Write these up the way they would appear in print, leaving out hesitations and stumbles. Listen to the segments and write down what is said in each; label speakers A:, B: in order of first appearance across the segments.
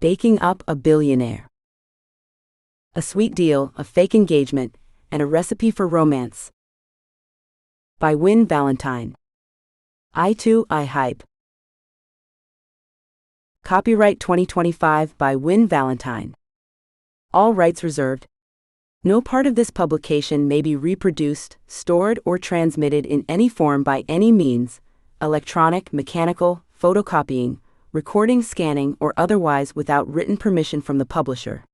A: Baking up a billionaire. A sweet deal, a fake engagement, and a recipe for romance. By Win Valentine. I hype. Copyright 2025 by Win Valentine. All rights reserved. No part of this publication may be reproduced, stored, or transmitted in any form by any means, electronic, mechanical, photocopying, recording, scanning, or otherwise without written permission from the publisher.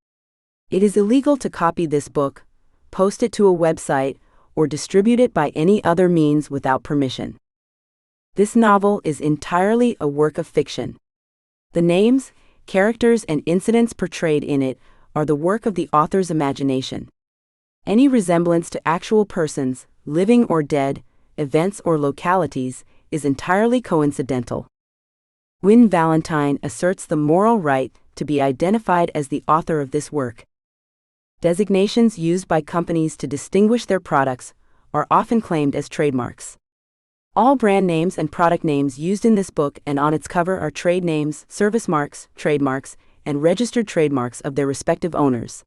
A: It is illegal to copy this book, post it to a website, or distribute it by any other means without permission. This novel is entirely a work of fiction. The names, characters, and incidents portrayed in it are the work of the author's imagination. Any resemblance to actual persons, living or dead, events or localities, is entirely coincidental. Win Valentine asserts the moral right to be identified as the author of this work. Designations used by companies to distinguish their products are often claimed as trademarks. All brand names and product names used in this book and on its cover are trade names, service marks, trademarks, and registered trademarks of their respective owners.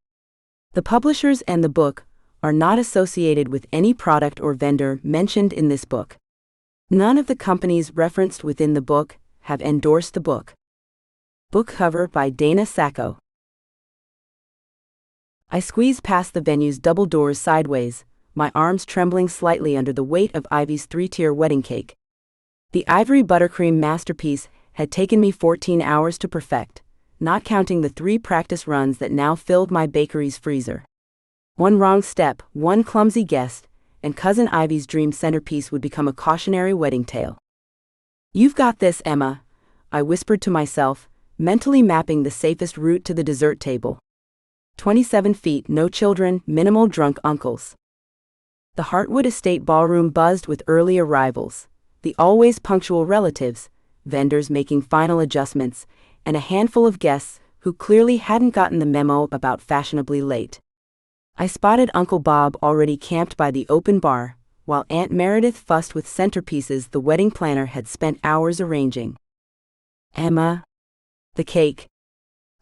A: The publishers and the book are not associated with any product or vendor mentioned in this book. None of the companies referenced within the book have endorsed the book. Book cover by Dana Sacco. I squeezed past the venue's double doors sideways, my arms trembling slightly under the weight of Ivy's 3-tier wedding cake. The ivory buttercream masterpiece had taken me 14 hours to perfect, not counting the 3 practice runs that now filled my bakery's freezer. One wrong step, one clumsy guest, and Cousin Ivy's dream centerpiece would become a cautionary wedding tale. "You've got this, Emma," I whispered to myself, mentally mapping the safest route to the dessert table. 27 feet, no children, minimal drunk uncles. The Hartwood Estate ballroom buzzed with early arrivals, the always punctual relatives, vendors making final adjustments, and a handful of guests who clearly hadn't gotten the memo about fashionably late. I spotted Uncle Bob already camped by the open bar, while Aunt Meredith fussed with centerpieces the wedding planner had spent hours arranging. Emma. The cake.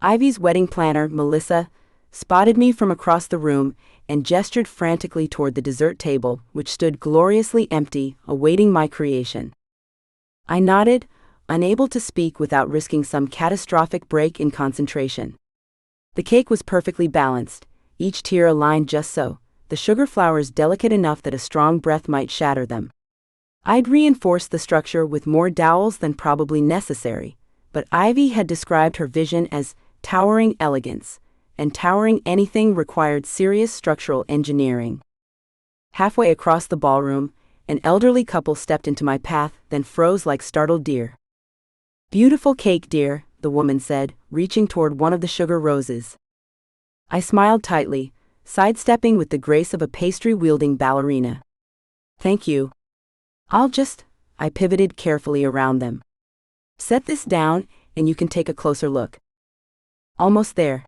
A: Ivy's wedding planner, Melissa, spotted me from across the room and gestured frantically toward the dessert table, which stood gloriously empty, awaiting my creation. I nodded, unable to speak without risking some catastrophic break in concentration. The cake was perfectly balanced, each tier aligned just so, the sugar flowers delicate enough that a strong breath might shatter them. I'd reinforced the structure with more dowels than probably necessary, but Ivy had described her vision as towering elegance, and towering anything required serious structural engineering. Halfway across the ballroom, an elderly couple stepped into my path, then froze like startled deer. "Beautiful cake, dear," the woman said, reaching toward one of the sugar roses. I smiled tightly, sidestepping with the grace of a pastry-wielding ballerina. "Thank you. I pivoted carefully around them. "Set this down, and you can take a closer look." Almost there.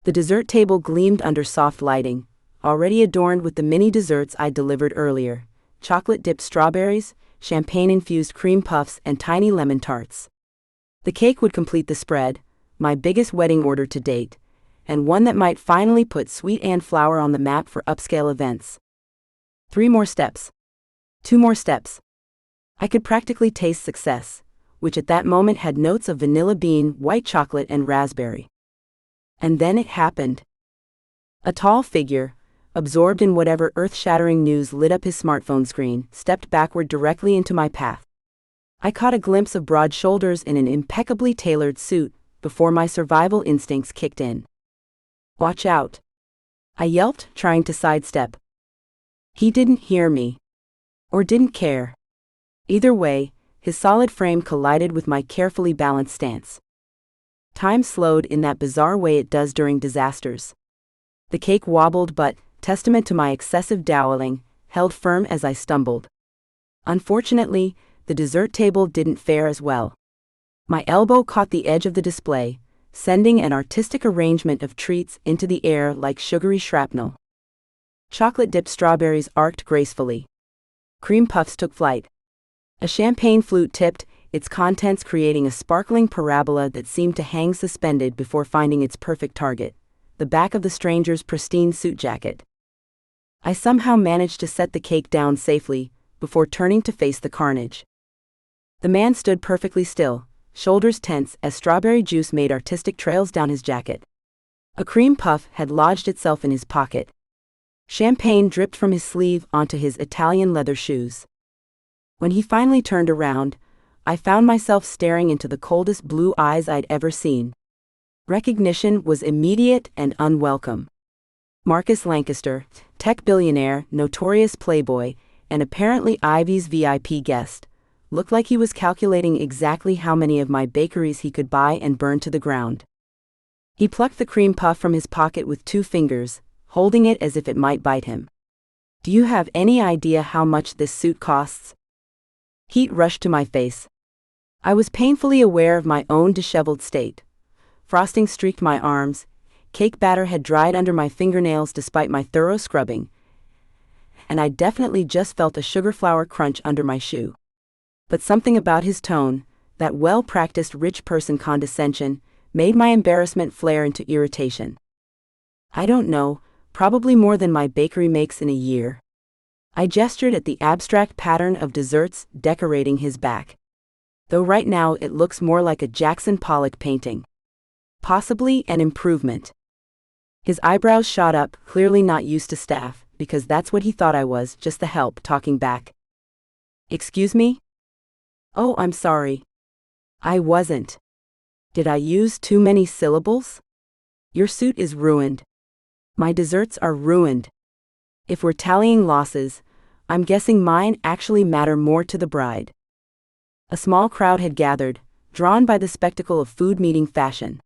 A: The dessert table gleamed under soft lighting, already adorned with the mini desserts I delivered earlier: chocolate-dipped strawberries, champagne-infused cream puffs, and tiny lemon tarts. The cake would complete the spread, my biggest wedding order to date, and one that might finally put Sweet Anne Flour on the map for upscale events. 3 more steps. 2 more steps. I could practically taste success, which at that moment had notes of vanilla bean, white chocolate, and raspberry. And then it happened. A tall figure, absorbed in whatever earth-shattering news lit up his smartphone screen, stepped backward directly into my path. I caught a glimpse of broad shoulders in an impeccably tailored suit before my survival instincts kicked in. "Watch out!" I yelped, trying to sidestep. He didn't hear me. Or didn't care. Either way, his solid frame collided with my carefully balanced stance. Time slowed in that bizarre way it does during disasters. The cake wobbled but, testament to my excessive doweling, held firm as I stumbled. Unfortunately, the dessert table didn't fare as well. My elbow caught the edge of the display, sending an artistic arrangement of treats into the air like sugary shrapnel. Chocolate-dipped strawberries arced gracefully. Cream puffs took flight. A champagne flute tipped, its contents creating a sparkling parabola that seemed to hang suspended before finding its perfect target, the back of the stranger's pristine suit jacket. I somehow managed to set the cake down safely, before turning to face the carnage. The man stood perfectly still, shoulders tense as strawberry juice made artistic trails down his jacket. A cream puff had lodged itself in his pocket. Champagne dripped from his sleeve onto his Italian leather shoes. When he finally turned around, I found myself staring into the coldest blue eyes I'd ever seen. Recognition was immediate and unwelcome. Marcus Lancaster, tech billionaire, notorious playboy, and apparently Ivy's VIP guest, looked like he was calculating exactly how many of my bakeries he could buy and burn to the ground. He plucked the cream puff from his pocket with 2 fingers, holding it as if it might bite him. "Do you have any idea how much this suit costs?" Heat rushed to my face. I was painfully aware of my own disheveled state. Frosting streaked my arms, cake batter had dried under my fingernails despite my thorough scrubbing, and I definitely just felt a sugar flour crunch under my shoe. But something about his tone, that well-practiced rich person condescension, made my embarrassment flare into irritation. "I don't know, probably more than my bakery makes in a year." I gestured at the abstract pattern of desserts decorating his back. "Though right now it looks more like a Jackson Pollock painting. Possibly an improvement." His eyebrows shot up, clearly not used to staff, because that's what he thought I was, just the help talking back. "Excuse me?" "Oh, I'm sorry. I wasn't. Did I use too many syllables? Your suit is ruined. My desserts are ruined. If we're tallying losses, I'm guessing mine actually matter more to the bride." A small crowd had gathered, drawn by the spectacle of food meeting fashion.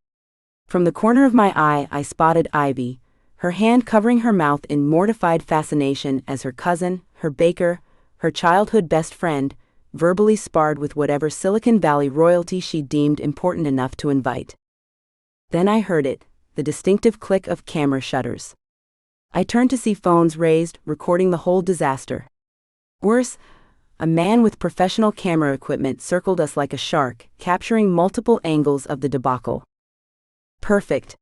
A: From the corner of my eye I spotted Ivy, her hand covering her mouth in mortified fascination as her cousin, her baker, her childhood best friend, verbally sparred with whatever Silicon Valley royalty she deemed important enough to invite. Then I heard it, the distinctive click of camera shutters. I turned to see phones raised, recording the whole disaster. Worse, a man with professional camera equipment circled us like a shark, capturing multiple angles of the debacle. Perfect.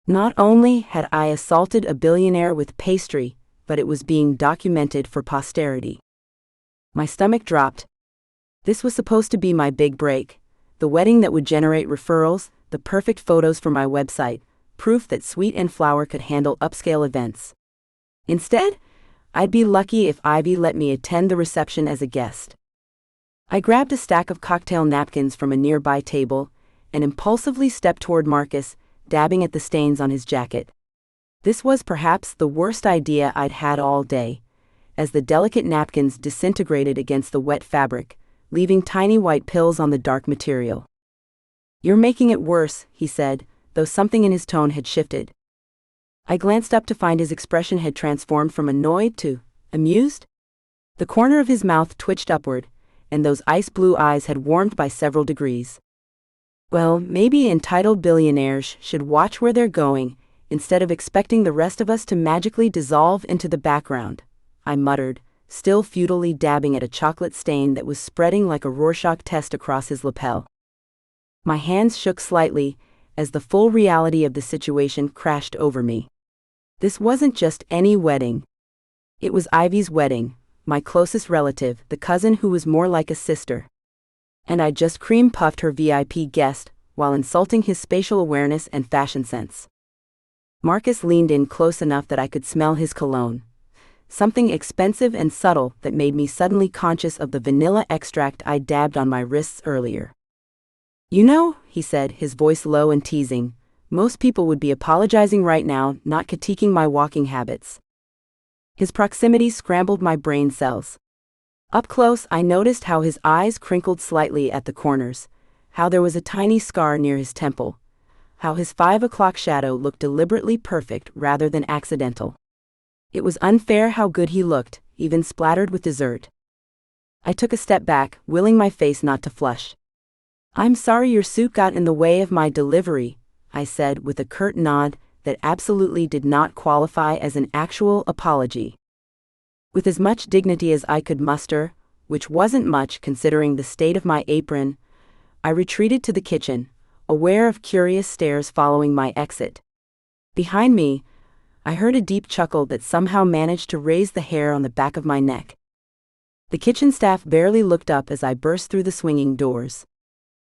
A: Not only had I assaulted a billionaire with pastry, but it was being documented for posterity. My stomach dropped. This was supposed to be my big break, the wedding that would generate referrals, the perfect photos for my website, proof that Sweet and Flour could handle upscale events. Instead, I'd be lucky if Ivy let me attend the reception as a guest. I grabbed a stack of cocktail napkins from a nearby table and impulsively stepped toward Marcus, dabbing at the stains on his jacket. This was perhaps the worst idea I'd had all day, as the delicate napkins disintegrated against the wet fabric, leaving tiny white pills on the dark material. "You're making it worse," he said, though something in his tone had shifted. I glanced up to find his expression had transformed from annoyed to amused. The corner of his mouth twitched upward, and those ice blue eyes had warmed by several degrees. "Well, maybe entitled billionaires should watch where they're going, instead of expecting the rest of us to magically dissolve into the background," I muttered, still futilely dabbing at a chocolate stain that was spreading like a Rorschach test across his lapel. My hands shook slightly, as the full reality of the situation crashed over me. This wasn't just any wedding. It was Ivy's wedding, my closest relative, the cousin who was more like a sister. And I just cream-puffed her VIP guest, while insulting his spatial awareness and fashion sense. Marcus leaned in close enough that I could smell his cologne. Something expensive and subtle that made me suddenly conscious of the vanilla extract I dabbed on my wrists earlier. "You know," he said, his voice low and teasing, "most people would be apologizing right now, not critiquing my walking habits." His proximity scrambled my brain cells. Up close, I noticed how his eyes crinkled slightly at the corners, how there was a tiny scar near his temple, how his 5 o'clock shadow looked deliberately perfect rather than accidental. It was unfair how good he looked, even splattered with dessert. I took a step back, willing my face not to flush. "I'm sorry your suit got in the way of my delivery," I said with a curt nod that absolutely did not qualify as an actual apology. With as much dignity as I could muster, which wasn't much considering the state of my apron, I retreated to the kitchen, aware of curious stares following my exit. Behind me, I heard a deep chuckle that somehow managed to raise the hair on the back of my neck. The kitchen staff barely looked up as I burst through the swinging doors.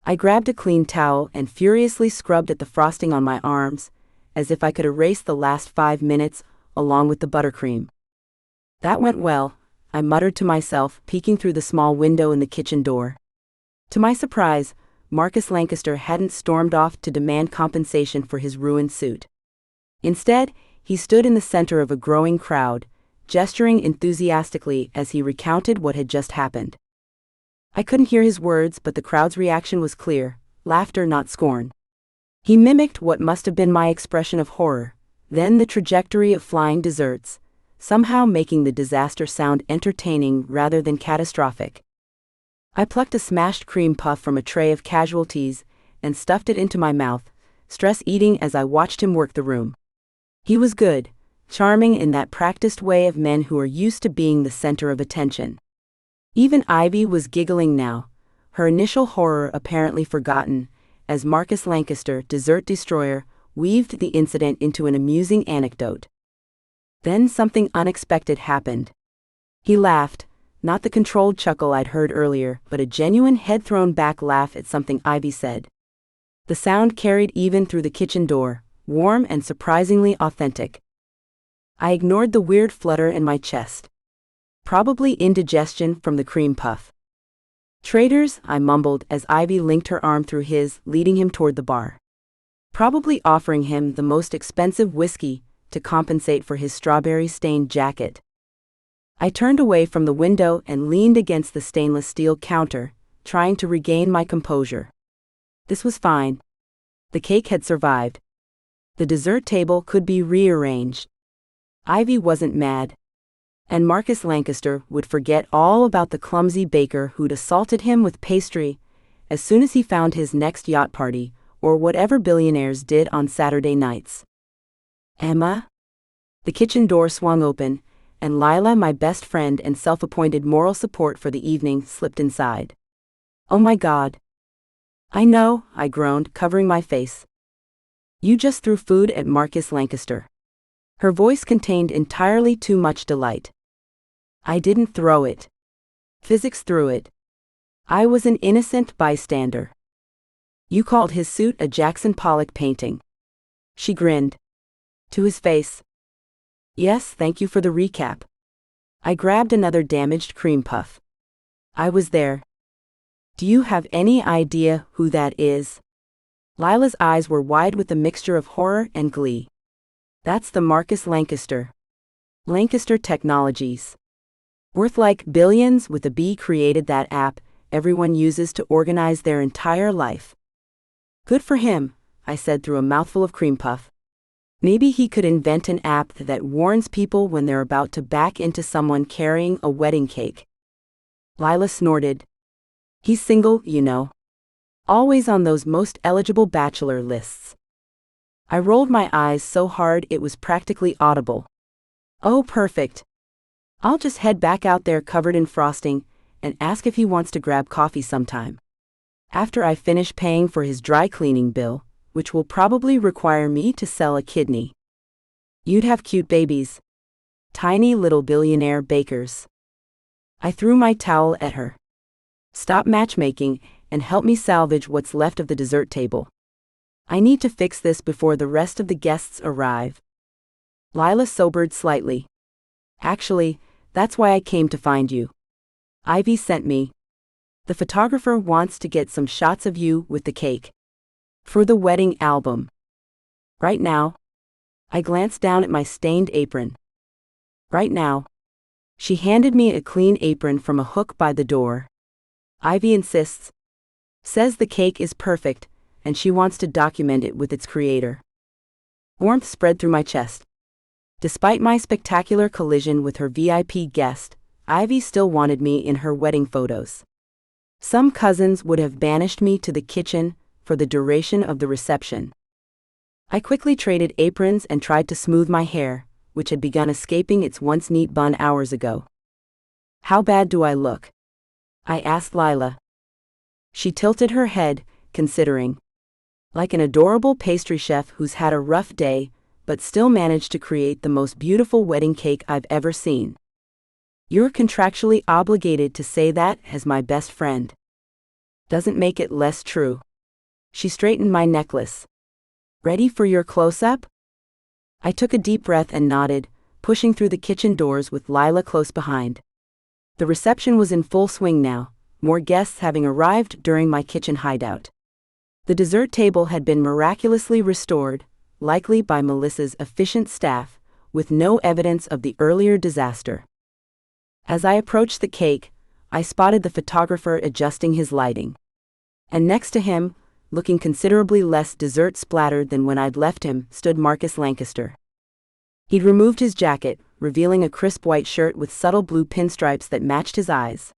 A: I grabbed a clean towel and furiously scrubbed at the frosting on my arms, as if I could erase the last 5 minutes along with the buttercream. That went well, I muttered to myself, peeking through the small window in the kitchen door. To my surprise, Marcus Lancaster hadn't stormed off to demand compensation for his ruined suit. Instead, he stood in the center of a growing crowd, gesturing enthusiastically as he recounted what had just happened. I couldn't hear his words, but the crowd's reaction was clear, laughter, not scorn. He mimicked what must have been my expression of horror, then the trajectory of flying desserts, somehow making the disaster sound entertaining rather than catastrophic. I plucked a smashed cream puff from a tray of casualties and stuffed it into my mouth, stress eating as I watched him work the room. He was good, charming in that practiced way of men who are used to being the center of attention. Even Ivy was giggling now, her initial horror apparently forgotten, as Marcus Lancaster, dessert destroyer, weaved the incident into an amusing anecdote. Then something unexpected happened. He laughed, not the controlled chuckle I'd heard earlier, but a genuine head-thrown-back laugh at something Ivy said. The sound carried even through the kitchen door, warm and surprisingly authentic. I ignored the weird flutter in my chest. Probably indigestion from the cream puff. "Traitors," I mumbled as Ivy linked her arm through his, leading him toward the bar. Probably offering him the most expensive whiskey to compensate for his strawberry-stained jacket. I turned away from the window and leaned against the stainless steel counter, trying to regain my composure. This was fine. The cake had survived. The dessert table could be rearranged. Ivy wasn't mad. And Marcus Lancaster would forget all about the clumsy baker who'd assaulted him with pastry as soon as he found his next yacht party, or whatever billionaires did on Saturday nights. "Emma?" The kitchen door swung open, and Lila, my best friend and self-appointed moral support for the evening, slipped inside. "Oh my God." "I know," I groaned, covering my face. "You just threw food at Marcus Lancaster." Her voice contained entirely too much delight. "I didn't throw it. Physics threw it. I was an innocent bystander." "You called his suit a Jackson Pollock painting." She grinned. "To his face." "Yes, thank you for the recap." I grabbed another damaged cream puff. "I was there." "Do you have any idea who that is?" Lila's eyes were wide with a mixture of horror and glee. "That's the Marcus Lancaster. Lancaster Technologies. Worth like billions with a B, created that app everyone uses to organize their entire life." "Good for him," I said through a mouthful of cream puff. "Maybe he could invent an app that warns people when they're about to back into someone carrying a wedding cake." Lila snorted. "He's single, you know. Always on those most eligible bachelor lists." I rolled my eyes so hard it was practically audible. "Oh, perfect. I'll just head back out there covered in frosting and ask if he wants to grab coffee sometime. After I finish paying for his dry cleaning bill, which will probably require me to sell a kidney." "You'd have cute babies. Tiny little billionaire bakers." I threw my towel at her. "Stop matchmaking and help me salvage what's left of the dessert table. I need to fix this before the rest of the guests arrive." Lila sobered slightly. "Actually, that's why I came to find you. Ivy sent me. The photographer wants to get some shots of you with the cake. For the wedding album." "Right now?" I glanced down at my stained apron. "Right now." She handed me a clean apron from a hook by the door. "Ivy insists. Says the cake is perfect, and she wants to document it with its creator." Warmth spread through my chest. Despite my spectacular collision with her VIP guest, Ivy still wanted me in her wedding photos. Some cousins would have banished me to the kitchen for the duration of the reception. I quickly traded aprons and tried to smooth my hair, which had begun escaping its once neat bun hours ago. "How bad do I look?" I asked Lila. She tilted her head, considering. Like an adorable pastry chef who's had a rough day, but still managed to create the most beautiful wedding cake I've ever seen. You're contractually obligated to say that as my best friend. Doesn't make it less true. She straightened my necklace. Ready for your close-up? I took a deep breath and nodded, pushing through the kitchen doors with Lila close behind. The reception was in full swing now, more guests having arrived during my kitchen hideout. The dessert table had been miraculously restored, likely by Melissa's efficient staff, with no evidence of the earlier disaster. As I approached the cake, I spotted the photographer adjusting his lighting. And next to him, looking considerably less dessert splattered than when I'd left him, stood Marcus Lancaster. He'd removed his jacket, revealing a crisp white shirt with subtle blue pinstripes that matched his eyes.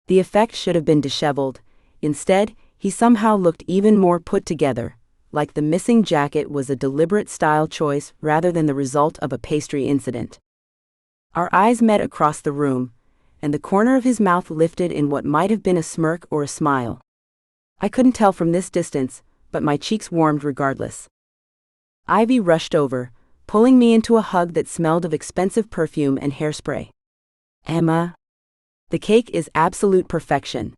A: The effect should have been disheveled. Instead, he somehow looked even more put together, like the missing jacket was a deliberate style choice rather than the result of a pastry incident. Our eyes met across the room, and the corner of his mouth lifted in what might have been a smirk or a smile. I couldn't tell from this distance, but my cheeks warmed regardless. Ivy rushed over, pulling me into a hug that smelled of expensive perfume and hairspray. Emma, the cake is absolute perfection.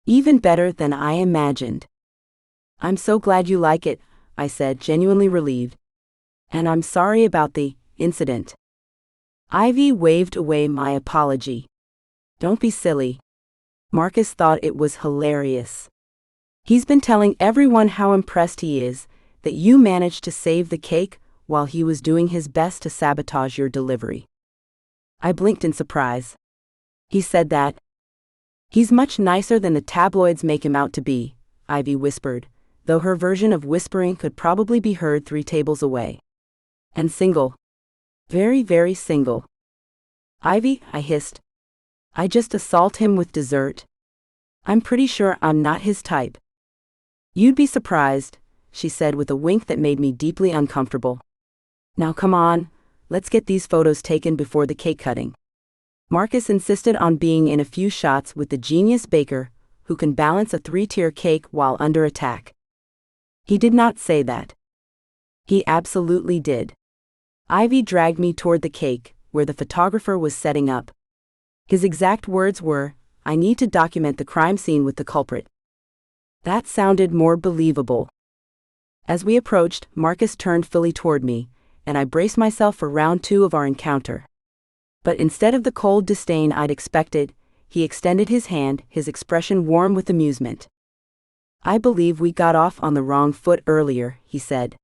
A: Even better than I imagined. I'm so glad you like it, I said, genuinely relieved. And I'm sorry about the incident. Ivy waved away my apology. Don't be silly. Marcus thought it was hilarious. He's been telling everyone how impressed he is that you managed to save the cake while he was doing his best to sabotage your delivery. I blinked in surprise. He said that. He's much nicer than the tabloids make him out to be, Ivy whispered, though her version of whispering could probably be heard 3 tables away. And single. Very, very single. Ivy, I hissed. I just assault him with dessert. I'm pretty sure I'm not his type. You'd be surprised, she said with a wink that made me deeply uncomfortable. Now come on, let's get these photos taken before the cake cutting. Marcus insisted on being in a few shots with the genius baker who can balance a 3-tier cake while under attack. He did not say that. He absolutely did. Ivy dragged me toward the cake, where the photographer was setting up. His exact words were, "I need to document the crime scene with the culprit." That sounded more believable. As we approached, Marcus turned fully toward me, and I braced myself for round 2 of our encounter. But instead of the cold disdain I'd expected, he extended his hand, his expression warm with amusement. I believe we got off on the wrong foot earlier, he said.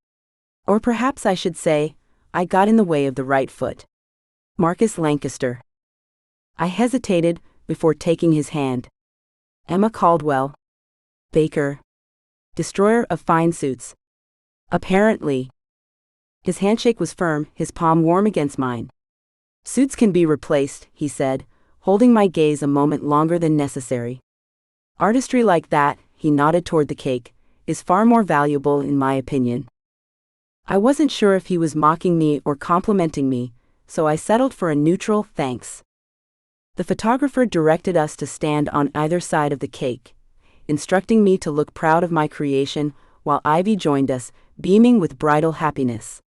A: Or perhaps I should say, I got in the way of the right foot. Marcus Lancaster. I hesitated before taking his hand. Emma Caldwell. Baker. Destroyer of fine suits. Apparently. His handshake was firm, his palm warm against mine. Suits can be replaced, he said, holding my gaze a moment longer than necessary. Artistry like that, he nodded toward the cake, is far more valuable in my opinion. I wasn't sure if he was mocking me or complimenting me, so I settled for a neutral thanks. The photographer directed us to stand on either side of the cake, instructing me to look proud of my creation, while Ivy joined us, beaming with bridal happiness.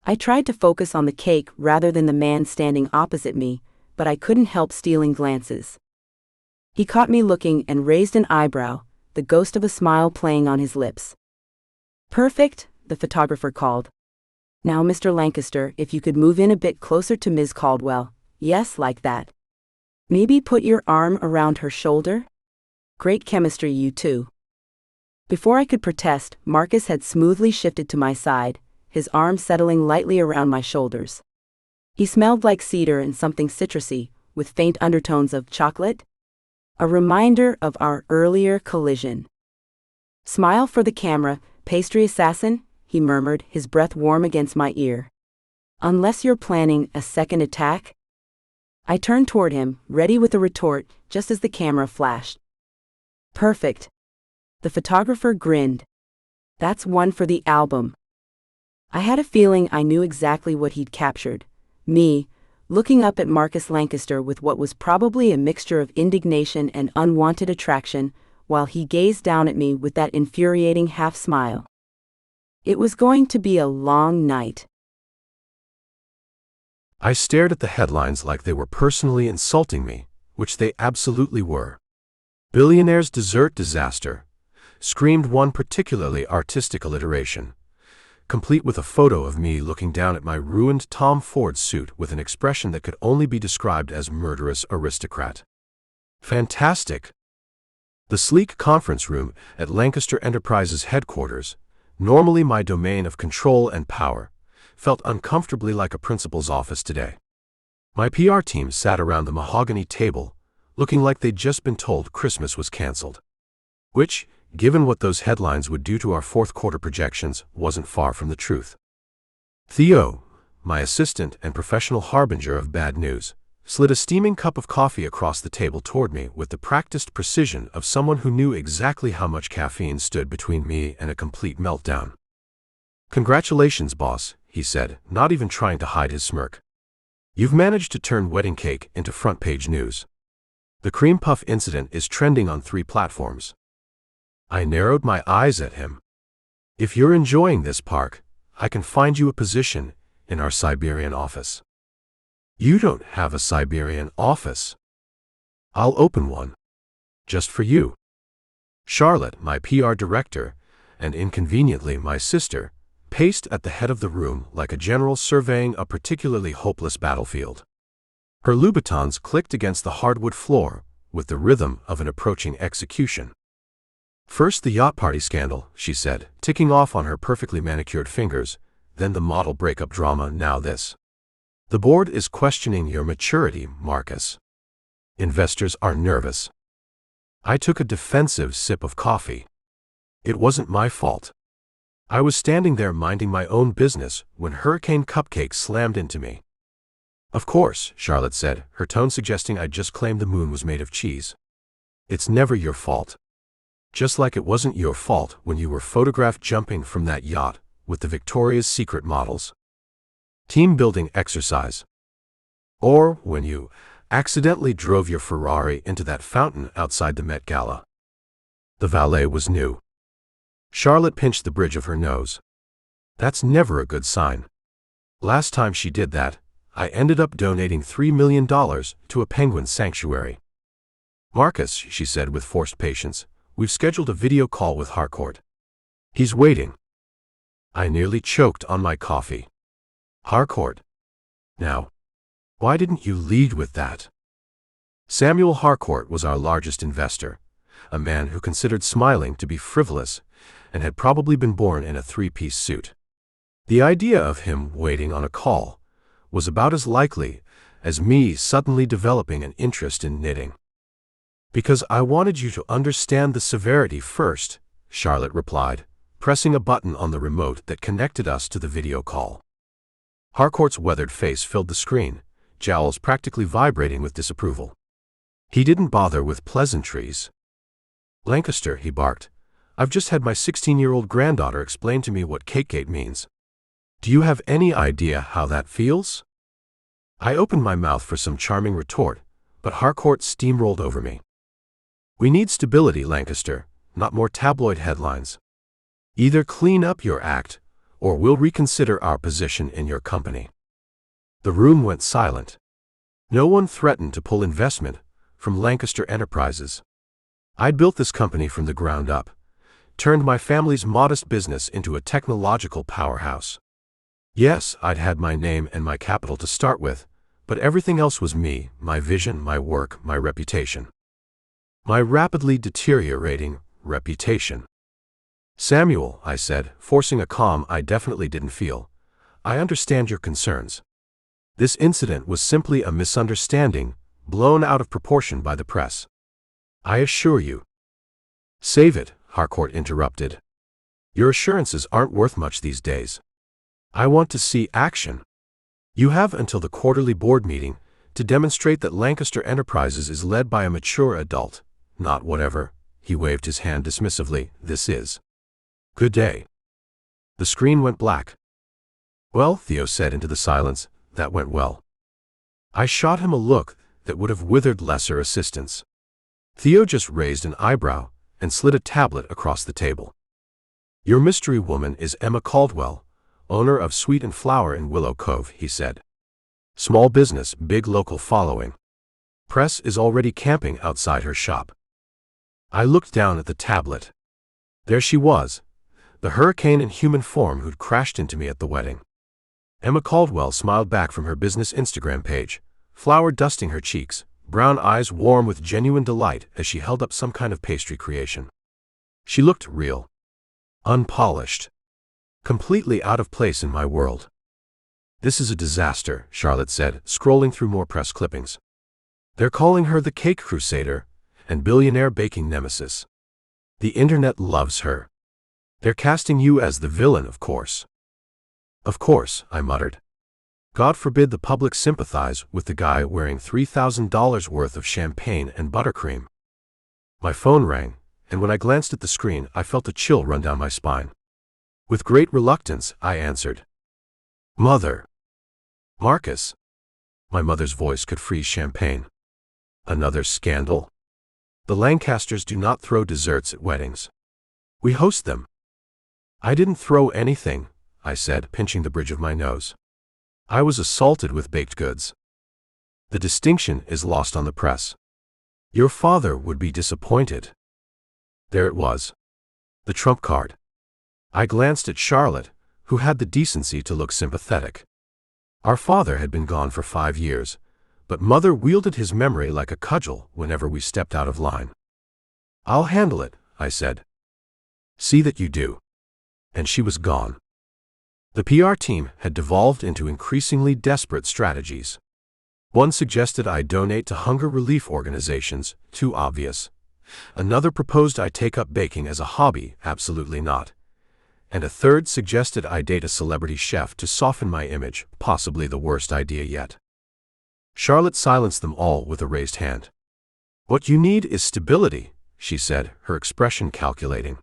A: I tried to focus on the cake rather than the man standing opposite me, but I couldn't help stealing glances. He caught me looking and raised an eyebrow, the ghost of a smile playing on his lips. Perfect, the photographer called. Now, Mr. Lancaster, if you could move in a bit closer to Ms. Caldwell. Yes, like that. Maybe put your arm around her shoulder? Great chemistry, you two. Before I could protest, Marcus had smoothly shifted to my side, his arm settling lightly around my shoulders. He smelled like cedar and something citrusy, with faint undertones of chocolate. A reminder of our earlier collision. Smile for the camera, pastry assassin, he murmured, his breath warm against my ear. Unless you're planning a second attack? I turned toward him, ready with a retort, just as the camera flashed. Perfect. The photographer grinned. That's one for the album. I had a feeling I knew exactly what he'd captured. Me, looking up at Marcus Lancaster with what was probably a mixture of indignation and unwanted attraction, while he gazed down at me with that infuriating half-smile. It was going to be a long night.
B: I stared at the headlines like they were personally insulting me, which they absolutely were. Billionaire's dessert disaster, screamed one particularly artistic alliteration, complete with a photo of me looking down at my ruined Tom Ford suit with an expression that could only be described as murderous aristocrat. Fantastic! The sleek conference room at Lancaster Enterprises headquarters, normally my domain of control and power, felt uncomfortably like a principal's office today. My PR team sat around the mahogany table, looking like they'd just been told Christmas was canceled. Which, given what those headlines would do to our fourth quarter projections, wasn't far from the truth. Theo, my assistant and professional harbinger of bad news, slid a steaming cup of coffee across the table toward me with the practiced precision of someone who knew exactly how much caffeine stood between me and a complete meltdown. "Congratulations, boss," he said, not even trying to hide his smirk. "You've managed to turn wedding cake into front-page news. The cream puff incident is trending on 3 platforms." I narrowed my eyes at him. "If you're enjoying this, Park, I can find you a position in our Siberian office." "You don't have a Siberian office." "I'll open one. Just for you." Charlotte, my PR director, and inconveniently my sister, paced at the head of the room like a general surveying a particularly hopeless battlefield. Her Louboutins clicked against the hardwood floor with the rhythm of an approaching execution. "First the yacht party scandal," she said, ticking off on her perfectly manicured fingers, "then the model breakup drama, now this. The board is questioning your maturity, Marcus. Investors are nervous." I took a defensive sip of coffee. It wasn't my fault. I was standing there minding my own business when Hurricane Cupcake slammed into me. "Of course," Charlotte said, her tone suggesting I'd just claimed the moon was made of cheese. "It's never your fault. Just like it wasn't your fault when you were photographed jumping from that yacht with the Victoria's Secret models. Team-building exercise. Or when you accidentally drove your Ferrari into that fountain outside the Met Gala. The valet was new." Charlotte pinched the bridge of her nose. "That's never a good sign. Last time she did that, I ended up donating $3 million to a penguin sanctuary." "Marcus," she said with forced patience, "we've scheduled a video call with Harcourt. He's waiting." I nearly choked on my coffee. Harcourt. Now, why didn't you lead with that? Samuel Harcourt was our largest investor, a man who considered smiling to be frivolous and had probably been born in a 3-piece suit. The idea of him waiting on a call was about as likely as me suddenly developing an interest in knitting. "Because I wanted you to understand the severity first," Charlotte replied, pressing a button on the remote that connected us to the video call. Harcourt's weathered face filled the screen, jowls practically vibrating with disapproval. He didn't bother with pleasantries. "Lancaster," he barked, "I've just had my 16-year-old granddaughter explain to me what Cupcake means. Do you have any idea how that feels?" I opened my mouth for some charming retort, but Harcourt steamrolled over me. "We need stability, Lancaster, not more tabloid headlines. Either clean up your act, or we'll reconsider our position in your company." The room went silent. No one threatened to pull investment from Lancaster Enterprises. I'd built this company from the ground up, turned my family's modest business into a technological powerhouse. Yes, I'd had my name and my capital to start with, but everything else was me, my vision, my work, my reputation. My rapidly deteriorating reputation. "Samuel," I said, forcing a calm I definitely didn't feel, "I understand your concerns. This incident was simply a misunderstanding, blown out of proportion by the press. I assure you." "Save it," Harcourt interrupted. "Your assurances aren't worth much these days. I want to see action. You have until the quarterly board meeting to demonstrate that Lancaster Enterprises is led by a mature adult, not whatever," he waved his hand dismissively, "this is. Good day." The screen went black. "Well," Theo said into the silence, "that went well." I shot him a look that would have withered lesser assistants. Theo just raised an eyebrow and slid a tablet across the table. "Your mystery woman is Emma Caldwell, owner of Sweet and Flower in Willow Cove," he said. "Small business, big local following. Press is already camping outside her shop." I looked down at the tablet. There she was, the hurricane in human form who'd crashed into me at the wedding. Emma Caldwell smiled back from her business Instagram page, flour dusting her cheeks, brown eyes warm with genuine delight as she held up some kind of pastry creation. She looked real. Unpolished. Completely out of place in my world. "This is a disaster," Charlotte said, scrolling through more press clippings. "They're calling her the Cake Crusader and Billionaire baking nemesis. The internet loves her. They're casting you as the villain, of course." "Of course," I muttered. God forbid the public sympathize with the guy wearing $3,000 worth of champagne and buttercream. My phone rang, and when I glanced at the screen, I felt a chill run down my spine. With great reluctance, I answered. "Mother." "Marcus." My mother's voice could freeze champagne. "Another scandal?" "The Lancasters do not throw desserts at weddings. We host them." "I didn't throw anything," I said, pinching the bridge of my nose. "I was assaulted with baked goods." "The distinction is lost on the press. Your father would be disappointed." There it was. The trump card. I glanced at Charlotte, who had the decency to look sympathetic. Our father had been gone for 5 years, but Mother wielded his memory like a cudgel whenever we stepped out of line. "I'll handle it," I said. "See that you do." And she was gone. The PR team had devolved into increasingly desperate strategies. One suggested I donate to hunger relief organizations, too obvious. Another proposed I take up baking as a hobby, absolutely not. And a third suggested I date a celebrity chef to soften my image, possibly the worst idea yet. Charlotte silenced them all with a raised hand. "What you need is stability," she said, her expression calculating.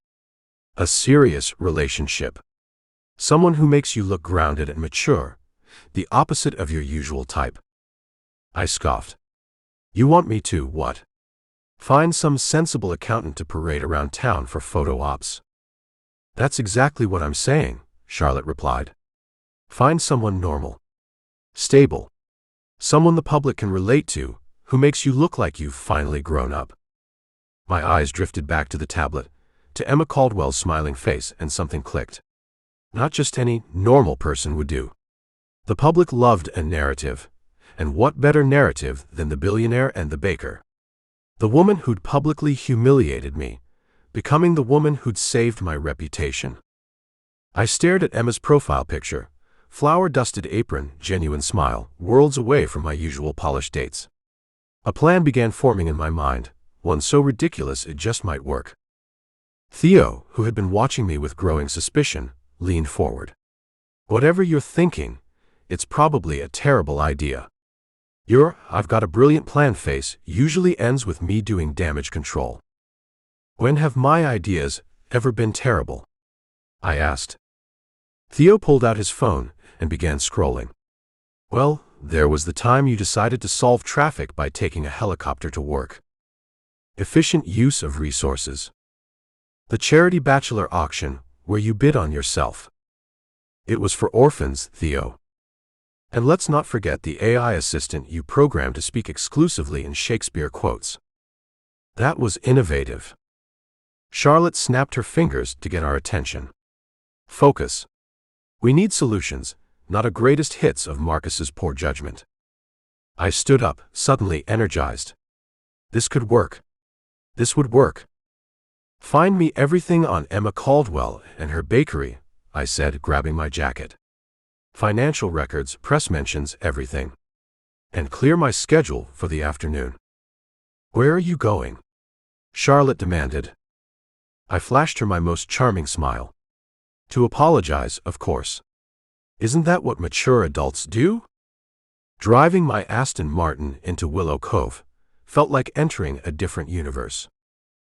B: "A serious relationship. Someone who makes you look grounded and mature, the opposite of your usual type." I scoffed. "You want me to, what? Find some sensible accountant to parade around town for photo ops?" "That's exactly what I'm saying," Charlotte replied. "Find someone normal. Stable. Someone the public can relate to, who makes you look like you've finally grown up." My eyes drifted back to the tablet, to Emma Caldwell's smiling face, and something clicked. Not just any normal person would do. The public loved a narrative, and what better narrative than the billionaire and the baker? The woman who'd publicly humiliated me, becoming the woman who'd saved my reputation. I stared at Emma's profile picture, flour-dusted apron, genuine smile, worlds away from my usual polished dates. A plan began forming in my mind, one so ridiculous it just might work. Theo, who had been watching me with growing suspicion, leaned forward. "Whatever you're thinking, it's probably a terrible idea. Your I've got a brilliant plan face usually ends with me doing damage control." "When have my ideas ever been terrible?" I asked. Theo pulled out his phone and began scrolling. "Well, there was the time you decided to solve traffic by taking a helicopter to work. Efficient use of resources. The charity bachelor auction, where you bid on yourself. It was for orphans, Theo. And let's not forget the AI assistant you programmed to speak exclusively in Shakespeare quotes. That was innovative." Charlotte snapped her fingers to get our attention. "Focus. We need solutions, not a greatest hits of Marcus's poor judgment." I stood up, suddenly energized. This could work. This would work. "Find me everything on Emma Caldwell and her bakery," I said, grabbing my jacket. "Financial records, press mentions, everything. And clear my schedule for the afternoon." "Where are you going?" Charlotte demanded. I flashed her my most charming smile. "To apologize, of course. Isn't that what mature adults do?" Driving my Aston Martin into Willow Cove felt like entering a different universe.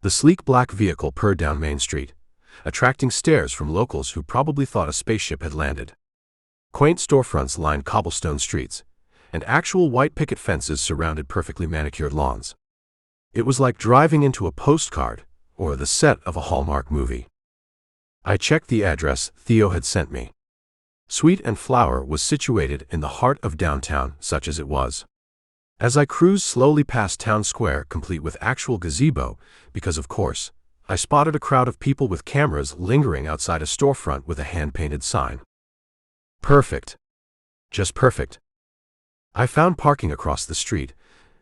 B: The sleek black vehicle purred down Main Street, attracting stares from locals who probably thought a spaceship had landed. Quaint storefronts lined cobblestone streets, and actual white picket fences surrounded perfectly manicured lawns. It was like driving into a postcard or the set of a Hallmark movie. I checked the address Theo had sent me. Sweet and Flower was situated in the heart of downtown, such as it was. As I cruised slowly past town square, complete with actual gazebo, because of course, I spotted a crowd of people with cameras lingering outside a storefront with a hand-painted sign. Perfect. Just perfect. I found parking across the street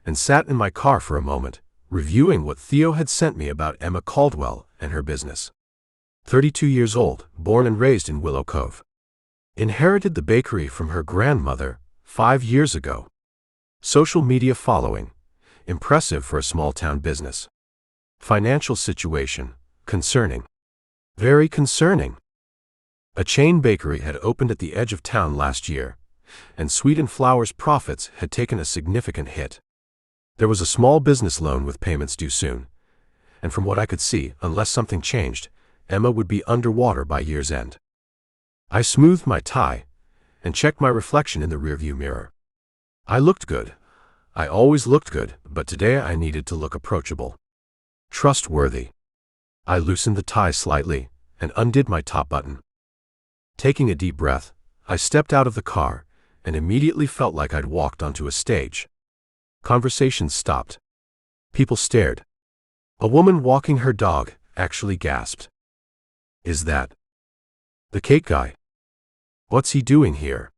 B: and sat in my car for a moment, reviewing what Theo had sent me about Emma Caldwell and her business. 32 years old, born and raised in Willow Cove. Inherited the bakery from her grandmother 5 years ago. Social media following, impressive for a small-town business. Financial situation, concerning. Very concerning. A chain bakery had opened at the edge of town last year, and Sweet and Flower's profits had taken a significant hit. There was a small business loan with payments due soon, and from what I could see, unless something changed, Emma would be underwater by year's end. I smoothed my tie and checked my reflection in the rearview mirror. I looked good. I always looked good, but today I needed to look approachable. Trustworthy. I loosened the tie slightly and undid my top button. Taking a deep breath, I stepped out of the car and immediately felt like I'd walked onto a stage. Conversations stopped. People stared. A woman walking her dog actually gasped. Is that the cake guy? What's he doing here?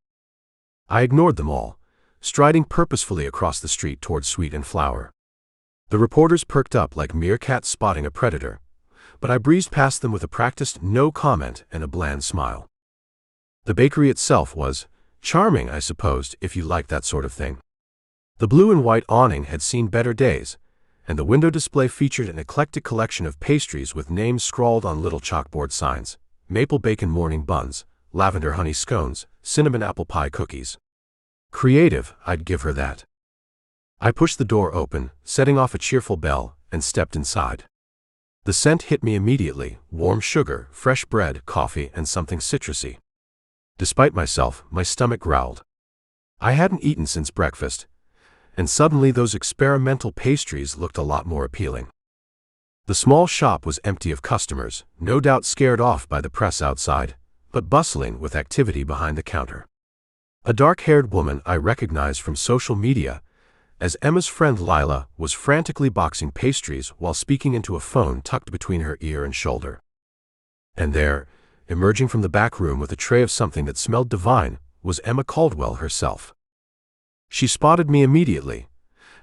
B: I ignored them all, striding purposefully across the street towards Sweet and Flower. The reporters perked up like meerkats spotting a predator, but I breezed past them with a practiced no comment and a bland smile. The bakery itself was charming, I supposed, if you liked that sort of thing. The blue and white awning had seen better days, and the window display featured an eclectic collection of pastries with names scrawled on little chalkboard signs: maple bacon morning buns, lavender honey scones, cinnamon apple pie cookies. Creative, I'd give her that. I pushed the door open, setting off a cheerful bell, and stepped inside. The scent hit me immediately: warm sugar, fresh bread, coffee, and something citrusy. Despite myself, my stomach growled. I hadn't eaten since breakfast, and suddenly those experimental pastries looked a lot more appealing. The small shop was empty of customers, no doubt scared off by the press outside, but bustling with activity behind the counter. A dark-haired woman I recognized from social media as Emma's friend Lila was frantically boxing pastries while speaking into a phone tucked between her ear and shoulder. And there, emerging from the back room with a tray of something that smelled divine, was Emma Caldwell herself. She spotted me immediately,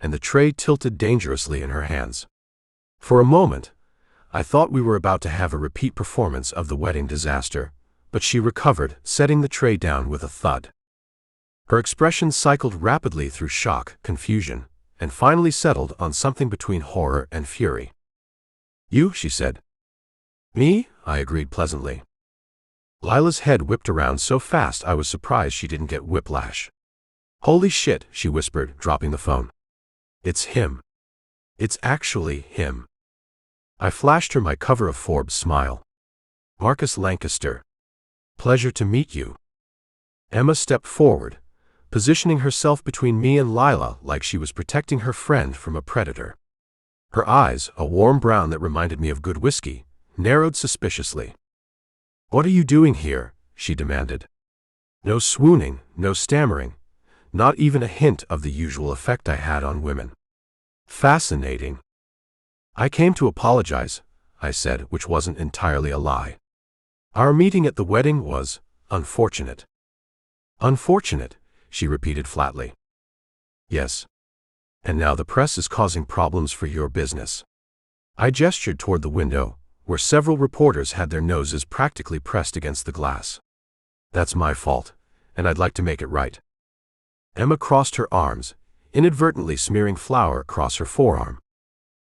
B: and the tray tilted dangerously in her hands. For a moment, I thought we were about to have a repeat performance of the wedding disaster, but she recovered, setting the tray down with a thud. Her expression cycled rapidly through shock, confusion, and finally settled on something between horror and fury. "You," she said. "Me?" I agreed pleasantly. Lila's head whipped around so fast I was surprised she didn't get whiplash. "Holy shit," she whispered, dropping the phone. "It's him. It's actually him." I flashed her my cover of Forbes smile. "Marcus Lancaster. Pleasure to meet you." Emma stepped forward, positioning herself between me and Lila like she was protecting her friend from a predator. Her eyes, a warm brown that reminded me of good whiskey, narrowed suspiciously. "What are you doing here?" she demanded. No swooning, no stammering, not even a hint of the usual effect I had on women. Fascinating. "I came to apologize," I said, which wasn't entirely a lie. "Our meeting at the wedding was unfortunate." "Unfortunate," she repeated flatly. "Yes. And now the press is causing problems for your business." I gestured toward the window, where several reporters had their noses practically pressed against the glass. "That's my fault, and I'd like to make it right." Emma crossed her arms, inadvertently smearing flour across her forearm.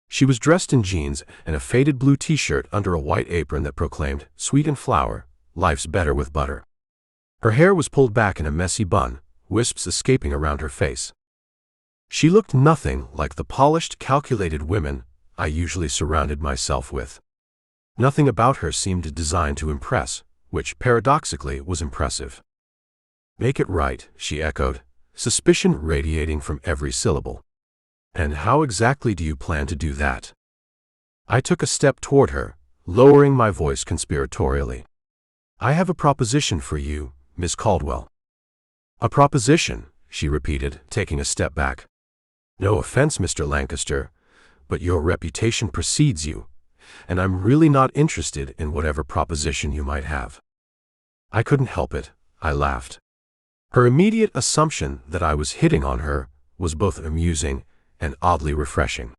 B: She was dressed in jeans and a faded blue t-shirt under a white apron that proclaimed, "Sweet and Flower, life's better with butter." Her hair was pulled back in a messy bun, wisps escaping around her face. She looked nothing like the polished, calculated women I usually surrounded myself with. Nothing about her seemed designed to impress, which, paradoxically, was impressive. "Make it right," she echoed, suspicion radiating from every syllable. "And how exactly do you plan to do that?" I took a step toward her, lowering my voice conspiratorially. "I have a proposition for you, Miss Caldwell." "A proposition," she repeated, taking a step back. "No offense, Mr. Lancaster, but your reputation precedes you, and I'm really not interested in whatever proposition you might have." I couldn't help it. I laughed. Her immediate assumption that I was hitting on her was both amusing and oddly refreshing.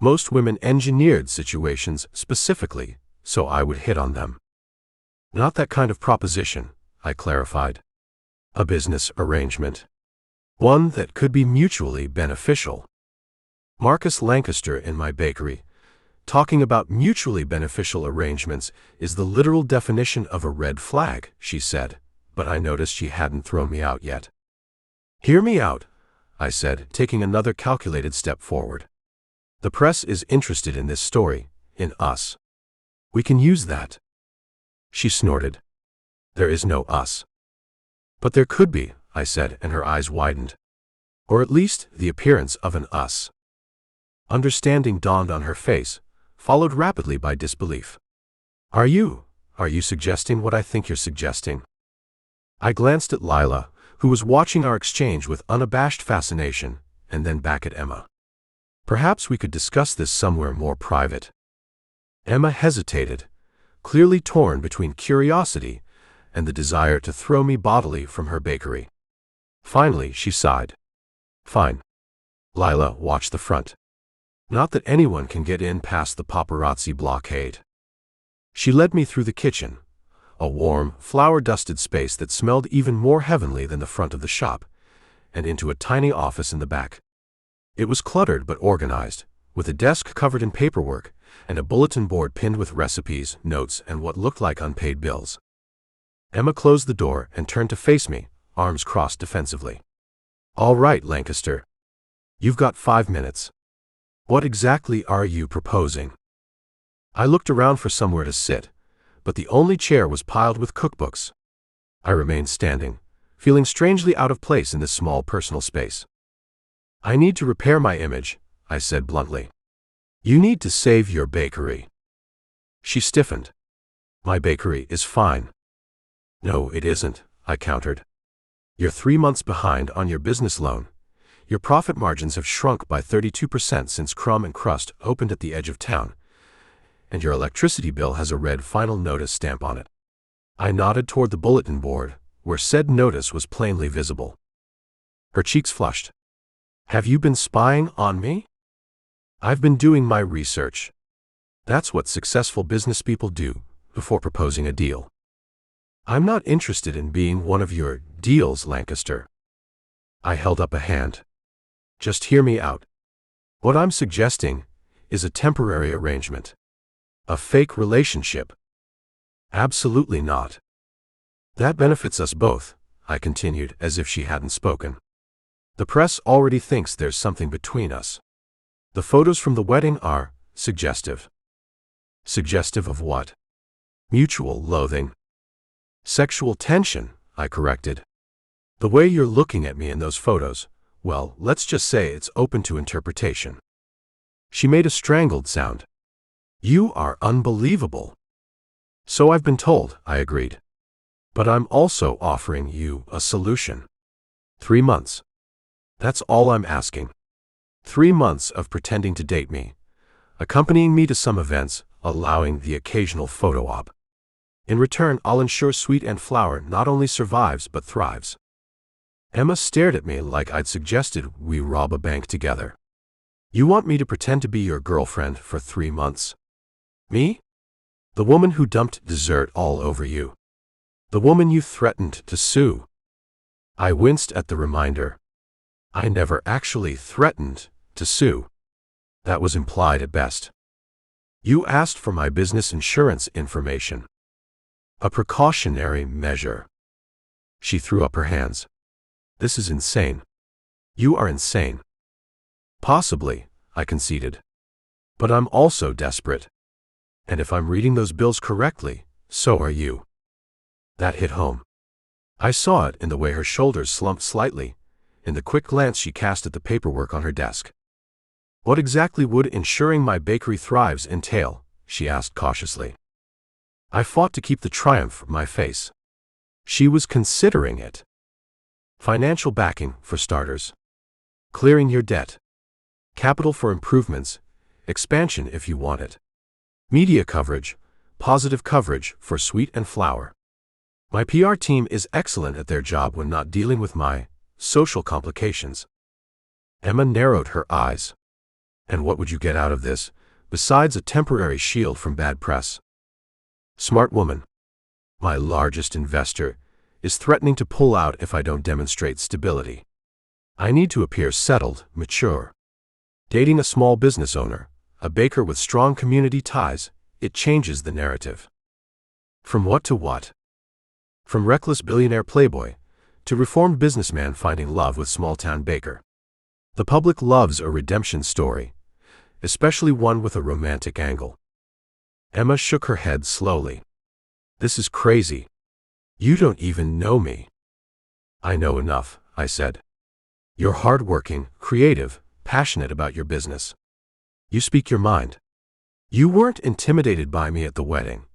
B: Most women engineered situations specifically so I would hit on them. "Not that kind of proposition," I clarified. "A business arrangement. One that could be mutually beneficial." Marcus Lancaster in my bakery, talking about mutually beneficial arrangements is the literal definition of a red flag, she said, but I noticed she hadn't thrown me out yet. "Hear me out," I said, taking another calculated step forward. "The press is interested in this story, in us. We can use that." She snorted. "There is no us." "But there could be," I said, and her eyes widened. "Or at least the appearance of an us." Understanding dawned on her face, followed rapidly by disbelief. Are you suggesting what I think you're suggesting?" I glanced at Lila, who was watching our exchange with unabashed fascination, and then back at Emma. "Perhaps we could discuss this somewhere more private." Emma hesitated, clearly torn between curiosity and the desire to throw me bodily from her bakery. Finally, she sighed. "Fine." Lila watched the front. "Not that anyone can get in past the paparazzi blockade." She led me through the kitchen, a warm, flower-dusted space that smelled even more heavenly than the front of the shop, and into a tiny office in the back. It was cluttered but organized, with a desk covered in paperwork and a bulletin board pinned with recipes, notes, and what looked like unpaid bills. Emma closed the door and turned to face me, arms crossed defensively. "All right, Lancaster. You've got 5 minutes. What exactly are you proposing?" I looked around for somewhere to sit, but the only chair was piled with cookbooks. I remained standing, feeling strangely out of place in this small personal space. "I need to repair my image," I said bluntly. "You need to save your bakery." She stiffened. "My bakery is fine." "No, it isn't," I countered. "You're 3 months behind on your business loan. Your profit margins have shrunk by 32% since Crumb and Crust opened at the edge of town, and your electricity bill has a red final notice stamp on it." I nodded toward the bulletin board, where said notice was plainly visible. Her cheeks flushed. "Have you been spying on me?" "I've been doing my research. That's what successful business people do before proposing a deal." "I'm not interested in being one of your deals, Lancaster." I held up a hand. "Just hear me out. What I'm suggesting is a temporary arrangement. A fake relationship." "Absolutely not." "That benefits us both," I continued as if she hadn't spoken. "The press already thinks there's something between us. The photos from the wedding are suggestive." "Suggestive of what?" "Mutual loathing." "Sexual tension," I corrected. "The way you're looking at me in those photos, well, let's just say it's open to interpretation." She made a strangled sound. "You are unbelievable." "So I've been told," I agreed. "But I'm also offering you a solution. 3 months. That's all I'm asking. 3 months of pretending to date me, accompanying me to some events, allowing the occasional photo op. In return, I'll ensure Sweet and Flour not only survives but thrives." Emma stared at me like I'd suggested we rob a bank together. "You want me to pretend to be your girlfriend for 3 months? Me? The woman who dumped dessert all over you. The woman you threatened to sue." I winced at the reminder. I never actually threatened to sue. That was implied at best. "You asked for my business insurance information. A precautionary measure." She threw up her hands. "This is insane. You are insane." "Possibly," I conceded. "But I'm also desperate. And if I'm reading those bills correctly, so are you." That hit home. I saw it in the way her shoulders slumped slightly, in the quick glance she cast at the paperwork on her desk. "What exactly would ensuring my bakery thrives entail?" she asked cautiously. I fought to keep the triumph from my face. She was considering it. "Financial backing, for starters. Clearing your debt. Capital for improvements, expansion if you want it. Media coverage, positive coverage for Sweet and Flour. My PR team is excellent at their job when not dealing with my social complications." Emma narrowed her eyes. "And what would you get out of this, besides a temporary shield from bad press?" "Smart woman. My largest investor is threatening to pull out if I don't demonstrate stability. I need to appear settled, mature. Dating a small business owner, a baker with strong community ties, it changes the narrative. From what to what? From reckless billionaire playboy to reformed businessman finding love with small-town baker. The public loves a redemption story, especially one with a romantic angle." Emma shook her head slowly. "This is crazy. You don't even know me." "I know enough," I said. "You're hardworking, creative, passionate about your business. You speak your mind. You weren't intimidated by me at the wedding,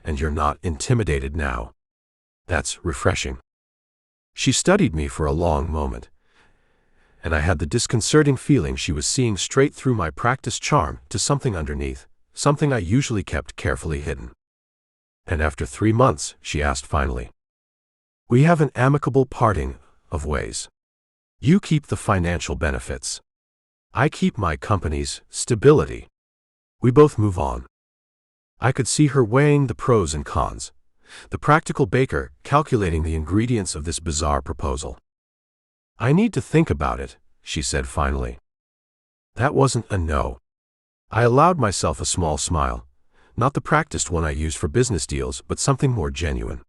B: and you're not intimidated now. That's refreshing." She studied me for a long moment, and I had the disconcerting feeling she was seeing straight through my practiced charm to something underneath, something I usually kept carefully hidden. "And after 3 months," she asked finally, "we have an amicable parting of ways. You keep the financial benefits. I keep my company's stability. We both move on." I could see her weighing the pros and cons, the practical baker calculating the ingredients of this bizarre proposal. "I need to think about it," she said finally. That wasn't a no. I allowed myself a small smile, not the practiced one I use for business deals, but something more genuine.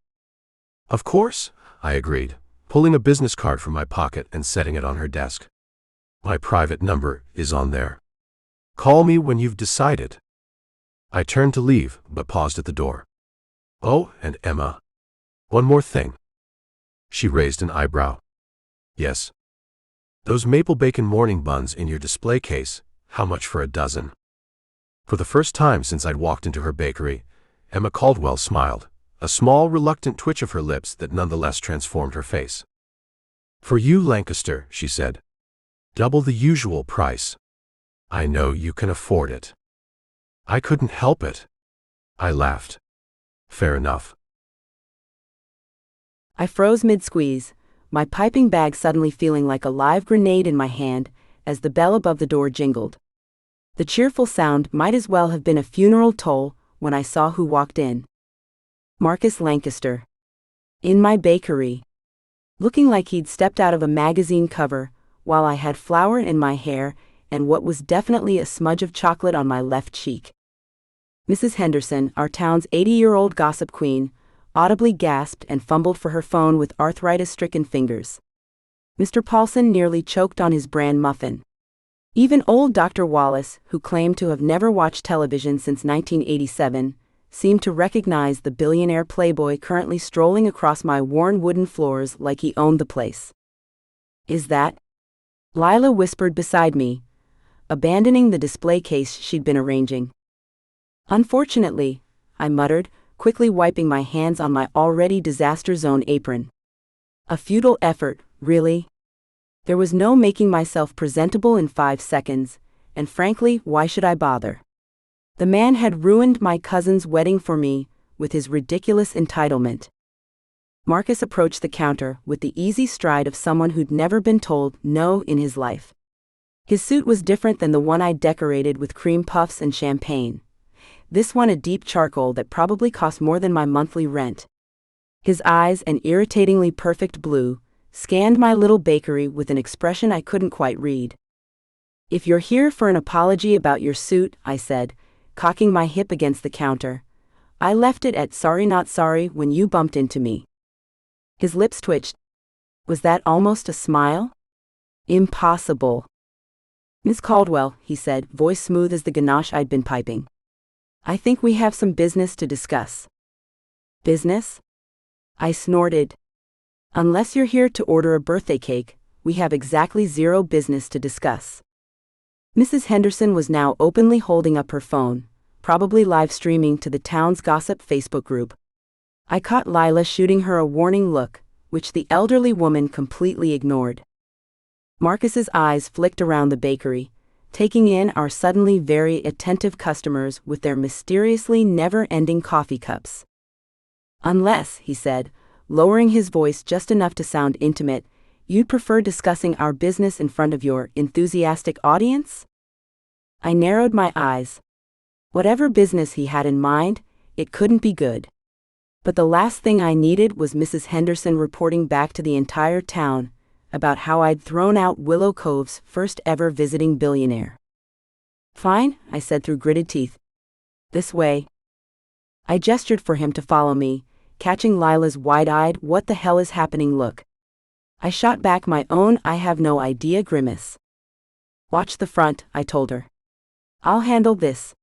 B: "Of course," I agreed, pulling a business card from my pocket and setting it on her desk. "My private number is on there. Call me when you've decided." I turned to leave, but paused at the door. "Oh, and Emma. One more thing." She raised an eyebrow. "Yes. Those maple bacon morning buns in your display case, how much for a dozen?" For the first time since I'd walked into her bakery, Emma Caldwell smiled, a small reluctant twitch of her lips that nonetheless transformed her face. "For you, Lancaster," she said. "Double the usual price. I know you can afford it." I couldn't help it. I laughed. "Fair enough."
A: I froze mid-squeeze, my piping bag suddenly feeling like a live grenade in my hand as the bell above the door jingled. The cheerful sound might as well have been a funeral toll when I saw who walked in. Marcus Lancaster. In my bakery. Looking like he'd stepped out of a magazine cover, while I had flour in my hair and what was definitely a smudge of chocolate on my left cheek. Mrs. Henderson, our town's 80-year-old gossip queen, audibly gasped and fumbled for her phone with arthritis-stricken fingers. Mr. Paulson nearly choked on his bran muffin. Even old Dr. Wallace, who claimed to have never watched television since 1987, seemed to recognize the billionaire playboy currently strolling across my worn wooden floors like he owned the place. "Is that?" Lila whispered beside me, abandoning the display case she'd been arranging. "Unfortunately," I muttered, quickly wiping my hands on my already disaster-zone apron. A futile effort, really. There was no making myself presentable in 5 seconds, and frankly, why should I bother? The man had ruined my cousin's wedding for me with his ridiculous entitlement. Marcus approached the counter with the easy stride of someone who'd never been told no in his life. His suit was different than the one I'd decorated with cream puffs and champagne. This one a deep charcoal that probably cost more than my monthly rent. His eyes, an irritatingly perfect blue, scanned my little bakery with an expression I couldn't quite read. "If you're here for an apology about your suit," I said, cocking my hip against the counter, "I left it at sorry not sorry when you bumped into me." His lips twitched. Was that almost a smile? Impossible. "Miss Caldwell," he said, voice smooth as the ganache I'd been piping. "I think we have some business to discuss." "Business?" I snorted. "Unless you're here to order a birthday cake, we have exactly zero business to discuss. Mrs. Henderson was now openly holding up her phone, probably live streaming to the town's gossip Facebook group. I caught Lila shooting her a warning look, which the elderly woman completely ignored. Marcus's eyes flicked around the bakery, taking in our suddenly very attentive customers with their mysteriously never-ending coffee cups. Unless, he said, lowering his voice just enough to sound intimate, you'd prefer discussing our business in front of your enthusiastic audience? I narrowed my eyes. Whatever business he had in mind, it couldn't be good. But the last thing I needed was Mrs. Henderson reporting back to the entire town about how I'd thrown out Willow Cove's first ever visiting billionaire. Fine, I said through gritted teeth. This way. I gestured for him to follow me, catching Lila's wide-eyed "what the hell is happening" look. I shot back my own "I have no idea" grimace. Watch the front, I told her. I'll handle this.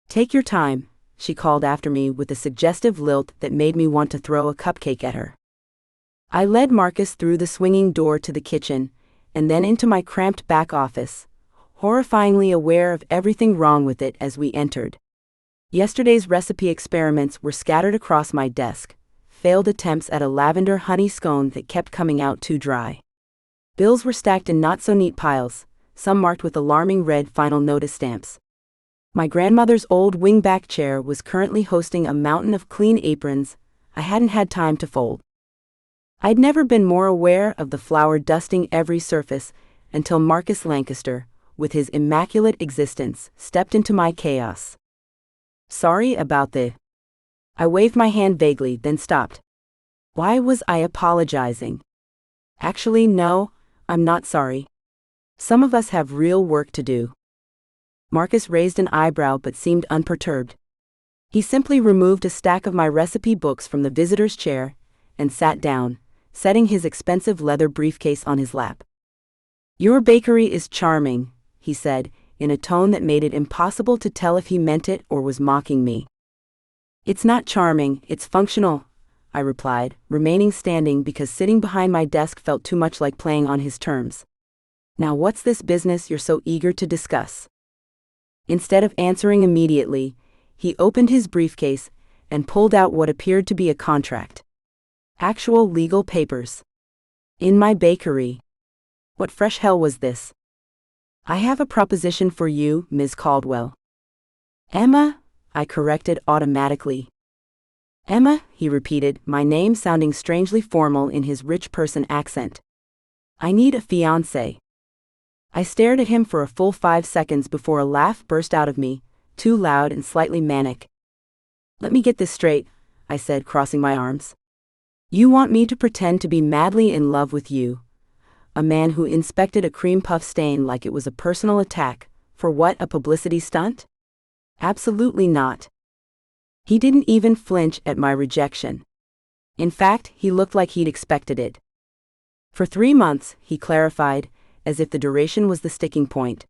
A: Take your time, she called after me with a suggestive lilt that made me want to throw a cupcake at her. I led Marcus through the swinging door to the kitchen, and then into my cramped back office, horrifyingly aware of everything wrong with it as we entered. Yesterday's recipe experiments were scattered across my desk, failed attempts at a lavender honey scone that kept coming out too dry. Bills were stacked in not-so-neat piles, some marked with alarming red final notice stamps. My grandmother's old wing-back chair was currently hosting a mountain of clean aprons I hadn't had time to fold. I'd never been more aware of the flour dusting every surface until Marcus Lancaster, with his immaculate existence, stepped into my chaos. Sorry about the... I waved my hand vaguely, then stopped. Why was I apologizing? Actually, no, I'm not sorry. Some of us have real work to do. Marcus raised an eyebrow but seemed unperturbed. He simply removed a stack of my recipe books from the visitor's chair and sat down, setting his expensive leather briefcase on his lap. Your bakery is charming, he said, in a tone that made it impossible to tell if he meant it or was mocking me. It's not charming, it's functional, I replied, remaining standing because sitting behind my desk felt too much like playing on his terms. Now what's this business you're so eager to discuss? Instead of answering immediately, he opened his briefcase and pulled out what appeared to be a contract. Actual legal papers. In my bakery. What fresh hell was this? I have a proposition for you, Ms. Caldwell. Emma, I corrected automatically. Emma, he repeated, my name sounding strangely formal in his rich person accent. I need a fiancée. I stared at him for a full 5 seconds before a laugh burst out of me, too loud and slightly manic. Let me get this straight, I said, crossing my arms. You want me to pretend to be madly in love with you, a man who inspected a cream puff stain like it was a personal attack, for what, a publicity stunt? Absolutely not. He didn't even flinch at my rejection. In fact, he looked like he'd expected it. For 3 months, he clarified, as if the duration was the sticking point.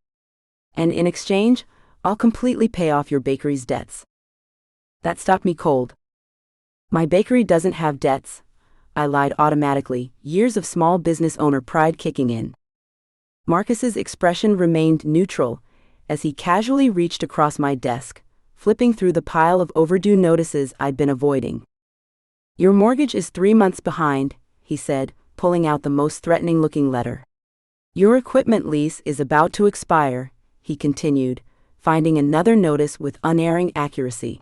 A: And in exchange, I'll completely pay off your bakery's debts. That stopped me cold. My bakery doesn't have debts, I lied automatically, years of small business owner pride kicking in. Marcus's expression remained neutral, as he casually reached across my desk, flipping through the pile of overdue notices I'd been avoiding. Your mortgage is 3 months behind, he said, pulling out the most threatening-looking letter. Your equipment lease is about to expire, he continued, finding another notice with unerring accuracy.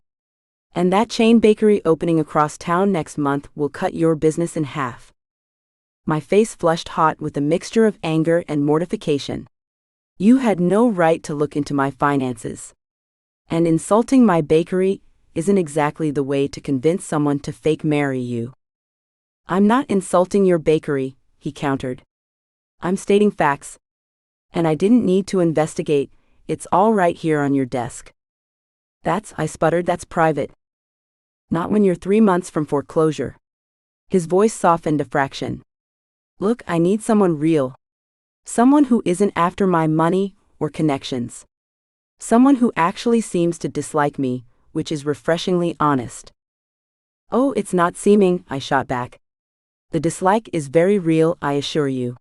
A: And that chain bakery opening across town next month will cut your business in half. My face flushed hot with a mixture of anger and mortification. You had no right to look into my finances. And insulting my bakery isn't exactly the way to convince someone to fake marry you. I'm not insulting your bakery, he countered. I'm stating facts. And I didn't need to investigate, it's all right here on your desk. I sputtered, that's private. Not when you're 3 months from foreclosure. His voice softened a fraction. Look, I need someone real. Someone who isn't after my money or connections. Someone who actually seems to dislike me, which is refreshingly honest. Oh, it's not seeming, I shot back. The dislike is very real, I assure you.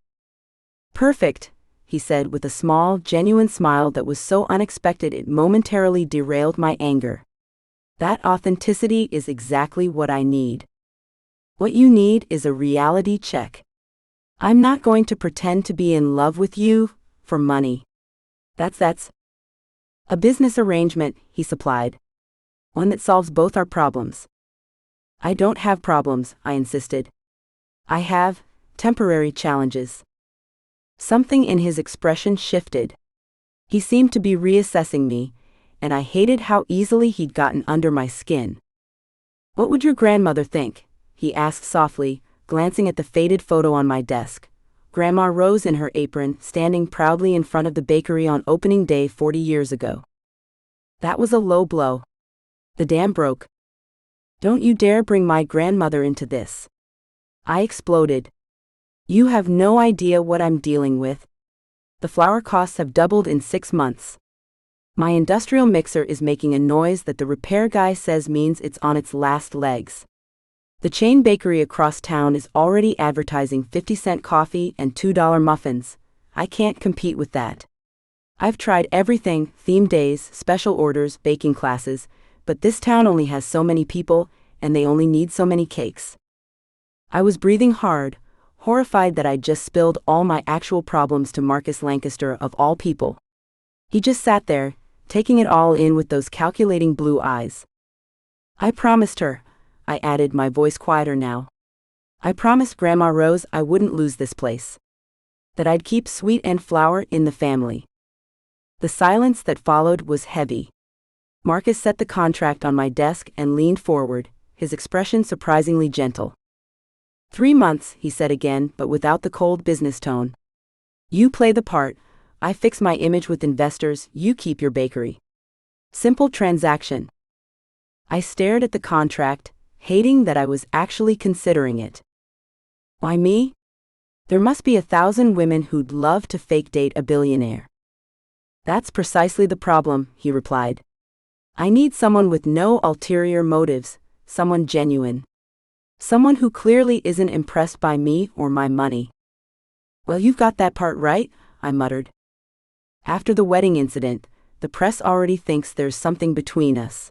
A: Perfect, he said with a small, genuine smile that was so unexpected it momentarily derailed my anger. That authenticity is exactly what I need. What you need is a reality check. I'm not going to pretend to be in love with you for money. That's a business arrangement, he supplied. One that solves both our problems. I don't have problems, I insisted. I have temporary challenges. Something in his expression shifted. He seemed to be reassessing me, and I hated how easily he'd gotten under my skin. What would your grandmother think? He asked softly, glancing at the faded photo on my desk. Grandma Rose in her apron, standing proudly in front of the bakery on opening day 40 years ago. That was a low blow. The dam broke. Don't you dare bring my grandmother into this. I exploded. You have no idea what I'm dealing with. The flour costs have doubled in 6 months. My industrial mixer is making a noise that the repair guy says means it's on its last legs. The chain bakery across town is already advertising 50-cent coffee and $2 muffins. I can't compete with that. I've tried everything, theme days, special orders, baking classes, but this town only has so many people, and they only need so many cakes. I was breathing hard, horrified that I'd just spilled all my actual problems to Marcus Lancaster of all people. He just sat there, taking it all in with those calculating blue eyes. I promised her, I added, my voice quieter now. I promised Grandma Rose I wouldn't lose this place. That I'd keep sweet and flour in the family. The silence that followed was heavy. Marcus set the contract on my desk and leaned forward, his expression surprisingly gentle. 3 months, he said again, but without the cold business tone. You play the part, I fix my image with investors, you keep your bakery. Simple transaction. I stared at the contract, hating that I was actually considering it. Why me? There must be 1,000 women who'd love to fake date a billionaire. That's precisely the problem, he replied. I need someone with no ulterior motives, someone genuine. Someone who clearly isn't impressed by me or my money. Well, you've got that part right, I muttered. After the wedding incident, the press already thinks there's something between us.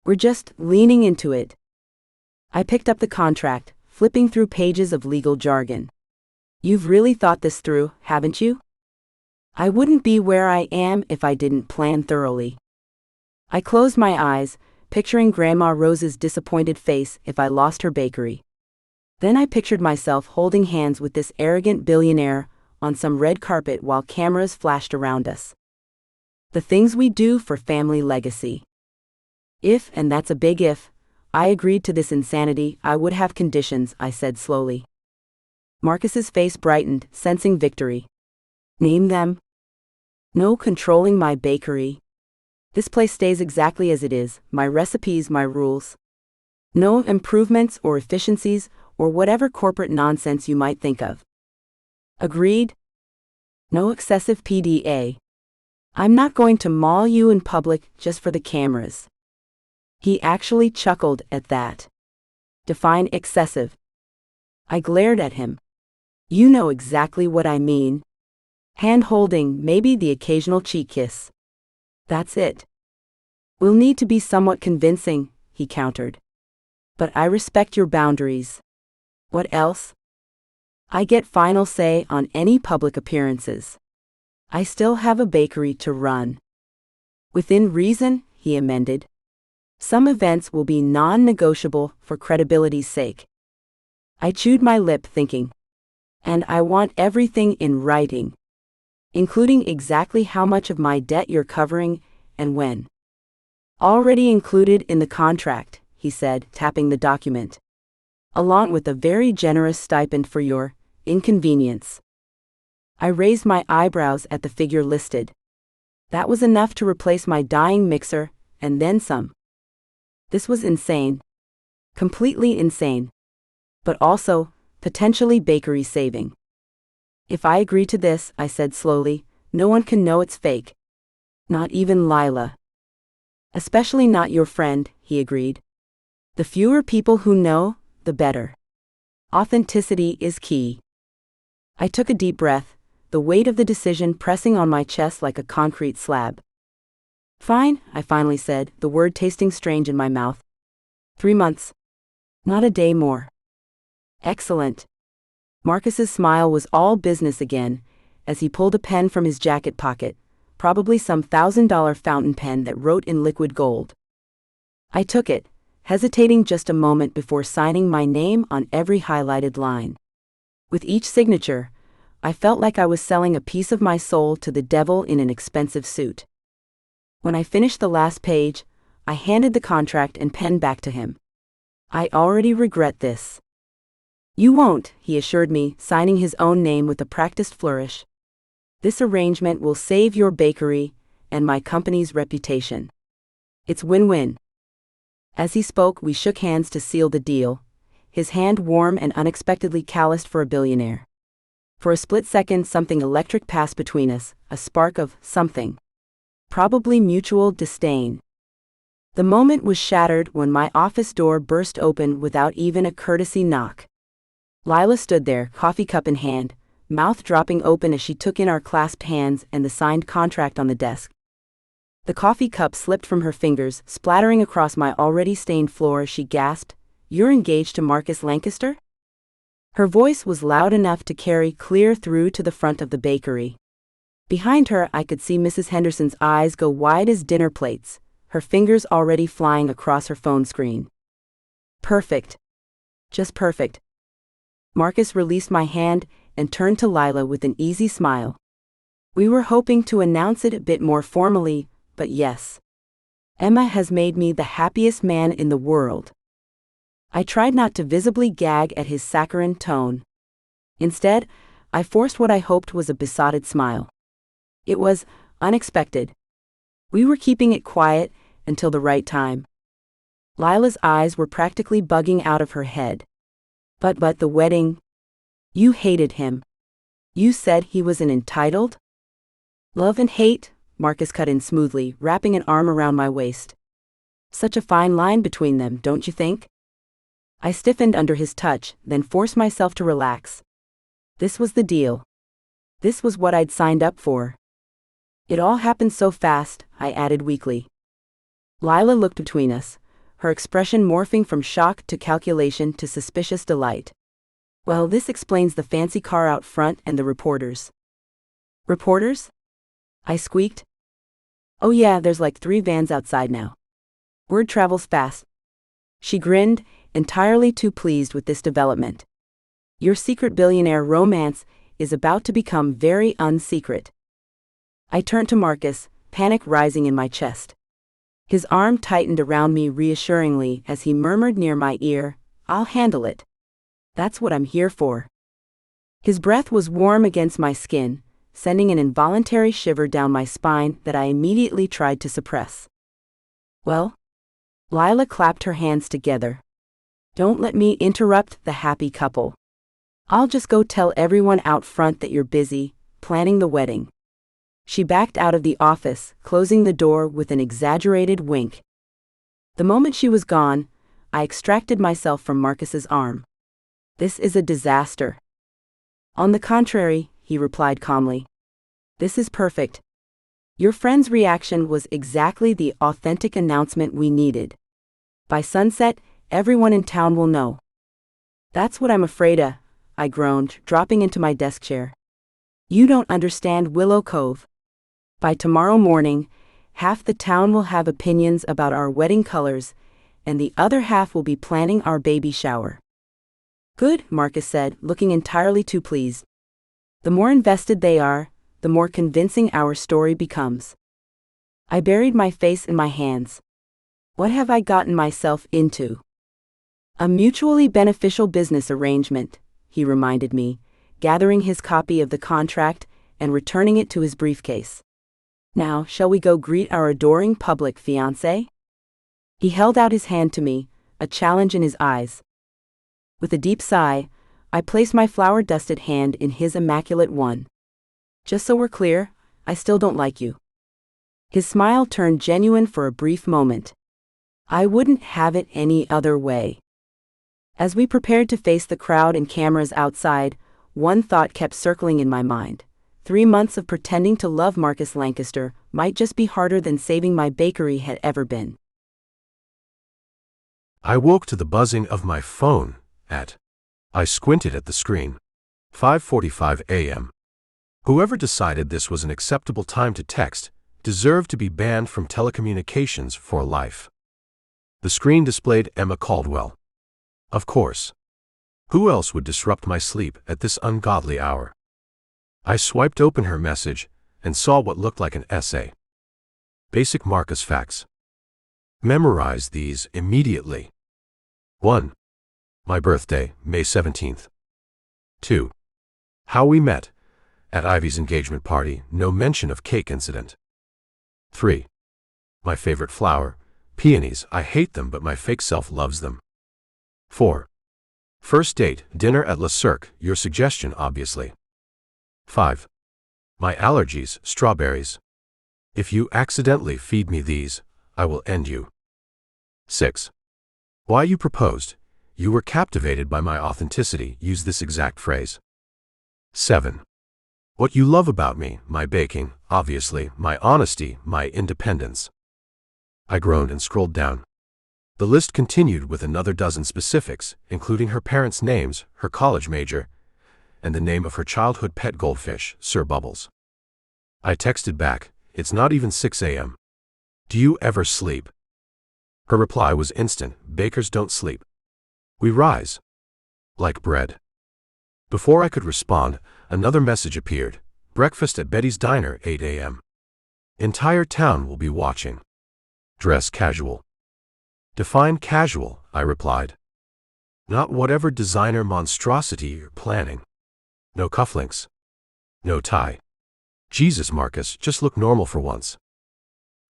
A: We're just leaning into it. I picked up the contract, flipping through pages of legal jargon. You've really thought this through, haven't you? I wouldn't be where I am if I didn't plan thoroughly. I closed my eyes, picturing Grandma Rose's disappointed face if I lost her bakery. Then I pictured myself holding hands with this arrogant billionaire on some red carpet while cameras flashed around us. The things we do for family legacy. If, and that's a big if, I agreed to this insanity, I would have conditions, I said slowly. Marcus's face brightened, sensing victory. Name them. No controlling my bakery. This place stays exactly as it is, my recipes, my rules. No improvements or efficiencies or whatever corporate nonsense you might think of. Agreed? No excessive PDA. I'm not going to maul you in public just for the cameras. He actually chuckled at that. Define excessive. I glared at him. You know exactly what I mean. Hand-holding, maybe the occasional cheek kiss. That's it. We'll need to be somewhat convincing, he countered. But I respect your boundaries. What else? I get final say on any public appearances. I still have a bakery to run. Within reason, he amended. Some events will be non-negotiable for credibility's sake. I chewed my lip thinking. And I want everything in writing. Including exactly how much of my debt you're covering, and when. Already included in the contract, he said, tapping the document. Along with a very generous stipend for your inconvenience. I raised my eyebrows at the figure listed. That was enough to replace my dying mixer, and then some. This was insane. Completely insane. But also, potentially bakery saving. If I agree to this, I said slowly, no one can know it's fake. Not even Lila. Especially not your friend, he agreed. The fewer people who know, the better. Authenticity is key. I took a deep breath, the weight of the decision pressing on my chest like a concrete slab. Fine, I finally said, the word tasting strange in my mouth. 3 months. Not a day more. Excellent. Marcus's smile was all business again, as he pulled a pen from his jacket pocket, probably some $1,000 fountain pen that wrote in liquid gold. I took it, hesitating just a moment before signing my name on every highlighted line. With each signature, I felt like I was selling a piece of my soul to the devil in an expensive suit. When I finished the last page, I handed the contract and pen back to him. I already regret this. You won't, he assured me, signing his own name with a practiced flourish. This arrangement will save your bakery and my company's reputation. It's win-win. As he spoke, we shook hands to seal the deal, his hand warm and unexpectedly calloused for a billionaire. For a split second, something electric passed between us, a spark of something. Probably mutual disdain. The moment was shattered when my office door burst open without even a courtesy knock. Lila stood there, coffee cup in hand, mouth dropping open as she took in our clasped hands and the signed contract on the desk. The coffee cup slipped from her fingers, splattering across my already stained floor as she gasped, "You're engaged to Marcus Lancaster?" Her voice was loud enough to carry clear through to the front of the bakery. Behind her, I could see Mrs. Henderson's eyes go wide as dinner plates, her fingers already flying across her phone screen. Perfect. Just perfect. Marcus released my hand and turned to Lila with an easy smile. We were hoping to announce it a bit more formally, but yes. Emma has made me the happiest man in the world. I tried not to visibly gag at his saccharine tone. Instead, I forced what I hoped was a besotted smile. It was unexpected. We were keeping it quiet until the right time. Lila's eyes were practically bugging out of her head. But the wedding? You hated him. You said he was an entitled? Love and hate, Marcus cut in smoothly, wrapping an arm around my waist. Such a fine line between them, don't you think? I stiffened under his touch, then forced myself to relax. This was the deal. This was what I'd signed up for. It all happened so fast, I added weakly. Lila looked between us, her expression morphing from shock to calculation to suspicious delight. Well, this explains the fancy car out front and the reporters. Reporters? I squeaked. Oh yeah, there's like 3 vans outside now. Word travels fast. She grinned, entirely too pleased with this development. Your secret billionaire romance is about to become very unsecret. I turned to Marcus, panic rising in my chest. His arm tightened around me reassuringly as he murmured near my ear, "I'll handle it. That's what I'm here for." His breath was warm against my skin, sending an involuntary shiver down my spine that I immediately tried to suppress. Well? Lila clapped her hands together. Don't let me interrupt the happy couple. I'll just go tell everyone out front that you're busy, planning the wedding. She backed out of the office, closing the door with an exaggerated wink. The moment she was gone, I extracted myself from Marcus's arm. This is a disaster. On the contrary, he replied calmly. This is perfect. Your friend's reaction was exactly the authentic announcement we needed. By sunset, everyone in town will know. That's what I'm afraid of, I groaned, dropping into my desk chair. You don't understand Willow Cove. By tomorrow morning, half the town will have opinions about our wedding colors, and the other half will be planning our baby shower. Good, Marcus said, looking entirely too pleased. The more invested they are, the more convincing our story becomes. I buried my face in my hands. What have I gotten myself into? A mutually beneficial business arrangement, he reminded me, gathering his copy of the contract and returning it to his briefcase. Now, shall we go greet our adoring public fiancé? He held out his hand to me, a challenge in his eyes. With a deep sigh, I placed my flour-dusted hand in his immaculate one. Just so we're clear, I still don't like you. His smile turned genuine for a brief moment. I wouldn't have it any other way. As we prepared to face the crowd and cameras outside, one thought kept circling in my mind. 3 months of pretending to love Marcus Lancaster might just be harder than saving my bakery had ever been.
B: I woke to the buzzing of my phone I squinted at the screen. 5:45 a.m. Whoever decided this was an acceptable time to text deserved to be banned from telecommunications for life. The screen displayed Emma Caldwell. Of course. Who else would disrupt my sleep at this ungodly hour? I swiped open her message and saw what looked like an essay. Basic Marcus facts. Memorize these immediately. 1. My birthday, May 17th. 2. How we met. At Ivy's engagement party, no mention of cake incident. 3. My favorite flower, peonies. I hate them, but my fake self loves them. 4. First date, dinner at Le Cirque, your suggestion obviously. 5. My allergies, strawberries. If you accidentally feed me these, I will end you. 6. Why you proposed. You were captivated by my authenticity. Use this exact phrase. 7. What you love about me, my baking, obviously, my honesty, my independence. I groaned and scrolled down. The list continued with another dozen specifics, including her parents' names, her college major, and the name of her childhood pet goldfish, Sir Bubbles. I texted back, it's not even 6 a.m. Do you ever sleep? Her reply was instant, bakers don't sleep. We rise. Like bread. Before I could respond, another message appeared. Breakfast at Betty's Diner, 8 a.m. Entire town will be watching. Dress casual. Define casual, I replied. Not whatever designer monstrosity you're planning. No cufflinks. No tie. Jesus, Marcus, just look normal for once.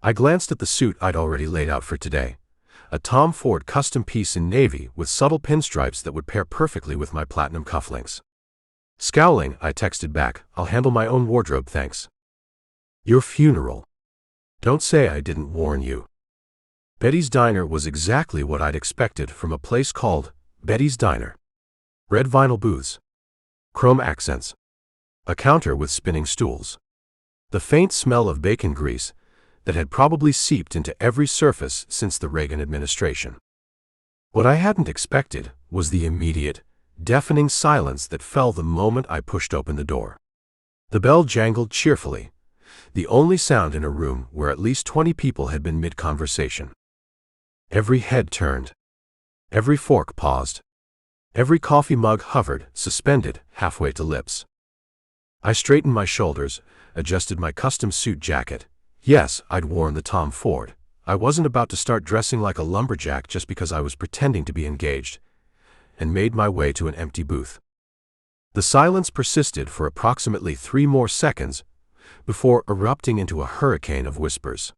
B: I glanced at the suit I'd already laid out for today. A Tom Ford custom piece in navy with subtle pinstripes that would pair perfectly with my platinum cufflinks. Scowling, I texted back, I'll handle my own wardrobe, thanks. Your funeral. Don't say I didn't warn you. Betty's Diner was exactly what I'd expected from a place called Betty's Diner. Red vinyl booths. Chrome accents. A counter with spinning stools. The faint smell of bacon grease that had probably seeped into every surface since the Reagan administration. What I hadn't expected was the immediate, deafening silence that fell the moment I pushed open the door. The bell jangled cheerfully, the only sound in a room where at least 20 people had been mid-conversation. Every head turned. Every fork paused. Every coffee mug hovered, suspended, halfway to lips. I straightened my shoulders, adjusted my custom suit jacket. Yes, I'd worn the Tom Ford. I wasn't about to start dressing like a lumberjack just because I was pretending to be engaged, and made my way to an empty booth. The silence persisted for approximately 3 more seconds before erupting into a hurricane of whispers.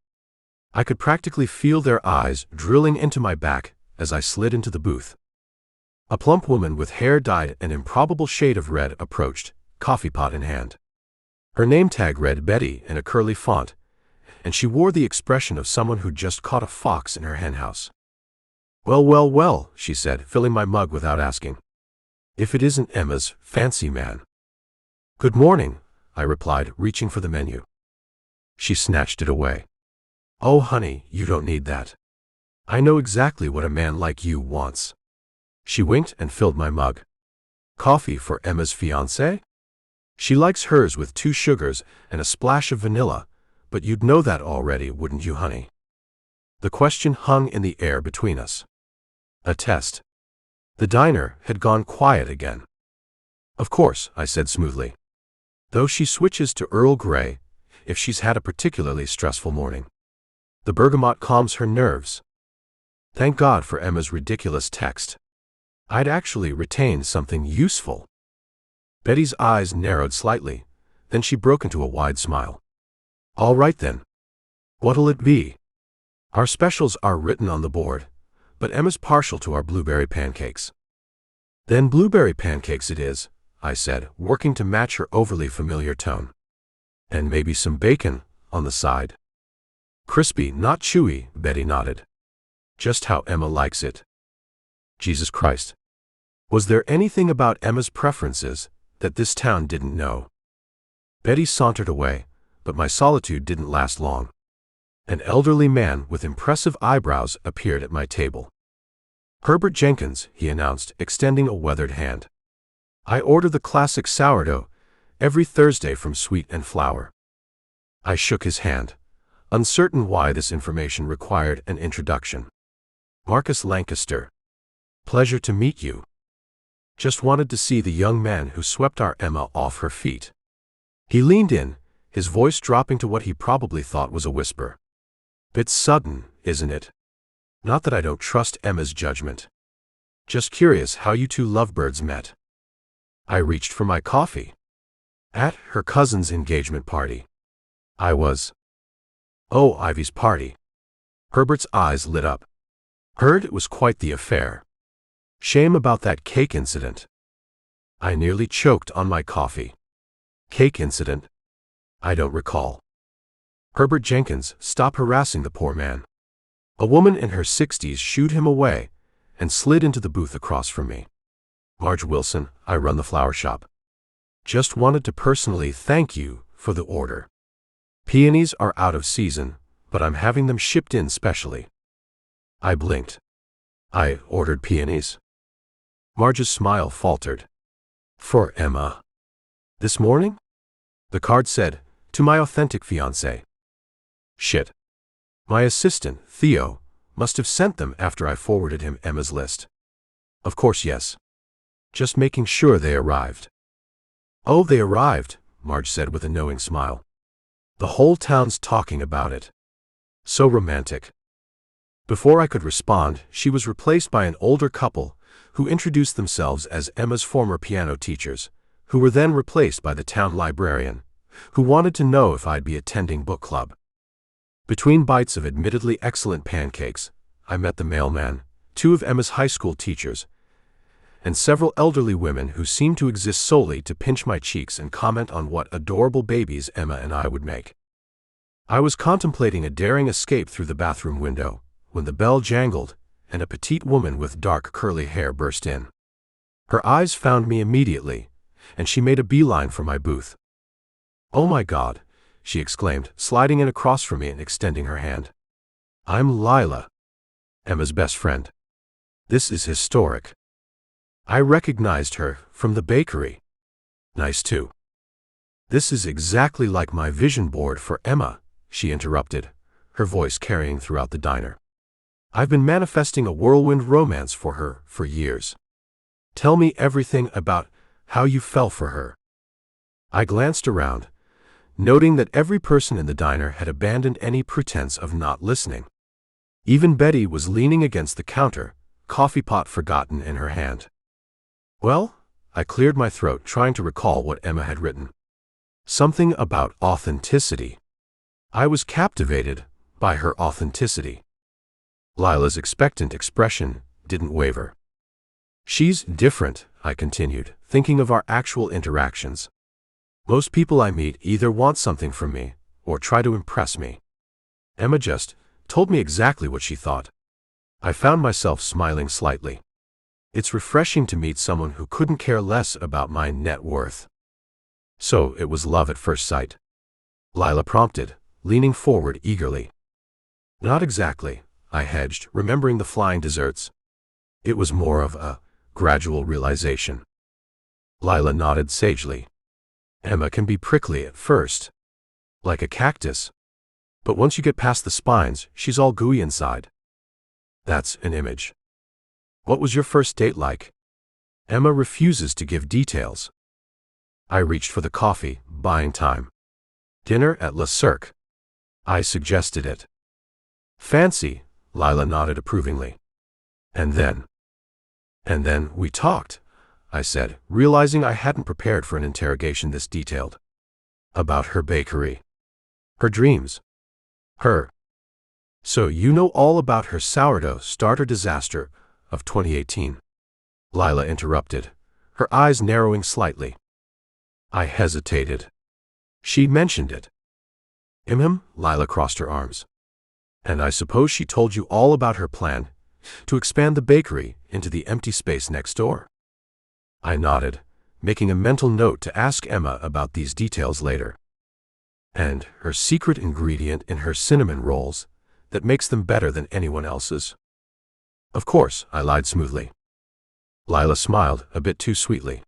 B: I could practically feel their eyes drilling into my back as I slid into the booth. A plump woman with hair dyed an improbable shade of red approached, coffee pot in hand. Her name tag read Betty in a curly font, and she wore the expression of someone who'd just caught a fox in her henhouse. Well, well, well, she said, filling my mug without asking. If it isn't Emma's fancy man. Good morning, I replied, reaching for the menu. She snatched it away. Oh, honey, you don't need that. I know exactly what a man like you wants. She winked and filled my mug. Coffee for Emma's fiancée? She likes hers with 2 sugars and a splash of vanilla, but you'd know that already, wouldn't you, honey? The question hung in the air between us. A test. The diner had gone quiet again. Of course, I said smoothly. Though she switches to Earl Grey if she's had a particularly stressful morning. The bergamot calms her nerves. Thank God for Emma's ridiculous text. I'd actually retained something useful. Betty's eyes narrowed slightly, then she broke into a wide smile. All right then. What'll it be? Our specials are written on the board, but Emma's partial to our blueberry pancakes. Then blueberry pancakes it is, I said, working to match her overly familiar tone. And maybe some bacon on the side. Crispy, not chewy, Betty nodded. Just how Emma likes it. Jesus Christ. Was there anything about Emma's preferences that this town didn't know? Betty sauntered away, but my solitude didn't last long. An elderly man with impressive eyebrows appeared at my table. "Herbert Jenkins," he announced, extending a weathered hand. "I order the classic sourdough every Thursday from Sweet and Flour." I shook his hand, uncertain why this information required an introduction. "Marcus Lancaster. Pleasure to meet you. Just wanted to see the young man who swept our Emma off her feet." He leaned in, his voice dropping to what he probably thought was a whisper. "Bit sudden, isn't it? Not that I don't trust Emma's judgment. Just curious how you two lovebirds met." I reached for my coffee. "At her cousin's engagement party. I was." "Oh, Ivy's party." Herbert's eyes lit up. "Heard it was quite the affair. Shame about that cake incident." I nearly choked on my coffee. "Cake incident? I don't recall." "Herbert Jenkins, stop harassing the poor man." A woman in her 60s shooed him away and slid into the booth across from me. "Marge Wilson, I run the flower shop. Just wanted to personally thank you for the order. Peonies are out of season, but I'm having them shipped in specially." I blinked. "I ordered peonies?" Marge's smile faltered. "For Emma. This morning?" The card said, "To my authentic fiancée." Shit. My assistant, Theo, must have sent them after I forwarded him Emma's list. "Of course, yes. Just making sure they arrived." "Oh, they arrived," Marge said with a knowing smile. "The whole town's talking about it. So romantic." Before I could respond, she was replaced by an older couple who introduced themselves as Emma's former piano teachers, who were then replaced by the town librarian, who wanted to know if I'd be attending book club. Between bites of admittedly excellent pancakes, I met the mailman, two of Emma's high school teachers, and several elderly women who seemed to exist solely to pinch my cheeks and comment on what adorable babies Emma and I would make. I was contemplating a daring escape through the bathroom window when the bell jangled and a petite woman with dark curly hair burst in. Her eyes found me immediately, and she made a beeline for my booth. "Oh my God," she exclaimed, sliding in across from me and extending her hand. "I'm Lila, Emma's best friend. This is historic." I recognized her from the bakery. "Nice too." "This is exactly like my vision board for Emma," she interrupted, her voice carrying throughout the diner. "I've been manifesting a whirlwind romance for her for years. Tell me everything about how you fell for her." I glanced around, noting that every person in the diner had abandoned any pretense of not listening. Even Betty was leaning against the counter, coffee pot forgotten in her hand. "Well," I cleared my throat, trying to recall what Emma had written. Something about authenticity. I was captivated by her authenticity. Lila's expectant expression didn't waver. "She's different," I continued, thinking of our actual interactions. "Most people I meet either want something from me or try to impress me. Emma just told me exactly what she thought." I found myself smiling slightly. It's refreshing to meet someone who couldn't care less about my net worth. "So it was love at first sight?" Lila prompted, leaning forward eagerly. "Not exactly," I hedged, remembering the flying desserts. "It was more of a gradual realization." Lila nodded sagely. "Emma can be prickly at first, like a cactus. But once you get past the spines, she's all gooey inside." That's an image. "What was your first date like?" Emma refuses to give details. I reached for the coffee, buying time. "Dinner at Le Cirque." I suggested it. "Fancy," Lila nodded approvingly. And then we talked," I said, realizing I hadn't prepared for an interrogation this detailed. "About her bakery. Her dreams. Her. So you know all about her sourdough starter disaster of 2018. Lila interrupted, her eyes narrowing slightly. I hesitated. "She mentioned it." Lila crossed her arms. "And I suppose she told you all about her plan to expand the bakery into the empty space next door?" I nodded, making a mental note to ask Emma about these details later. And her secret ingredient in her cinnamon rolls that makes them better than anyone else's. Of course, I lied smoothly. Lila smiled a bit too sweetly.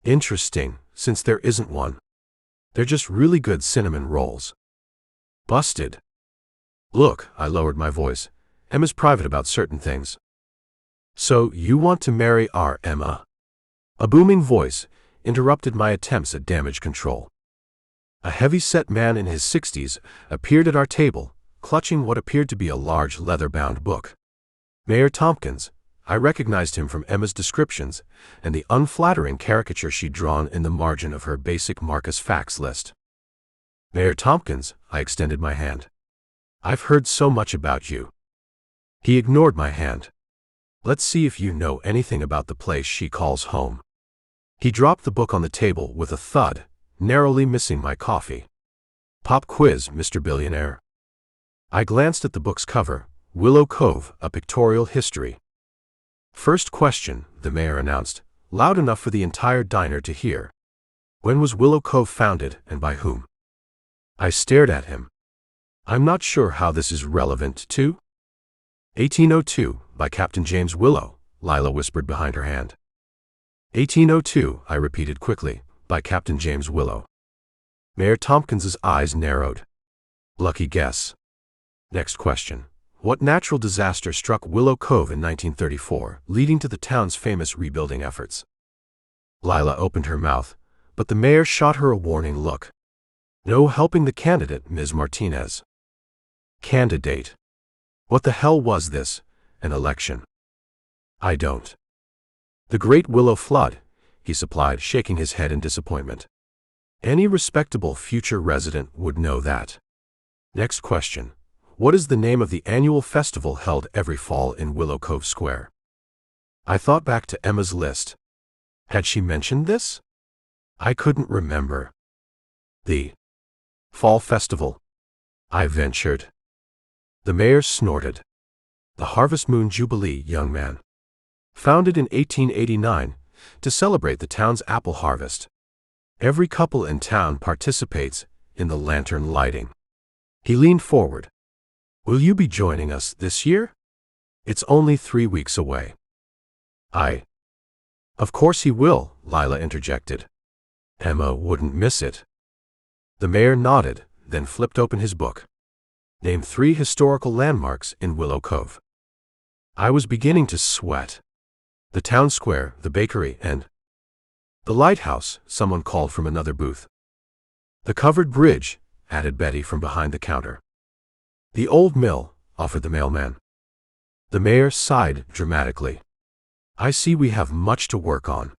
B: Interesting, since there isn't one. They're just really good cinnamon rolls. Busted. Look, I lowered my voice. Emma's private about certain things. So, you want to marry our Emma? A booming voice interrupted my attempts at damage control. A heavy-set man in his 60s appeared at our table, clutching what appeared to be a large leather-bound book. Mayor Tomkins. I recognized him from Emma's descriptions and the unflattering caricature she'd drawn in the margin of her basic Marcus facts list. Mayor Tomkins, I extended my hand. I've heard so much about you. He ignored my hand. Let's see if you know anything about the place she calls home. He dropped the book on the table with a thud, narrowly missing my coffee. Pop quiz, Mr. Billionaire. I glanced at the book's cover, Willow Cove, a pictorial history. First question, the mayor announced, loud enough for the entire diner to hear. When was Willow Cove founded, and by whom? I stared at him. I'm not sure how this is relevant to. 1802, by Captain James Willow, Lila whispered behind her hand. 1802, I repeated quickly, by Captain James Willow. Mayor Tompkins's eyes narrowed. Lucky guess. Next question. What natural disaster struck Willow Cove in 1934, leading to the town's famous rebuilding efforts? Lila opened her mouth, but the mayor shot her a warning look. No helping the candidate, Ms. Martinez. Candidate. What the hell was this? An election? I don't. The Great Willow Flood, he supplied, shaking his head in disappointment. Any respectable future resident would know that. Next question. What is the name of the annual festival held every fall in Willow Cove Square? I thought back to Emma's list. Had she mentioned this? I couldn't remember. The Fall Festival, I ventured. The mayor snorted. The Harvest Moon Jubilee, young man. Founded in 1889 to celebrate the town's apple harvest. Every couple in town participates in the lantern lighting. He leaned forward. Will you be joining us this year? It's only 3 weeks away. Of course he will, Lila interjected. Emma wouldn't miss it. The mayor nodded, then flipped open his book. Name 3 historical landmarks in Willow Cove. I was beginning to sweat. The town square, the bakery, and the lighthouse, someone called from another booth. The covered bridge, added Betty from behind the counter. The old mill, offered the mailman. The mayor sighed dramatically. I see we have much to work on.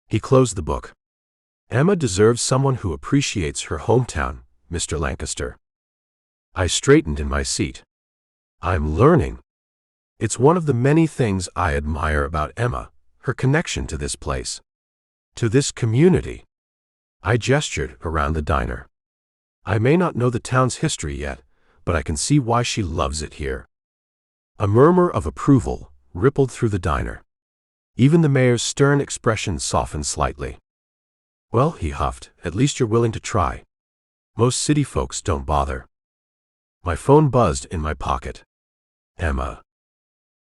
B: He closed the book. Emma deserves someone who appreciates her hometown, Mr. Lancaster. I straightened in my seat. I'm learning. It's one of the many things I admire about Emma, her connection to this place. To this community. I gestured around the diner. I may not know the town's history yet, but I can see why she loves it here. A murmur of approval rippled through the diner. Even the mayor's stern expression softened slightly. Well, he huffed, at least you're willing to try. Most city folks don't bother. My phone buzzed in my pocket. Emma.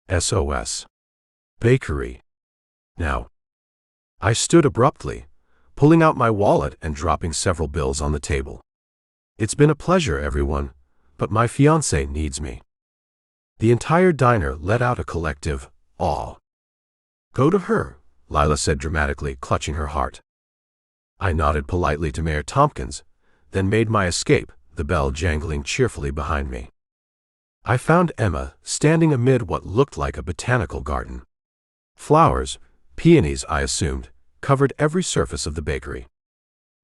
B: SOS. Bakery. Now. I stood abruptly, pulling out my wallet and dropping several bills on the table. It's been a pleasure, everyone, but my fiancée needs me. The entire diner let out a collective awe. Go to her, Lila said dramatically, clutching her heart. I nodded politely to Mayor Tompkins, then made my escape, the bell jangling cheerfully behind me. I found Emma standing amid what looked like a botanical garden. Flowers, peonies I assumed, covered every surface of the bakery.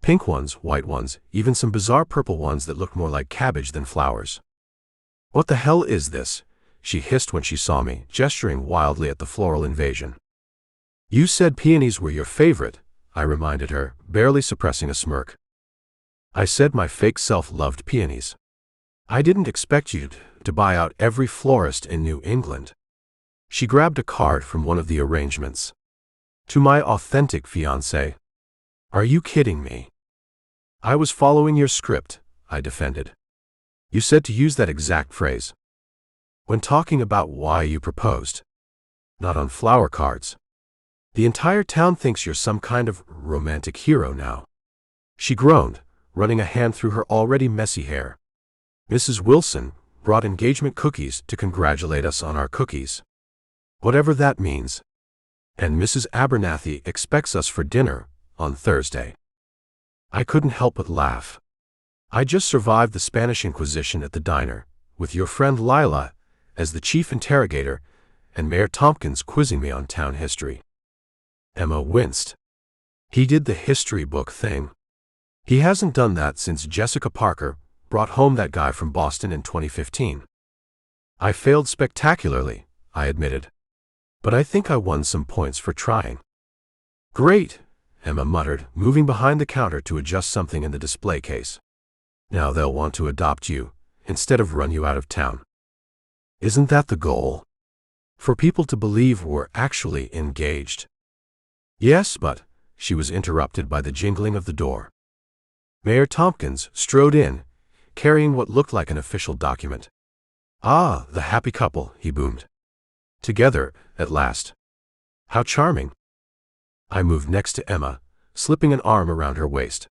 B: Pink ones, white ones, even some bizarre purple ones that looked more like cabbage than flowers. What the hell is this? She hissed when she saw me, gesturing wildly at the floral invasion. You said peonies were your favorite, I reminded her, barely suppressing a smirk. I said my fake self loved peonies. I didn't expect you to buy out every florist in New England. She grabbed a card from one of the arrangements. To my authentic fiancé, Are you kidding me? I was following your script, I defended. You said to use that exact phrase when talking about why you proposed, not on flower cards. The entire town thinks you're some kind of romantic hero now. She groaned, running a hand through her already messy hair. Mrs. Wilson brought engagement cookies to congratulate us on our cookies. Whatever that means. And Mrs. Abernathy expects us for dinner on Thursday. I couldn't help but laugh. I just survived the Spanish Inquisition at the diner, with your friend Lila as the chief interrogator and Mayor Tomkins quizzing me on town history. Emma winced. He did the history book thing. He hasn't done that since Jessica Parker brought home that guy from Boston in 2015. I failed spectacularly, I admitted. But I think I won some points for trying. Great, Emma muttered, moving behind the counter to adjust something in the display case. Now they'll want to adopt you, instead of run you out of town. Isn't that the goal? For people to believe we're actually engaged. Yes, but, she was interrupted by the jingling of the door. Mayor Tomkins strode in, carrying what looked like an official document. Ah, the happy couple, he boomed. Together, at last. How charming. I moved next to Emma, slipping an arm around her waist.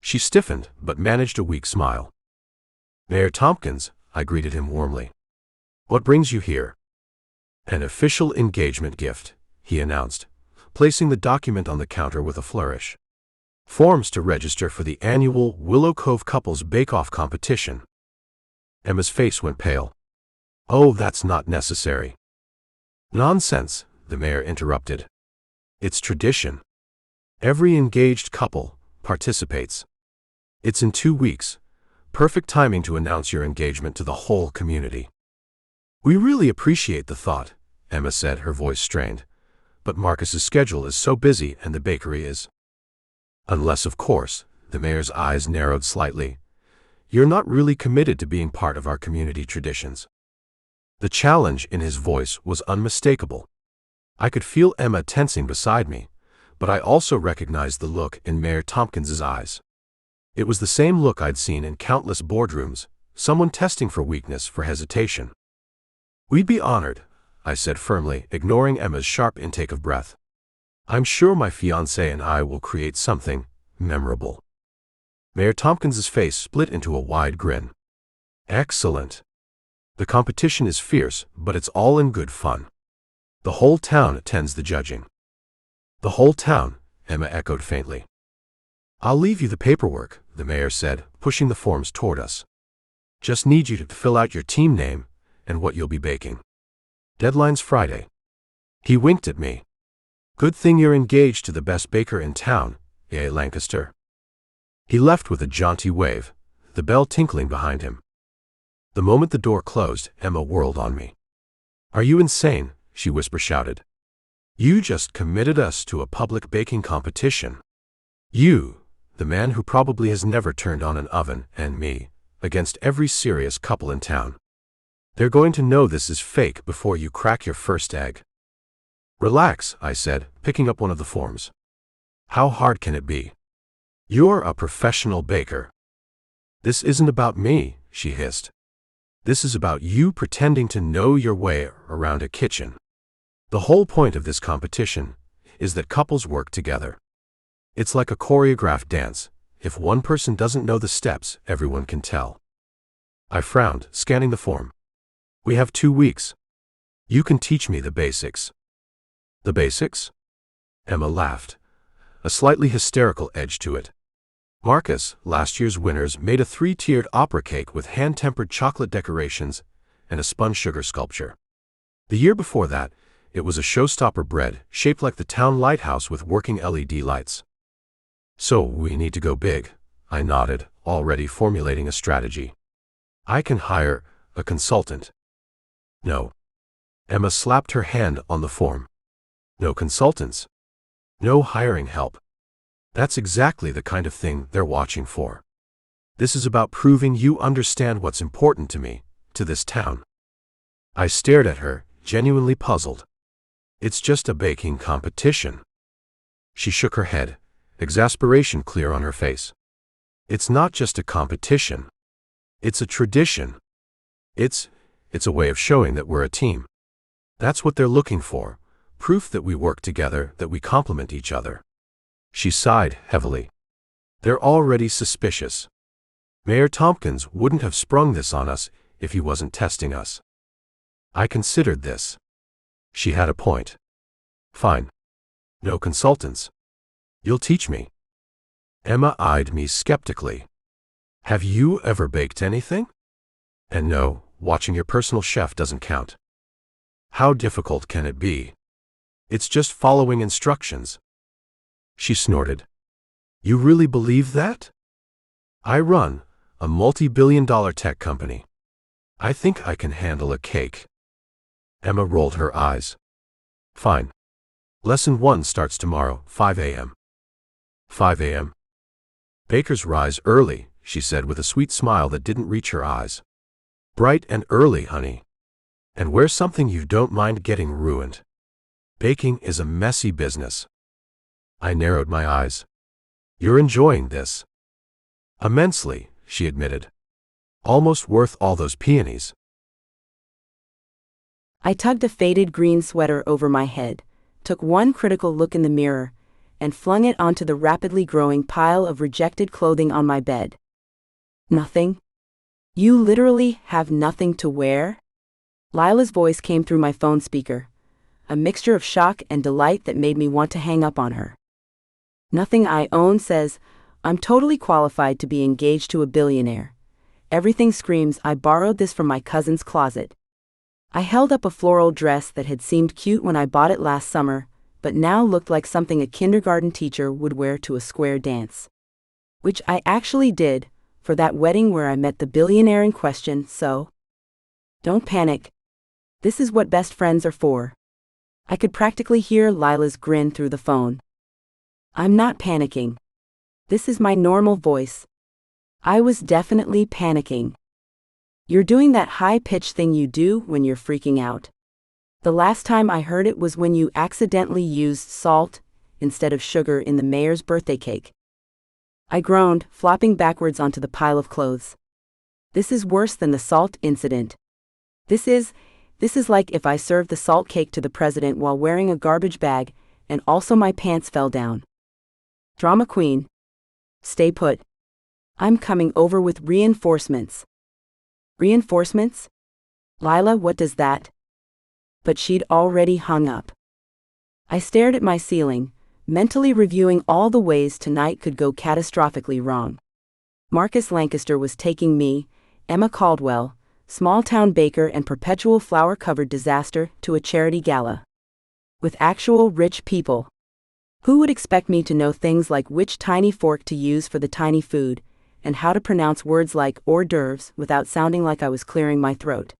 B: She stiffened, but managed a weak smile. Mayor Tomkins, I greeted him warmly. What brings you here? An official engagement gift, he announced, placing the document on the counter with a flourish. Forms to register for the annual Willow Cove Couples Bake-Off competition. Emma's face went pale. Oh, that's not necessary. Nonsense, the mayor interrupted. It's tradition. Every engaged couple participates. It's in 2 weeks. Perfect timing to announce your engagement to the whole community. We really appreciate the thought, Emma said, her voice strained. But Marcus's schedule is so busy and the bakery is. Unless, of course, the mayor's eyes narrowed slightly. You're not really committed to being part of our community traditions. The challenge in his voice was unmistakable. I could feel Emma tensing beside me, but I also recognized the look in Mayor Tomkins's eyes. It was the same look I'd seen in countless boardrooms, someone testing for weakness, for hesitation. We'd be honored, I said firmly, ignoring Emma's sharp intake of breath. I'm sure my fiancée and I will create something memorable. Mayor Tomkins's face split into a wide grin. Excellent. The competition is fierce, but it's all in good fun. The whole town attends the judging. The whole town, Emma echoed faintly. I'll leave you the paperwork, the mayor said, pushing the forms toward us. Just need you to fill out your team name and what you'll be baking. Deadline's Friday. He winked at me. Good thing you're engaged to the best baker in town, Lancaster. He left with a jaunty wave, the bell tinkling behind him. The moment the door closed, Emma whirled on me. Are you insane? She whisper-shouted. You just committed us to a public baking competition. You, the man who probably has never turned on an oven, and me, against every serious couple in town. They're going to know this is fake before you crack your first egg. Relax, I said, picking up one of the forms. How hard can it be? You're a professional baker. This isn't about me, she hissed. This is about you pretending to know your way around a kitchen. The whole point of this competition is that couples work together. It's like a choreographed dance. If one person doesn't know the steps, everyone can tell. I frowned, scanning the form. We have 2 weeks. You can teach me the basics. The basics? Emma laughed, a slightly hysterical edge to it. Marcus, last year's winners, made a 3-tiered opera cake with hand-tempered chocolate decorations and a spun sugar sculpture. The year before that, it was a showstopper bread shaped like the town lighthouse with working LED lights. So we need to go big, I nodded, already formulating a strategy. I can hire a consultant. No. Emma slapped her hand on the form. No consultants. No hiring help. That's exactly the kind of thing they're watching for. This is about proving you understand what's important to me, to this town. I stared at her, genuinely puzzled. It's just a baking competition. She shook her head, exasperation clear on her face. It's not just a competition. It's a tradition. It's a way of showing that we're a team. That's what they're looking for, proof that we work together, that we complement each other. She sighed heavily. They're already suspicious. Mayor Tomkins wouldn't have sprung this on us if he wasn't testing us. I considered this. She had a point. Fine. No consultants. You'll teach me. Emma eyed me skeptically. Have you ever baked anything? And no, watching your personal chef doesn't count. How difficult can it be? It's just following instructions. She snorted. You really believe that? I run a multi-billion-dollar tech company. I think I can handle a cake. Emma rolled her eyes. Fine. Lesson 1 starts tomorrow, 5 a.m. 5 a.m. Bakers rise early, she said with a sweet smile that didn't reach her eyes. Bright and early, honey. And wear something you don't mind getting ruined. Baking is a messy business. I narrowed my eyes. You're enjoying this. Immensely, she admitted. Almost worth all those peonies.
A: I tugged a faded green sweater over my head, took one critical look in the mirror, and flung it onto the rapidly growing pile of rejected clothing on my bed. Nothing? You literally have nothing to wear? Lila's voice came through my phone speaker, a mixture of shock and delight that made me want to hang up on her. Nothing I own says I'm totally qualified to be engaged to a billionaire. Everything screams I borrowed this from my cousin's closet. I held up a floral dress that had seemed cute when I bought it last summer, but now looked like something a kindergarten teacher would wear to a square dance. Which I actually did, for that wedding where I met the billionaire in question, so. Don't panic. This is what best friends are for. I could practically hear Lila's grin through the phone. I'm not panicking. This is my normal voice. I was definitely panicking. You're doing that high-pitched thing you do when you're freaking out. The last time I heard it was when you accidentally used salt instead of sugar in the mayor's birthday cake. I groaned, flopping backwards onto the pile of clothes. This is worse than the salt incident. This is like if I served the salt cake to the president while wearing a garbage bag, and also my pants fell down. Drama queen. Stay put. I'm coming over with reinforcements. Reinforcements? Lila, what does that? But she'd already hung up. I stared at my ceiling, mentally reviewing all the ways tonight could go catastrophically wrong. Marcus Lancaster was taking me, Emma Caldwell, small-town baker and perpetual flower-covered disaster, to a charity gala. With actual rich people. Who would expect me to know things like which tiny fork to use for the tiny food, and how to pronounce words like hors d'oeuvres without sounding like I was clearing my throat?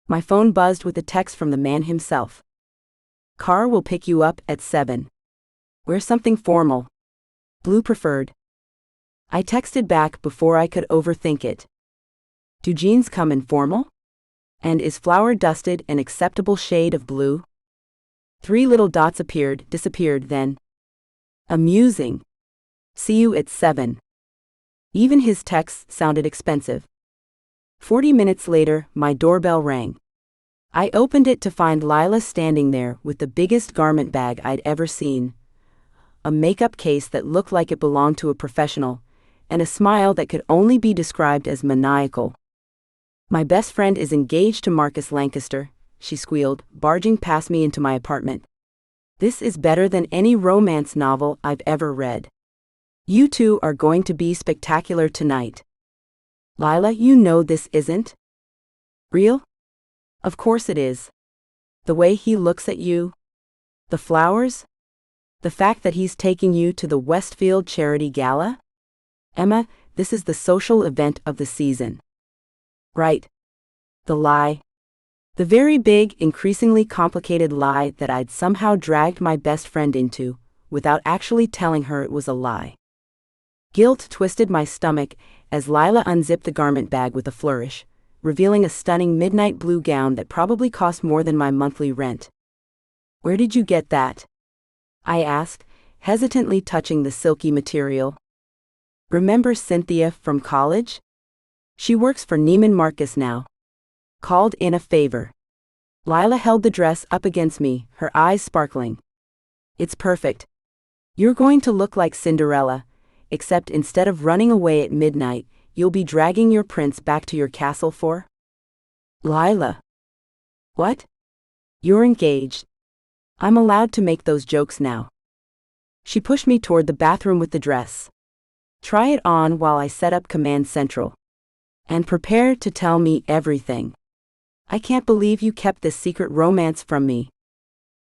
A: My phone buzzed with a text from the man himself. Car will pick you up at 7. Wear something formal. Blue preferred. I texted back before I could overthink it. Do jeans come in formal? And is flour dusted an acceptable shade of blue? 3 little dots disappeared then. Amusing. See you at 7. Even his texts sounded expensive. 40 minutes later, my doorbell rang. I opened it to find Lila standing there with the biggest garment bag I'd ever seen. A makeup case that looked like it belonged to a professional, and a smile that could only be described as maniacal. My best friend is engaged to Marcus Lancaster, she squealed, barging past me into my apartment. This is better than any romance novel I've ever read. You two are going to be spectacular tonight. Lila, you know this isn't real? Of course it is. The way he looks at you. The flowers. The fact that he's taking you to the Westfield charity gala. Emma, this is the social event of the season. Right. The lie. The very big, increasingly complicated lie that I'd somehow dragged my best friend into, without actually telling her it was a lie. Guilt twisted my stomach as Lila unzipped the garment bag with a flourish, revealing a stunning midnight blue gown that probably cost more than my monthly rent. Where did you get that? I asked, hesitantly touching the silky material. Remember Cynthia from college? She works for Neiman Marcus now. Called in a favor. Lila held the dress up against me, her eyes sparkling. It's perfect. You're going to look like Cinderella, except instead of running away at midnight, you'll be dragging your prince back to your castle for? Lila. What? You're engaged. I'm allowed to make those jokes now. She pushed me toward the bathroom with the dress. Try it on while I set up Command Central. And prepare to tell me everything. I can't believe you kept this secret romance from me.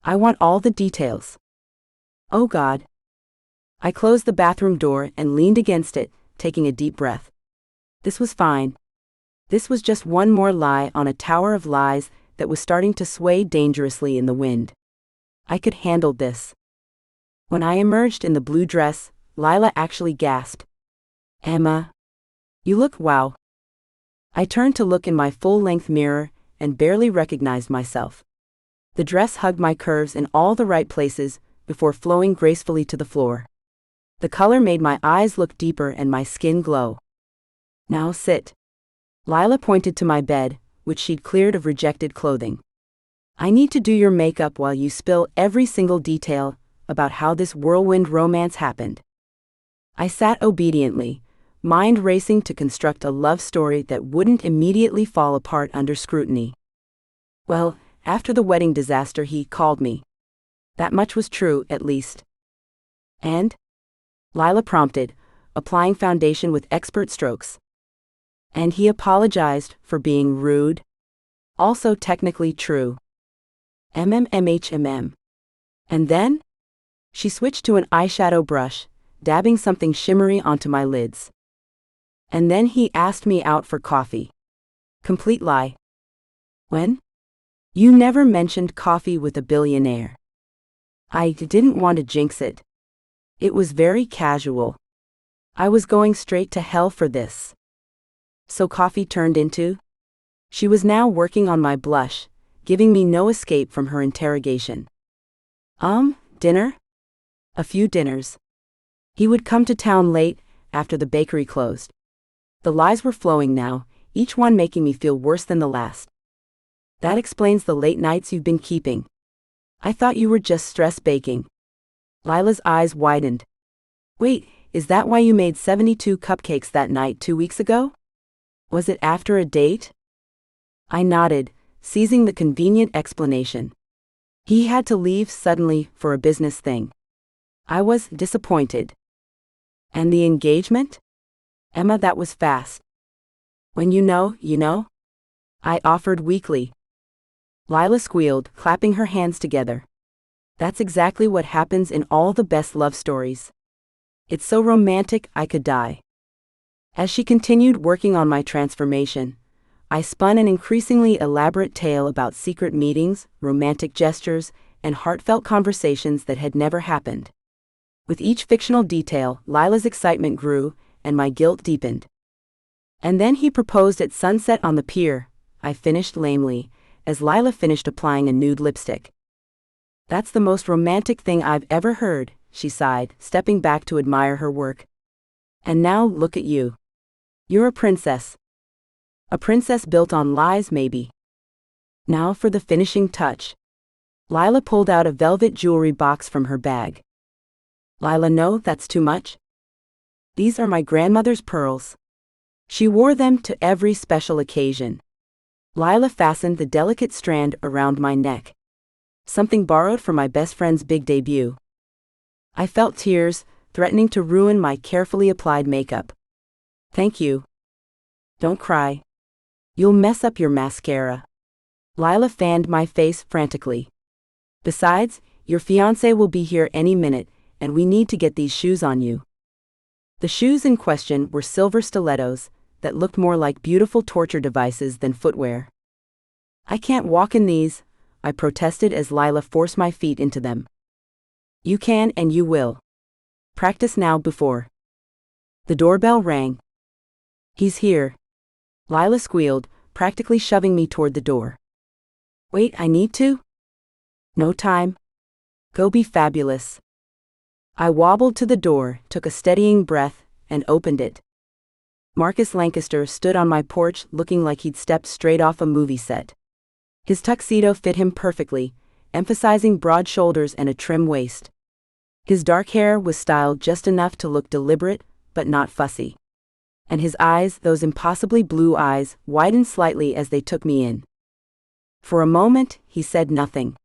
A: I want all the details. Oh God. I closed the bathroom door and leaned against it, taking a deep breath. This was fine. This was just one more lie on a tower of lies that was starting to sway dangerously in the wind. I could handle this. When I emerged in the blue dress, Lila actually gasped. Emma. You look wow. I turned to look in my full-length mirror and barely recognized myself. The dress hugged my curves in all the right places before flowing gracefully to the floor. The color made my eyes look deeper and my skin glow. Now sit. Lila pointed to my bed, which she'd cleared of rejected clothing. I need to do your makeup while you spill every single detail about how this whirlwind romance happened. I sat obediently, mind racing to construct a love story that wouldn't immediately fall apart under scrutiny. Well, after the wedding disaster he called me. That much was true, at least. And? Lila prompted, applying foundation with expert strokes. And he apologized for being rude. Also technically true. MMMHMM. And then? She switched to an eyeshadow brush, dabbing something shimmery onto my lids. And then he asked me out for coffee. Complete lie. When? You never mentioned coffee with a billionaire. I didn't want to jinx it. It was very casual. I was going straight to hell for this. So coffee turned into? She was now working on my blush, giving me no escape from her interrogation. Dinner? A few dinners. He would come to town late, after the bakery closed. The lies were flowing now, each one making me feel worse than the last. That explains the late nights you've been keeping. I thought you were just stress baking. Lila's eyes widened. Wait, is that why you made 72 cupcakes that night 2 weeks ago? Was it after a date? I nodded, seizing the convenient explanation. He had to leave suddenly for a business thing. I was disappointed. And the engagement? Emma, that was fast. When you know, you know? I offered weakly. Lila squealed, clapping her hands together. That's exactly what happens in all the best love stories. It's so romantic I could die. As she continued working on my transformation, I spun an increasingly elaborate tale about secret meetings, romantic gestures, and heartfelt conversations that had never happened. With each fictional detail, Lila's excitement grew, and my guilt deepened. And then he proposed at sunset on the pier, I finished lamely, as Lila finished applying a nude lipstick. That's the most romantic thing I've ever heard, she sighed, stepping back to admire her work. And now look at you. You're a princess. A princess built on lies, maybe. Now for the finishing touch. Lila pulled out a velvet jewelry box from her bag. Lila, no, that's too much. These are my grandmother's pearls. She wore them to every special occasion. Lila fastened the delicate strand around my neck. Something borrowed for my best friend's big debut. I felt tears, threatening to ruin my carefully applied makeup. Thank you. Don't cry. You'll mess up your mascara. Lila fanned my face frantically. Besides, your fiancé will be here any minute, and we need to get these shoes on you. The shoes in question were silver stilettos that looked more like beautiful torture devices than footwear. I can't walk in these, I protested as Lila forced my feet into them. You can and you will. Practice now before. The doorbell rang. He's here. Lila squealed, practically shoving me toward the door. Wait, I need to? No time. Go be fabulous. I wobbled to the door, took a steadying breath, and opened it. Marcus Lancaster stood on my porch looking like he'd stepped straight off a movie set. His tuxedo fit him perfectly, emphasizing broad shoulders and a trim waist. His dark hair was styled just enough to look deliberate, but not fussy. And his eyes, those impossibly blue eyes, widened slightly as they took me in. For a moment, he said nothing.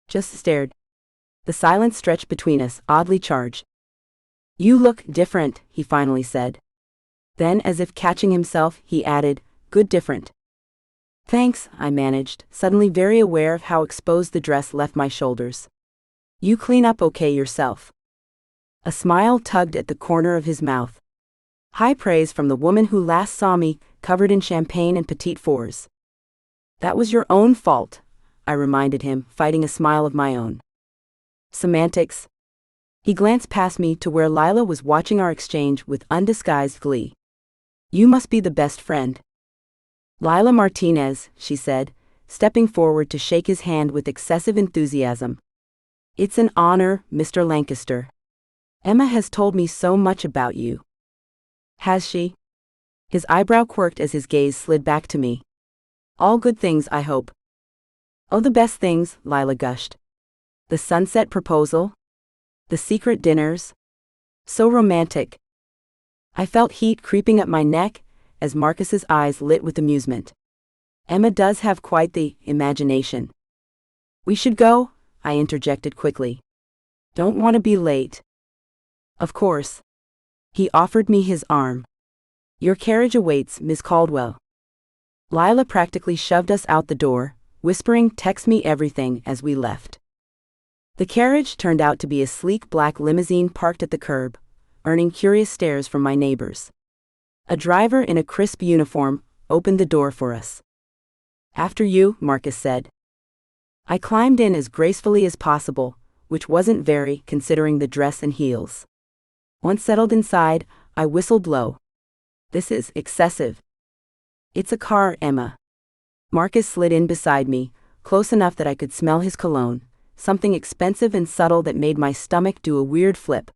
A: Just stared. The silence stretched between us, oddly charged. "You look different," he finally said. Then, as if catching himself, he added, "Good different." "Thanks," I managed, suddenly very aware of how exposed the dress left my shoulders. "You clean up okay yourself." A smile tugged at the corner of his mouth. High praise from the woman who last saw me, covered in champagne and petite fours. "That was your own fault," I reminded him, fighting a smile of my own. "Semantics." He glanced past me to where Lila was watching our exchange with undisguised glee. "You must be the best friend." "Lila Martinez," she said, stepping forward to shake his hand with excessive enthusiasm. "It's an honor, Mr. Lancaster. Emma has told me so much about you." "Has she?" His eyebrow quirked as his gaze slid back to me. "All good things, I hope." "Oh, the best things," Lila gushed. "The sunset proposal? The secret dinners? So romantic." I felt heat creeping up my neck as Marcus's eyes lit with amusement. "Emma does have quite the imagination." "We should go," I interjected quickly. "Don't want to be late." "Of course." He offered me his arm. "Your carriage awaits, Miss Caldwell." Lila practically shoved us out the door, whispering, "Text me everything," as we left. The carriage turned out to be a sleek black limousine parked at the curb, earning curious stares from my neighbors. A driver in a crisp uniform opened the door for us. "After you," Marcus said. I climbed in as gracefully as possible, which wasn't very, considering the dress and heels. Once settled inside, I whistled low. "This is excessive." "It's a car, Emma." Marcus slid in beside me, close enough that I could smell his cologne, something expensive and subtle that made my stomach do a weird flip.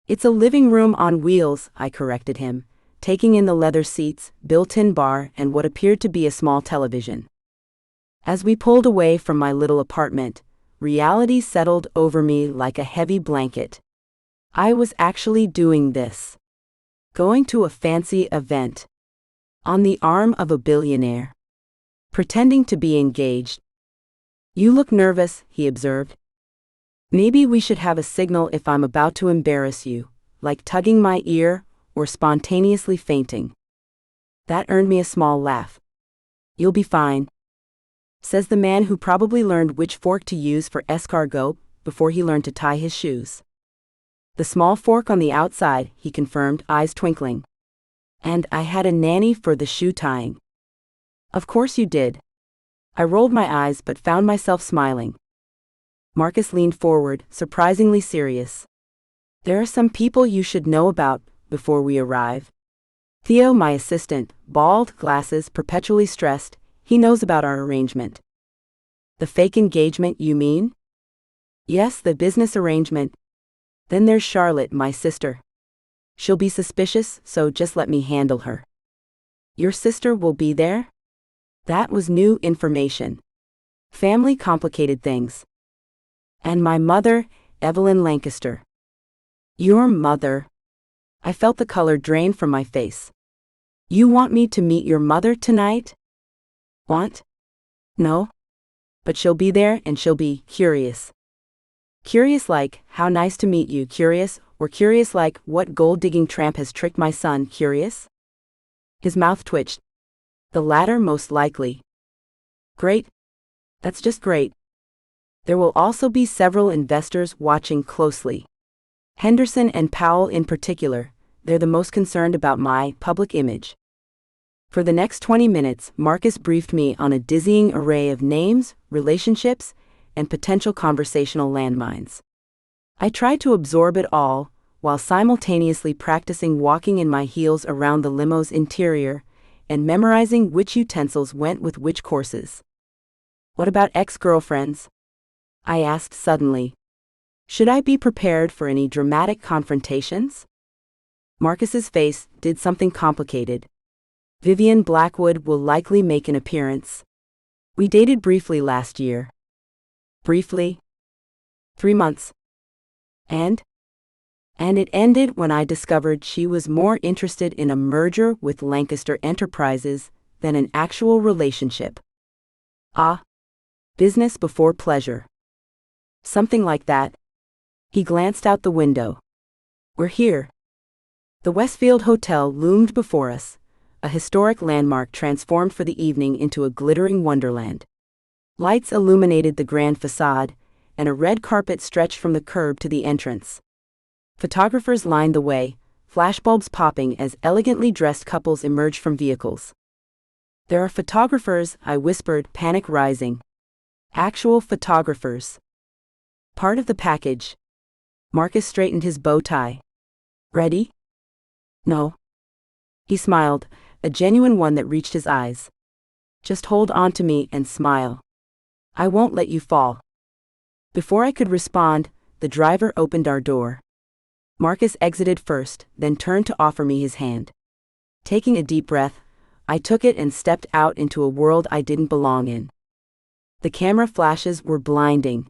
A: "It's a living room on wheels," I corrected him, taking in the leather seats, built-in bar, and what appeared to be a small television. As we pulled away from my little apartment, reality settled over me like a heavy blanket. I was actually doing this. Going to a fancy event. On the arm of a billionaire. Pretending to be engaged. "You look nervous," he observed. "Maybe we should have a signal if I'm about to embarrass you, like tugging my ear or spontaneously fainting." That earned me a small laugh. "You'll be fine," says the man who probably learned which fork to use for escargot before he learned to tie his shoes. "The small fork on the outside," he confirmed, eyes twinkling. "And I had a nanny for the shoe tying." "Of course you did." I rolled my eyes but found myself smiling. Marcus leaned forward, surprisingly serious. "There are some people you should know about before we arrive. Theo, my assistant, bald, glasses, perpetually stressed, he knows about our arrangement." "The fake engagement, you mean?" "Yes, the business arrangement. Then there's Charlotte, my sister. She'll be suspicious, so just let me handle her." "Your sister will be there?" That was new information. Family complicated things. "And my mother, Evelyn Lancaster." "Your mother?" I felt the color drain from my face. "You want me to meet your mother tonight?" "Want?" "No. But she'll be there and she'll be curious." Curious like, "How nice to meet you," curious, or curious like, "What gold-digging tramp has tricked my son," curious? His mouth twitched. "The latter most likely." "Great. That's just great. There will also be several investors watching closely. Henderson and Powell in particular, they're the most concerned about my public image." For the next 20 minutes, Marcus briefed me on a dizzying array of names, relationships, and potential conversational landmines. I tried to absorb it all, while simultaneously practicing walking in my heels around the limo's interior, and memorizing which utensils went with which courses. "What about ex-girlfriends?" I asked suddenly. Should I be prepared for any dramatic confrontations? Marcus's face did something complicated. Vivian Blackwood will likely make an appearance. We dated briefly last year. Briefly? 3 months. And it ended when I discovered she was more interested in a merger with Lancaster Enterprises than an actual relationship. Ah, business before pleasure. Something like that. He glanced out the window. We're here. The Westfield Hotel loomed before us, a historic landmark transformed for the evening into a glittering wonderland. Lights illuminated the grand facade, and a red carpet stretched from the curb to the entrance. Photographers lined the way, flashbulbs popping as elegantly dressed couples emerged from vehicles. There are photographers, I whispered, panic rising. Actual photographers. Part of the package. Marcus straightened his bow tie. Ready? No. He smiled, a genuine one that reached his eyes. Just hold on to me and smile. I won't let you fall. Before I could respond, the driver opened our door. Marcus exited first, then turned to offer me his hand. Taking a deep breath, I took it and stepped out into a world I didn't belong in. The camera flashes were blinding.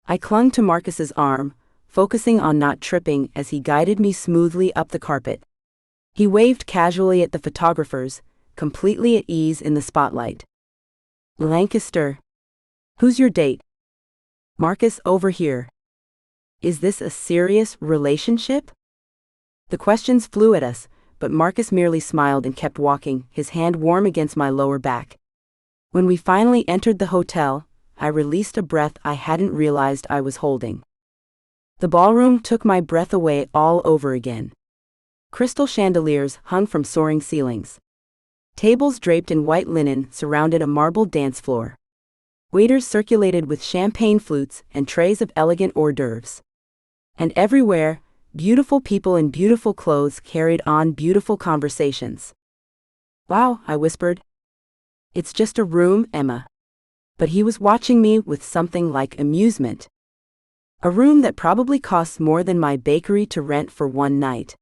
A: I clung to Marcus's arm, focusing on not tripping as he guided me smoothly up the carpet. He waved casually at the photographers, completely at ease in the spotlight. Lancaster. Who's your date? Marcus, over here. Is this a serious relationship? The questions flew at us, but Marcus merely smiled and kept walking, his hand warm against my lower back. When we finally entered the hotel, I released a breath I hadn't realized I was holding. The ballroom took my breath away all over again. Crystal chandeliers hung from soaring ceilings. Tables draped in white linen surrounded a marble dance floor. Waiters circulated with champagne flutes and trays of elegant hors d'oeuvres. And everywhere, beautiful people in beautiful clothes carried on beautiful conversations. Wow, I whispered. It's just a room, Emma. But he was watching me with something like amusement. A room that probably costs more than my bakery to rent for one night.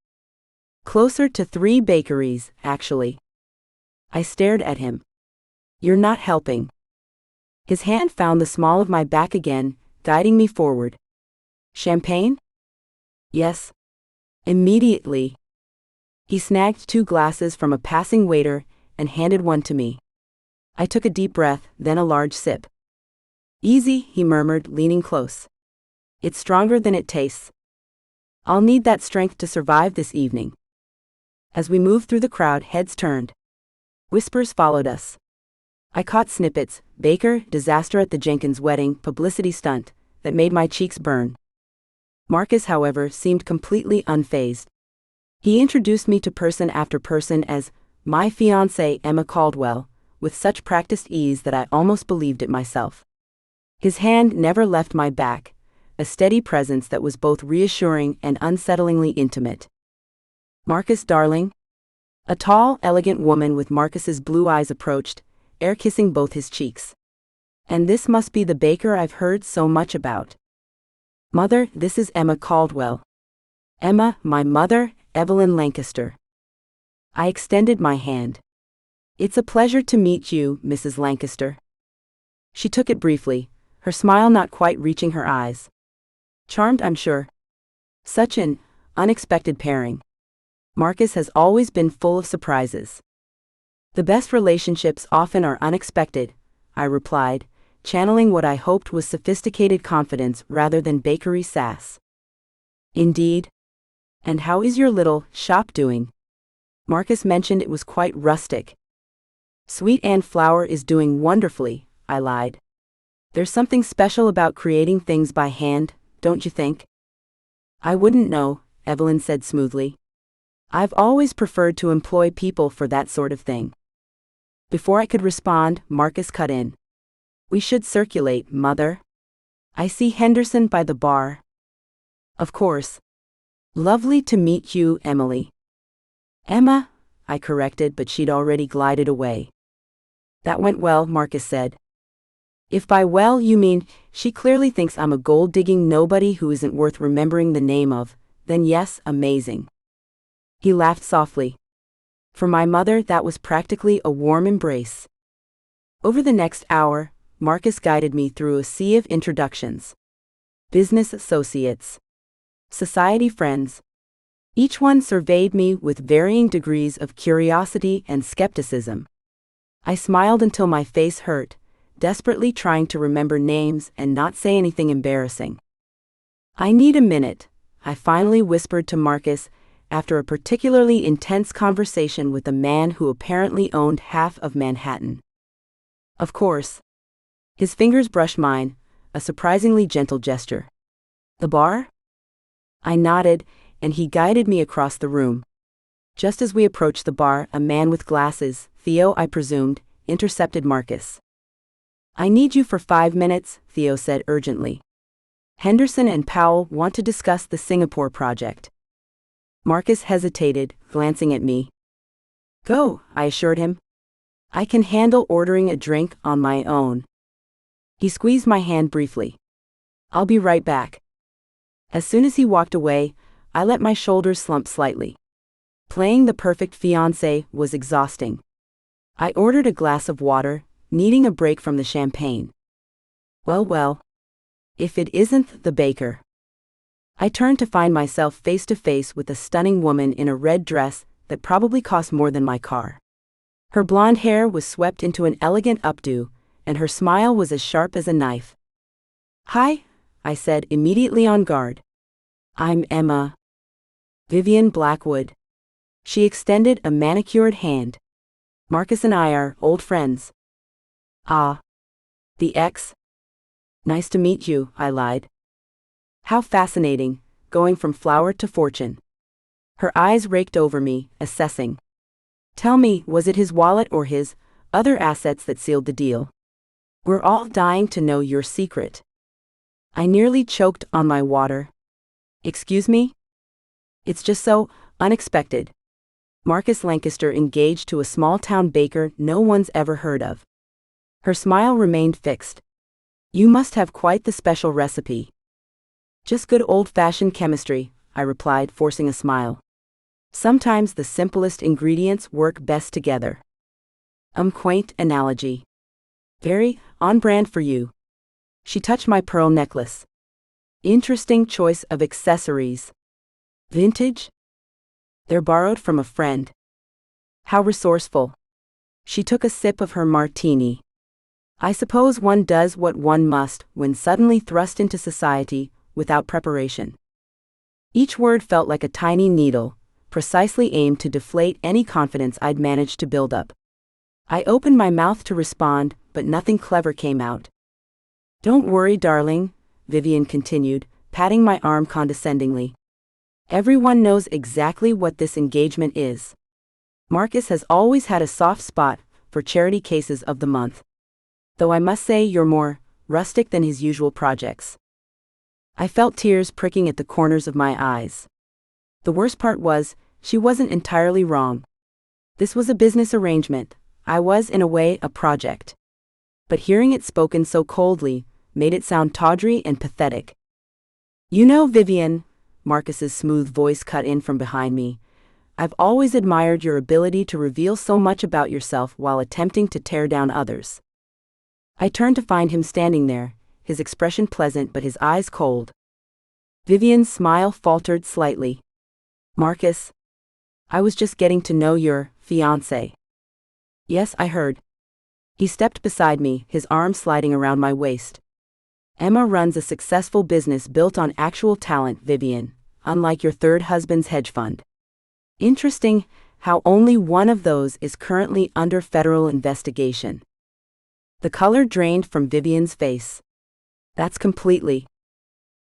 A: Closer to 3 bakeries, actually. I stared at him. You're not helping. His hand found the small of my back again, guiding me forward. Champagne? Yes. Immediately. He snagged 2 glasses from a passing waiter and handed one to me. I took a deep breath, then a large sip. Easy, he murmured, leaning close. It's stronger than it tastes. I'll need that strength to survive this evening. As we moved through the crowd, heads turned. Whispers followed us. I caught snippets: baker, disaster at the Jenkins wedding, publicity stunt, that made my cheeks burn. Marcus, however, seemed completely unfazed. He introduced me to person after person as my fiancée Emma Caldwell, with such practiced ease that I almost believed it myself. His hand never left my back, a steady presence that was both reassuring and unsettlingly intimate. Marcus, darling. A tall, elegant woman with Marcus's blue eyes approached, air-kissing both his cheeks. And this must be the baker I've heard so much about. Mother, this is Emma Caldwell. Emma, my mother, Evelyn Lancaster. I extended my hand. It's a pleasure to meet you, Mrs. Lancaster. She took it briefly, her smile not quite reaching her eyes. Charmed, I'm sure. Such an unexpected pairing. Marcus has always been full of surprises. The best relationships often are unexpected, I replied, channeling what I hoped was sophisticated confidence rather than bakery sass. Indeed. And how is your little shop doing? Marcus mentioned it was quite rustic. Sweet Anne Flower is doing wonderfully, I lied. There's something special about creating things by hand, don't you think? I wouldn't know, Evelyn said smoothly. I've always preferred to employ people for that sort of thing. Before I could respond, Marcus cut in. We should circulate, Mother. I see Henderson by the bar. Of course. Lovely to meet you, Emily. Emma, I corrected, but she'd already glided away. That went well, Marcus said. If by well you mean she clearly thinks I'm a gold-digging nobody who isn't worth remembering the name of, then yes, amazing. He laughed softly. For my mother, that was practically a warm embrace. Over the next hour, Marcus guided me through a sea of introductions. Business associates. Society friends. Each one surveyed me with varying degrees of curiosity and skepticism. I smiled until my face hurt, desperately trying to remember names and not say anything embarrassing. I need a minute, I finally whispered to Marcus after a particularly intense conversation with a man who apparently owned half of Manhattan. Of course. His fingers brushed mine, a surprisingly gentle gesture. The bar? I nodded, and he guided me across the room. Just as we approached the bar, a man with glasses, Theo I presumed, intercepted Marcus. I need you for 5 minutes, Theo said urgently. Henderson and Powell want to discuss the Singapore project. Marcus hesitated, glancing at me. Go, I assured him. I can handle ordering a drink on my own. He squeezed my hand briefly. I'll be right back. As soon as he walked away, I let my shoulders slump slightly. Playing the perfect fiancé was exhausting. I ordered a glass of water, needing a break from the champagne. Well, if it isn't the baker. I turned to find myself face to face with a stunning woman in a red dress that probably cost more than my car. Her blonde hair was swept into an elegant updo, and her smile was as sharp as a knife. Hi, I said, immediately on guard. I'm Emma. Vivian Blackwood. She extended a manicured hand. Marcus and I are old friends. Ah. The ex? Nice to meet you, I lied. How fascinating, going from flower to fortune. Her eyes raked over me, assessing. Tell me, was it his wallet or his other assets that sealed the deal? We're all dying to know your secret. I nearly choked on my water. Excuse me? It's just so unexpected. Marcus Lancaster engaged to a small-town baker no one's ever heard of. Her smile remained fixed. You must have quite the special recipe. Just good old-fashioned chemistry, I replied, forcing a smile. Sometimes the simplest ingredients work best together. Quaint analogy. Very on brand for you. She touched my pearl necklace. Interesting choice of accessories. Vintage? They're borrowed from a friend. How resourceful. She took a sip of her martini. I suppose one does what one must when suddenly thrust into society without preparation. Each word felt like a tiny needle, precisely aimed to deflate any confidence I'd managed to build up. I opened my mouth to respond, but nothing clever came out. Don't worry, darling, Vivian continued, patting my arm condescendingly. Everyone knows exactly what this engagement is. Marcus has always had a soft spot for charity cases of the month. Though I must say you're more rustic than his usual projects. I felt tears pricking at the corners of my eyes. The worst part was, she wasn't entirely wrong. This was a business arrangement. I was, in a way, a project. But hearing it spoken so coldly made it sound tawdry and pathetic. You know, Vivian, Marcus's smooth voice cut in from behind me, I've always admired your ability to reveal so much about yourself while attempting to tear down others. I turned to find him standing there, his expression pleasant but his eyes cold. Vivian's smile faltered slightly. Marcus, I was just getting to know your fiancé. Yes, I heard. He stepped beside me, his arm sliding around my waist. Emma runs a successful business built on actual talent, Vivian, unlike your third husband's hedge fund. Interesting how only one of those is currently under federal investigation. The color drained from Vivian's face. That's completely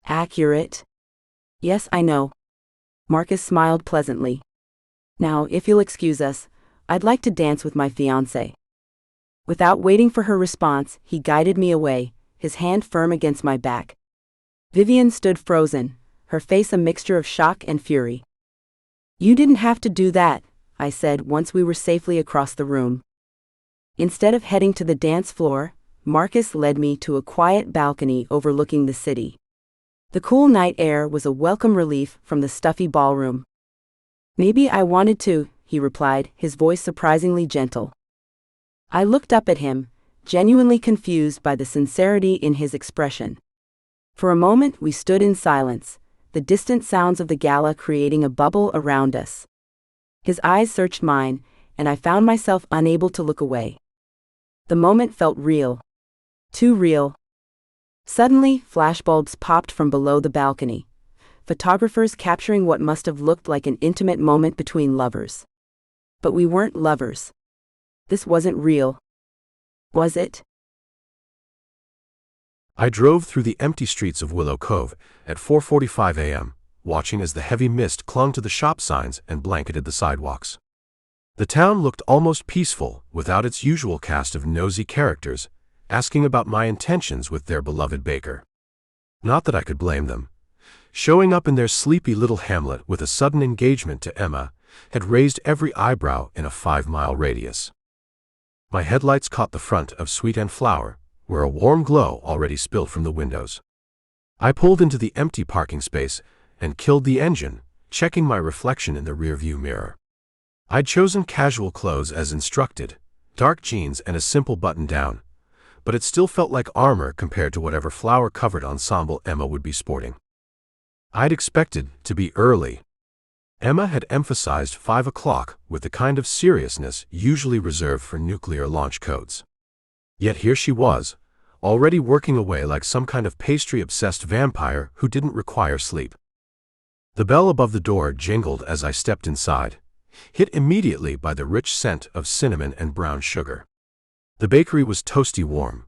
A: accurate. Yes, I know. Marcus smiled pleasantly. Now, if you'll excuse us, I'd like to dance with my fiancé. Without waiting for her response, he guided me away, his hand firm against my back. Vivian stood frozen, her face a mixture of shock and fury. You didn't have to do that, I said once we were safely across the room. Instead of heading to the dance floor, Marcus led me to a quiet balcony overlooking the city. The cool night air was a welcome relief from the stuffy ballroom. "Maybe I wanted to," he replied, his voice surprisingly gentle. I looked up at him, genuinely confused by the sincerity in his expression. For a moment we stood in silence, the distant sounds of the Gala creating a bubble around us. His eyes searched mine, and I found myself unable to look away. The moment felt real. Too real. Suddenly, flashbulbs popped from below the balcony, photographers capturing what must have looked like an intimate moment between lovers. But we weren't lovers. This wasn't real. Was it?
B: I drove through the empty streets of Willow Cove at 4:45 a.m., watching as the heavy mist clung to the shop signs and blanketed the sidewalks. The town looked almost peaceful, without its usual cast of nosy characters, asking about my intentions with their beloved baker. Not that I could blame them. Showing up in their sleepy little hamlet with a sudden engagement to Emma had raised every eyebrow in a 5-mile radius. My headlights caught the front of Sweet and Flower, where a warm glow already spilled from the windows. I pulled into the empty parking space and killed the engine, checking my reflection in the rearview mirror. I'd chosen casual clothes as instructed, dark jeans and a simple button-down, but it still felt like armor compared to whatever flower-covered ensemble Emma would be sporting. I'd expected to be early. Emma had emphasized 5 o'clock with the kind of seriousness usually reserved for nuclear launch codes. Yet here she was, already working away like some kind of pastry-obsessed vampire who didn't require sleep. The bell above the door jingled as I stepped inside, hit immediately by the rich scent of cinnamon and brown sugar. The bakery was toasty warm,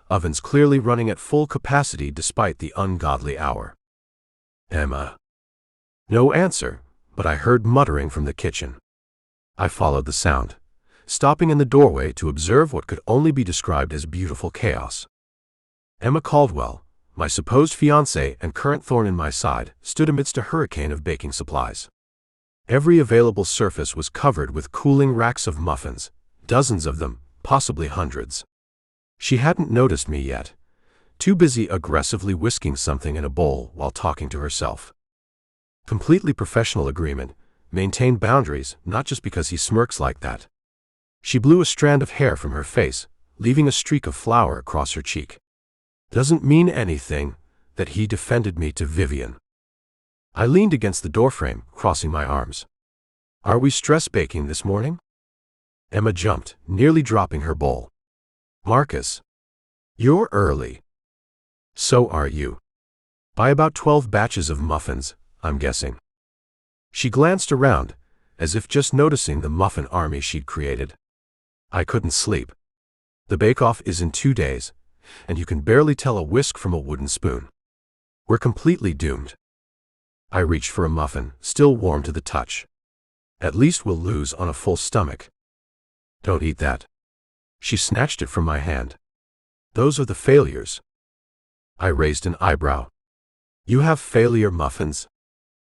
B: ovens clearly running at full capacity despite the ungodly hour. "Emma." No answer, but I heard muttering from the kitchen. I followed the sound, stopping in the doorway to observe what could only be described as beautiful chaos. Emma Caldwell, my supposed fiancée and current thorn in my side, stood amidst a hurricane of baking supplies. Every available surface was covered with cooling racks of muffins, dozens of them, possibly hundreds. She hadn't noticed me yet, too busy aggressively whisking something in a bowl while talking to herself. Completely professional agreement, maintain boundaries, not just because he smirks like that. She blew a strand of hair from her face, leaving a streak of flour across her cheek. Doesn't mean anything that he defended me to Vivian. I leaned against the doorframe, crossing my arms. "Are we stress baking this morning?" Emma jumped, nearly dropping her bowl. "Marcus, you're early." "So are you. By about 12 batches of muffins, I'm guessing." She glanced around, as if just noticing the muffin army she'd created. I couldn't sleep. The bake-off is in 2 days, and you can barely tell a whisk from a wooden spoon. We're completely doomed. I reached for a muffin, still warm to the touch. "At least we'll lose on a full stomach." "Don't eat that." She snatched it from my hand. "Those are the failures." I raised an eyebrow. "You have failure muffins?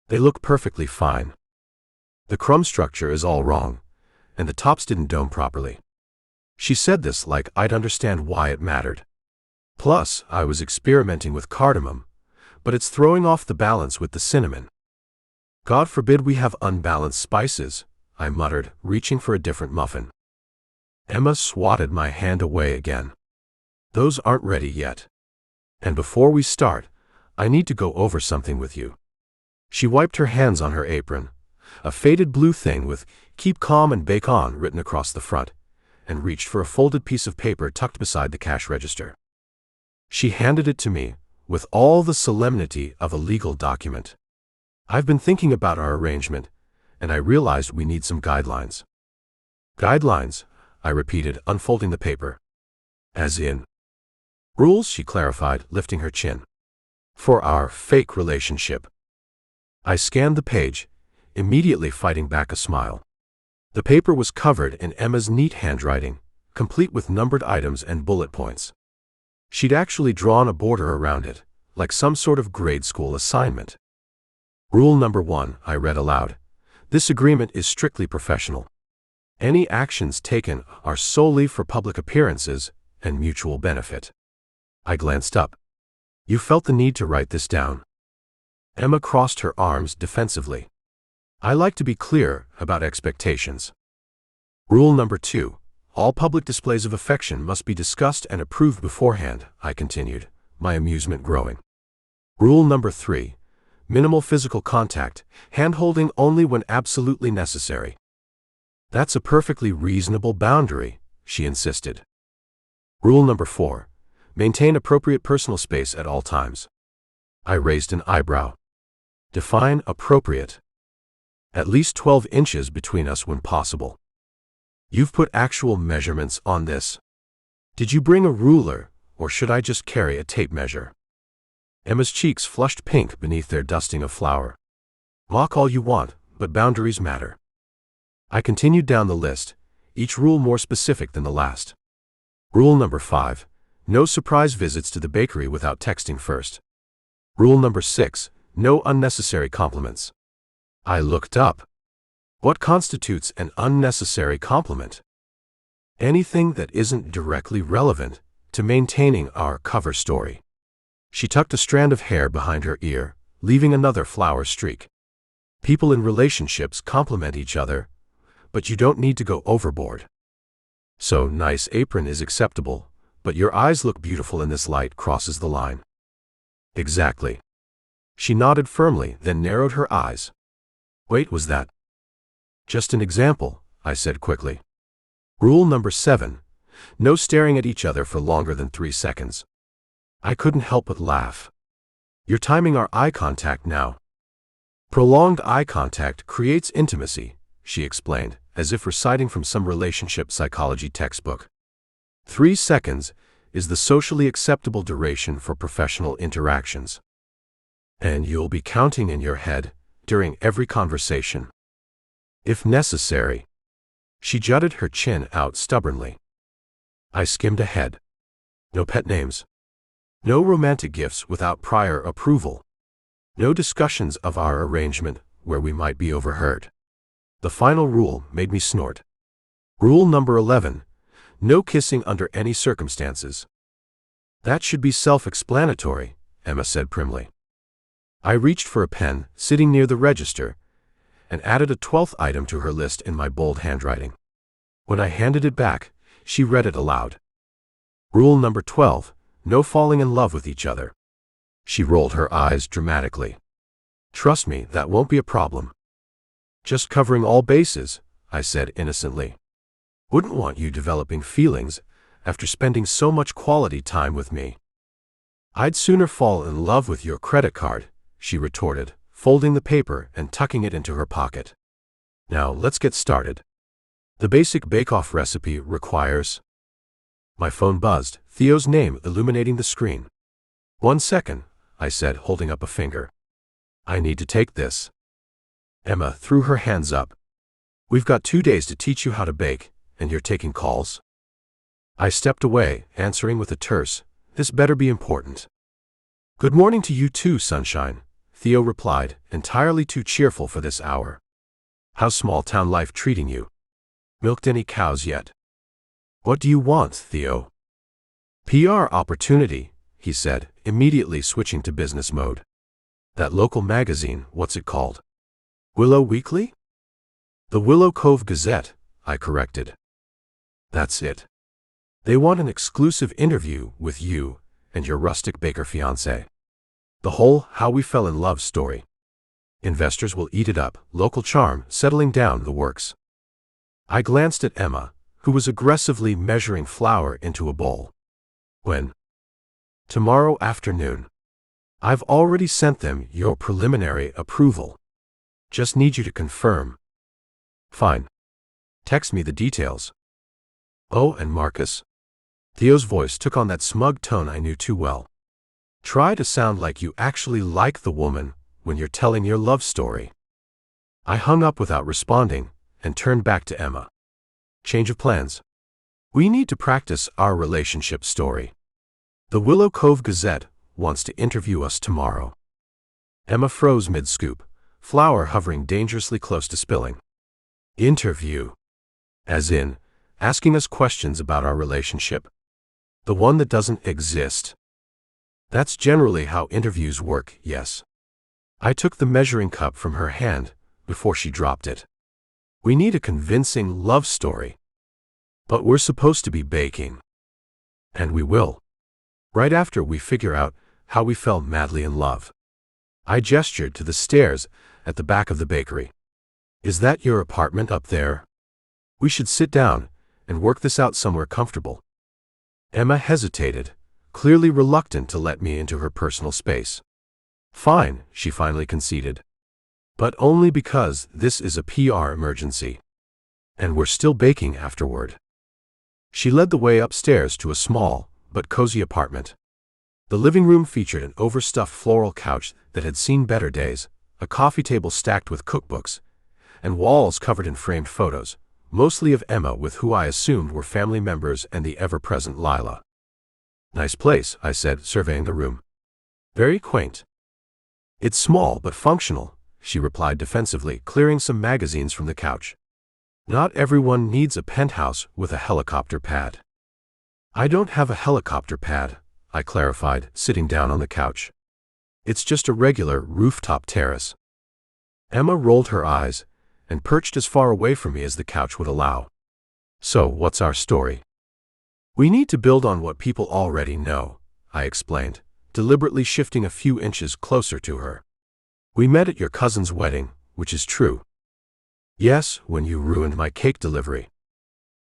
B: They look perfectly fine. The crumb structure is all wrong, and the tops didn't dome properly." She said this like I'd understand why it mattered. Plus, I was experimenting with cardamom, but it's throwing off the balance with the cinnamon. "God forbid we have unbalanced spices," I muttered, reaching for a different muffin. Emma swatted my hand away again. "Those aren't ready yet. And before we start, I need to go over something with you." She wiped her hands on her apron, a faded blue thing with "Keep Calm and Bake On" written across the front, and reached for a folded piece of paper tucked beside the cash register. She handed it to me, with all the solemnity of a legal document. "I've been thinking about our arrangement, and I realized we need some guidelines." "Guidelines?" I repeated, unfolding the paper. "As in?" "Rules," she clarified, lifting her chin. "For our fake relationship." I scanned the page, immediately fighting back a smile. The paper was covered in Emma's neat handwriting, complete with numbered items and bullet points. She'd actually drawn a border around it, like some sort of grade school assignment. "Rule number 1, I read aloud. "This agreement is strictly professional. Any actions taken are solely for public appearances and mutual benefit. I glanced up. You felt the need to write this down. Emma crossed her arms defensively. I like to be clear about expectations. Rule number 2. All public displays of affection must be discussed and approved beforehand, I continued, my amusement growing. Rule number 3. Minimal physical contact, hand-holding only when absolutely necessary. That's a perfectly reasonable boundary, she insisted. Rule number 4. Maintain appropriate personal space at all times. I raised an eyebrow. Define appropriate. At least 12 inches between us when possible. You've put actual measurements on this. Did you bring a ruler, or should I just carry a tape measure? Emma's cheeks flushed pink beneath their dusting of flour. Mock all you want, but boundaries matter. I continued down the list, each rule more specific than the last. Rule number 5. No surprise visits to the bakery without texting first. Rule number 6. No unnecessary compliments. I looked up. What constitutes an unnecessary compliment? Anything that isn't directly relevant to maintaining our cover story. She tucked a strand of hair behind her ear, leaving another flower streak. People in relationships compliment each other, but you don't need to go overboard. So, nice apron is acceptable, but your eyes look beautiful in this light crosses the line. Exactly. She nodded firmly, then narrowed her eyes. Wait, was that? Just an example, I said quickly. Rule number 7. No staring at each other for longer than 3 seconds. I couldn't help but laugh. You're timing our eye contact now. Prolonged eye contact creates intimacy, she explained, as if reciting from some relationship psychology textbook. 3 seconds is the socially acceptable duration for professional interactions. And you'll be counting in your head during every conversation. If necessary. She jutted her chin out stubbornly. I skimmed ahead. No pet names. No romantic gifts without prior approval. No discussions of our arrangement where we might be overheard. The final rule made me snort. Rule number 11. No kissing under any circumstances. That should be self-explanatory, Emma said primly. I reached for a pen, sitting near the register, and added a 12th item to her list in my bold handwriting. When I handed it back, she read it aloud. Rule number 12. No falling in love with each other. She rolled her eyes dramatically. Trust me, that won't be a problem. Just covering all bases, I said innocently. Wouldn't want you developing feelings after spending so much quality time with me. I'd sooner fall in love with your credit card, she retorted, folding the paper and tucking it into her pocket. Now let's get started. The basic bake-off recipe requires... My phone buzzed, Theo's name illuminating the screen. 1 second, I said, holding up a finger. I need to take this. Emma threw her hands up. We've got 2 days to teach you how to bake, and you're taking calls? I stepped away, answering with a terse, this better be important. Good morning to you too, sunshine, Theo replied, entirely too cheerful for this hour. How's small-town life treating you? Milked any cows yet? What do you want, Theo? PR opportunity, he said, immediately switching to business mode. That local magazine, what's it called? Willow Weekly? The Willow Cove Gazette, I corrected. That's it. They want an exclusive interview with you and your rustic baker fiancé. The whole how we fell in love story. Investors will eat it up, local charm, settling down the works. I glanced at Emma, who was aggressively measuring flour into a bowl. When? Tomorrow afternoon. I've already sent them your preliminary approval. Just need you to confirm. Fine. Text me the details. Oh, and Marcus. Theo's voice took on that smug tone I knew too well. Try to sound like you actually like the woman when you're telling your love story. I hung up without responding and turned back to Emma. Change of plans. We need to practice our relationship story. The Willow Cove Gazette wants to interview us tomorrow. Emma froze mid-scoop, flour hovering dangerously close to spilling. Interview. As in, asking us questions about our relationship. The one that doesn't exist. That's generally how interviews work, yes. I took the measuring cup from her hand before she dropped it. We need a convincing love story. But we're supposed to be baking. And we will. Right after we figure out how we fell madly in love. I gestured to the stairs at the back of the bakery. Is that your apartment up there? We should sit down and work this out somewhere comfortable. Emma hesitated, clearly reluctant to let me into her personal space. Fine, she finally conceded. But only because this is a PR emergency. And we're still baking afterward. She led the way upstairs to a small but cozy apartment. The living room featured an overstuffed floral couch that had seen better days, a coffee table stacked with cookbooks, and walls covered in framed photos, mostly of Emma with who I assumed were family members and the ever-present Lila. Nice place, I said, surveying the room. Very quaint. It's small but functional, she replied defensively, clearing some magazines from the couch. Not everyone needs a penthouse with a helicopter pad. I don't have a helicopter pad, I clarified, sitting down on the couch. It's just a regular rooftop terrace. Emma rolled her eyes and perched as far away from me as the couch would allow. So, what's our story? We need to build on what people already know, I explained, deliberately shifting a few inches closer to her. We met at your cousin's wedding, which is true. Yes, when you ruined my cake delivery.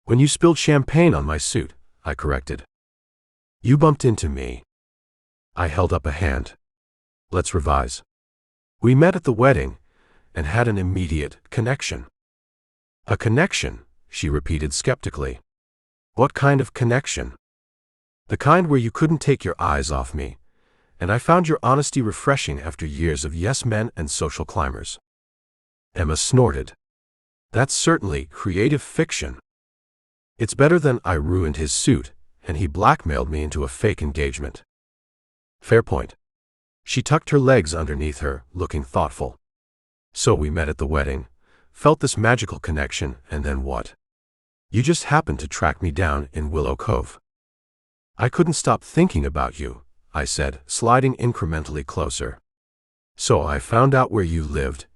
B: When you spilled champagne on my suit, I corrected. You bumped into me. I held up a hand. Let's revise. We met at the wedding and had an immediate connection. A connection, she repeated skeptically. What kind of connection? The kind where you couldn't take your eyes off me, and I found your honesty refreshing after years of yes men and social climbers. Emma snorted. That's certainly creative fiction. It's better than I ruined his suit, and he blackmailed me into a fake engagement. Fair point. She tucked her legs underneath her, looking thoughtful. So we met at the wedding, felt this magical connection, and then what? You just happened to track me down in Willow Cove. I couldn't stop thinking about you, I said, sliding incrementally closer. So I found out where you lived,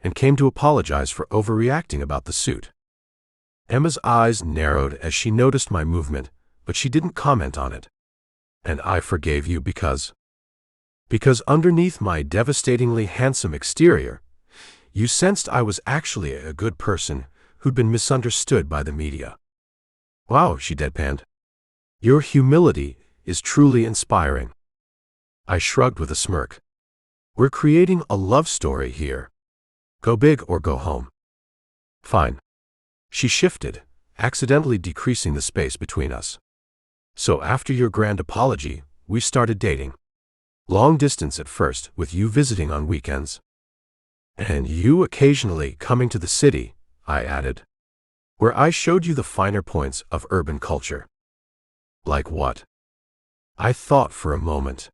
B: and came to apologize for overreacting about the suit. Emma's eyes narrowed as she noticed my movement, but she didn't comment on it. And I forgave you because underneath my devastatingly handsome exterior, you sensed I was actually a good person who'd been misunderstood by the media. Wow, she deadpanned. Your humility is truly inspiring. I shrugged with a smirk. We're creating a love story here. Go big or go home. Fine. She shifted, accidentally decreasing the space between us. So after your grand apology, we started dating. Long distance at first, with you visiting on weekends. And you occasionally coming to the city, I added, where I showed you the finer points of urban culture. Like what? I thought for a moment.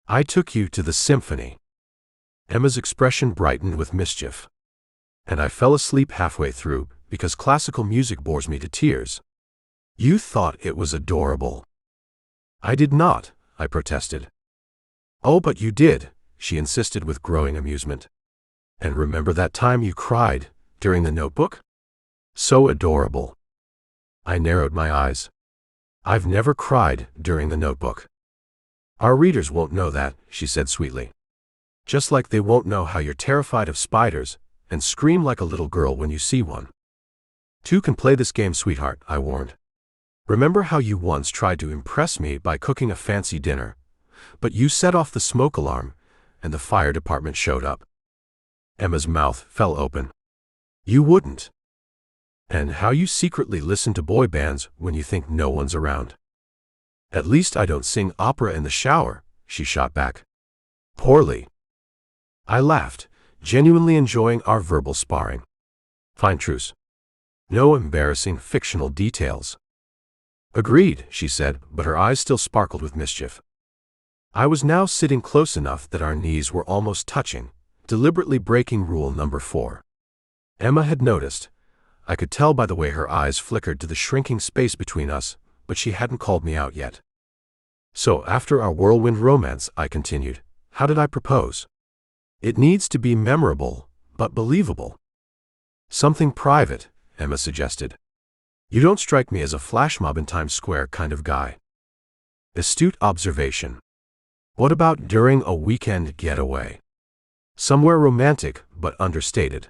B: I took you to the symphony. Emma's expression brightened with mischief. And I fell asleep halfway through because classical music bores me to tears. You thought it was adorable. I did not, I protested. Oh, but you did, she insisted with growing amusement. And remember that time you cried during The Notebook? So adorable. I narrowed my eyes. I've never cried during The Notebook. Our readers won't know that, she said sweetly. Just like they won't know how you're terrified of spiders and scream like a little girl when you see one. Two can play this game, sweetheart, I warned. Remember how you once tried to impress me by cooking a fancy dinner, but you set off the smoke alarm and the fire department showed up? Emma's mouth fell open. You wouldn't. And how you secretly listen to boy bands when you think no one's around. At least I don't sing opera in the shower, she shot back. Poorly. I laughed, genuinely enjoying our verbal sparring. Fine truce. No embarrassing fictional details. Agreed, she said, but her eyes still sparkled with mischief. I was now sitting close enough that our knees were almost touching, deliberately breaking rule number 4. Emma had noticed. I could tell by the way her eyes flickered to the shrinking space between us, but she hadn't called me out yet. So, after our whirlwind romance, I continued, how did I propose? It needs to be memorable, but believable. Something private, Emma suggested. You don't strike me as a flash mob in Times Square kind of guy. Astute observation. What about during a weekend getaway? Somewhere romantic, but understated.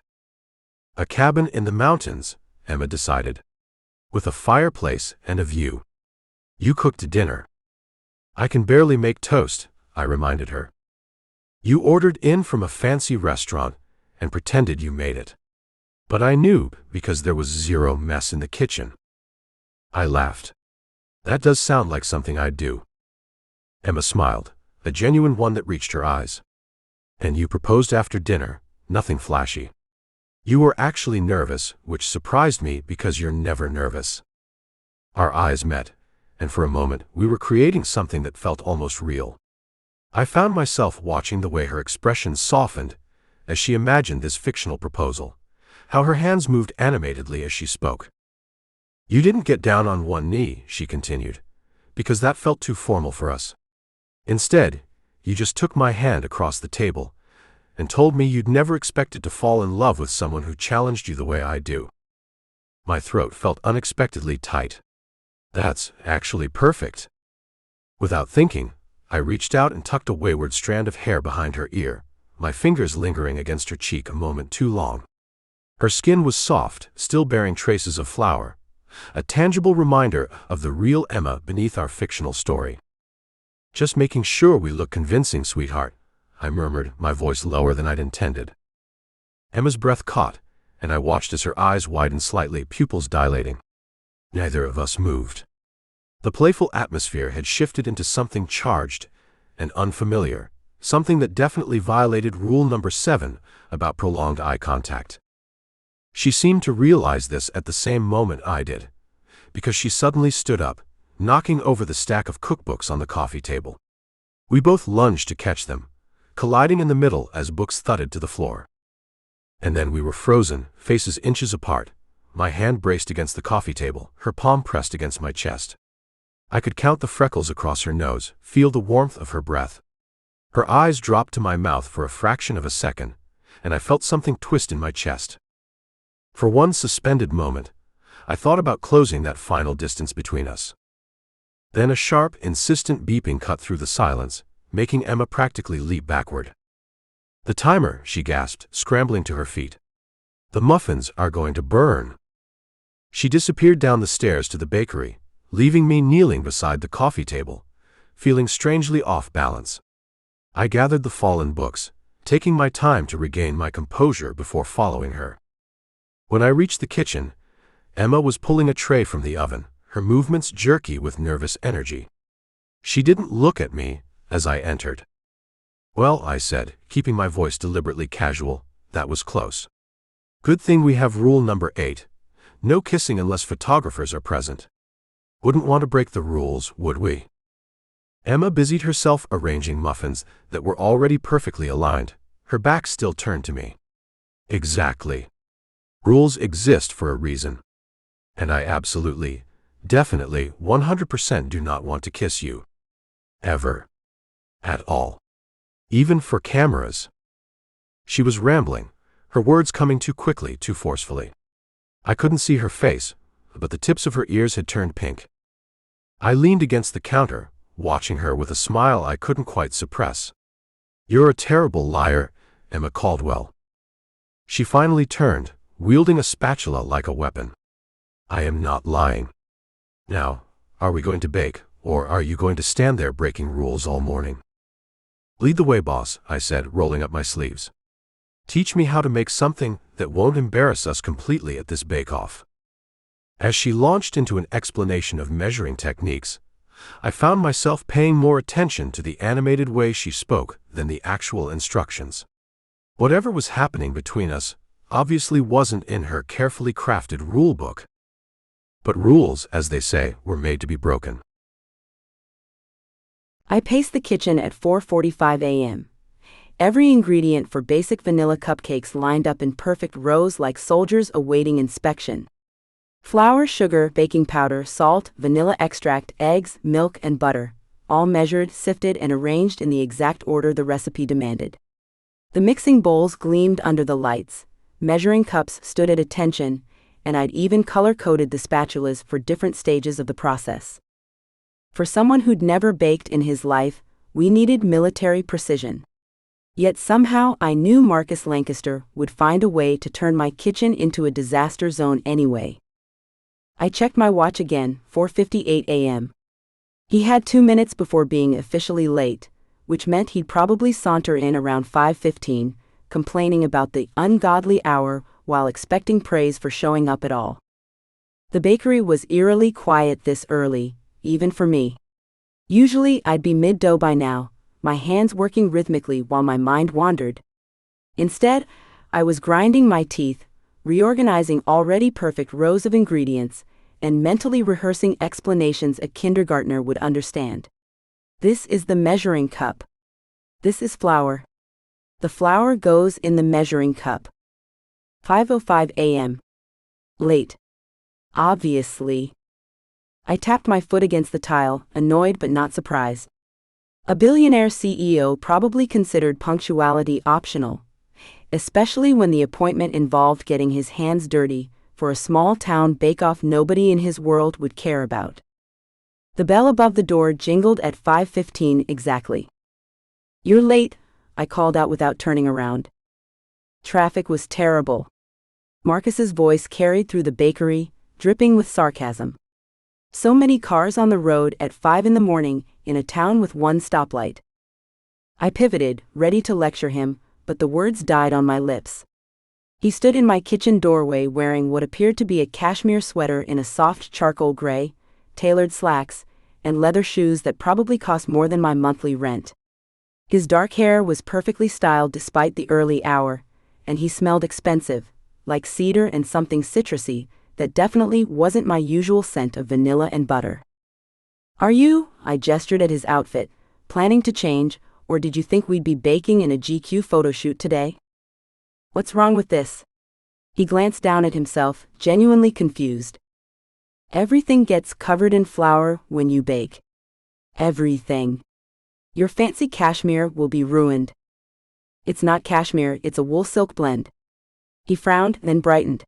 B: A cabin in the mountains, Emma decided. With a fireplace and a view. You cooked dinner. I can barely make toast, I reminded her. You ordered in from a fancy restaurant and pretended you made it. But I knew because there was zero mess in the kitchen. I laughed. That does sound like something I'd do. Emma smiled, a genuine one that reached her eyes. And you proposed after dinner, nothing flashy. You were actually nervous, which surprised me because you're never nervous. Our eyes met, and for a moment we were creating something that felt almost real. I found myself watching the way her expression softened as she imagined this fictional proposal, how her hands moved animatedly as she spoke. You didn't get down on one knee, she continued, because that felt too formal for us. Instead, you just took my hand across the table and told me you'd never expected to fall in love with someone who challenged you the way I do. My throat felt unexpectedly tight. That's actually perfect. Without thinking, I reached out and tucked a wayward strand of hair behind her ear, my fingers lingering against her cheek a moment too long. Her skin was soft, still bearing traces of flour, a tangible reminder of the real Emma beneath our fictional story. Just making sure we look convincing, sweetheart, I murmured, my voice lower than I'd intended. Emma's breath caught, and I watched as her eyes widened slightly, pupils dilating. Neither of us moved. The playful atmosphere had shifted into something charged and unfamiliar, something that definitely violated rule number 7 about prolonged eye contact. She seemed to realize this at the same moment I did, because she suddenly stood up, knocking over the stack of cookbooks on the coffee table. We both lunged to catch them, colliding in the middle as books thudded to the floor. And then we were frozen, faces inches apart, my hand braced against the coffee table, her palm pressed against my chest. I could count the freckles across her nose, feel the warmth of her breath. Her eyes dropped to my mouth for a fraction of a second, and I felt something twist in my chest. For one suspended moment, I thought about closing that final distance between us. Then a sharp, insistent beeping cut through the silence, making Emma practically leap backward. The timer, she gasped, scrambling to her feet. The muffins are going to burn. She disappeared down the stairs to the bakery, leaving me kneeling beside the coffee table, feeling strangely off balance. I gathered the fallen books, taking my time to regain my composure before following her. When I reached the kitchen, Emma was pulling a tray from the oven, her movements jerky with nervous energy. She didn't look at me as I entered. Well, I said, keeping my voice deliberately casual, that was close. Good thing we have rule number 8. No kissing unless photographers are present. Wouldn't want to break the rules, would we? Emma busied herself arranging muffins that were already perfectly aligned, her back still turned to me. Exactly. Rules exist for a reason. And I absolutely, definitely, 100% do not want to kiss you. Ever. At all. Even for cameras. She was rambling, her words coming too quickly, too forcefully. I couldn't see her face, but the tips of her ears had turned pink. I leaned against the counter, watching her with a smile I couldn't quite suppress. You're a terrible liar, Emma Caldwell. She finally turned, wielding a spatula like a weapon. I am not lying. Now, are we going to bake, or are you going to stand there breaking rules all morning? Lead the way, boss, I said, rolling up my sleeves. Teach me how to make something that won't embarrass us completely at this bake-off. As she launched into an explanation of measuring techniques, I found myself paying more attention to the animated way she spoke than the actual instructions. Whatever was happening between us obviously wasn't in her carefully crafted rulebook. But rules, as they say, were made to be broken.
A: I paced the kitchen at 4:45 a.m. Every ingredient for basic vanilla cupcakes lined up in perfect rows like soldiers awaiting inspection. Flour, sugar, baking powder, salt, vanilla extract, eggs, milk, and butter, all measured, sifted, and arranged in the exact order the recipe demanded. The mixing bowls gleamed under the lights, measuring cups stood at attention, and I'd even color-coded the spatulas for different stages of the process. For someone who'd never baked in his life, we needed military precision. Yet somehow I knew Marcus Lancaster would find a way to turn my kitchen into a disaster zone anyway. I checked my watch again, 4:58 a.m. He had 2 minutes before being officially late, which meant he'd probably saunter in around 5:15, complaining about the ungodly hour while expecting praise for showing up at all. The bakery was eerily quiet this early, even for me. Usually I'd be mid-dough by now, my hands working rhythmically while my mind wandered. Instead, I was grinding my teeth, reorganizing already perfect rows of ingredients, and mentally rehearsing explanations a kindergartner would understand. This is the measuring cup. This is flour. The flour goes in the measuring cup. 5:05 a.m. Late. Obviously. I tapped my foot against the tile, annoyed but not surprised. A billionaire CEO probably considered punctuality optional, especially when the appointment involved getting his hands dirty for a small-town bake-off nobody in his world would care about. The bell above the door jingled at 5:15 exactly. "You're late," I called out without turning around. Traffic was terrible. Marcus's voice carried through the bakery, dripping with sarcasm. So many cars on the road at 5 in the morning in a town with one stoplight. I pivoted, ready to lecture him, but the words died on my lips. He stood in my kitchen doorway wearing what appeared to be a cashmere sweater in a soft charcoal gray, tailored slacks, and leather shoes that probably cost more than my monthly rent. His dark hair was perfectly styled despite the early hour, and he smelled expensive, like cedar and something citrusy, that definitely wasn't my usual scent of vanilla and butter. "Are you," I gestured at his outfit, "planning to change, or did you think we'd be baking in a GQ photoshoot today? What's wrong with this?" He glanced down at himself, genuinely confused. "Everything gets covered in flour when you bake. Everything. Your fancy cashmere will be ruined." "It's not cashmere, it's a wool silk blend." He frowned, then brightened.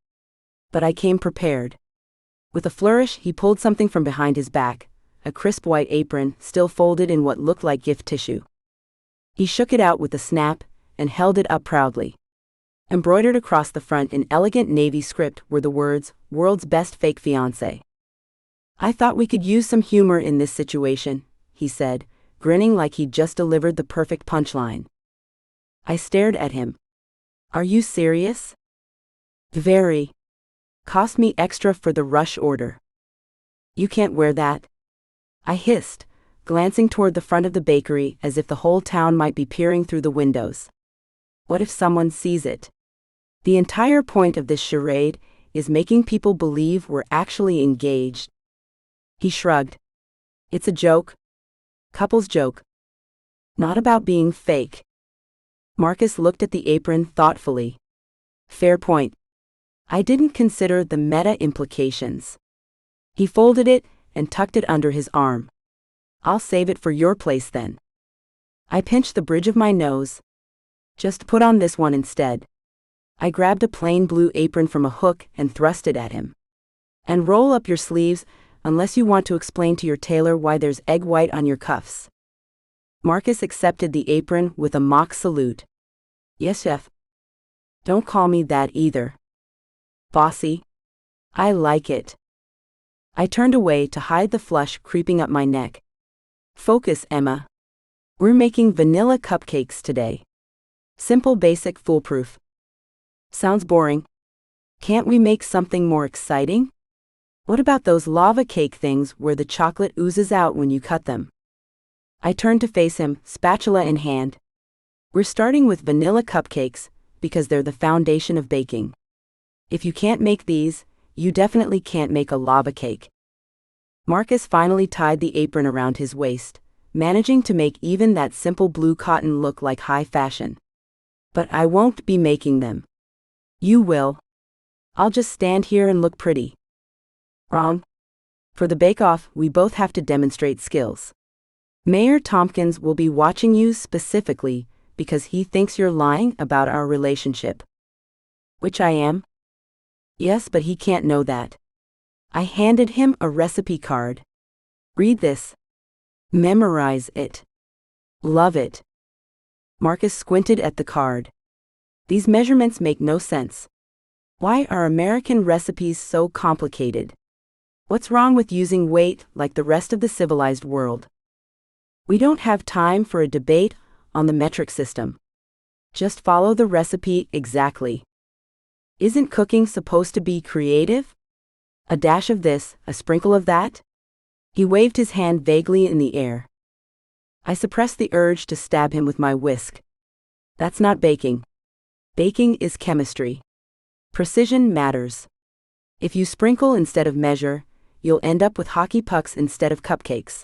A: But I came prepared. With a flourish, he pulled something from behind his back, a crisp white apron, still folded in what looked like gift tissue. He shook it out with a snap, and held it up proudly. Embroidered across the front in elegant navy script were the words, "World's Best Fake Fiancé." "I thought we could use some humor in this situation," he said, grinning like he'd just delivered the perfect punchline. I stared at him. "Are you serious?" "Very. Cost me extra for the rush order." "You can't wear that," I hissed, glancing toward the front of the bakery as if the whole town might be peering through the windows. What if someone sees it? The entire point of this charade is making people believe we're actually engaged. He shrugged. "It's a joke. Couples joke. Not about being fake." Marcus looked at the apron thoughtfully. "Fair point. I didn't consider the meta implications." He folded it and tucked it under his arm. "I'll save it for your place then." I pinched the bridge of my nose. "Just put on this one instead." I grabbed a plain blue apron from a hook and thrust it at him. "And roll up your sleeves, unless you want to explain to your tailor why there's egg white on your cuffs." Marcus accepted the apron with a mock salute. "Yes, chef." "Don't call me that either." "Bossy." "I like it." I turned away to hide the flush creeping up my neck. "Focus, Emma. We're making vanilla cupcakes today. Simple, basic, foolproof." "Sounds boring. Can't we make something more exciting? What about those lava cake things where the chocolate oozes out when you cut them?" I turned to face him, spatula in hand. "We're starting with vanilla cupcakes, because they're the foundation of baking. If you can't make these, you definitely can't make a lava cake." Marcus finally tied the apron around his waist, managing to make even that simple blue cotton look like high fashion. "But I won't be making them." "You will. I'll just stand here and look pretty." Wrong. For the bake-off, we both have to demonstrate skills. Mayor Tomkins will be watching you specifically because he thinks you're lying about our relationship. Which I am? Yes, but he can't know that. I handed him a recipe card. Read this. Memorize it. Love it. Marcus squinted at the card. These measurements make no sense. Why are American recipes so complicated? What's wrong with using weight like the rest of the civilized world? We don't have time for a debate on the metric system. Just follow the recipe exactly. Isn't cooking supposed to be creative? A dash of this, a sprinkle of that? He waved his hand vaguely in the air. I suppressed the urge to stab him with my whisk. That's not baking. Baking is chemistry. Precision matters. If you sprinkle instead of measure, you'll end up with hockey pucks instead of cupcakes.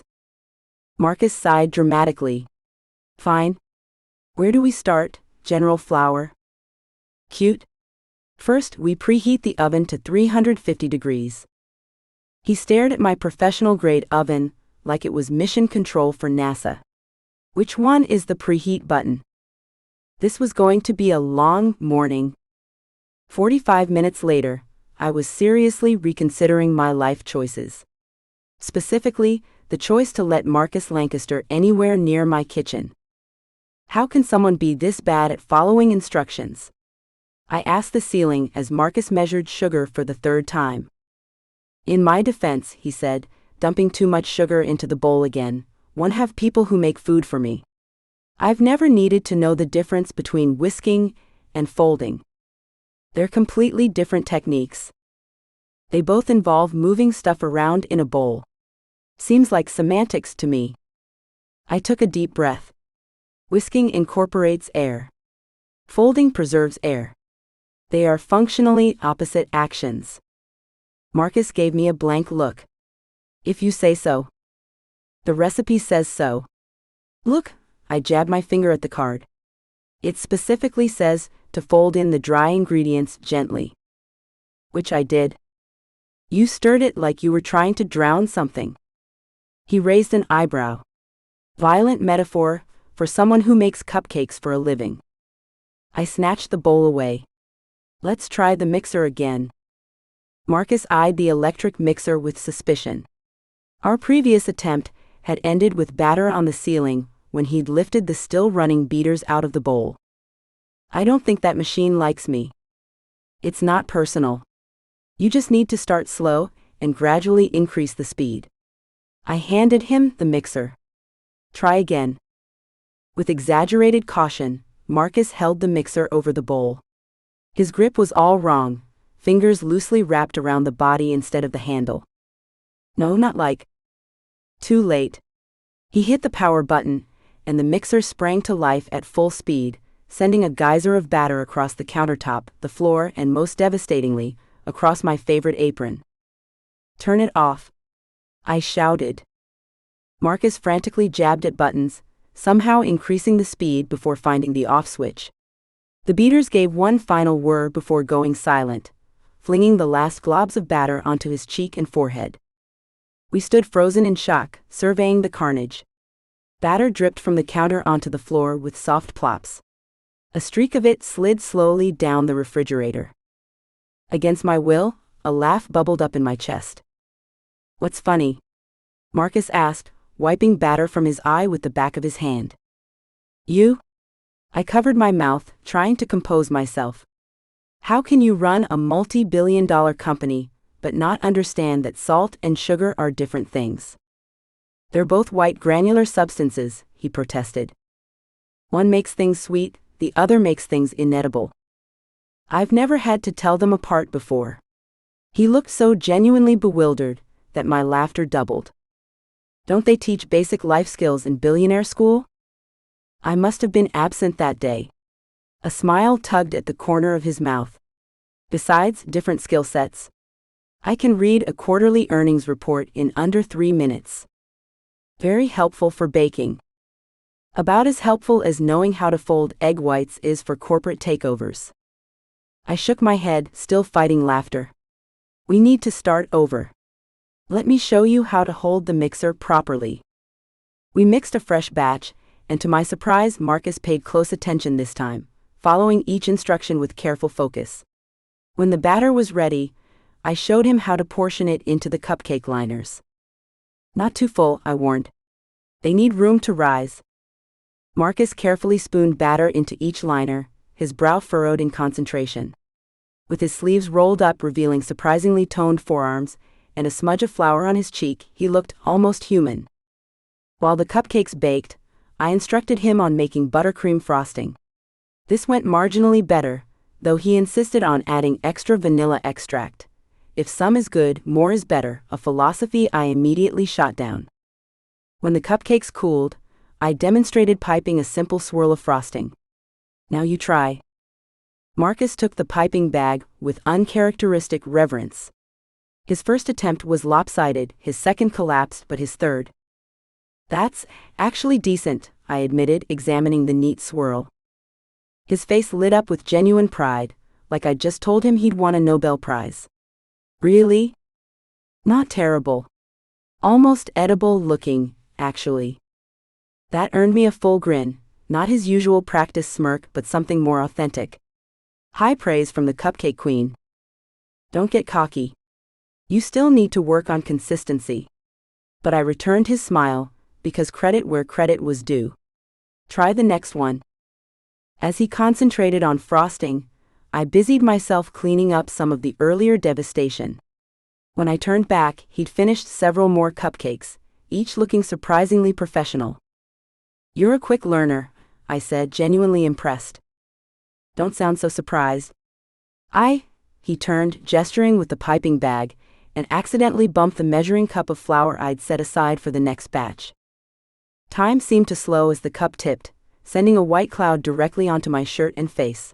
A: Marcus sighed dramatically. Fine. Where do we start, General Flower? Cute. First, we preheat the oven to 350 degrees. He stared at my professional-grade oven like it was mission control for NASA. Which one is the preheat button? This was going to be a long morning. 45 minutes later, I was seriously reconsidering my life choices. Specifically, the choice to let Marcus Lancaster anywhere near my kitchen. How can someone be this bad at following instructions? I asked the ceiling as Marcus measured sugar for the third time. In my defense, he said, dumping too much sugar into the bowl again, one have people who make food for me. I've never needed to know the difference between whisking and folding. They're completely different techniques. They both involve moving stuff around in a bowl. Seems like semantics to me. I took a deep breath. Whisking incorporates air. Folding preserves air. They are functionally opposite actions. Marcus gave me a blank look. If you say so. The recipe says so. Look, I jabbed my finger at the card. It specifically says to fold in the dry ingredients gently. Which I did. You stirred it like you were trying to drown something. He raised an eyebrow. Violent metaphor for someone who makes cupcakes for a living. I snatched the bowl away. Let's try the mixer again. Marcus eyed the electric mixer with suspicion. Our previous attempt had ended with batter on the ceiling when he'd lifted the still-running beaters out of the bowl. I don't think that machine likes me. It's not personal. You just need to start slow and gradually increase the speed. I handed him the mixer. Try again. With exaggerated caution, Marcus held the mixer over the bowl. His grip was all wrong, fingers loosely wrapped around the body instead of the handle. No, not like. Too late. He hit the power button, and the mixer sprang to life at full speed, sending a geyser of batter across the countertop, the floor, and most devastatingly, across my favorite apron. Turn it off. I shouted. Marcus frantically jabbed at buttons, somehow increasing the speed before finding the off switch. The beaters gave one final whir before going silent, flinging the last globs of batter onto his cheek and forehead. We stood frozen in shock, surveying the carnage. Batter dripped from the counter onto the floor with soft plops. A streak of it slid slowly down the refrigerator. Against my will, a laugh bubbled up in my chest. What's funny? Marcus asked, wiping batter from his eye with the back of his hand. You? I covered my mouth, trying to compose myself. How can you run a multi-billion-dollar company, but not understand that salt and sugar are different things? They're both white granular substances, he protested. One makes things sweet, the other makes things inedible. I've never had to tell them apart before. He looked so genuinely bewildered that my laughter doubled. Don't they teach basic life skills in Billionaire school? I must have been absent that day. A smile tugged at the corner of his mouth. Besides different skill sets, I can read a quarterly earnings report in under 3 minutes. Very helpful for baking. About as helpful as knowing how to fold egg whites is for corporate takeovers. I shook my head, still fighting laughter. We need to start over. Let me show you how to hold the mixer properly. We mixed a fresh batch, and to my surprise, Marcus paid close attention this time, following each instruction with careful focus. When the batter was ready, I showed him how to portion it into the cupcake liners. Not too full, I warned. They need room to rise. Marcus carefully spooned batter into each liner, his brow furrowed in concentration. With his sleeves rolled up revealing surprisingly toned forearms, and a smudge of flour on his cheek, he looked almost human. While the cupcakes baked, I instructed him on making buttercream frosting. This went marginally better, though he insisted on adding extra vanilla extract. If some is good, more is better, a philosophy I immediately shot down. When the cupcakes cooled, I demonstrated piping a simple swirl of frosting. Now you try. Marcus took the piping bag with uncharacteristic reverence. His first attempt was lopsided, his second collapsed, but his third. That's actually decent, I admitted, examining the neat swirl. His face lit up with genuine pride, like I'd just told him he'd won a Nobel Prize. Really? Not terrible. Almost edible looking, actually. That earned me a full grin, not his usual practice smirk but something more authentic. High praise from the Cupcake Queen. Don't get cocky. You still need to work on consistency. But I returned his smile, because credit where credit was due. Try the next one. As he concentrated on frosting, I busied myself cleaning up some of the earlier devastation. When I turned back, he'd finished several more cupcakes, each looking surprisingly professional. You're a quick learner, I said, genuinely impressed. Don't sound so surprised. He turned, gesturing with the piping bag, and accidentally bumped the measuring cup of flour I'd set aside for the next batch. Time seemed to slow as the cup tipped, sending a white cloud directly onto my shirt and face.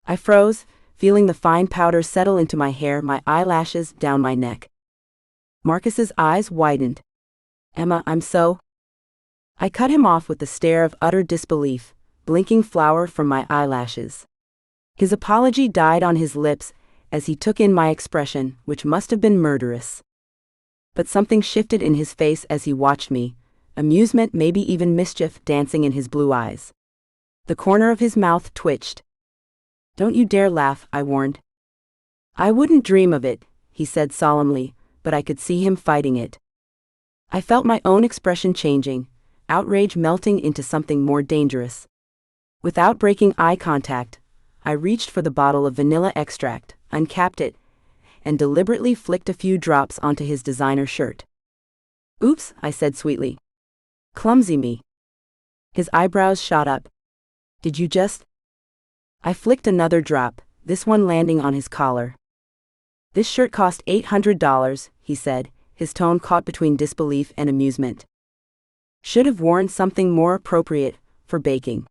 A: I froze, feeling the fine powder settle into my hair, my eyelashes, down my neck. Marcus's eyes widened. Emma, I'm so... I cut him off with a stare of utter disbelief, blinking flour from my eyelashes. His apology died on his lips as he took in my expression, which must have been murderous. But something shifted in his face as he watched me, amusement, maybe even mischief, dancing in his blue eyes. The corner of his mouth twitched. Don't you dare laugh, I warned. I wouldn't dream of it, he said solemnly, but I could see him fighting it. I felt my own expression changing, outrage melting into something more dangerous. Without breaking eye contact, I reached for the bottle of vanilla extract, uncapped it, and deliberately flicked a few drops onto his designer shirt. Oops, I said sweetly. Clumsy me. His eyebrows shot up. Did you just... I flicked another drop, this one landing on his collar. This shirt cost $800, he said, his tone caught between disbelief and amusement. Should have worn something more appropriate for baking.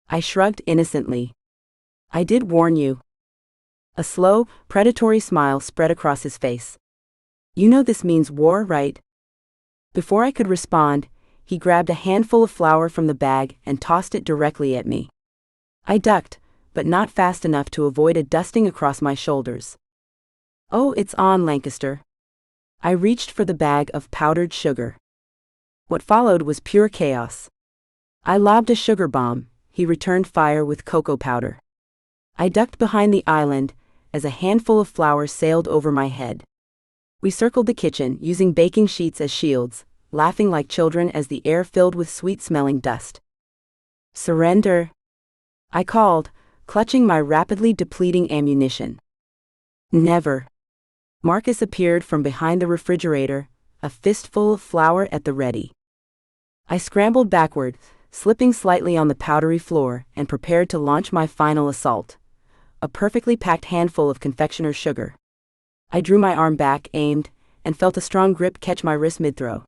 A: I shrugged innocently. I did warn you. A slow, predatory smile spread across his face. You know this means war, right? Before I could respond, he grabbed a handful of flour from the bag and tossed it directly at me. I ducked, but not fast enough to avoid a dusting across my shoulders. Oh, it's on, Lancaster. I reached for the bag of powdered sugar. What followed was pure chaos. I lobbed a sugar bomb, he returned fire with cocoa powder. I ducked behind the island as a handful of flour sailed over my head. We circled the kitchen, using baking sheets as shields, laughing like children as the air filled with sweet-smelling dust. Surrender, I called, clutching my rapidly depleting ammunition. Never. Marcus appeared from behind the refrigerator, a fistful of flour at the ready. I scrambled backward, slipping slightly on the powdery floor, and prepared to launch my final assault. A perfectly packed handful of confectioner's sugar. I drew my arm back, aimed, and felt a strong grip catch my wrist mid-throw.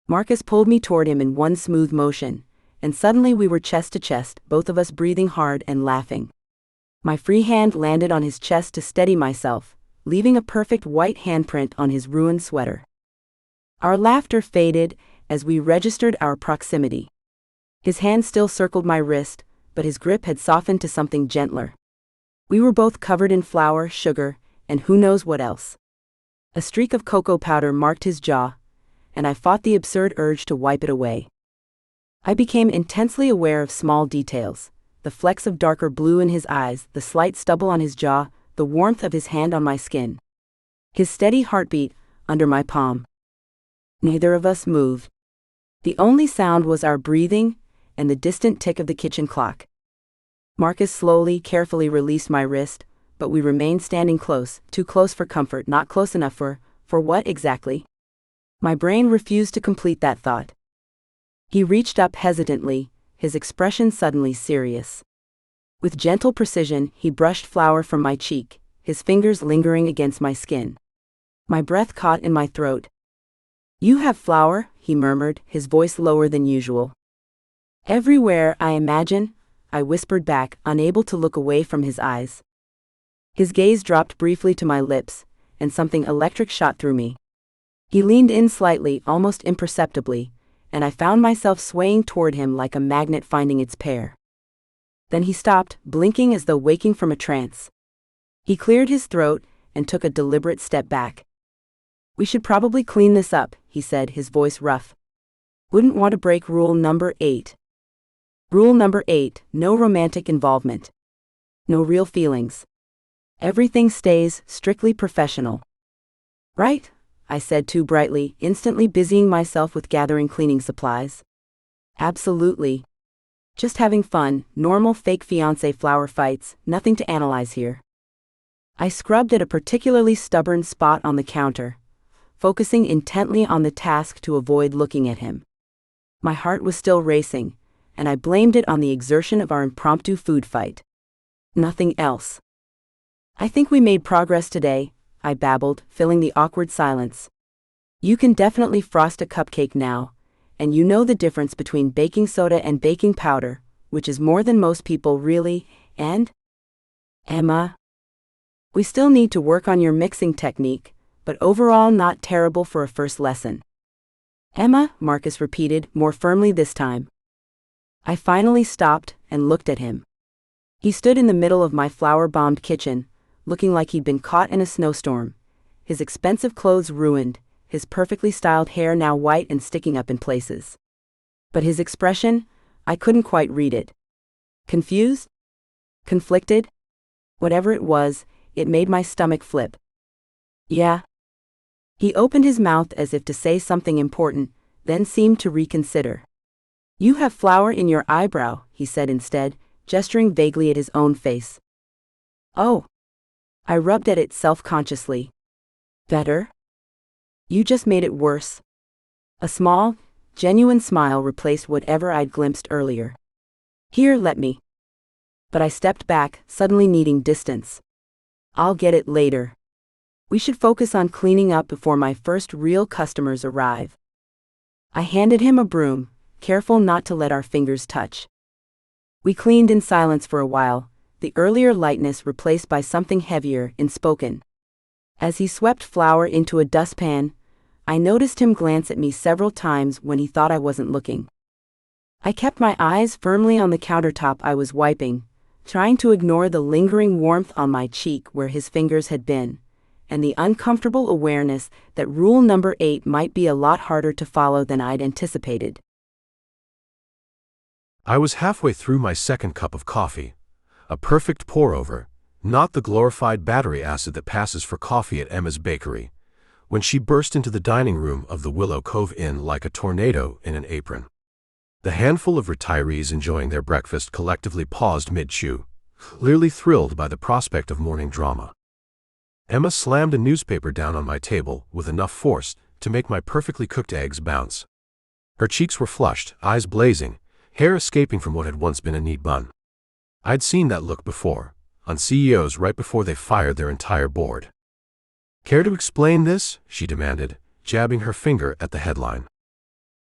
A: Marcus pulled me toward him in one smooth motion, and suddenly we were chest to chest, both of us breathing hard and laughing. My free hand landed on his chest to steady myself, leaving a perfect white handprint on his ruined sweater. Our laughter faded as we registered our proximity. His hand still circled my wrist, but his grip had softened to something gentler. We were both covered in flour, sugar, and who knows what else. A streak of cocoa powder marked his jaw, and I fought the absurd urge to wipe it away. I became intensely aware of small details, the flecks of darker blue in his eyes, the slight stubble on his jaw, the warmth of his hand on my skin. His steady heartbeat under my palm. Neither of us moved. The only sound was our breathing and the distant tick of the kitchen clock. Marcus slowly, carefully released my wrist, but we remained standing close, too close for comfort, not close enough for what exactly? My brain refused to complete that thought. He reached up hesitantly, his expression suddenly serious. With gentle precision, he brushed flour from my cheek, his fingers lingering against my skin. My breath caught in my throat. "You have flour," he murmured, his voice lower than usual. "Everywhere, I imagine," I whispered back, unable to look away from his eyes. His gaze dropped briefly to my lips, and something electric shot through me. He leaned in slightly, almost imperceptibly, and I found myself swaying toward him like a magnet finding its pair. Then he stopped, blinking as though waking from a trance. He cleared his throat and took a deliberate step back. "We should probably clean this up," he said, his voice rough. "Wouldn't want to break rule number 8. Rule number 8, no romantic involvement. No real feelings. Everything stays strictly professional." "Right," I said too brightly, instantly busying myself with gathering cleaning supplies. "Absolutely. Just having fun, normal fake fiancé flower fights, nothing to analyze here." I scrubbed at a particularly stubborn spot on the counter, focusing intently on the task to avoid looking at him. My heart was still racing, and I blamed it on the exertion of our impromptu food fight. Nothing else. "I think we made progress today," I babbled, filling the awkward silence. "You can definitely frost a cupcake now, and you know the difference between baking soda and baking powder, which is more than most people really, and Emma, we still need to work on your mixing technique, but overall not terrible for a first lesson." "Emma," Marcus repeated, more firmly this time. I finally stopped and looked at him. He stood in the middle of my flour-bombed kitchen, looking like he'd been caught in a snowstorm, his expensive clothes ruined, his perfectly styled hair now white and sticking up in places. But his expression, I couldn't quite read it. Confused? Conflicted? Whatever it was, it made my stomach flip. "Yeah." He opened his mouth as if to say something important, then seemed to reconsider. "You have flour in your eyebrow," he said instead, gesturing vaguely at his own face. "Oh." I rubbed at it self-consciously. "Better?" "You just made it worse." A small, genuine smile replaced whatever I'd glimpsed earlier. "Here, let me." But I stepped back, suddenly needing distance. "I'll get it later. We should focus on cleaning up before my first real customers arrive." I handed him a broom, careful not to let our fingers touch. We cleaned in silence for a while, the earlier lightness replaced by something heavier, unspoken. As he swept flour into a dustpan, I noticed him glance at me several times when he thought I wasn't looking. I kept my eyes firmly on the countertop I was wiping, trying to ignore the lingering warmth on my cheek where his fingers had been, and the uncomfortable awareness that rule number 8 might be a lot harder to follow than I'd anticipated.
B: I was halfway through my second cup of coffee, a perfect pour-over, not the glorified battery acid that passes for coffee at Emma's bakery, when she burst into the dining room of the Willow Cove Inn like a tornado in an apron. The handful of retirees enjoying their breakfast collectively paused mid-chew, clearly thrilled by the prospect of morning drama. Emma slammed a newspaper down on my table with enough force to make my perfectly cooked eggs bounce. Her cheeks were flushed, eyes blazing, hair escaping from what had once been a neat bun. I'd seen that look before, on CEOs right before they fired their entire board. "Care to explain this?" she demanded, jabbing her finger at the headline.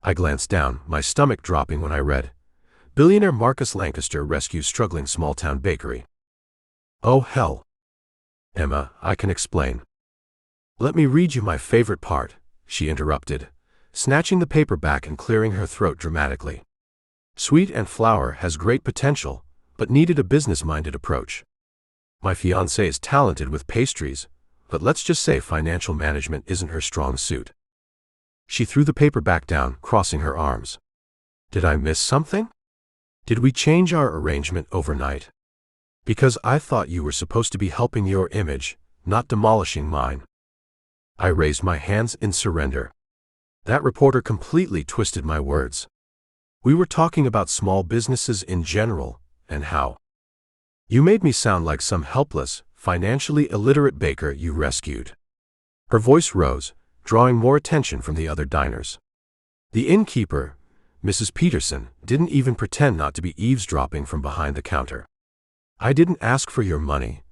B: I glanced down, my stomach dropping when I read, "Billionaire Marcus Lancaster rescues struggling small-town bakery." Oh hell. "Emma, I can explain." "Let me read you my favorite part," she interrupted, snatching the paper back and clearing her throat dramatically. "Sweet and flour has great potential, but needed a business-minded approach. My fiancé is talented with pastries, but let's just say financial management isn't her strong suit. She threw the paper back down, crossing her arms. Did I miss something? Did we change our arrangement overnight? Because I thought you were supposed to be helping your image, not demolishing mine. I raised my hands in surrender. That reporter completely twisted my words. We were talking about small businesses in general, and how you made me sound like some helpless, financially illiterate baker you rescued. Her voice rose, drawing more attention from the other diners. The innkeeper, Mrs. Peterson, didn't even pretend not to be eavesdropping from behind the counter. I didn't ask for your money.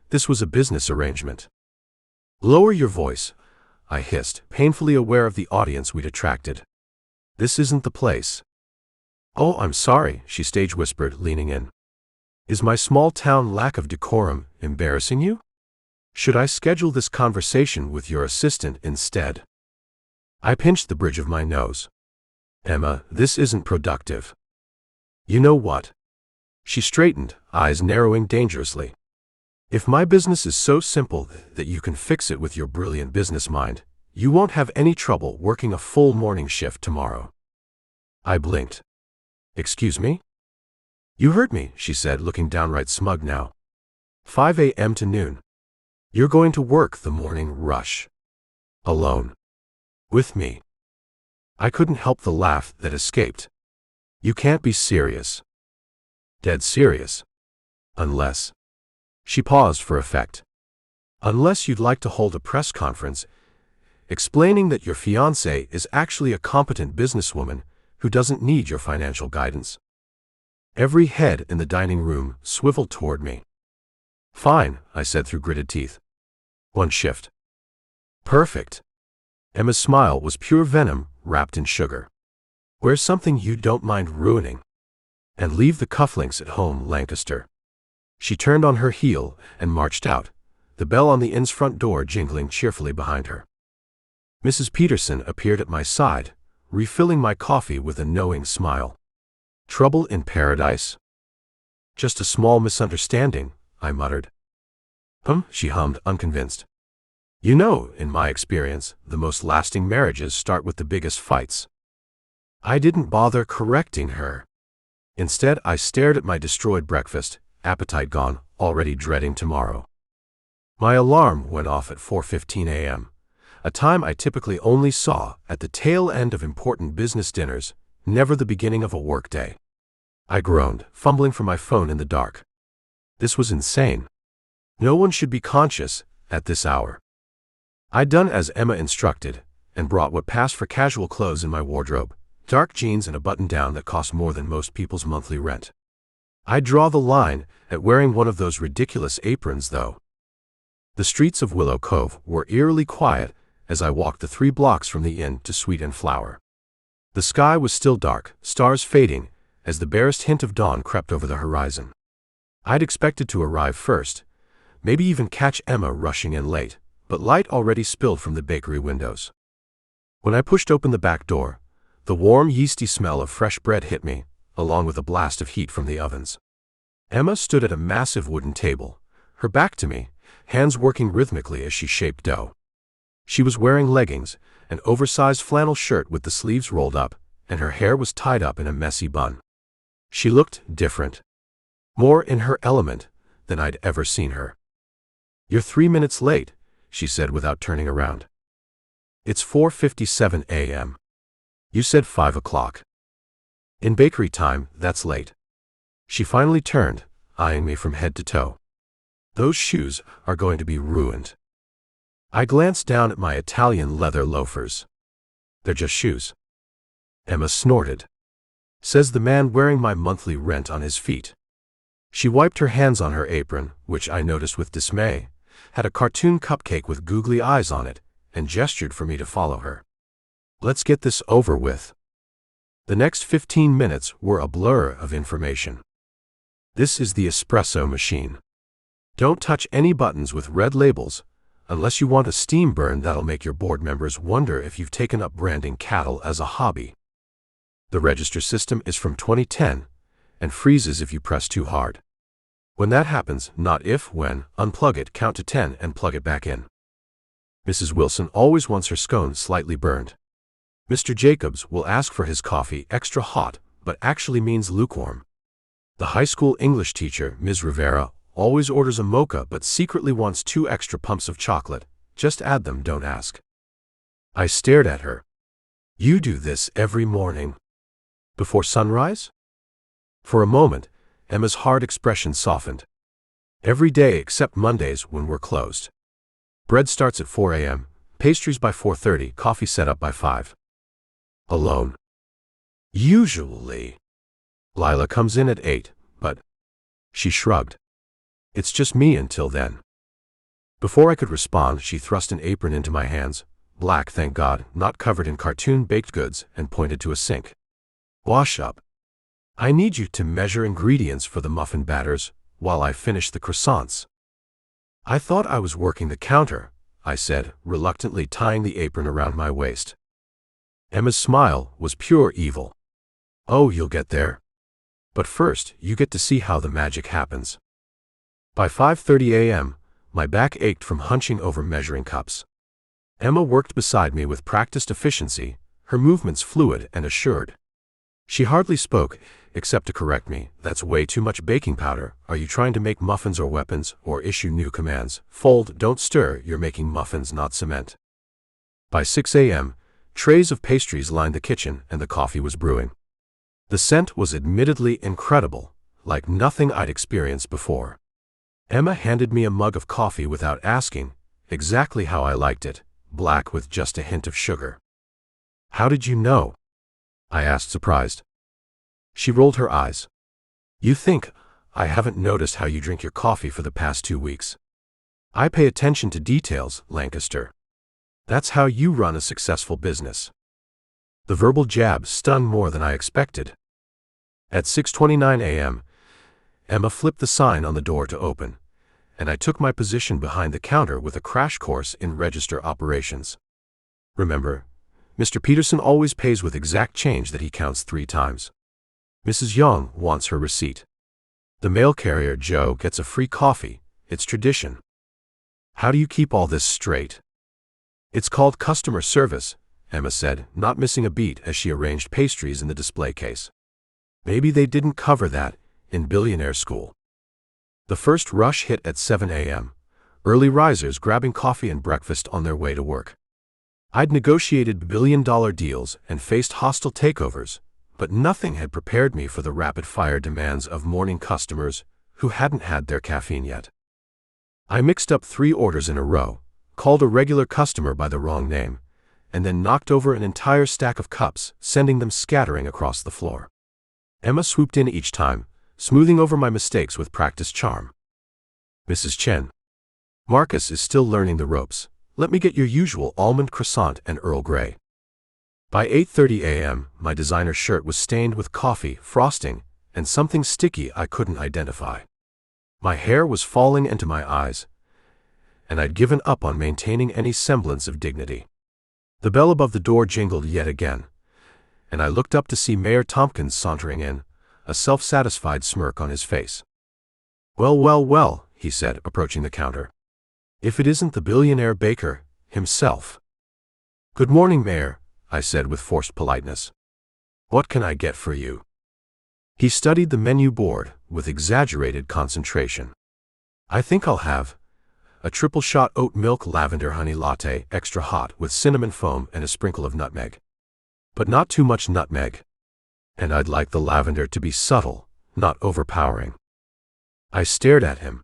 B: This was a business arrangement. Lower your voice, I hissed, painfully aware of the audience we'd attracted. This isn't the place. Oh, I'm sorry, she stage whispered, leaning in. Is my small-town lack of decorum embarrassing you? Should I schedule this conversation with your assistant instead? I pinched the bridge of my nose. Emma, this isn't productive. You know what? She straightened, eyes narrowing dangerously. If my business is so simple that you can fix it with your brilliant business mind, you won't have any trouble working a full morning shift tomorrow. I blinked. Excuse me? You heard me, she said, looking downright smug now. 5 a.m. to noon. You're going to work the morning rush. Alone. With me. I couldn't help the laugh that escaped. You can't be serious. Dead serious. Unless. She paused for effect. Unless you'd like to hold a press conference, explaining that your fiancée is actually a competent businesswoman who doesn't need your financial guidance. Every head in the dining room swiveled toward me. Fine, I said through gritted teeth. One shift. Perfect. Emma's smile was pure venom wrapped in sugar. Where's something you don't mind ruining? And leave the cufflinks at home, Lancaster. She turned on her heel and marched out, the bell on the inn's front door jingling cheerfully behind her. Mrs. Peterson appeared at my side, refilling my coffee with a knowing smile. Trouble in paradise? Just a small misunderstanding, I muttered. She hummed, unconvinced. You know, in my experience, the most lasting marriages start with the biggest fights. I didn't bother correcting her. Instead, I stared at my destroyed breakfast, appetite gone, already dreading tomorrow. My alarm went off at 4:15 a.m., a time I typically only saw at the tail end of important business dinners, never the beginning of a workday. I groaned, fumbling for my phone in the dark. This was insane. No one should be conscious at this hour. I'd done as Emma instructed, and brought what passed for casual clothes in my wardrobe, dark jeans and a button-down that cost more than most people's monthly rent. I'd draw the line at wearing one of those ridiculous aprons, though. The streets of Willow Cove were eerily quiet as I walked the 3 blocks from the inn to Sweet and Flower. The sky was still dark, stars fading, as the barest hint of dawn crept over the horizon. I'd expected to arrive first, maybe even catch Emma rushing in late, but light already spilled from the bakery windows. When I pushed open the back door, the warm, yeasty smell of fresh bread hit me, along with a blast of heat from the ovens. Emma stood at a massive wooden table, her back to me, hands working rhythmically as she shaped dough. She was wearing leggings, an oversized flannel shirt with the sleeves rolled up, and her hair was tied up in a messy bun. She looked different. More in her element than I'd ever seen her. You're 3 minutes late, she said without turning around. It's 4:57 a.m. You said 5 o'clock. In bakery time, that's late. She finally turned, eyeing me from head to toe. Those shoes are going to be ruined. I glanced down at my Italian leather loafers. They're just shoes. Emma snorted. Says the man wearing my monthly rent on his feet. She wiped her hands on her apron, which I noticed with dismay, had a cartoon cupcake with googly eyes on it, and gestured for me to follow her. Let's get this over with. The next 15 minutes were a blur of information. This is the espresso machine. Don't touch any buttons with red labels, unless you want a steam burn that'll make your board members wonder if you've taken up branding cattle as a hobby. The register system is from 2010, and freezes if you press too hard. When that happens, not if, when, unplug it, count to 10 and plug it back in. Mrs. Wilson always wants her scones slightly burned. Mr. Jacobs will ask for his coffee extra hot, but actually means lukewarm. The high school English teacher, Ms. Rivera, always orders a mocha but secretly wants 2 extra pumps of chocolate. Just add them, don't ask. I stared at her. You do this every morning? Before sunrise? For a moment, Emma's hard expression softened. Every day except Mondays when we're closed. Bread starts at 4 a.m., pastries by 4:30, coffee set up by 5. Alone. Usually. Lila comes in at 8, but... She shrugged. It's just me until then. Before I could respond, she thrust an apron into my hands, black, thank God, not covered in cartoon baked goods, and pointed to a sink. Wash up. I need you to measure ingredients for the muffin batters while I finish the croissants. I thought I was working the counter, I said, reluctantly tying the apron around my waist. Emma's smile was pure evil. Oh, you'll get there. But first, you get to see how the magic happens. By 5:30 a.m., my back ached from hunching over measuring cups. Emma worked beside me with practiced efficiency, her movements fluid and assured. She hardly spoke, except to correct me. That's way too much baking powder. Are you trying to make muffins or weapons, or issue new commands? Fold, don't stir, you're making muffins, not cement. By 6 a.m., trays of pastries lined the kitchen and the coffee was brewing. The scent was admittedly incredible, like nothing I'd experienced before. Emma handed me a mug of coffee without asking, exactly how I liked it, black with just a hint of sugar. How did you know? I asked, surprised. She rolled her eyes. You think I haven't noticed how you drink your coffee for the past 2 weeks? I pay attention to details, Lancaster. That's how you run a successful business. The verbal jab stung more than I expected. At 6:29 a.m., Emma flipped the sign on the door to open, and I took my position behind the counter with a crash course in register operations. Remember, Mr. Peterson always pays with exact change that he counts 3 times. Mrs. Young wants her receipt. The mail carrier, Joe, gets a free coffee. It's tradition. How do you keep all this straight? It's called customer service, Emma said, not missing a beat as she arranged pastries in the display case. Maybe they didn't cover that in Billionaire school. The first rush hit at 7 a.m., early risers grabbing coffee and breakfast on their way to work. I'd negotiated billion-dollar deals and faced hostile takeovers, but nothing had prepared me for the rapid-fire demands of morning customers who hadn't had their caffeine yet. I mixed up 3 orders in a row, called a regular customer by the wrong name, and then knocked over an entire stack of cups, sending them scattering across the floor. Emma swooped in each time, smoothing over my mistakes with practiced charm. Mrs. Chen. Marcus is still learning the ropes. Let me get your usual almond croissant and Earl Grey. By 8:30 a.m., my designer shirt was stained with coffee, frosting, and something sticky I couldn't identify. My hair was falling into my eyes, and I'd given up on maintaining any semblance of dignity. The bell above the door jingled yet again, and I looked up to see Mayor Tomkins sauntering in, a self-satisfied smirk on his face. Well, well, well, he said, approaching the counter. If it isn't the billionaire baker himself. Good morning, Mayor, I said with forced politeness. What can I get for you? He studied the menu board with exaggerated concentration. I think I'll have a triple shot oat milk lavender honey latte, extra hot, with cinnamon foam and a sprinkle of nutmeg. But not too much nutmeg. And I'd like the lavender to be subtle, not overpowering. I stared at him.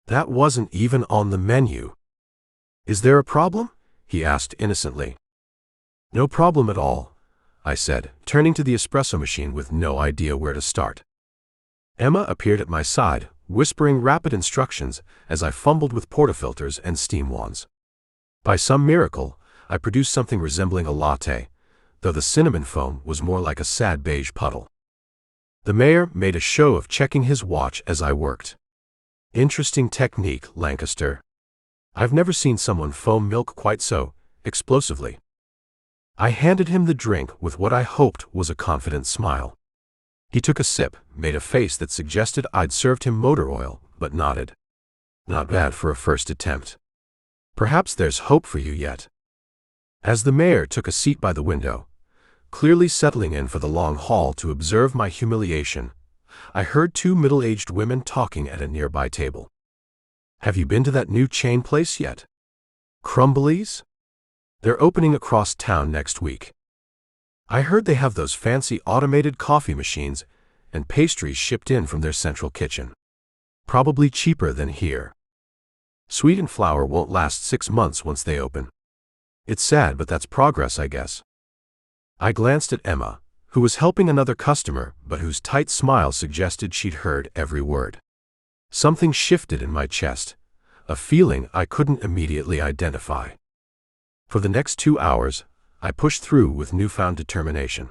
B: That wasn't even on the menu. Is there a problem? He asked innocently. No problem at all, I said, turning to the espresso machine with no idea where to start. Emma appeared at my side, whispering rapid instructions as I fumbled with portafilters and steam wands. By some miracle, I produced something resembling a latte, though the cinnamon foam was more like a sad beige puddle. The mayor made a show of checking his watch as I worked. Interesting technique, Lancaster. I've never seen someone foam milk quite so explosively. I handed him the drink with what I hoped was a confident smile. He took a sip, made a face that suggested I'd served him motor oil, but nodded. Not bad for a first attempt. Perhaps there's hope for you yet. As the mayor took a seat by the window, clearly settling in for the long haul to observe my humiliation, I heard two middle-aged women talking at a nearby table. Have you been to that new chain place yet? Crumbly's? They're opening across town next week. I heard they have those fancy automated coffee machines and pastries shipped in from their central kitchen. Probably cheaper than here. Sweet and flour won't last 6 months once they open. It's sad, but that's progress, I guess. I glanced at Emma, who was helping another customer, but whose tight smile suggested she'd heard every word. Something shifted in my chest, a feeling I couldn't immediately identify. For the next 2 hours, I pushed through with newfound determination.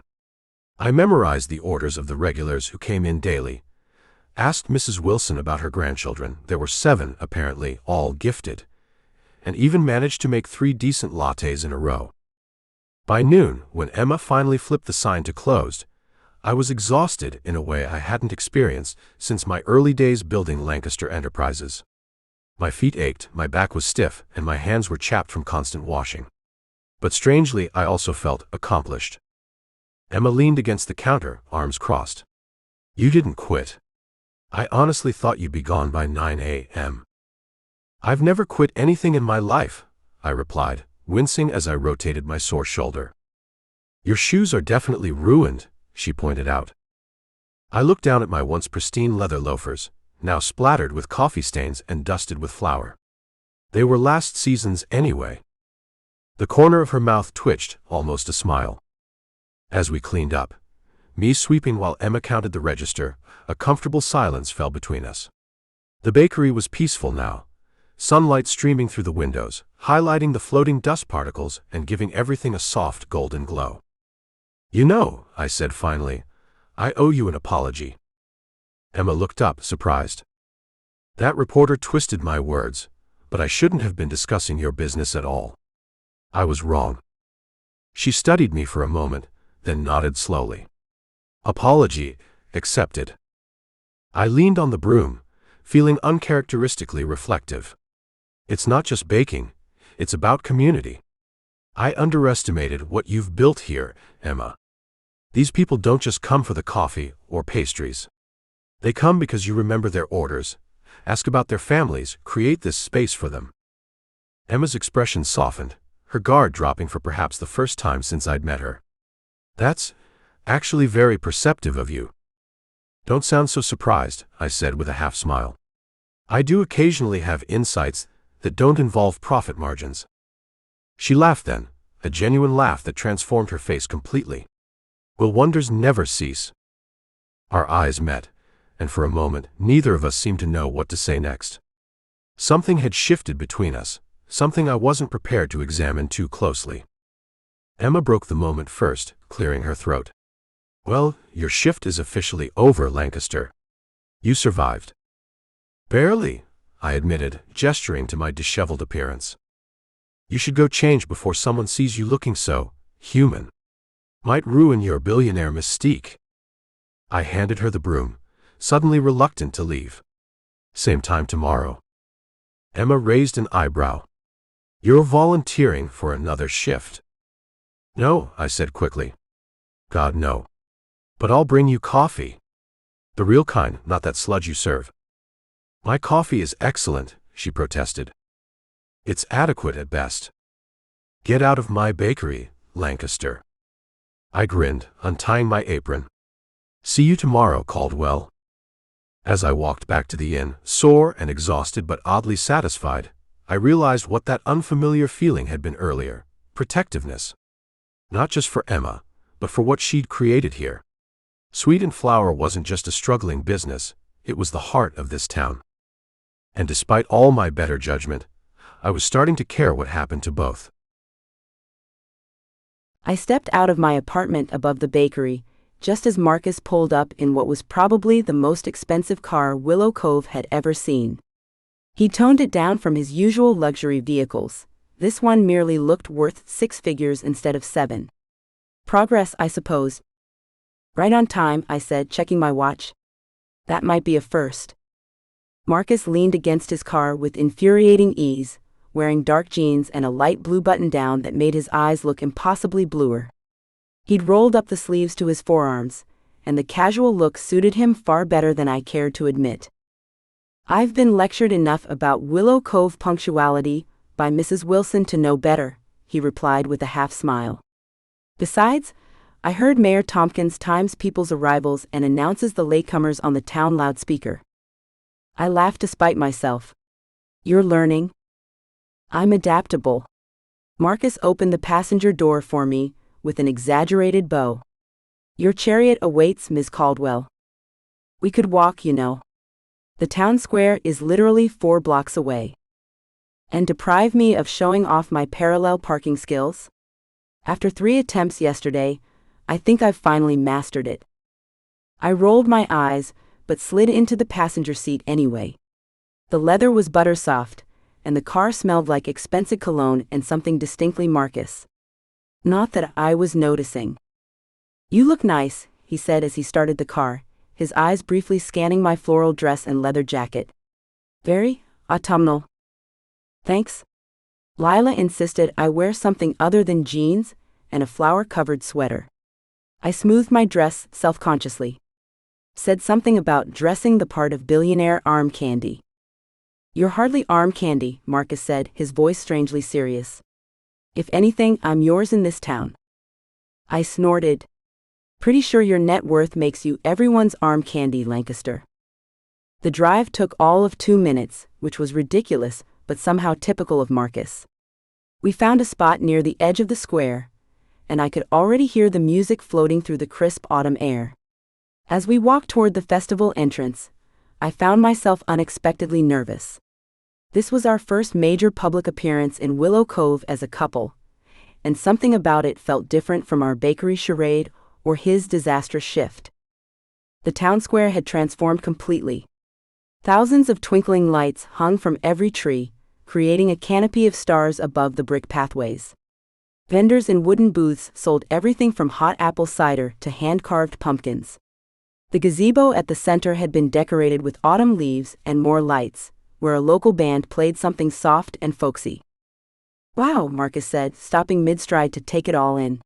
B: I memorized the orders of the regulars who came in daily, asked Mrs. Wilson about her grandchildren, there were 7 apparently, all gifted, and even managed to make 3 decent lattes in a row. By noon, when Emma finally flipped the sign to closed, I was exhausted in a way I hadn't experienced since my early days building Lancaster enterprises. My feet ached, my back was stiff, and my hands were chapped from constant washing. But strangely, I also felt accomplished. Emma leaned against the counter, arms crossed. You didn't quit. I honestly thought you'd be gone by 9 a.m. I've never quit anything in my life, I replied, wincing as I rotated my sore shoulder. Your shoes are definitely ruined, she pointed out. I looked down at my once pristine leather loafers, now splattered with coffee stains and dusted with flour. They were last season's anyway. The corner of her mouth twitched, almost a smile. As we cleaned up, me sweeping while Emma counted the register, a comfortable silence fell between us. The bakery was peaceful now, sunlight streaming through the windows, highlighting the floating dust particles and giving everything a soft golden glow. You know, I said finally, I owe you an apology. Emma looked up, surprised. That reporter twisted my words, but I shouldn't have been discussing your business at all. I was wrong. She studied me for a moment, then nodded slowly. Apology accepted. I leaned on the broom, feeling uncharacteristically reflective. It's not just baking, it's about community. I underestimated what you've built here, Emma. These people don't just come for the coffee or pastries. They come because you remember their orders, ask about their families, create this space for them. Emma's expression softened, her guard dropping for perhaps the first time since I'd met her. That's actually very perceptive of you. Don't sound so surprised, I said with a half smile. I do occasionally have insights that don't involve profit margins. She laughed then, a genuine laugh that transformed her face completely. Will wonders never cease? Our eyes met, and for a moment neither of us seemed to know what to say next. Something had shifted between us, something I wasn't prepared to examine too closely. Emma broke the moment first, clearing her throat. Well, your shift is officially over, Lancaster. You survived. Barely, I admitted, gesturing to my disheveled appearance. You should go change before someone sees you looking so human. Might ruin your billionaire mystique. I handed her the broom, suddenly reluctant to leave. Same time tomorrow. Emma raised an eyebrow. You're volunteering for another shift. No, I said quickly. God, no. But I'll bring you coffee. The real kind, not that sludge you serve. My coffee is excellent, she protested. It's adequate at best. Get out of my bakery, Lancaster. I grinned, untying my apron. See you tomorrow, Caldwell. As I walked back to the inn, sore and exhausted but oddly satisfied, I realized what that unfamiliar feeling had been earlier, protectiveness. Not just for Emma, but for what she'd created here. Sweet and Flour wasn't just a struggling business, it was the heart of this town. And despite all my better judgment, I was starting to care what happened to both.
A: I stepped out of my apartment above the bakery, just as Marcus pulled up in what was probably the most expensive car Willow Cove had ever seen. He toned it down from his usual luxury vehicles. This one merely looked worth 6 figures instead of 7. Progress, I suppose. Right on time, I said, checking my watch. That might be a first. Marcus leaned against his car with infuriating ease, wearing dark jeans and a light blue button-down that made his eyes look impossibly bluer. He'd rolled up the sleeves to his forearms, and the casual look suited him far better than I cared to admit. "I've been lectured enough about Willow Cove punctuality by Mrs. Wilson to know better," he replied with a half-smile. "Besides, I heard Mayor Tomkins times people's arrivals and announces the latecomers on the town loudspeaker." I laughed to spite myself. "You're learning?" "I'm adaptable." Marcus opened the passenger door for me, with an exaggerated bow. "Your chariot awaits, Ms. Caldwell." "We could walk, you know. The town square is literally 4 blocks away." "And deprive me of showing off my parallel parking skills? After 3 attempts yesterday, I think I've finally mastered it." I rolled my eyes, but slid into the passenger seat anyway. The leather was butter-soft, and the car smelled like expensive cologne and something distinctly Marcus. Not that I was noticing. "You look nice," he said as he started the car, his eyes briefly scanning my floral dress and leather jacket. "Very autumnal." "Thanks." Lila insisted I wear something other than jeans and a flower-covered sweater. I smoothed my dress self-consciously. Said something about dressing the part of billionaire arm candy. "You're hardly arm candy," Marcus said, his voice strangely serious. "If anything, I'm yours in this town." I snorted. "Pretty sure your net worth makes you everyone's arm candy, Lancaster." The drive took all of 2 minutes, which was ridiculous, but somehow typical of Marcus. We found a spot near the edge of the square, and I could already hear the music floating through the crisp autumn air. As we walked toward the festival entrance, I found myself unexpectedly nervous. This was our first major public appearance in Willow Cove as a couple, and something about it felt different from our bakery charade or his disastrous shift. The town square had transformed completely. Thousands of twinkling lights hung from every tree, creating a canopy of stars above the brick pathways. Vendors in wooden booths sold everything from hot apple cider to hand-carved pumpkins. The gazebo at the center had been decorated with autumn leaves and more lights, where a local band played something soft and folksy. "Wow," Marcus said, stopping mid-stride to take it all in.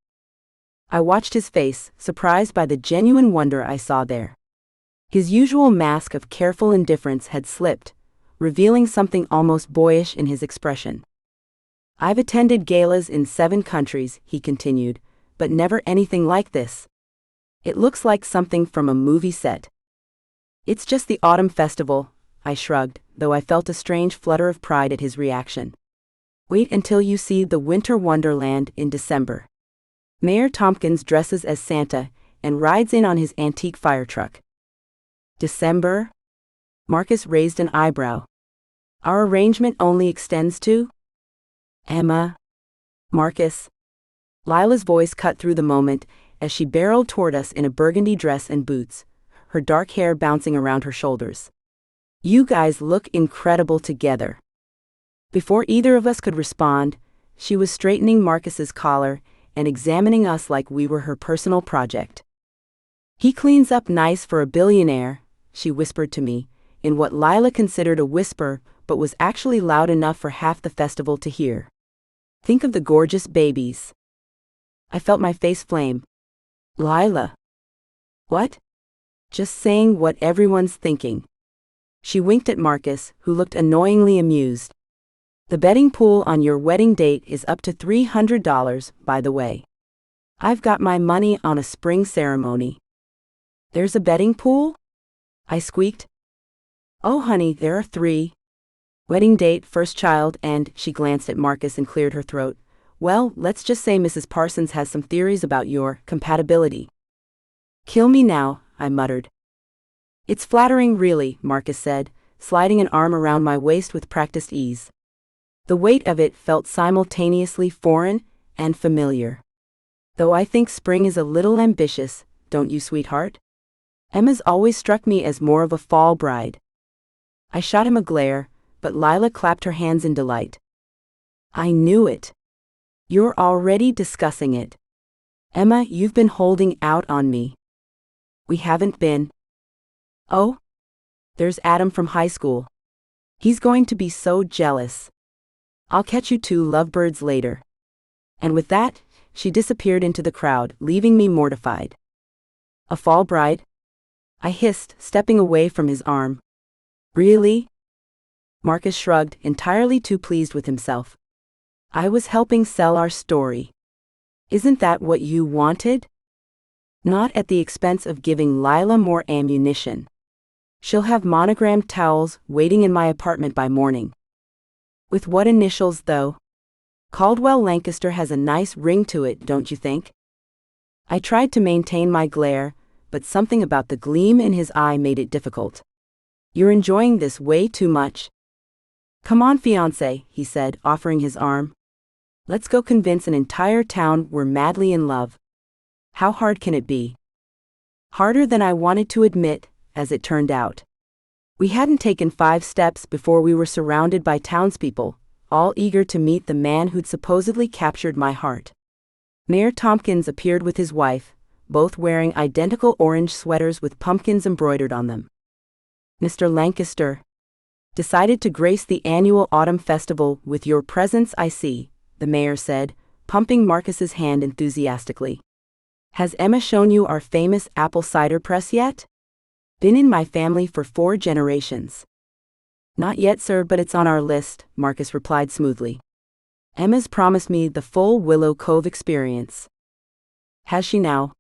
A: I watched his face, surprised by the genuine wonder I saw there. His usual mask of careful indifference had slipped, revealing something almost boyish in his expression. "I've attended galas in 7 countries," he continued, "but never anything like this. It looks like something from a movie set." "It's just the autumn festival," I shrugged, though I felt a strange flutter of pride at his reaction. "Wait until you see the Winter Wonderland in December. Mayor Tomkins dresses as Santa and rides in on his antique fire truck." "December?" Marcus raised an eyebrow. "Our arrangement only extends to?" "Emma." "Marcus." Lila's voice cut through the moment as she barreled toward us in a burgundy dress and boots, her dark hair bouncing around her shoulders. "You guys look incredible together." Before either of us could respond, she was straightening Marcus's collar and examining us like we were her personal project. "He cleans up nice for a billionaire," she whispered to me, in what Lila considered a whisper but was actually loud enough for half the festival to hear. "Think of the gorgeous babies." I felt my face flame. "Lila." "What?" "Just saying what everyone's thinking." She winked at Marcus, who looked annoyingly amused. "The betting pool on your wedding date is up to $300, by the way. I've got my money on a spring ceremony." "There's a betting pool?" I squeaked. "Oh honey, there are 3. Wedding date, first child, and," she glanced at Marcus and cleared her throat, "well, let's just say Mrs. Parsons has some theories about your compatibility." "Kill me now," I muttered. "It's flattering really," Marcus said, sliding an arm around my waist with practiced ease. The weight of it felt simultaneously foreign and familiar. "Though I think spring is a little ambitious, don't you, sweetheart? Emma's always struck me as more of a fall bride." I shot him a glare, but Lila clapped her hands in delight. "I knew it. You're already discussing it. Emma, you've been holding out on me." "We haven't been." "Oh? There's Adam from high school. He's going to be so jealous." I'll catch you two lovebirds later." And with that, she disappeared into the crowd, leaving me mortified. "A fall bride?" I hissed, stepping away from his arm. "Really?" Marcus shrugged, entirely too pleased with himself. "I was helping sell our story. Isn't that what you wanted?" "Not at the expense of giving Lila more ammunition. She'll have monogrammed towels waiting in my apartment by morning." "With what initials, though? Caldwell Lancaster has a nice ring to it, don't you think?" I tried to maintain my glare, but something about the gleam in his eye made it difficult. "You're enjoying this way too much." "Come on, fiancée," he said, offering his arm. "Let's go convince an entire town we're madly in love. How hard can it be?" Harder than I wanted to admit, as it turned out. We hadn't taken 5 steps before we were surrounded by townspeople, all eager to meet the man who'd supposedly captured my heart. Mayor Tomkins appeared with his wife, both wearing identical orange sweaters with pumpkins embroidered on them. "Mr. Lancaster, decided to grace the annual autumn festival with your presence, I see," the mayor said, pumping Marcus's hand enthusiastically. "Has Emma shown you our famous apple cider press yet?" "Been in my family for 4 generations." "Not yet, sir, but it's on our list," Marcus replied smoothly. "Emma's promised me the full Willow Cove experience." "Has she now?"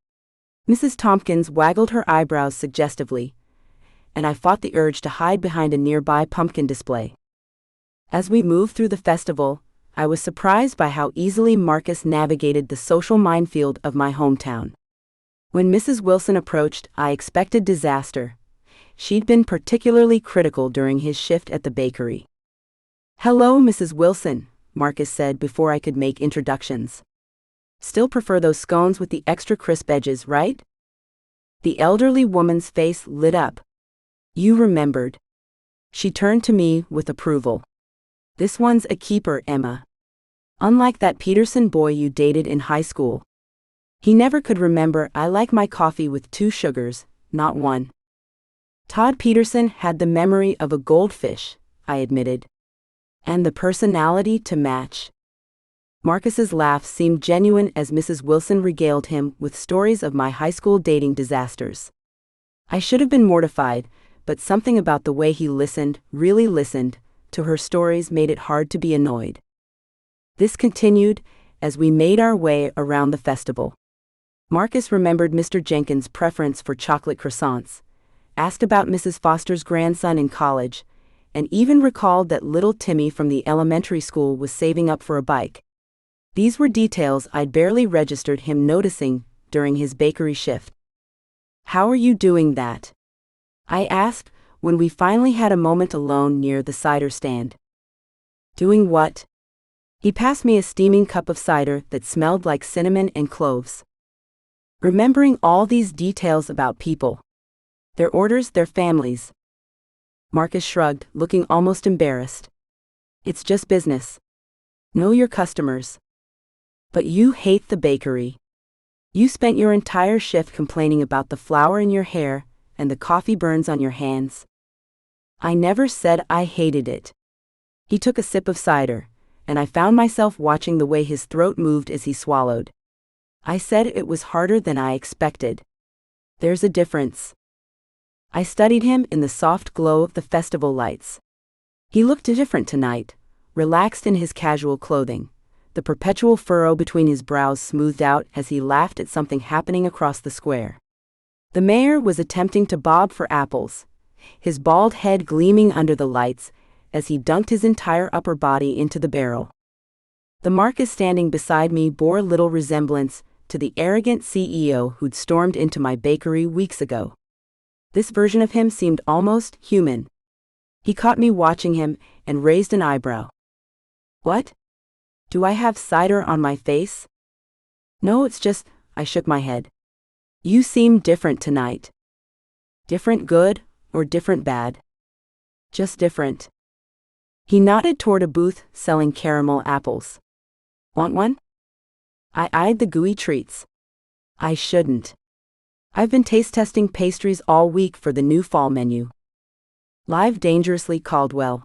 A: Mrs. Tompkins waggled her eyebrows suggestively, and I fought the urge to hide behind a nearby pumpkin display. As we moved through the festival, I was surprised by how easily Marcus navigated the social minefield of my hometown. When Mrs. Wilson approached, I expected disaster. She'd been particularly critical during his shift at the bakery. "Hello, Mrs. Wilson," Marcus said before I could make introductions. "Still prefer those scones with the extra crisp edges, right?" The elderly woman's face lit up. "You remembered." She turned to me with approval. "This one's a keeper, Emma. Unlike that Peterson boy you dated in high school. He never could remember I like my coffee with 2 sugars, not 1. Todd Peterson had the memory of a goldfish," I admitted. "And the personality to match." Marcus's laugh seemed genuine as Mrs. Wilson regaled him with stories of my high school dating disasters. I should have been mortified, but something about the way he listened, really listened, to her stories made it hard to be annoyed. This continued as we made our way around the festival. Marcus remembered Mr. Jenkins' preference for chocolate croissants, asked about Mrs. Foster's grandson in college, and even recalled that little Timmy from the elementary school was saving up for a bike. These were details I'd barely registered him noticing during his bakery shift. "How are you doing that?" I asked when we finally had a moment alone near the cider stand. "Doing what?" He passed me a steaming cup of cider that smelled like cinnamon and cloves. "Remembering all these details about people. Their orders, their families." Marcus shrugged, looking almost embarrassed. "It's just business. Know your customers." "But you hate the bakery. You spent your entire shift complaining about the flour in your hair and the coffee burns on your hands." "I never said I hated it." He took a sip of cider, and I found myself watching the way his throat moved as he swallowed. "I said it was harder than I expected. There's a difference." I studied him in the soft glow of the festival lights. He looked different tonight, relaxed in his casual clothing, the perpetual furrow between his brows smoothed out as he laughed at something happening across the square. The mayor was attempting to bob for apples, his bald head gleaming under the lights as he dunked his entire upper body into the barrel. The Marcus standing beside me bore little resemblance to the arrogant CEO who'd stormed into my bakery weeks ago. This version of him seemed almost human. He caught me watching him and raised an eyebrow. "What? Do I have cider on my face?" "No, it's just," I shook my head. "You seem different tonight." "Different good or different bad?" "Just different." He nodded toward a booth selling caramel apples. "Want one?" I eyed the gooey treats. I shouldn't. I've been taste testing pastries all week for the new fall menu. Live dangerously, Caldwell.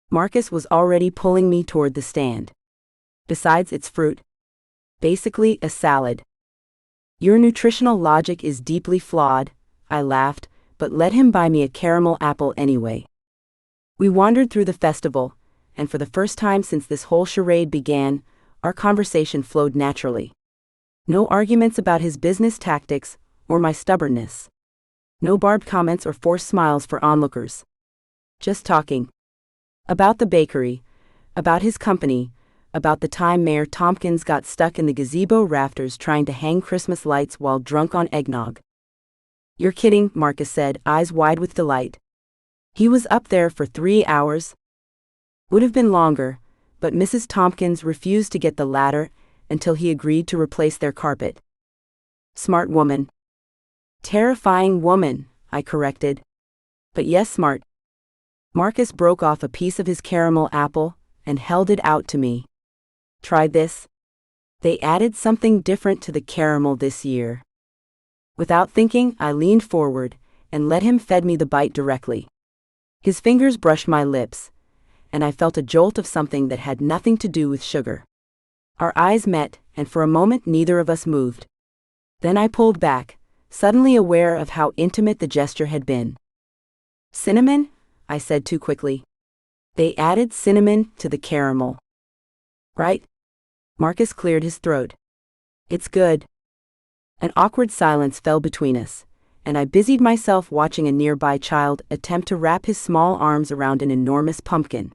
A: Marcus was already pulling me toward the stand. Besides, it's fruit. Basically, a salad. Your nutritional logic is deeply flawed, I laughed, but let him buy me a caramel apple anyway. We wandered through the festival, and for the first time since this whole charade began, our conversation flowed naturally. No arguments about his business tactics or my stubbornness. No barbed comments or forced smiles for onlookers. Just talking. About the bakery, about his company, about the time Mayor Tomkins got stuck in the gazebo rafters trying to hang Christmas lights while drunk on eggnog. You're kidding, Marcus said, eyes wide with delight. He was up there for 3 hours. Would have been longer, but Mrs. Tomkins refused to get the ladder until he agreed to replace their carpet. Smart woman. Terrifying woman, I corrected. But yes, smart. Marcus broke off a piece of his caramel apple and held it out to me. Try this. They added something different to the caramel this year. Without thinking, I leaned forward and let him feed me the bite directly. His fingers brushed my lips, and I felt a jolt of something that had nothing to do with sugar. Our eyes met, and for a moment neither of us moved. Then I pulled back, suddenly aware of how intimate the gesture had been. Cinnamon? I said too quickly. They added cinnamon to the caramel. Right? Marcus cleared his throat. It's good. An awkward silence fell between us, and I busied myself watching a nearby child attempt to wrap his small arms around an enormous pumpkin.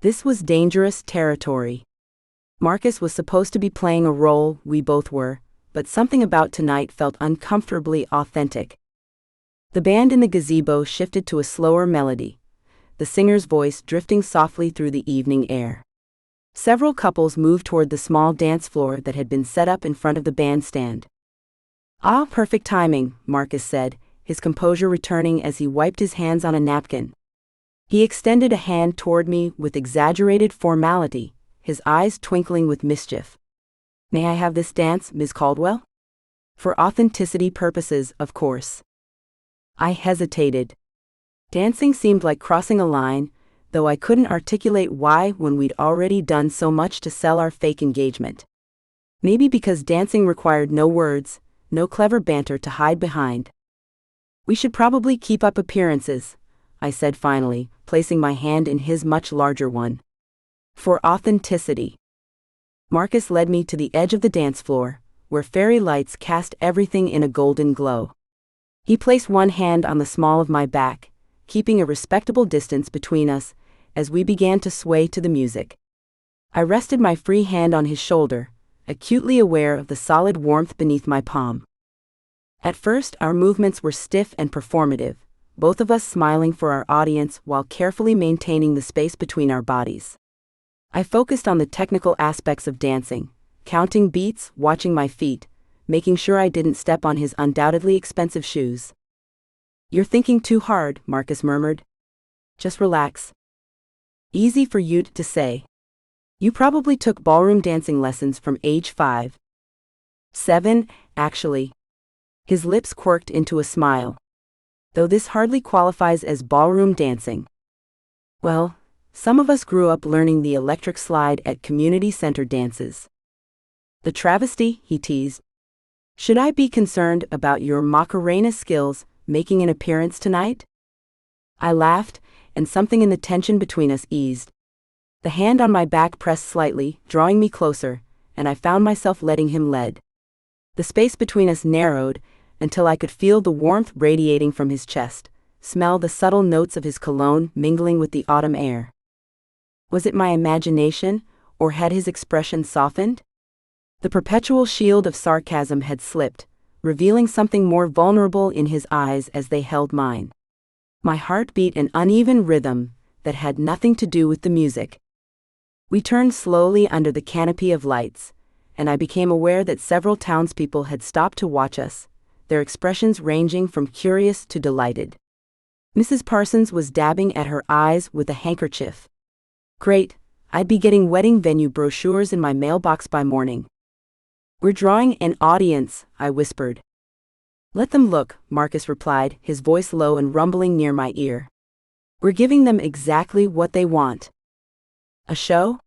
A: This was dangerous territory. Marcus was supposed to be playing a role, we both were, but something about tonight felt uncomfortably authentic. The band in the gazebo shifted to a slower melody, the singer's voice drifting softly through the evening air. Several couples moved toward the small dance floor that had been set up in front of the bandstand. Ah, perfect timing, Marcus said, his composure returning as he wiped his hands on a napkin. He extended a hand toward me with exaggerated formality, his eyes twinkling with mischief. May I have this dance, Ms. Caldwell? For authenticity purposes, of course. I hesitated. Dancing seemed like crossing a line, though I couldn't articulate why when we'd already done so much to sell our fake engagement. Maybe because dancing required no words, no clever banter to hide behind. We should probably keep up appearances, I said finally, placing my hand in his much larger one. For authenticity. Marcus led me to the edge of the dance floor, where fairy lights cast everything in a golden glow. He placed one hand on the small of my back, keeping a respectable distance between us, as we began to sway to the music. I rested my free hand on his shoulder, acutely aware of the solid warmth beneath my palm. At first, our movements were stiff and performative, both of us smiling for our audience while carefully maintaining the space between our bodies. I focused on the technical aspects of dancing, counting beats, watching my feet, making sure I didn't step on his undoubtedly expensive shoes. You're thinking too hard, Marcus murmured. Just relax. Easy for you to say. You probably took ballroom dancing lessons from age 5. 7, actually. His lips quirked into a smile. Though this hardly qualifies as ballroom dancing. Well, some of us grew up learning the electric slide at community center dances. The travesty, he teased. Should I be concerned about your Macarena skills making an appearance tonight? I laughed, and something in the tension between us eased. The hand on my back pressed slightly, drawing me closer, and I found myself letting him lead. The space between us narrowed until I could feel the warmth radiating from his chest, smell the subtle notes of his cologne mingling with the autumn air. Was it my imagination, or had his expression softened? The perpetual shield of sarcasm had slipped, revealing something more vulnerable in his eyes as they held mine. My heart beat an uneven rhythm that had nothing to do with the music. We turned slowly under the canopy of lights, and I became aware that several townspeople had stopped to watch us, their expressions ranging from curious to delighted. Mrs. Parsons was dabbing at her eyes with a handkerchief. Great, I'd be getting wedding venue brochures in my mailbox by morning. We're drawing an audience, I whispered. Let them look, Marcus replied, his voice low and rumbling near my ear. We're giving them exactly what they want. A show?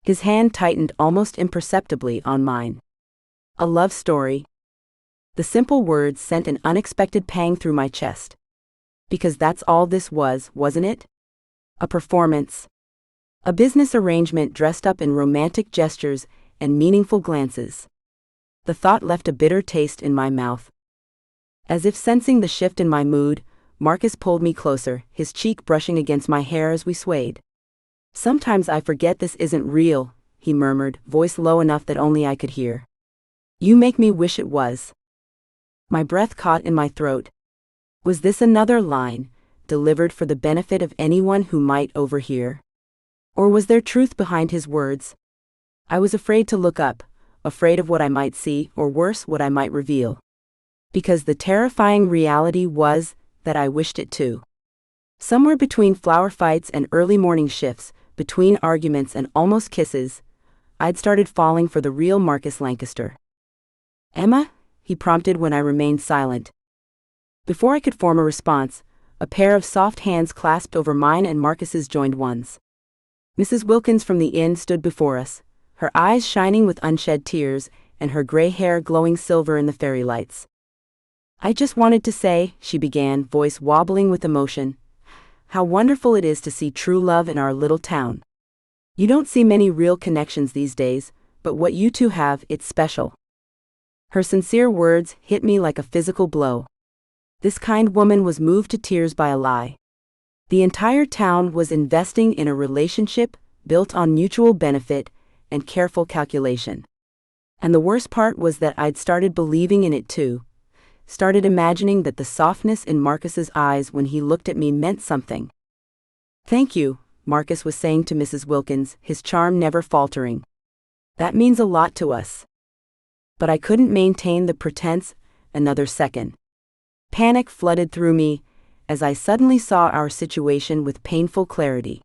A: His hand tightened almost imperceptibly on mine. A love story. The simple words sent an unexpected pang through my chest. Because that's all this was, wasn't it? A performance. A business arrangement dressed up in romantic gestures and meaningful glances. The thought left a bitter taste in my mouth. As if sensing the shift in my mood, Marcus pulled me closer, his cheek brushing against my hair as we swayed. "Sometimes I forget this isn't real," he murmured, voice low enough that only I could hear. "You make me wish it was." My breath caught in my throat. Was this another line, delivered for the benefit of anyone who might overhear? Or was there truth behind his words? I was afraid to look up, afraid of what I might see, or worse, what I might reveal. Because the terrifying reality was that I wished it too. Somewhere between flower fights and early morning shifts, between arguments and almost kisses, I'd started falling for the real Marcus Lancaster. "Emma?" he prompted when I remained silent. Before I could form a response, a pair of soft hands clasped over mine and Marcus's joined ones. Mrs. Wilkins from the inn stood before us, her eyes shining with unshed tears and her gray hair glowing silver in the fairy lights. "I just wanted to say," she began, voice wobbling with emotion, "how wonderful it is to see true love in our little town. You don't see many real connections these days, but what you two have, it's special." Her sincere words hit me like a physical blow. This kind woman was moved to tears by a lie. The entire town was investing in a relationship built on mutual benefit and careful calculation. And the worst part was that I'd started believing in it too. Started imagining that the softness in Marcus's eyes when he looked at me meant something. "Thank you," Marcus was saying to Mrs. Wilkins, his charm never faltering. "That means a lot to us." But I couldn't maintain the pretense another second. Panic flooded through me as I suddenly saw our situation with painful clarity.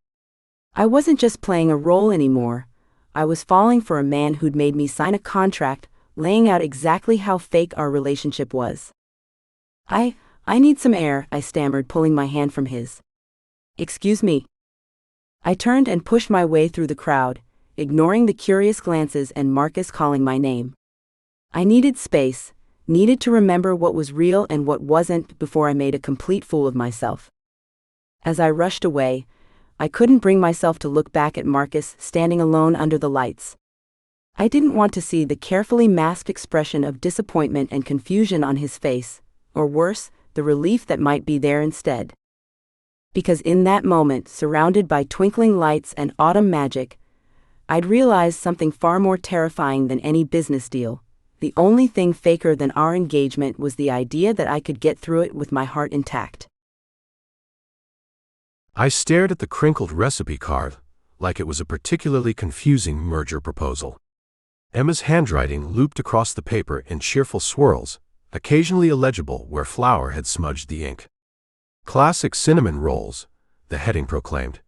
A: I wasn't just playing a role anymore. I was falling for a man who'd made me sign a contract laying out exactly how fake our relationship was. I need some air," I stammered, pulling my hand from his. "Excuse me." I turned and pushed my way through the crowd, ignoring the curious glances and Marcus calling my name. I needed space, needed to remember what was real and what wasn't before I made a complete fool of myself. As I rushed away, I couldn't bring myself to look back at Marcus standing alone under the lights. I didn't want to see the carefully masked expression of disappointment and confusion on his face, or worse, the relief that might be there instead. Because in that moment, surrounded by twinkling lights and autumn magic, I'd realized something far more terrifying than any business deal. The only thing faker than our engagement was the idea that I could get through it with my heart intact.
B: I stared at the crinkled recipe card, like it was a particularly confusing merger proposal. Emma's handwriting looped across the paper in cheerful swirls, occasionally illegible where flour had smudged the ink. "Classic cinnamon rolls," the heading proclaimed,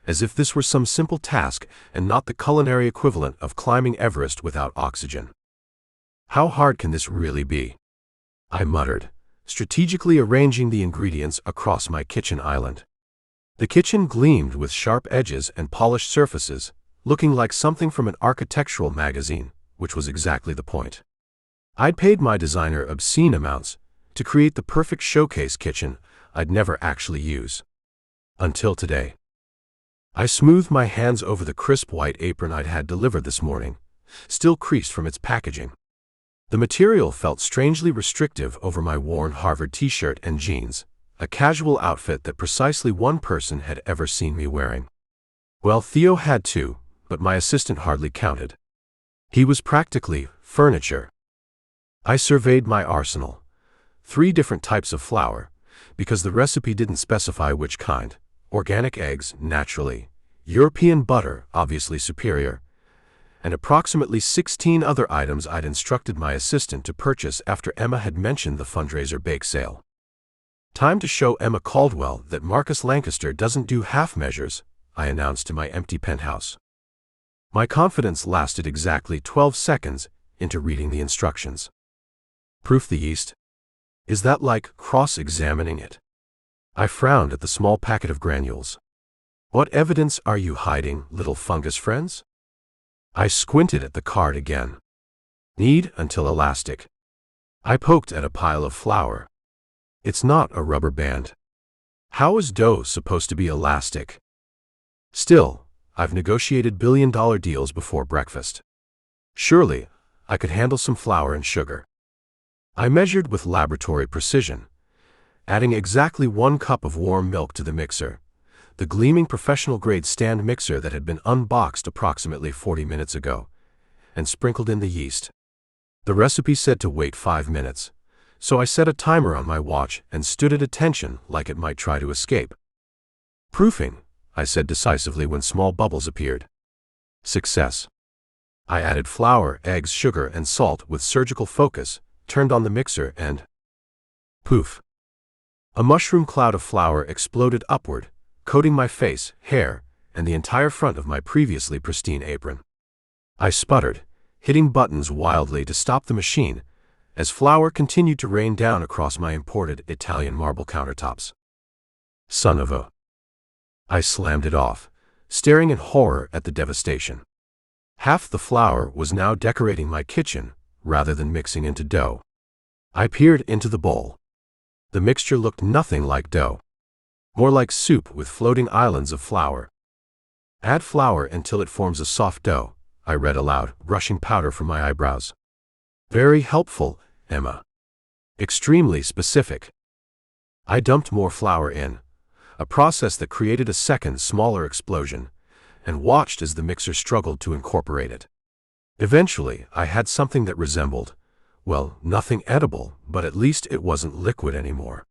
B: as if this were some simple task and not the culinary equivalent of climbing Everest without oxygen. "How hard can this really be?" I muttered, strategically arranging the ingredients across my kitchen island. The kitchen gleamed with sharp edges and polished surfaces, looking like something from an architectural magazine, which was exactly the point. I'd paid my designer obscene amounts to create the perfect showcase kitchen I'd never actually use. Until today. I smoothed my hands over the crisp white apron I'd had delivered this morning, still creased from its packaging. The material felt strangely restrictive over my worn Harvard t-shirt and jeans, a casual outfit that precisely one person had ever seen me wearing. Well, Theo had too, but my assistant hardly counted. He was practically furniture. I surveyed my arsenal. 3 different types of flour, because the recipe didn't specify which kind. Organic eggs, naturally. European butter, obviously superior. And approximately 16 other items I'd instructed my assistant to purchase after Emma had mentioned the fundraiser bake sale. "Time to show Emma Caldwell that Marcus Lancaster doesn't do half measures," I announced to my empty penthouse. My confidence lasted exactly 12 seconds into reading the instructions. "Proof the yeast? Is that like cross-examining it?" I frowned at the small packet of granules. What evidence are you hiding, little fungus friends? I squinted at the card again. Knead until elastic. I poked at a pile of flour. It's not a rubber band. How is dough supposed to be elastic? Still, I've negotiated billion-dollar deals before breakfast. Surely, I could handle some flour and sugar. I measured with laboratory precision, adding exactly 1 cup of warm milk to the mixer, the gleaming professional-grade stand mixer that had been unboxed approximately 40 minutes ago, and sprinkled in the yeast. The recipe said to wait 5 minutes, so I set a timer on my watch and stood at attention like it might try to escape. Proofing, I said decisively when small bubbles appeared. Success. I added flour, eggs, sugar, and salt with surgical focus, turned on the mixer, and poof! A mushroom cloud of flour exploded upward, coating my face, hair, and the entire front of my previously pristine apron. I sputtered, hitting buttons wildly to stop the machine, as flour continued to rain down across my imported Italian marble countertops. Son of a... I slammed it off, staring in horror at the devastation. Half the flour was now decorating my kitchen, rather than mixing into dough. I peered into the bowl. The mixture looked nothing like dough. More like soup with floating islands of flour. Add flour until it forms a soft dough, I read aloud, brushing powder from my eyebrows. Very helpful, Emma. Extremely specific. I dumped more flour in, a process that created a second, smaller explosion, and watched as the mixer struggled to incorporate it. Eventually, I had something that resembled, well, nothing edible, but at least it wasn't liquid anymore.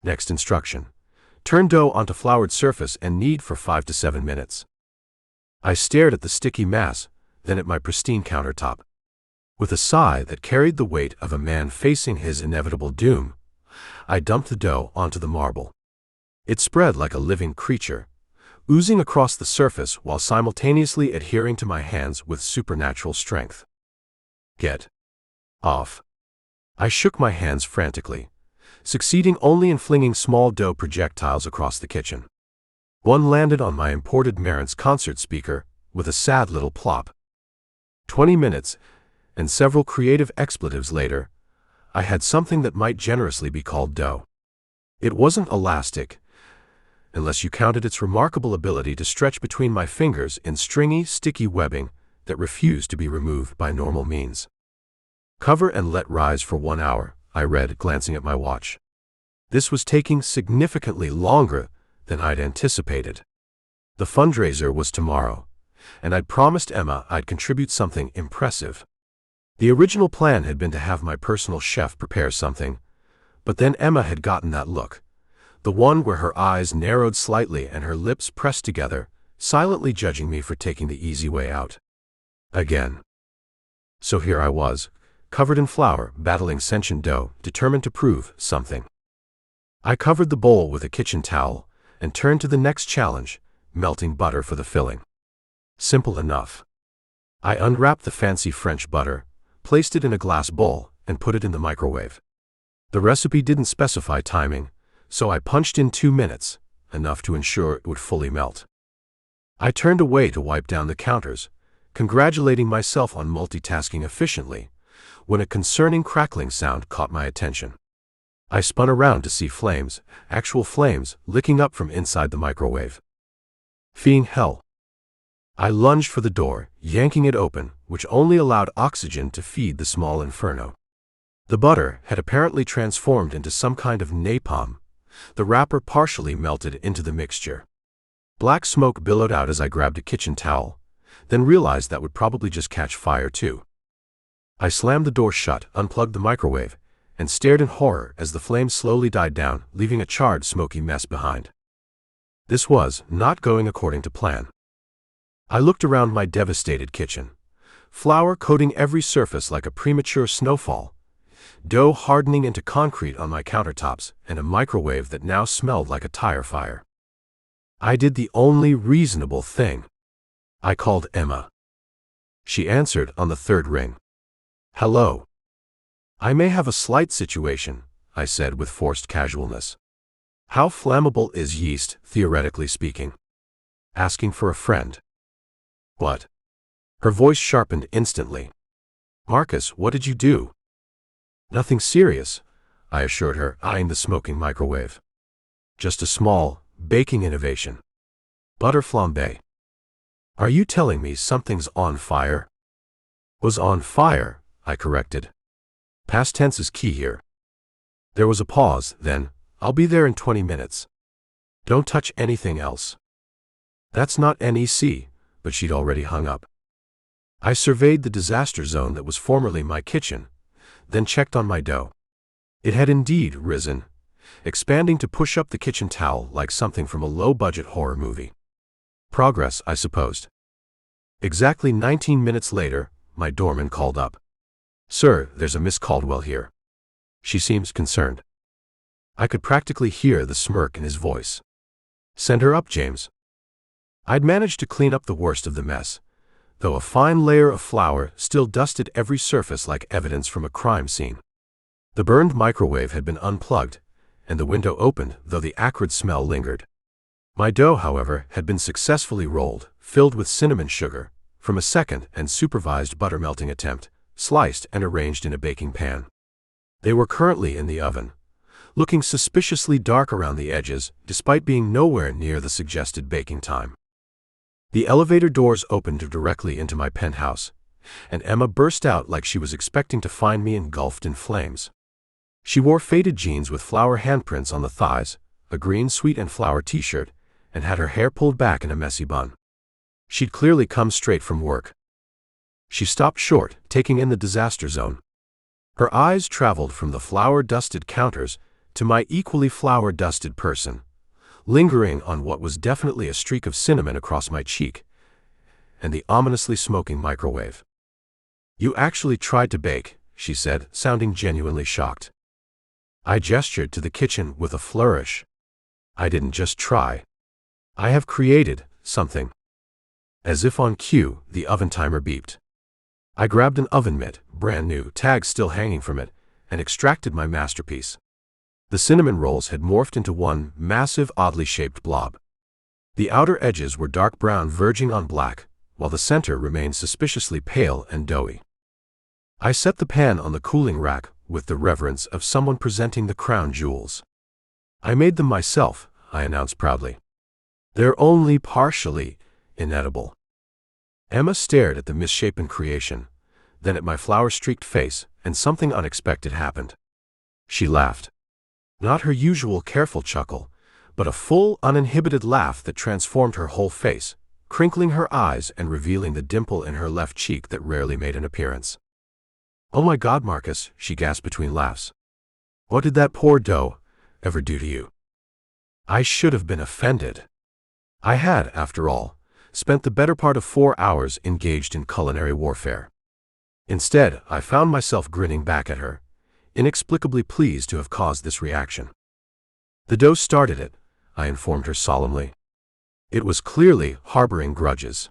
B: Next instruction. Turn dough onto floured surface and knead for 5 to 7 minutes. I stared at the sticky mass, then at my pristine countertop. With a sigh that carried the weight of a man facing his inevitable doom, I dumped the dough onto the marble. It spread like a living creature, oozing across the surface while simultaneously adhering to my hands with supernatural strength. Get off. I shook my hands frantically, succeeding only in flinging small dough projectiles across the kitchen. One landed on my imported Marantz concert speaker with a sad little plop. 20 minutes, and several creative expletives later, I had something that might generously be called dough. It wasn't elastic, unless you counted its remarkable ability to stretch between my fingers in stringy, sticky webbing that refused to be removed by normal means. Cover and let rise for 1 hour, I read, glancing at my watch. This was taking significantly longer than I'd anticipated. The fundraiser was tomorrow, and I'd promised Emma I'd contribute something impressive. The original plan had been to have my personal chef prepare something, but then Emma had gotten that look, the one where her eyes narrowed slightly and her lips pressed together, silently judging me for taking the easy way out. Again. So here I was, covered in flour, battling sentient dough, determined to prove something. I covered the bowl with a kitchen towel and turned to the next challenge, melting butter for the filling. Simple enough. I unwrapped the fancy French butter, placed it in a glass bowl, and put it in the microwave. The recipe didn't specify timing, so I punched in 2 minutes, enough to ensure it would fully melt. I turned away to wipe down the counters, congratulating myself on multitasking efficiently, when a concerning crackling sound caught my attention. I spun around to see flames, actual flames, licking up from inside the microwave. Fiend hell. I lunged for the door, yanking it open, which only allowed oxygen to feed the small inferno. The butter had apparently transformed into some kind of napalm, the wrapper partially melted into the mixture. Black smoke billowed out as I grabbed a kitchen towel, then realized that would probably just catch fire too. I slammed the door shut, unplugged the microwave, and stared in horror as the flames slowly died down, leaving a charred, smoky mess behind. This was not going according to plan. I looked around my devastated kitchen, flour coating every surface like a premature snowfall, dough hardening into concrete on my countertops, and a microwave that now smelled like a tire fire. I did the only reasonable thing. I called Emma. She answered on the 3rd ring. Hello. I may have a slight situation, I said with forced casualness. How flammable is yeast, theoretically speaking? Asking for a friend. What? Her voice sharpened instantly. Marcus, what did you do? Nothing serious, I assured her, eyeing the smoking microwave. Just a small, baking innovation. Butter flambe. Are you telling me something's on fire? Was on fire, I corrected. Past tense is key here. There was a pause, then, I'll be there in 20 minutes. Don't touch anything else. That's not NEC, but she'd already hung up. I surveyed the disaster zone that was formerly my kitchen, then checked on my dough. It had indeed risen, expanding to push up the kitchen towel like something from a low-budget horror movie. Progress, I supposed. Exactly 19 minutes later, my doorman called up. Sir, there's a Miss Caldwell here. She seems concerned. I could practically hear the smirk in his voice. Send her up, James. I'd managed to clean up the worst of the mess, though a fine layer of flour still dusted every surface like evidence from a crime scene. The burned microwave had been unplugged, and the window opened, though the acrid smell lingered. My dough, however, had been successfully rolled, filled with cinnamon sugar, from a second and supervised butter melting attempt, sliced and arranged in a baking pan. They were currently in the oven, looking suspiciously dark around the edges, despite being nowhere near the suggested baking time. The elevator doors opened directly into my penthouse, and Emma burst out like she was expecting to find me engulfed in flames. She wore faded jeans with flower handprints on the thighs, a green sweet and flower t-shirt, and had her hair pulled back in a messy bun. She'd clearly come straight from work. She stopped short, taking in the disaster zone. Her eyes traveled from the flour-dusted counters to my equally flour-dusted person, lingering on what was definitely a streak of cinnamon across my cheek, and the ominously smoking microwave. You actually tried to bake, she said, sounding genuinely shocked. I gestured to the kitchen with a flourish. I didn't just try. I have created something. As if on cue, the oven timer beeped. I grabbed an oven mitt, brand new, tags still hanging from it, and extracted my masterpiece. The cinnamon rolls had morphed into one massive, oddly shaped blob. The outer edges were dark brown verging on black, while the center remained suspiciously pale and doughy. I set the pan on the cooling rack with the reverence of someone presenting the crown jewels. I made them myself, I announced proudly. They're only partially inedible. Emma stared at the misshapen creation, then at my flour-streaked face, and something unexpected happened. She laughed. Not her usual careful chuckle, but a full, uninhibited laugh that transformed her whole face, crinkling her eyes and revealing the dimple in her left cheek that rarely made an appearance. Oh my God, Marcus, she gasped between laughs. What did that poor dough ever do to you? I should have been offended. I had, after all, spent the better part of 4 hours engaged in culinary warfare. Instead, I found myself grinning back at her, inexplicably pleased to have caused this reaction. The dough started it, I informed her solemnly. It was clearly harboring grudges.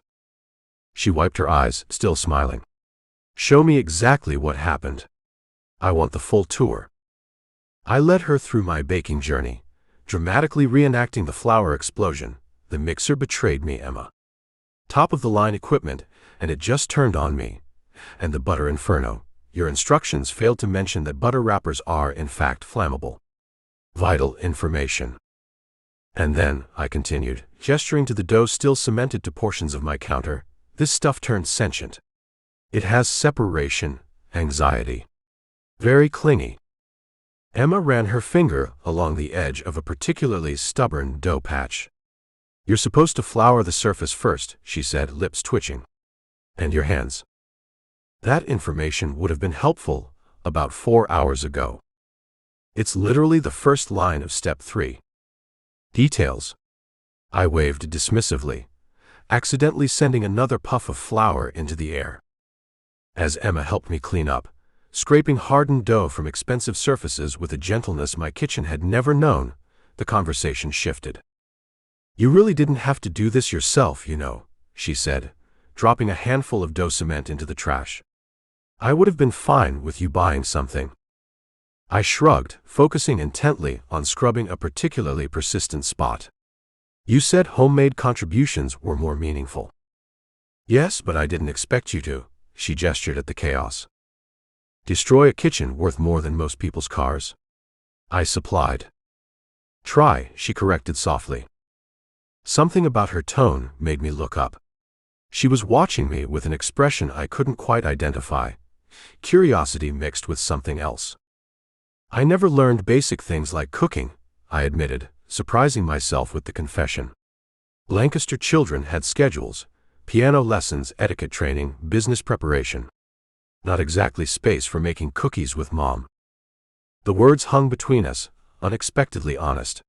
B: She wiped her eyes, still smiling. Show me exactly what happened. I want the full tour. I led her through my baking journey, dramatically reenacting the flour explosion. The mixer betrayed me, Emma. Top-of-the-line equipment, and it just turned on me. And the butter inferno. Your instructions failed to mention that butter wrappers are, in fact, flammable. Vital information. And then, I continued, gesturing to the dough still cemented to portions of my counter, this stuff turned sentient. It has separation anxiety. Very clingy. Emma ran her finger along the edge of a particularly stubborn dough patch. You're supposed to flour the surface first, she said, lips twitching. And your hands. That information would have been helpful about 4 hours ago. It's literally the first line of step 3. Details. I waved dismissively, accidentally sending another puff of flour into the air. As Emma helped me clean up, scraping hardened dough from expensive surfaces with a gentleness my kitchen had never known, the conversation shifted. You really didn't have to do this yourself, you know, she said, dropping a handful of dough cement into the trash. I would have been fine with you buying something. I shrugged, focusing intently on scrubbing a particularly persistent spot. You said homemade contributions were more meaningful. Yes, but I didn't expect you to, she gestured at the chaos. Destroy a kitchen worth more than most people's cars? I supplied. Try, she corrected softly. Something about her tone made me look up. She was watching me with an expression I couldn't quite identify, curiosity mixed with something else. I never learned basic things like cooking, I admitted, surprising myself with the confession. Lancaster children had schedules, piano lessons, etiquette training, business preparation. Not exactly space for making cookies with Mom. The words hung between us, unexpectedly honest.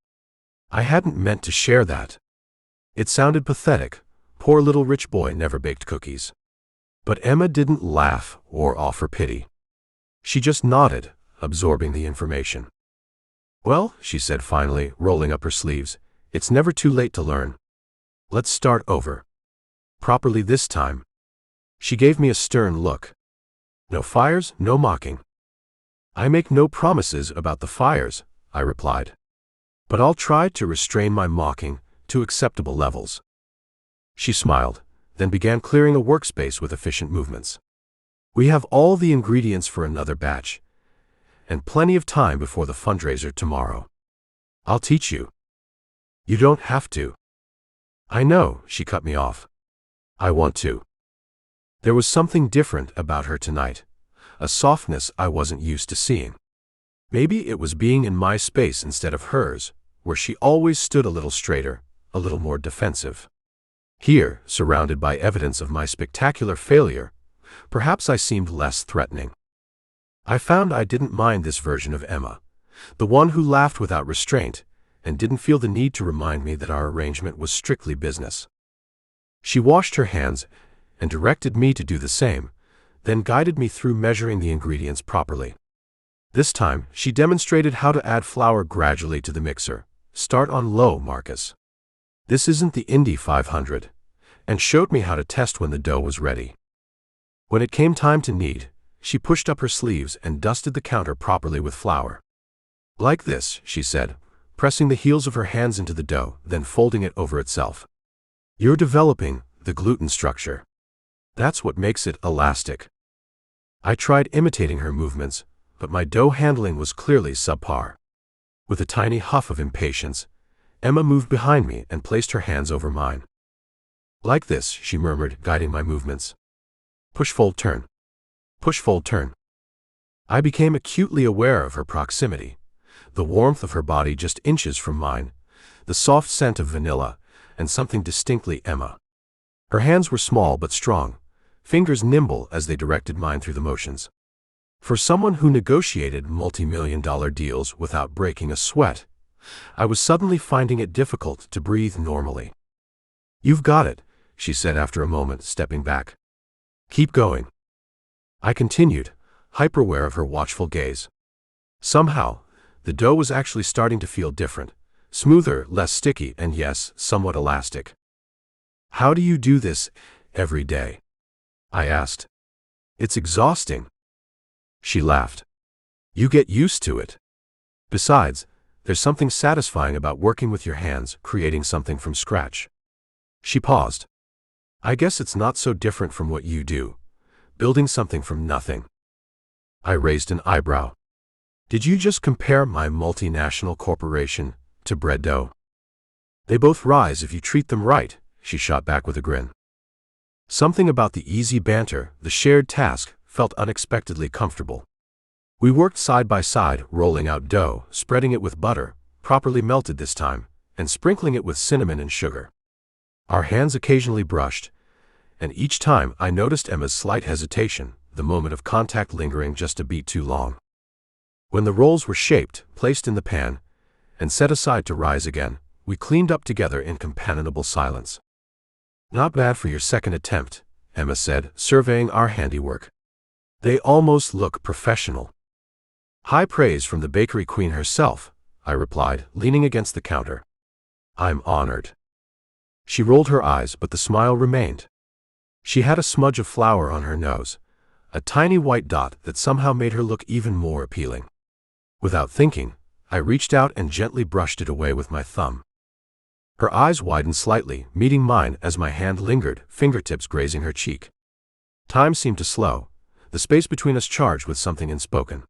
B: I hadn't meant to share that. It sounded pathetic. Poor little rich boy never baked cookies. But Emma didn't laugh or offer pity. She just nodded, absorbing the information. Well, she said finally, rolling up her sleeves, it's never too late to learn. Let's start over. Properly this time. She gave me a stern look. No fires, no mocking. I make no promises about the fires, I replied. But I'll try to restrain my mocking to acceptable levels. She smiled, then began clearing a workspace with efficient movements. We have all the ingredients for another batch, and plenty of time before the fundraiser tomorrow. I'll teach you. You don't have to. I know, she cut me off. I want to. There was something different about her tonight, a softness I wasn't used to seeing. Maybe it was being in my space instead of hers, where she always stood a little straighter, a little more defensive. Here, surrounded by evidence of my spectacular failure, perhaps I seemed less threatening. I found I didn't mind this version of Emma, the one who laughed without restraint, and didn't feel the need to remind me that our arrangement was strictly business. She washed her hands and directed me to do the same, then guided me through measuring the ingredients properly. This time, she demonstrated how to add flour gradually to the mixer. Start on low, Marcus. This isn't the Indy 500, and showed me how to test when the dough was ready. When it came time to knead, she pushed up her sleeves and dusted the counter properly with flour. Like this, she said, pressing the heels of her hands into the dough, then folding it over itself. You're developing the gluten structure. That's what makes it elastic. I tried imitating her movements, but my dough handling was clearly subpar. With a tiny huff of impatience, Emma moved behind me and placed her hands over mine. Like this, she murmured, guiding my movements. Push, fold, turn. Push, fold, turn. I became acutely aware of her proximity, the warmth of her body just inches from mine, the soft scent of vanilla, and something distinctly Emma. Her hands were small but strong, fingers nimble as they directed mine through the motions. For someone who negotiated multi-million-dollar deals without breaking a sweat, I was suddenly finding it difficult to breathe normally. You've got it, she said after a moment, stepping back. Keep going. I continued, hyper-aware of her watchful gaze. Somehow, the dough was actually starting to feel different, smoother, less sticky, and yes, somewhat elastic. How do you do this every day? I asked. It's exhausting. She laughed. You get used to it. Besides, there's something satisfying about working with your hands, creating something from scratch. She paused. I guess it's not so different from what you do, building something from nothing. I raised an eyebrow. Did you just compare my multinational corporation to bread dough? They both rise if you treat them right, she shot back with a grin. Something about the easy banter, the shared task, felt unexpectedly comfortable. We worked side by side, rolling out dough, spreading it with butter, properly melted this time, and sprinkling it with cinnamon and sugar. Our hands occasionally brushed, and each time I noticed Emma's slight hesitation, the moment of contact lingering just a beat too long. When the rolls were shaped, placed in the pan, and set aside to rise again, we cleaned up together in companionable silence. Not bad for your second attempt, Emma said, surveying our handiwork. They almost look professional. High praise from the bakery queen herself, I replied, leaning against the counter. I'm honored. She rolled her eyes, but the smile remained. She had a smudge of flour on her nose, a tiny white dot that somehow made her look even more appealing. Without thinking, I reached out and gently brushed it away with my thumb. Her eyes widened slightly, meeting mine as my hand lingered, fingertips grazing her cheek. Time seemed to slow, the space between us charged with something unspoken.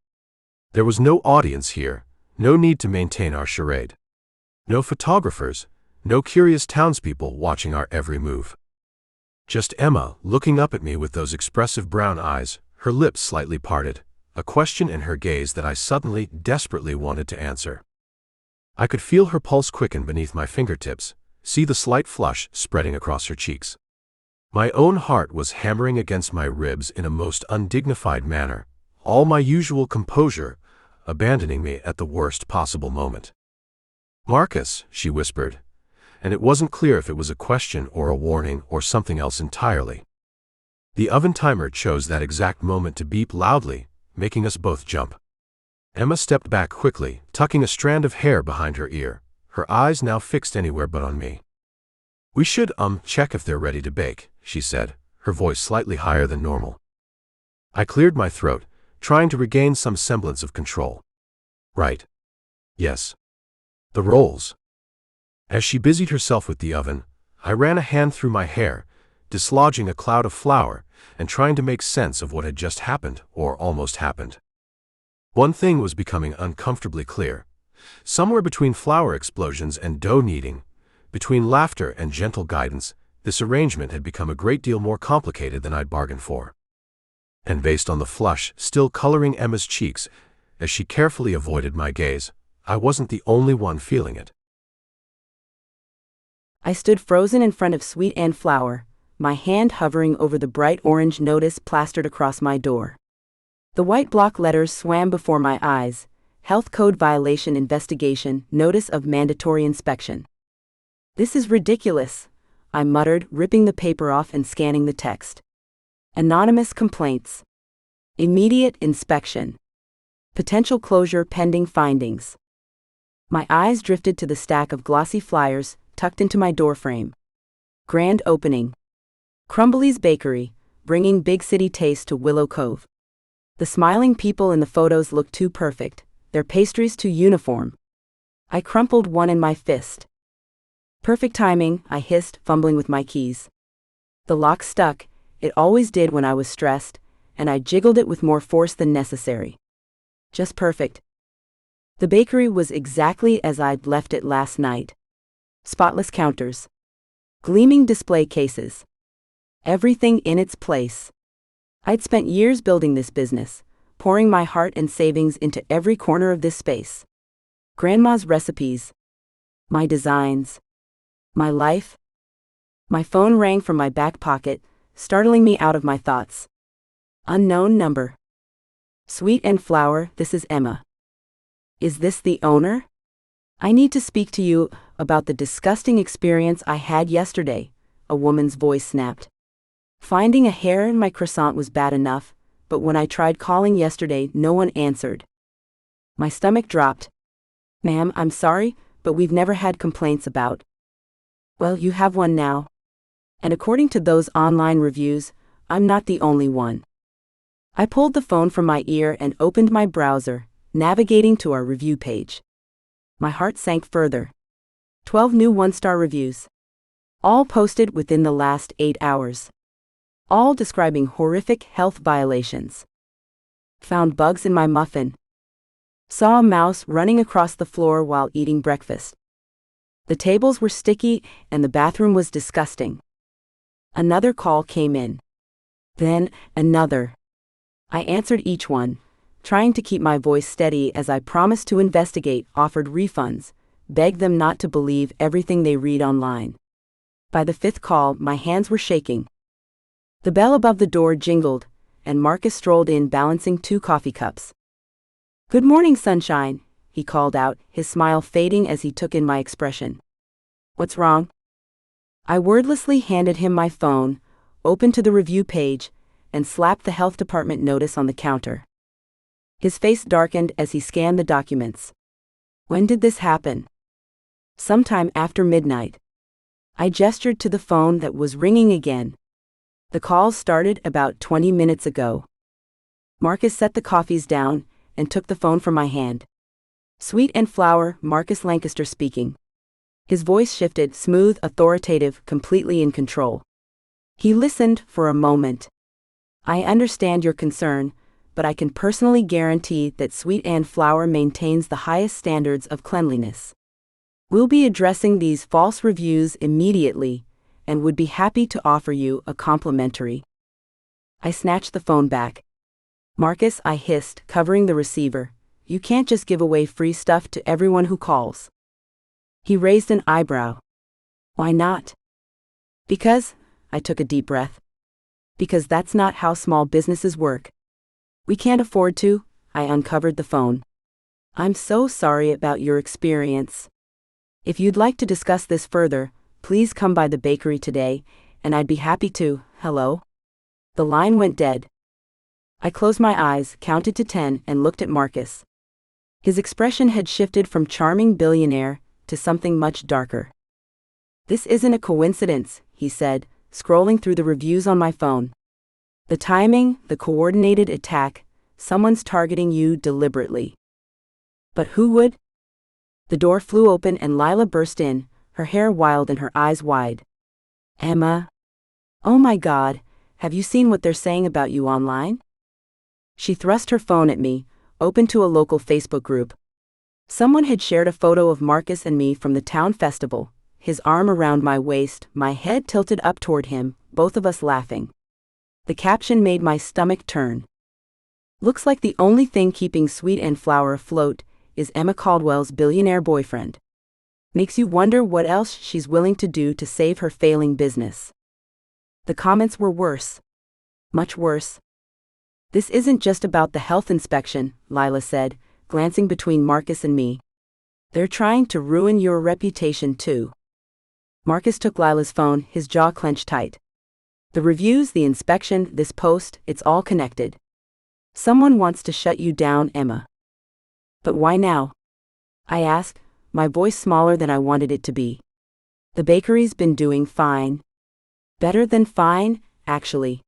B: There was no audience here, no need to maintain our charade. No photographers, no curious townspeople watching our every move. Just Emma, looking up at me with those expressive brown eyes, her lips slightly parted, a question in her gaze that I suddenly, desperately wanted to answer. I could feel her pulse quicken beneath my fingertips, see the slight flush spreading across her cheeks. My own heart was hammering against my ribs in a most undignified manner, all my usual composure abandoning me at the worst possible moment. "Marcus," she whispered, and it wasn't clear if it was a question or a warning or something else entirely. The oven timer chose that exact moment to beep loudly, making us both jump. Emma stepped back quickly, tucking a strand of hair behind her ear, her eyes now fixed anywhere but on me. "We should, check if they're ready to bake," she said, her voice slightly higher than normal. I cleared my throat, trying to regain some semblance of control. "Right. Yes. The rolls." As she busied herself with the oven, I ran a hand through my hair, dislodging a cloud of flour and trying to make sense of what had just happened, or almost happened. One thing was becoming uncomfortably clear. Somewhere between flour explosions and dough kneading, between laughter and gentle guidance, this arrangement had become a great deal more complicated than I'd bargained for. And based on the flush still coloring Emma's cheeks as she carefully avoided my gaze, I wasn't the only one feeling it.
A: I stood frozen in front of sweet and flour, my hand hovering over the bright orange notice plastered across my door. The white block letters swam before my eyes: Health Code Violation Investigation, Notice of Mandatory Inspection. "This is ridiculous," I muttered, ripping the paper off and scanning the text. Anonymous complaints. Immediate inspection. Potential closure pending findings. My eyes drifted to the stack of glossy flyers tucked into my doorframe. Grand opening. Crumbly's Bakery, bringing big city taste to Willow Cove. The smiling people in the photos looked too perfect, their pastries too uniform. I crumpled one in my fist. "Perfect timing," I hissed, fumbling with my keys. The lock stuck, it always did when I was stressed, and I jiggled it with more force than necessary. Just perfect. The bakery was exactly as I'd left it last night. Spotless counters. Gleaming display cases. Everything in its place. I'd spent years building this business, pouring my heart and savings into every corner of this space. Grandma's recipes. My designs. My life. My phone rang from my back pocket, startling me out of my thoughts. Unknown number. "Sweet and Flour, this is Emma. Is this the owner? I need to speak to you about the disgusting experience I had yesterday," a woman's voice snapped. Finding a hair in my croissant was bad enough, but when I tried calling yesterday, no one answered. My stomach dropped. "Ma'am, I'm sorry, but we've never had complaints about." "Well, you have one now. And according to those online reviews, I'm not the only one." I pulled the phone from my ear and opened my browser, navigating to our review page. My heart sank further. 12 new one-star reviews. All posted within the last 8 hours. All describing horrific health violations. Found bugs in my muffin. Saw a mouse running across the floor while eating breakfast. The tables were sticky and the bathroom was disgusting. Another call came in. Then, another. I answered each one, trying to keep my voice steady as I promised to investigate, offered refunds, begged them not to believe everything they read online. By the 5th call, my hands were shaking. The bell above the door jingled, and Marcus strolled in balancing 2 coffee cups. "Good morning, sunshine," he called out, his smile fading as he took in my expression. "What's wrong?" I wordlessly handed him my phone, opened to the review page, and slapped the health department notice on the counter. His face darkened as he scanned the documents. "When did this happen?" "Sometime after midnight." I gestured to the phone that was ringing again. "The call started about 20 minutes ago." Marcus set the coffees down and took the phone from my hand. Sweet and Flower, Marcus Lancaster speaking. His voice shifted, smooth, authoritative, completely in control. He listened for a moment. I understand your concern, but I can personally guarantee that Sweet and Flower maintains the highest standards of cleanliness. We'll be addressing these false reviews immediately, and would be happy to offer you a complimentary. I snatched the phone back. Marcus, I hissed, covering the receiver, you can't just give away free stuff to everyone who calls. He raised an eyebrow. Why not? Because, I took a deep breath. Because that's not how small businesses work. We can't afford to. I uncovered the phone. I'm so sorry about your experience. If you'd like to discuss this further, please come by the bakery today, and I'd be happy to. Hello? The line went dead. I closed my eyes, counted to 10, and looked at Marcus. His expression had shifted from charming billionaire to something much darker. This isn't a coincidence, he said, scrolling through the reviews on my phone. The timing, the coordinated attack, someone's targeting you deliberately. But who would? The door flew open and Lila burst in, her hair wild and her eyes wide. Emma? Oh my God, have you seen what they're saying about you online? She thrust her phone at me, open to a local Facebook group. Someone had shared a photo of Marcus and me from the town festival, his arm around my waist, my head tilted up toward him, both of us laughing. The caption made my stomach turn. Looks like the only thing keeping Sweet and Flower afloat is Emma Caldwell's billionaire boyfriend. Makes you wonder what else she's willing to do to save her failing business. The comments were worse. Much worse. This isn't just about the health inspection, Lila said, glancing between Marcus and me. They're trying to ruin your reputation too. Marcus took Lila's phone, his jaw clenched tight. The reviews, the inspection, this post, it's all connected. Someone wants to shut you down, Emma. But why now? I asked, my voice smaller than I wanted it to be. The bakery's been doing fine. Better than fine, actually.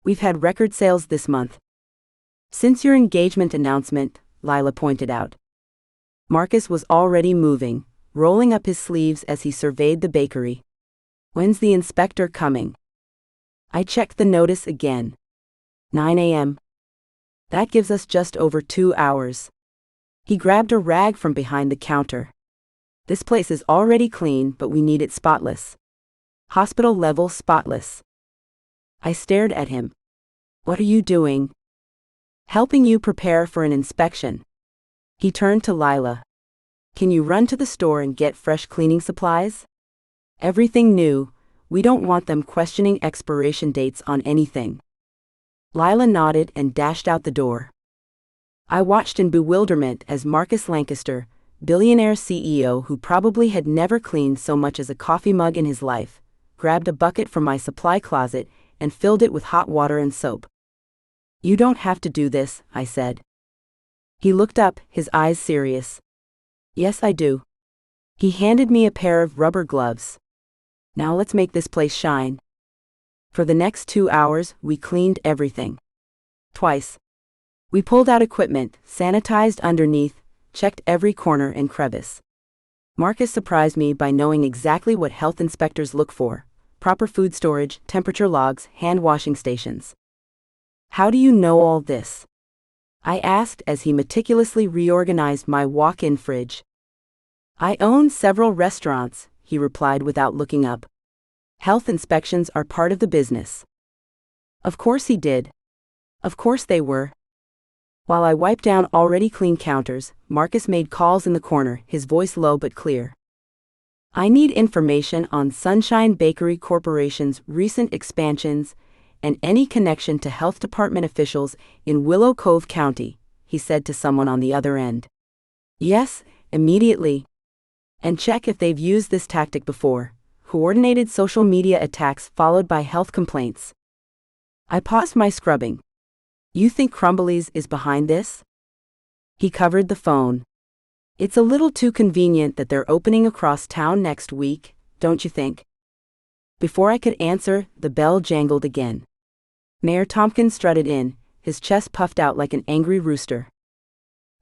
A: We've had record sales this month. Since your engagement announcement, Lila pointed out. Marcus was already moving, rolling up his sleeves as he surveyed the bakery. When's the inspector coming? I checked the notice again. 9 a.m. That gives us just over 2 hours. He grabbed a rag from behind the counter. This place is already clean, but we need it spotless. Hospital level spotless. I stared at him. What are you doing? Helping you prepare for an inspection. He turned to Lila. Can you run to the store and get fresh cleaning supplies? Everything new, we don't want them questioning expiration dates on anything. Lila nodded and dashed out the door. I watched in bewilderment as Marcus Lancaster, billionaire CEO who probably had never cleaned so much as a coffee mug in his life, grabbed a bucket from my supply closet and filled it with hot water and soap. You don't have to do this, I said. He looked up, his eyes serious. Yes, I do. He handed me a pair of rubber gloves. Now let's make this place shine. For the next 2 hours, we cleaned everything. Twice. We pulled out equipment, sanitized underneath, checked every corner and crevice. Marcus surprised me by knowing exactly what health inspectors look for: proper food storage, temperature logs, hand washing stations. How do you know all this? I asked as he meticulously reorganized my walk-in fridge. I own several restaurants, he replied without looking up. Health inspections are part of the business. Of course he did. Of course they were. While I wiped down already clean counters, Marcus made calls in the corner, his voice low but clear. I need information on Sunshine Bakery Corporation's recent expansions and any connection to health department officials in Willow Cove County, he said to someone on the other end. Yes, immediately. And check if they've used this tactic before: coordinated social media attacks followed by health complaints. I paused my scrubbing. You think Crumbly's is behind this? He covered the phone. It's a little too convenient that they're opening across town next week, don't you think? Before I could answer, the bell jangled again. Mayor Tomkins strutted in, his chest puffed out like an angry rooster.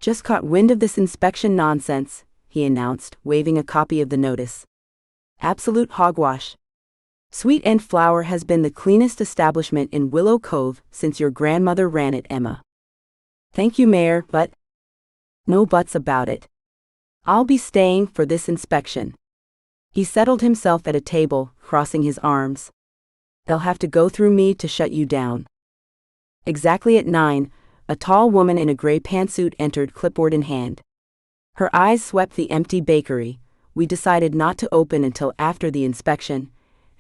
A: Just caught wind of this inspection nonsense, he announced, waving a copy of the notice. Absolute hogwash. Sweet and Flower has been the cleanest establishment in Willow Cove since your grandmother ran it, Emma. Thank you, Mayor, but... No buts about it. I'll be staying for this inspection. He settled himself at a table, crossing his arms. They'll have to go through me to shut you down. Exactly at 9, a tall woman in a gray pantsuit entered, clipboard in hand. Her eyes swept the empty bakery. We decided not to open until after the inspection,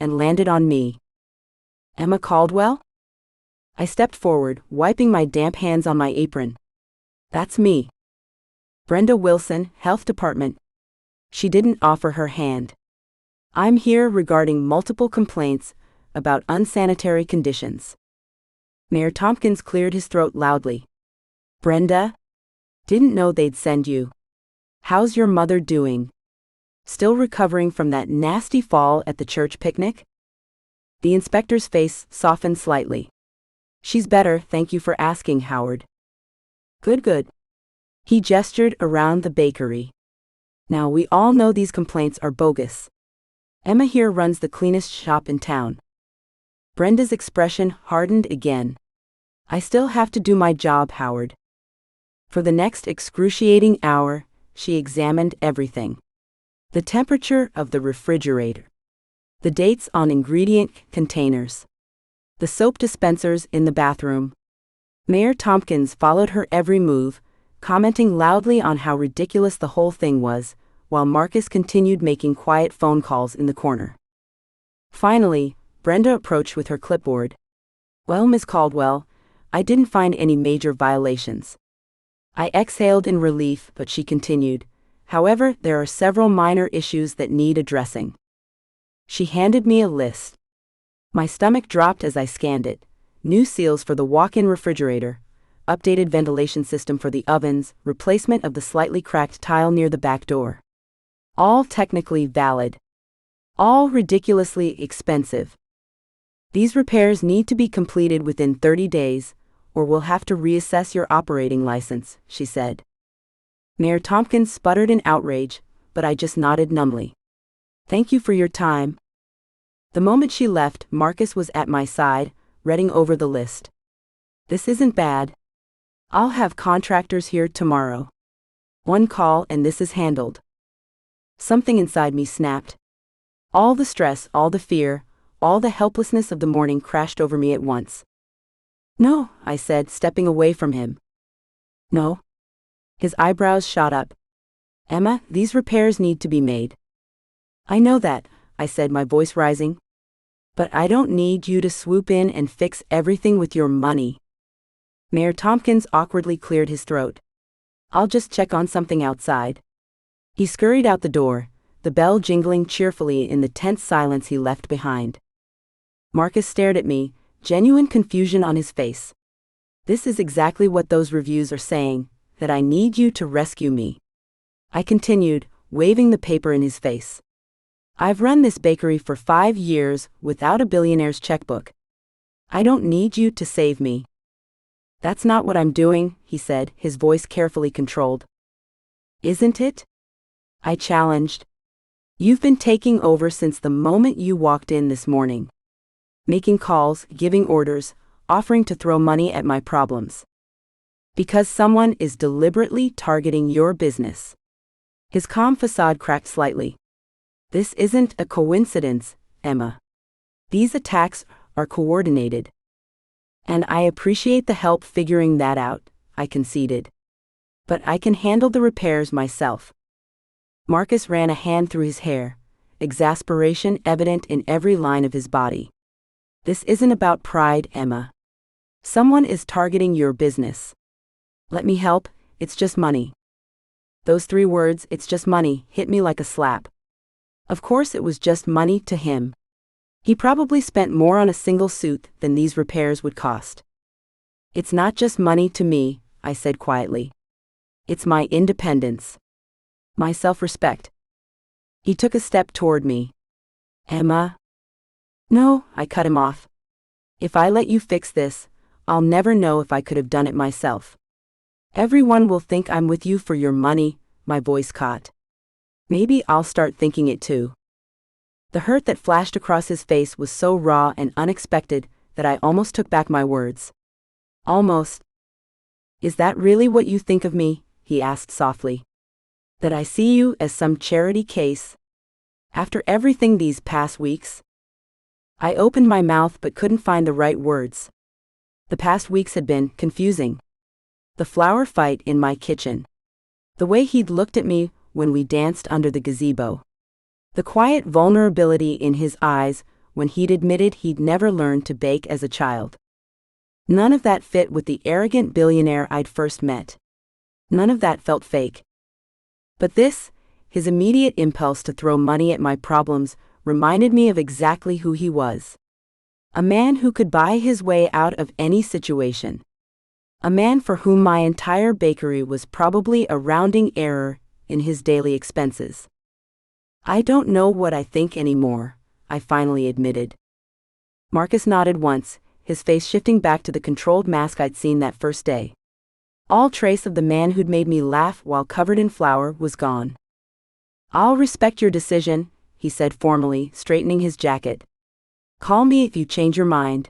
A: and landed on me. Emma Caldwell? I stepped forward, wiping my damp hands on my apron. That's me. Brenda Wilson, Health Department. She didn't offer her hand. I'm here regarding multiple complaints about unsanitary conditions. Mayor Tomkins cleared his throat loudly. Brenda? Didn't know they'd send you. How's your mother doing? Still recovering from that nasty fall at the church picnic? The inspector's face softened slightly. She's better, thank you for asking, Howard. Good. He gestured around the bakery. Now we all know these complaints are bogus. Emma here runs the cleanest shop in town. Brenda's expression hardened again. I still have to do my job, Howard. For the next excruciating hour, she examined everything. The temperature of the refrigerator. The dates on ingredient containers. The soap dispensers in the bathroom. Mayor Tomkins followed her every move, commenting loudly on how ridiculous the whole thing was, while Marcus continued making quiet phone calls in the corner. Finally, Brenda approached with her clipboard. Well, Miss Caldwell, I didn't find any major violations. I exhaled in relief, but she continued. However, there are several minor issues that need addressing. She handed me a list. My stomach dropped as I scanned it. New seals for the walk-in refrigerator, updated ventilation system for the ovens, replacement of the slightly cracked tile near the back door. All technically valid. All ridiculously expensive. These repairs need to be completed within 30 days, or we'll have to reassess your operating license, she said. Mayor Tomkins sputtered in outrage, but I just nodded numbly. Thank you for your time. The moment she left, Marcus was at my side, reading over the list. This isn't bad. I'll have contractors here tomorrow. One call and this is handled. Something inside me snapped. All the stress, all the fear, all the helplessness of the morning crashed over me at once. No, I said, stepping away from him. No. His eyebrows shot up. Emma, these repairs need to be made. I know that, I said, my voice rising. But I don't need you to swoop in and fix everything with your money. Mayor Tomkins awkwardly cleared his throat. I'll just check on something outside. He scurried out the door, the bell jingling cheerfully in the tense silence he left behind. Marcus stared at me, genuine confusion on his face. This is exactly what those reviews are saying, that I need you to rescue me. I continued, waving the paper in his face. I've run this bakery for 5 years without a billionaire's checkbook. I don't need you to save me. That's not what I'm doing, he said, his voice carefully controlled. Isn't it? I challenged. You've been taking over since the moment you walked in this morning. Making calls, giving orders, offering to throw money at my problems. Because someone is deliberately targeting your business. His calm facade cracked slightly. This isn't a coincidence, Emma. These attacks are coordinated. And I appreciate the help figuring that out, I conceded. But I can handle the repairs myself. Marcus ran a hand through his hair, exasperation evident in every line of his body. This isn't about pride, Emma. Someone is targeting your business. Let me help, it's just money. Those 3 words, it's just money, hit me like a slap. Of course it was just money to him. He probably spent more on a single suit than these repairs would cost. It's not just money to me, I said quietly. It's my independence. My self-respect. He took a step toward me. Emma? No, I cut him off. If I let you fix this, I'll never know if I could have done it myself. Everyone will think I'm with you for your money, my voice caught. Maybe I'll start thinking it too. The hurt that flashed across his face was so raw and unexpected that I almost took back my words. Almost. Is that really what you think of me? He asked softly. That I see you as some charity case? After everything these past weeks? I opened my mouth but couldn't find the right words. The past weeks had been confusing. The flower fight in my kitchen. The way he'd looked at me when we danced under the gazebo. The quiet vulnerability in his eyes when he'd admitted he'd never learned to bake as a child. None of that fit with the arrogant billionaire I'd first met. None of that felt fake. But this, his immediate impulse to throw money at my problems, reminded me of exactly who he was. A man who could buy his way out of any situation. A man for whom my entire bakery was probably a rounding error in his daily expenses. I don't know what I think anymore, I finally admitted. Marcus nodded once, his face shifting back to the controlled mask I'd seen that first day. All trace of the man who'd made me laugh while covered in flour was gone. I'll respect your decision, he said formally, straightening his jacket. Call me if you change your mind.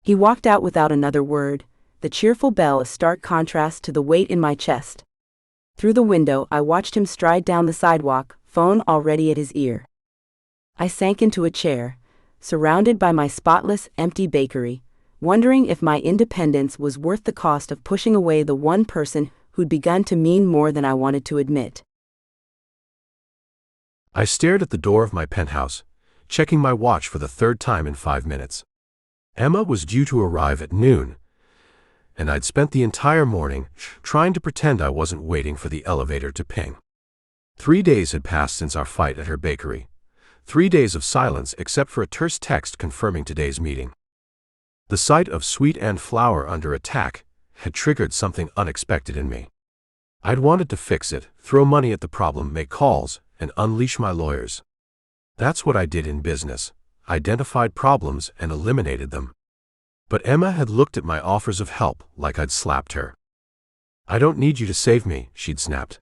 A: He walked out without another word, the cheerful belle a stark contrast to the weight in my chest. Through the window, I watched him stride down the sidewalk, phone already at his ear. I sank into a chair, surrounded by my spotless, empty bakery, wondering if my independence was worth the cost of pushing away the one person who'd begun to mean more than I wanted to admit.
B: I stared at the door of my penthouse, checking my watch for the third time in 5 minutes. Emma was due to arrive at noon, and I'd spent the entire morning trying to pretend I wasn't waiting for the elevator to ping. 3 days had passed since our fight at her bakery. 3 days of silence except for a terse text confirming today's meeting. The sight of sweet and flour under attack had triggered something unexpected in me. I'd wanted to fix it, throw money at the problem, make calls, and unleash my lawyers. That's what I did in business, identified problems and eliminated them. But Emma had looked at my offers of help like I'd slapped her. I don't need you to save me, she'd snapped.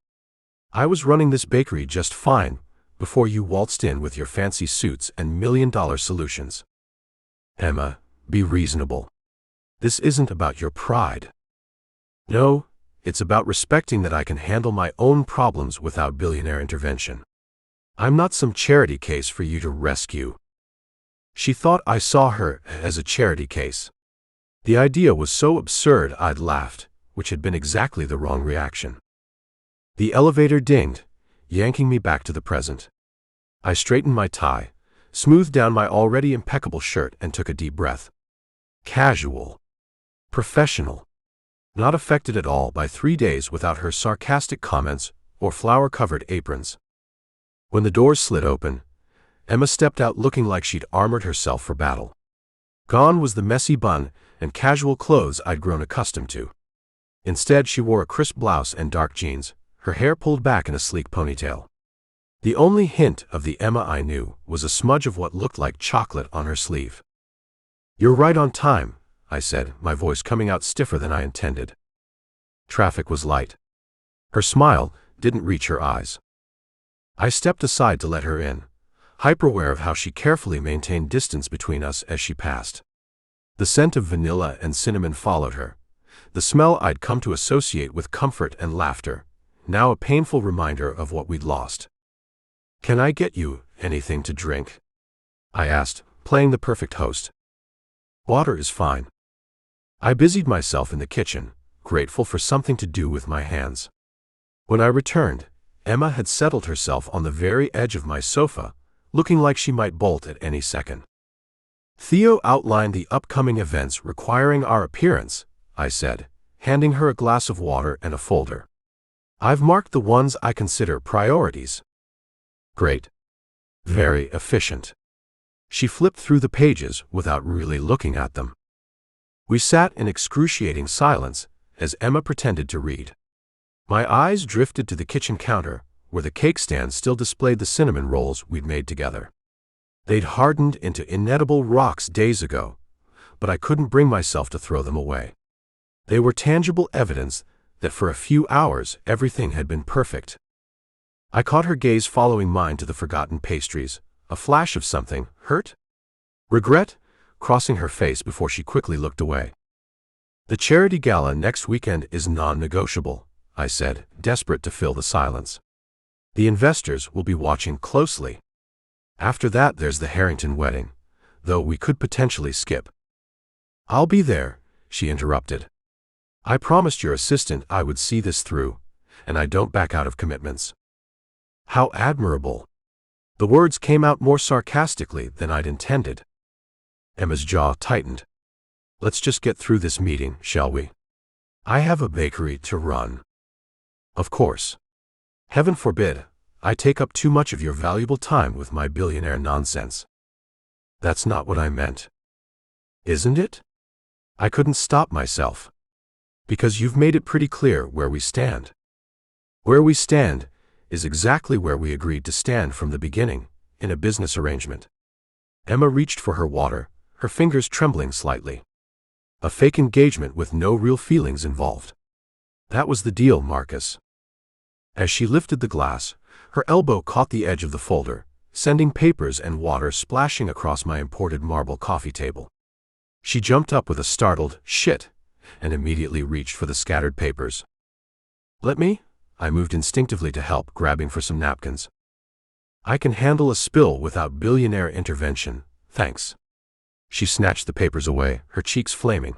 B: I was running this bakery just fine before you waltzed in with your fancy suits and million-dollar solutions. Emma, be reasonable. This isn't about your pride. No, it's about respecting that I can handle my own problems without billionaire intervention. I'm not some charity case for you to rescue. She thought I saw her as a charity case. The idea was so absurd I'd laughed, which had been exactly the wrong reaction. The elevator dinged, yanking me back to the present. I straightened my tie, smoothed down my already impeccable shirt, and took a deep breath. Casual. Professional. Not affected at all by 3 days without her sarcastic comments or flour-covered aprons. When the doors slid open, Emma stepped out looking like she'd armored herself for battle. Gone was the messy bun and casual clothes I'd grown accustomed to. Instead, she wore a crisp blouse and dark jeans, her hair pulled back in a sleek ponytail. The only hint of the Emma I knew was a smudge of what looked like chocolate on her sleeve. You're right on time, I said, my voice coming out stiffer than I intended. Traffic was light. Her smile didn't reach her eyes. I stepped aside to let her in, hyper-aware of how she carefully maintained distance between us as she passed. The scent of vanilla and cinnamon followed her, the smell I'd come to associate with comfort and laughter, now a painful reminder of what we'd lost. Can I get you anything to drink? I asked, playing the perfect host. Water is fine. I busied myself in the kitchen, grateful for something to do with my hands. When I returned, Emma had settled herself on the very edge of my sofa, looking like she might bolt at any second. Theo outlined the upcoming events requiring our appearance, I said, handing her a glass of water and a folder. I've marked the ones I consider priorities. Great. Very efficient. She flipped through the pages without really looking at them. We sat in excruciating silence as Emma pretended to read. My eyes drifted to the kitchen counter, where the cake stand still displayed the cinnamon rolls we'd made together. They'd hardened into inedible rocks days ago, but I couldn't bring myself to throw them away. They were tangible evidence that for a few hours everything had been perfect. I caught her gaze following mine to the forgotten pastries, a flash of something, hurt? Regret? Crossing her face before she quickly looked away. The charity gala next weekend is non-negotiable, I said, desperate to fill the silence. The investors will be watching closely. After that there's the Harrington wedding, though we could potentially skip. I'll be there, she interrupted. I promised your assistant I would see this through, and I don't back out of commitments. How admirable. The words came out more sarcastically than I'd intended. Emma's jaw tightened. Let's just get through this meeting, shall we? I have a bakery to run. Of course. Heaven forbid, I take up too much of your valuable time with my billionaire nonsense. That's not what I meant. Isn't it? I couldn't stop myself. Because you've made it pretty clear where we stand. Where we stand is exactly where we agreed to stand from the beginning, in a business arrangement. Emma reached for her water, her fingers trembling slightly. A fake engagement with no real feelings involved. That was the deal, Marcus. As she lifted the glass, her elbow caught the edge of the folder, sending papers and water splashing across my imported marble coffee table. She jumped up with a startled, "Shit," and immediately reached for the scattered papers. Let me? I moved instinctively to help, grabbing for some napkins. I can handle a spill without billionaire intervention, thanks. She snatched the papers away, her cheeks flaming.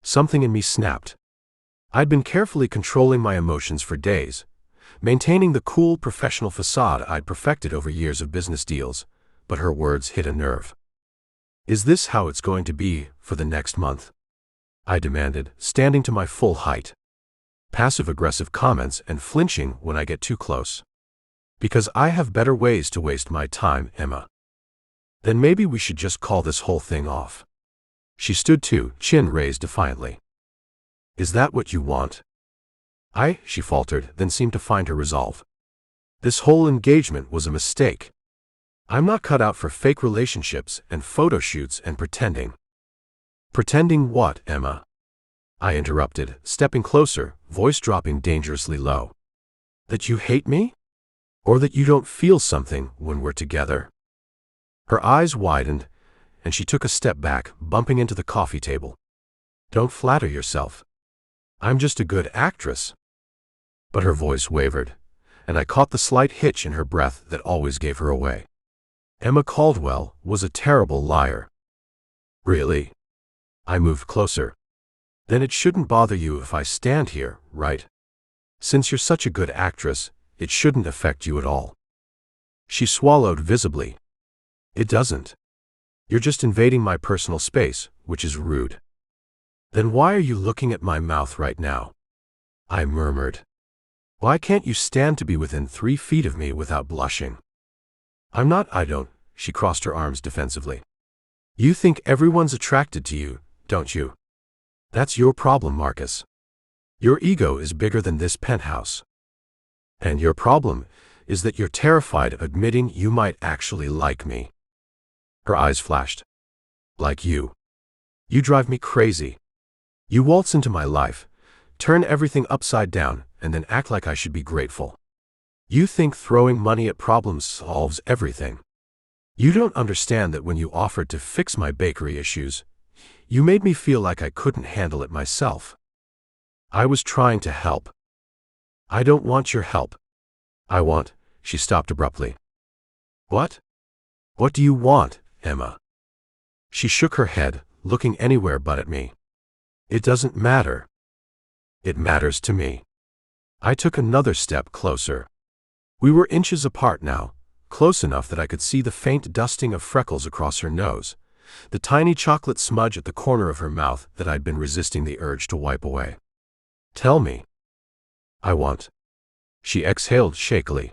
B: Something in me snapped. I'd been carefully controlling my emotions for days, maintaining the cool professional facade I'd perfected over years of business deals, but her words hit a nerve. Is this how it's going to be for the next month? I demanded, standing to my full height. Passive-aggressive comments and flinching when I get too close. Because I have better ways to waste my time, Emma. Then maybe we should just call this whole thing off. She stood too, chin raised defiantly. Is that what you want? She faltered, then seemed to find her resolve. This whole engagement was a mistake. I'm not cut out for fake relationships and photo shoots and pretending. Pretending what, Emma? I interrupted, stepping closer, voice dropping dangerously low. That you hate me? Or that you don't feel something when we're together? Her eyes widened, and she took a step back, bumping into the coffee table. Don't flatter yourself. I'm just a good actress. But her voice wavered, and I caught the slight hitch in her breath that always gave her away. Emma Caldwell was a terrible liar. Really? I moved closer. Then it shouldn't bother you if I stand here, right? Since you're such a good actress, it shouldn't affect you at all. She swallowed visibly. It doesn't. You're just invading my personal space, which is rude. Then why are you looking at my mouth right now? I murmured. Why can't you stand to be within 3 feet of me without blushing? I don't, she crossed her arms defensively. You think everyone's attracted to you, don't you? That's your problem, Marcus. Your ego is bigger than this penthouse. And your problem is that you're terrified of admitting you might actually like me. Her eyes flashed. Like you. You drive me crazy. You waltz into my life, turn everything upside down, and then act like I should be grateful. You think throwing money at problems solves everything. You don't understand that when you offered to fix my bakery issues, you made me feel like I couldn't handle it myself. I was trying to help. I don't want your help. She stopped abruptly. What? What do you want, Emma? She shook her head, looking anywhere but at me. It doesn't matter. It matters to me. I took another step closer. We were inches apart now, close enough that I could see the faint dusting of freckles across her nose, the tiny chocolate smudge at the corner of her mouth that I'd been resisting the urge to wipe away. Tell me. She exhaled shakily.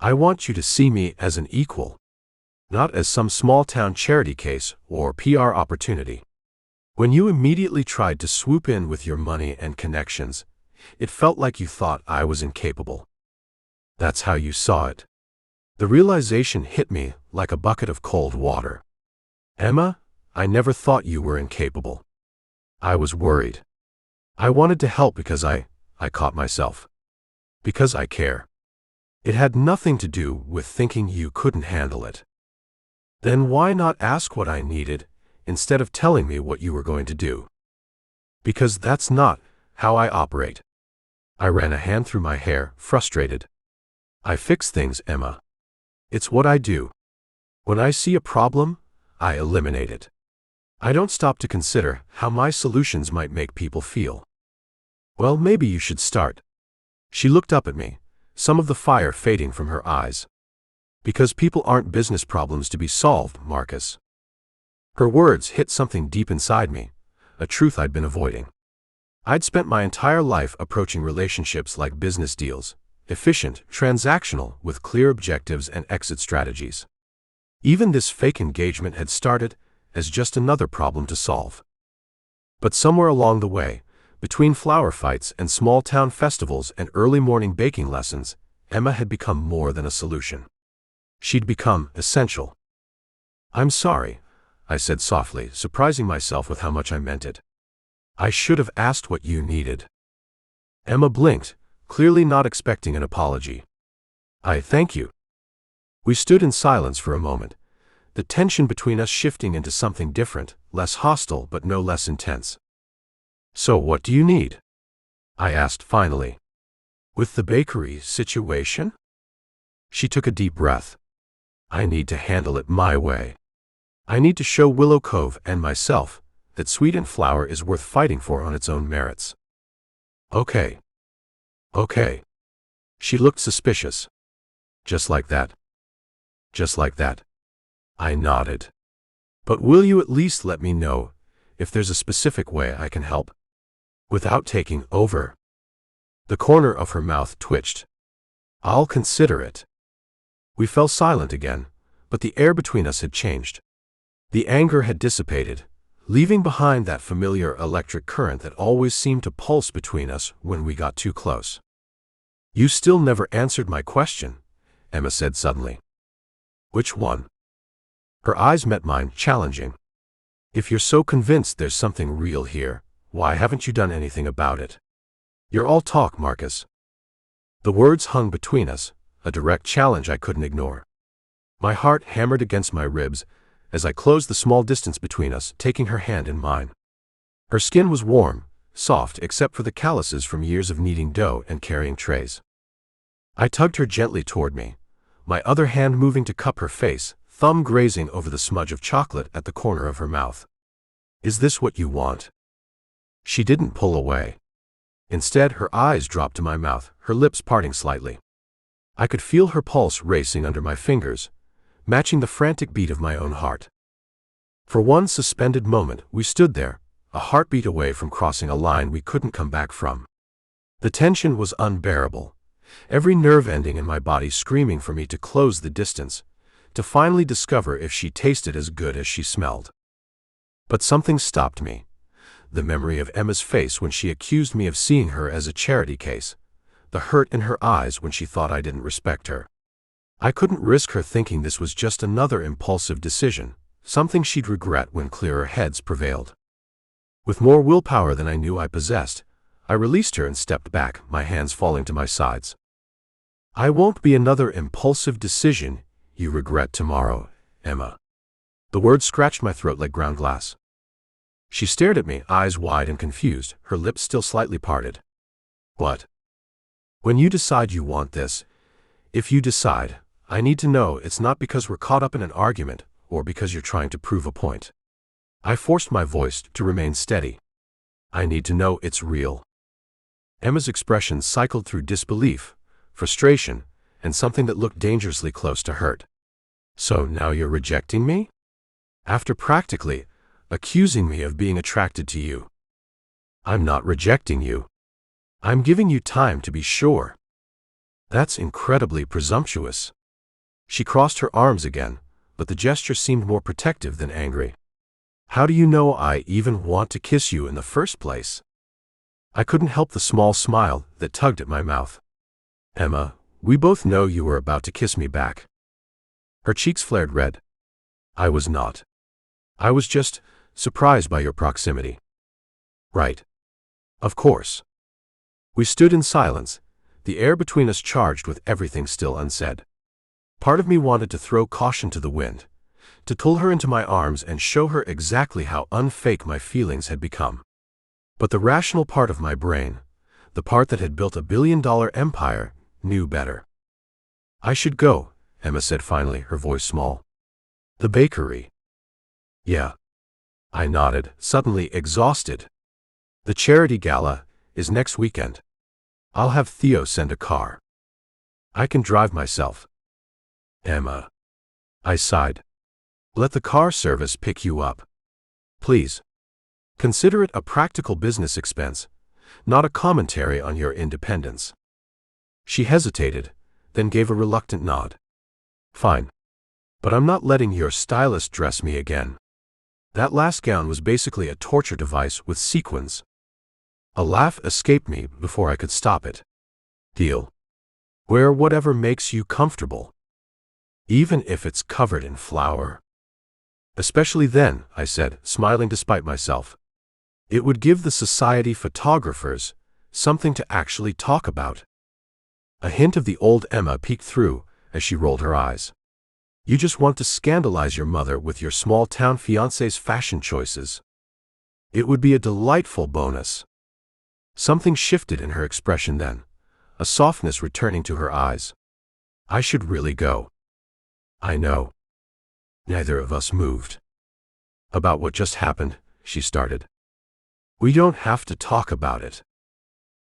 B: I want you to see me as an equal. Not as some small-town charity case or PR opportunity. When you immediately tried to swoop in with your money and connections, it felt like you thought I was incapable. That's how you saw it. The realization hit me like a bucket of cold water. Emma, I never thought you were incapable. I was worried. I wanted to help because I I caught myself. Because I care. It had nothing to do with thinking you couldn't handle it. Then why not ask what I needed, instead of telling me what you were going to do? Because that's not how I operate. I ran a hand through my hair, frustrated. I fix things, Emma. It's what I do. When I see a problem, I eliminate it. I don't stop to consider how my solutions might make people feel. Well, maybe you should start. She looked up at me, some of the fire fading from her eyes. Because people aren't business problems to be solved, Marcus. Her words hit something deep inside me, a truth I'd been avoiding. I'd spent my entire life approaching relationships like business deals, efficient, transactional, with clear objectives and exit strategies. Even this fake engagement had started as just another problem to solve. But somewhere along the way, between flower fights and small-town festivals and early morning baking lessons, Emma had become more than a solution. She'd become essential. I'm sorry, I said softly, surprising myself with how much I meant it. I should have asked what you needed. Emma blinked, clearly not expecting an apology. I thank you. We stood in silence for a moment, the tension between us shifting into something different, less hostile but no less intense. So what do you need? I asked finally. With the bakery situation? She took a deep breath. I need to handle it my way. I need to show Willow Cove and myself that sweet and flour is worth fighting for on its own merits. Okay. Okay. She looked suspicious. Just like that. Just like that. I nodded. But will you at least let me know if there's a specific way I can help? Without taking over. The corner of her mouth twitched. I'll consider it. We fell silent again, but the air between us had changed. The anger had dissipated, leaving behind that familiar electric current that always seemed to pulse between us when we got too close. You still never answered my question, Emma said suddenly. Which one? Her eyes met mine, challenging. If you're so convinced there's something real here, why haven't you done anything about it? You're all talk, Marcus. The words hung between us, a direct challenge I couldn't ignore. My heart hammered against my ribs as I closed the small distance between us, taking her hand in mine. Her skin was warm, soft except for the calluses from years of kneading dough and carrying trays. I tugged her gently toward me, my other hand moving to cup her face, thumb grazing over the smudge of chocolate at the corner of her mouth. Is this what you want? She didn't pull away. Instead, her eyes dropped to my mouth, her lips parting slightly. I could feel her pulse racing under my fingers, matching the frantic beat of my own heart. For one suspended moment, we stood there, a heartbeat away from crossing a line we couldn't come back from. The tension was unbearable, every nerve ending in my body screaming for me to close the distance, to finally discover if she tasted as good as she smelled. But something stopped me. The memory of Emma's face when she accused me of seeing her as a charity case, the hurt in her eyes when she thought I didn't respect her. I couldn't risk her thinking this was just another impulsive decision, something she'd regret when clearer heads prevailed. With more willpower than I knew I possessed, I released her and stepped back, my hands falling to my sides. I won't be another impulsive decision you regret tomorrow, Emma. The words scratched my throat like ground glass. She stared at me, eyes wide and confused, her lips still slightly parted. What? When you decide you want this, if you decide, I need to know it's not because we're caught up in an argument or because you're trying to prove a point. I forced my voice to remain steady. I need to know it's real. Emma's expression cycled through disbelief, frustration, and something that looked dangerously close to hurt. So now you're rejecting me? After practically accusing me of being attracted to you. I'm not rejecting you. I'm giving you time to be sure. That's incredibly presumptuous. She crossed her arms again, but the gesture seemed more protective than angry. How do you know I even want to kiss you in the first place? I couldn't help the small smile that tugged at my mouth. Emma, we both know you were about to kiss me back. Her cheeks flared red. I was not. I was just surprised by your proximity. Right. Of course. We stood in silence, the air between us charged with everything still unsaid. Part of me wanted to throw caution to the wind, to pull her into my arms and show her exactly how unfake my feelings had become. But the rational part of my brain, the part that had built a billion-dollar empire, knew better. I should go, Emma said finally, her voice small. The bakery. Yeah. I nodded, suddenly exhausted. The charity gala is next weekend. I'll have Theo send a car. I can drive myself. Emma. I sighed. Let the car service pick you up. Please. Consider it a practical business expense, not a commentary on your independence. She hesitated, then gave a reluctant nod. Fine. But I'm not letting your stylist dress me again. That last gown was basically a torture device with sequins. A laugh escaped me before I could stop it. Deal. Wear whatever makes you comfortable. Even if it's covered in flour. Especially then, I said, smiling despite myself. It would give the society photographers something to actually talk about. A hint of the old Emma peeked through as she rolled her eyes. You just want to scandalize your mother with your small-town fiancé's fashion choices. It would be a delightful bonus. Something shifted in her expression then, a softness returning to her eyes. I should really go. I know. Neither of us moved. About what just happened, she started. We don't have to talk about it.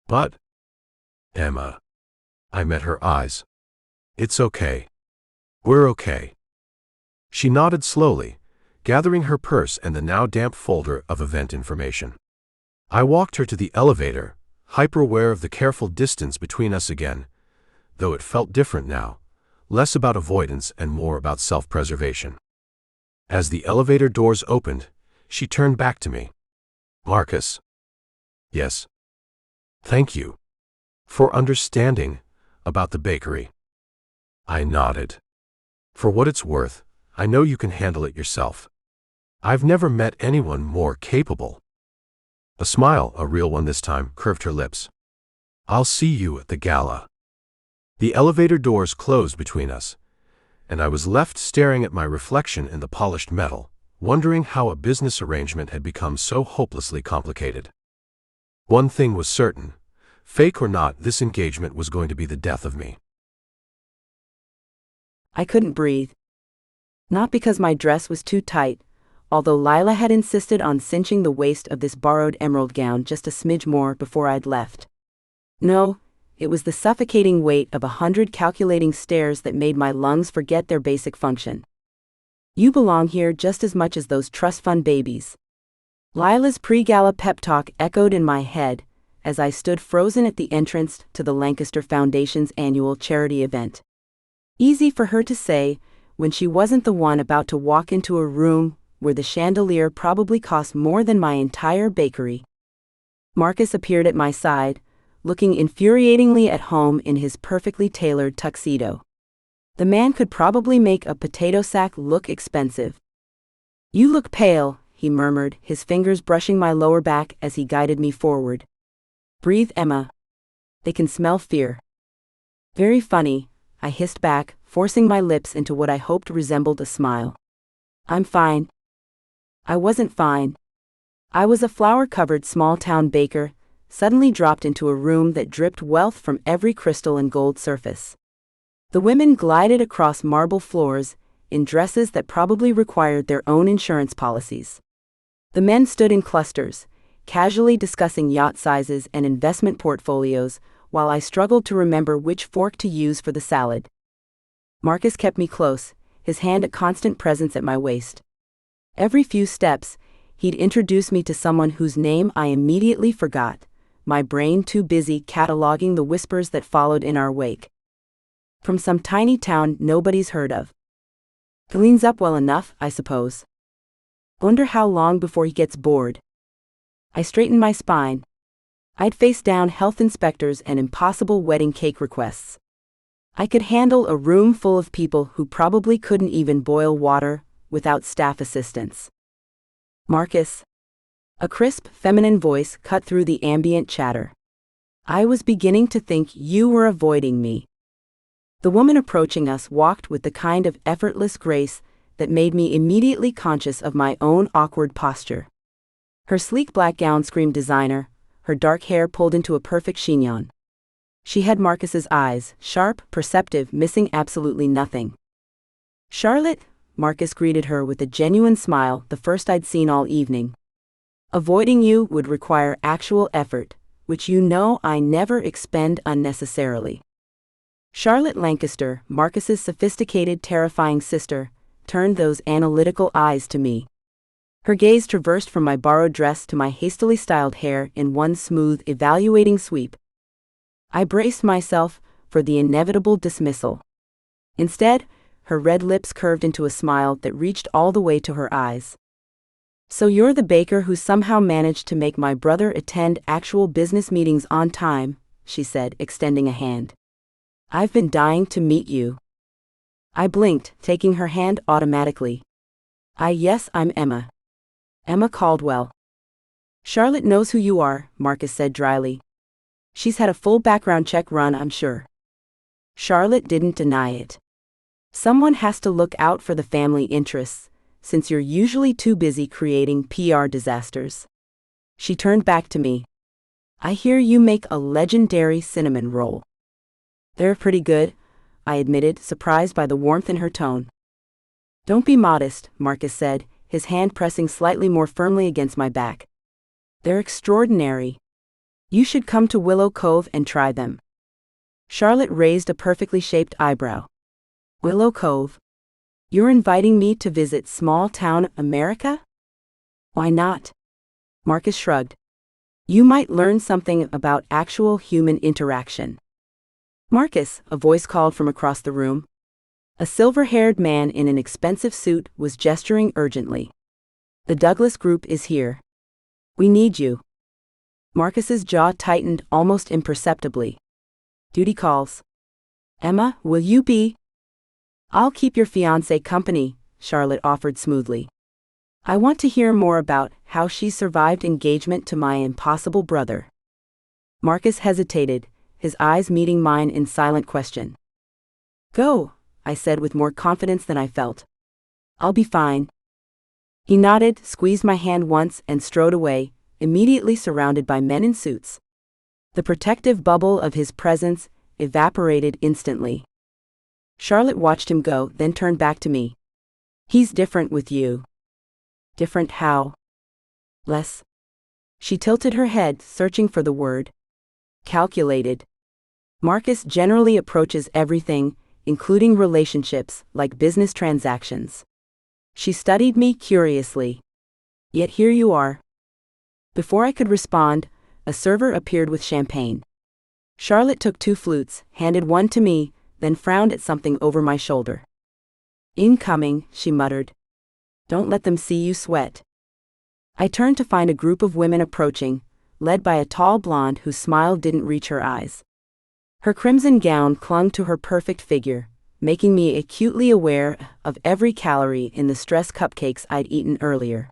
B: But, Emma. I met her eyes. It's okay. We're okay. She nodded slowly, gathering her purse and the now damp folder of event information. I walked her to the elevator, hyper-aware of the careful distance between us again, though it felt different now, less about avoidance and more about self-preservation. As the elevator doors opened, she turned back to me. Marcus. Yes. Thank you. For understanding about the bakery. I nodded. For what it's worth, I know you can handle it yourself. I've never met anyone more capable. A smile, a real one this time, curved her lips. I'll see you at the gala. The elevator doors closed between us, and I was left staring at my reflection in the polished metal, wondering how a business arrangement had become so hopelessly complicated. One thing was certain, fake or not, this engagement was going to be the death of me.
A: I couldn't breathe. Not because my dress was too tight, although Lila had insisted on cinching the waist of this borrowed emerald gown just a smidge more before I'd left. No, it was the suffocating weight of 100 calculating stares that made my lungs forget their basic function. You belong here just as much as those trust fund babies. Lila's pre-gala pep talk echoed in my head as I stood frozen at the entrance to the Lancaster Foundation's annual charity event. Easy for her to say, when she wasn't the one about to walk into a room where the chandelier probably cost more than my entire bakery. Marcus appeared at my side, looking infuriatingly at home in his perfectly tailored tuxedo. The man could probably make a potato sack look expensive. You look pale, he murmured, his fingers brushing my lower back as he guided me forward. Breathe, Emma. They can smell fear. Very funny, I hissed back, forcing my lips into what I hoped resembled a smile. I'm fine. I wasn't fine. I was a flour-covered small-town baker, suddenly dropped into a room that dripped wealth from every crystal and gold surface. The women glided across marble floors, in dresses that probably required their own insurance policies. The men stood in clusters, casually discussing yacht sizes and investment portfolios, while I struggled to remember which fork to use for the salad. Marcus kept me close, his hand a constant presence at my waist. Every few steps, he'd introduce me to someone whose name I immediately forgot, my brain too busy cataloging the whispers that followed in our wake. From some tiny town nobody's heard of. Cleans up well enough, I suppose. Wonder how long before he gets bored. I straightened my spine. I'd faced down health inspectors and impossible wedding cake requests. I could handle a room full of people who probably couldn't even boil water without staff assistance. Marcus. A crisp, feminine voice cut through the ambient chatter. I was beginning to think you were avoiding me. The woman approaching us walked with the kind of effortless grace that made me immediately conscious of my own awkward posture. Her sleek black gown screamed designer, her dark hair pulled into a perfect chignon. She had Marcus's eyes, sharp, perceptive, missing absolutely nothing. "Charlotte," Marcus greeted her with a genuine smile, the first I'd seen all evening. "Avoiding you would require actual effort, which you know I never expend unnecessarily." Charlotte Lancaster, Marcus's sophisticated, terrifying sister, turned those analytical eyes to me. Her gaze traversed from my borrowed dress to my hastily styled hair in one smooth, evaluating sweep. I braced myself for the inevitable dismissal. Instead, her red lips curved into a smile that reached all the way to her eyes. "So you're the baker who somehow managed to make my brother attend actual business meetings on time," she said, extending a hand. "I've been dying to meet you." I blinked, taking her hand automatically. Yes, I'm Emma. Emma Caldwell." "Charlotte knows who you are," Marcus said dryly. "She's had a full background check run, I'm sure." Charlotte didn't deny it. "Someone has to look out for the family interests, since you're usually too busy creating PR disasters." She turned back to me. "I hear you make a legendary cinnamon roll." "They're pretty good," I admitted, surprised by the warmth in her tone. "Don't be modest," Marcus said, his hand pressing slightly more firmly against my back. "They're extraordinary. You should come to Willow Cove and try them." Charlotte raised a perfectly shaped eyebrow. "Willow Cove? You're inviting me to visit small-town America?" "Why not?" Marcus shrugged. "You might learn something about actual human interaction." "Marcus," a voice called from across the room. A silver-haired man in an expensive suit was gesturing urgently. "The Douglas Group is here. We need you." Marcus's jaw tightened almost imperceptibly. "Duty calls." "Emma, will you be?" "I'll keep your fiancée company," Charlotte offered smoothly. "I want to hear more about how she survived engagement to my impossible brother." Marcus hesitated, his eyes meeting mine in silent question. "Go," I said with more confidence than I felt. "I'll be fine." He nodded, squeezed my hand once, and strode away, immediately surrounded by men in suits. The protective bubble of his presence evaporated instantly. Charlotte watched him go, then turned back to me. "He's different with you." "Different how?" "Less." She tilted her head, searching for the word. "Calculated. Marcus generally approaches everything, including relationships, like business transactions." She studied me curiously. "Yet here you are." Before I could respond, a server appeared with champagne. Charlotte took 2 flutes, handed one to me, then frowned at something over my shoulder. "Incoming," she muttered. "Don't let them see you sweat." I turned to find a group of women approaching, led by a tall blonde whose smile didn't reach her eyes. Her crimson gown clung to her perfect figure, making me acutely aware of every calorie in the stress cupcakes I'd eaten earlier.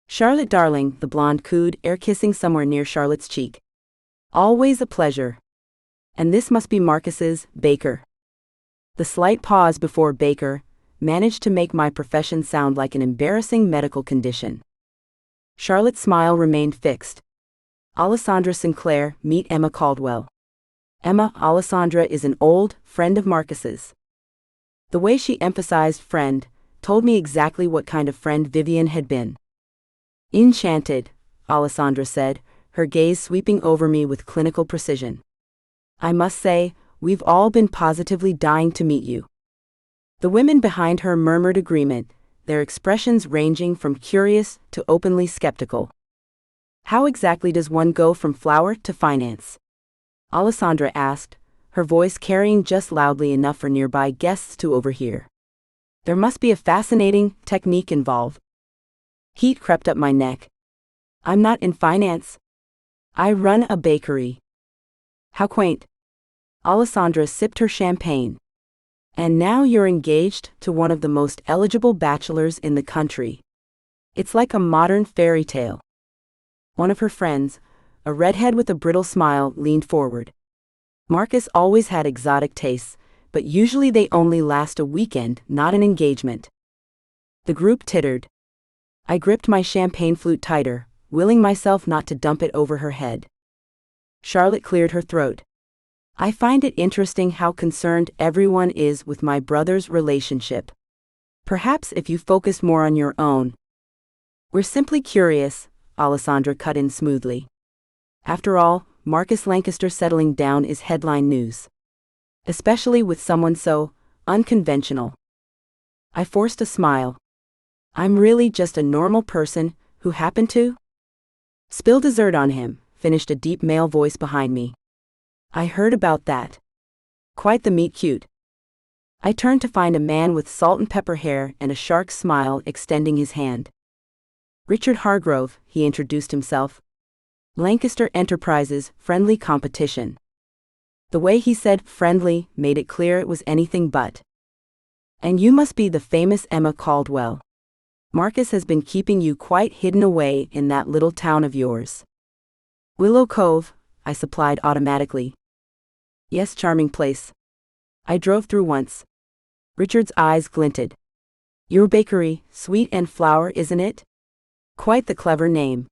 A: "Charlotte darling," the blonde cooed, air-kissing somewhere near Charlotte's cheek. "Always a pleasure. And this must be Marcus's Baker." The slight pause before Baker managed to make my profession sound like an embarrassing medical condition. Charlotte's smile remained fixed. "Alessandra Sinclair, meet Emma Caldwell." "Emma, Alessandra is an old friend of Marcus's." The way she emphasized friend told me exactly what kind of friend Vivian had been. "Enchanted," Alessandra said, her gaze sweeping over me with clinical precision. "I must say, we've all been positively dying to meet you." The women behind her murmured agreement, their expressions ranging from curious to openly skeptical. "How exactly does one go from flower to finance?" Alessandra asked, her voice carrying just loudly enough for nearby guests to overhear. "There must be a fascinating technique involved." Heat crept up my neck. "I'm not in finance. I run a bakery." "How quaint." Alessandra sipped her champagne. "And now you're engaged to one of the most eligible bachelors in the country. It's like a modern fairy tale." One of her friends, A redhead with a brittle smile leaned forward. Marcus always had exotic tastes, but usually they only last a weekend, not an engagement. The group tittered. I gripped my champagne flute tighter, willing myself not to dump it over her head. Charlotte cleared her throat. I find it interesting how concerned everyone is with my brother's relationship. Perhaps if you focus more on your own. We're simply curious, Alessandra cut in smoothly. After all, Marcus Lancaster settling down is headline news. Especially with someone so unconventional. I forced a smile. I'm really just a normal person who happened to spill dessert on him, finished a deep male voice behind me. I heard about that. Quite the meet cute. I turned to find a man with salt and pepper hair and a shark smile extending his hand. Richard Hargrove, he introduced himself. Lancaster Enterprises, friendly competition. The way he said friendly made it clear it was anything but. And you must be the famous Emma Caldwell. Marcus has been keeping you quite hidden away in that little town of yours. Willow Cove, I supplied automatically. Yes, charming place. I drove through once. Richard's eyes glinted. Your bakery, Sweet and Flour, isn't it? Quite the clever name.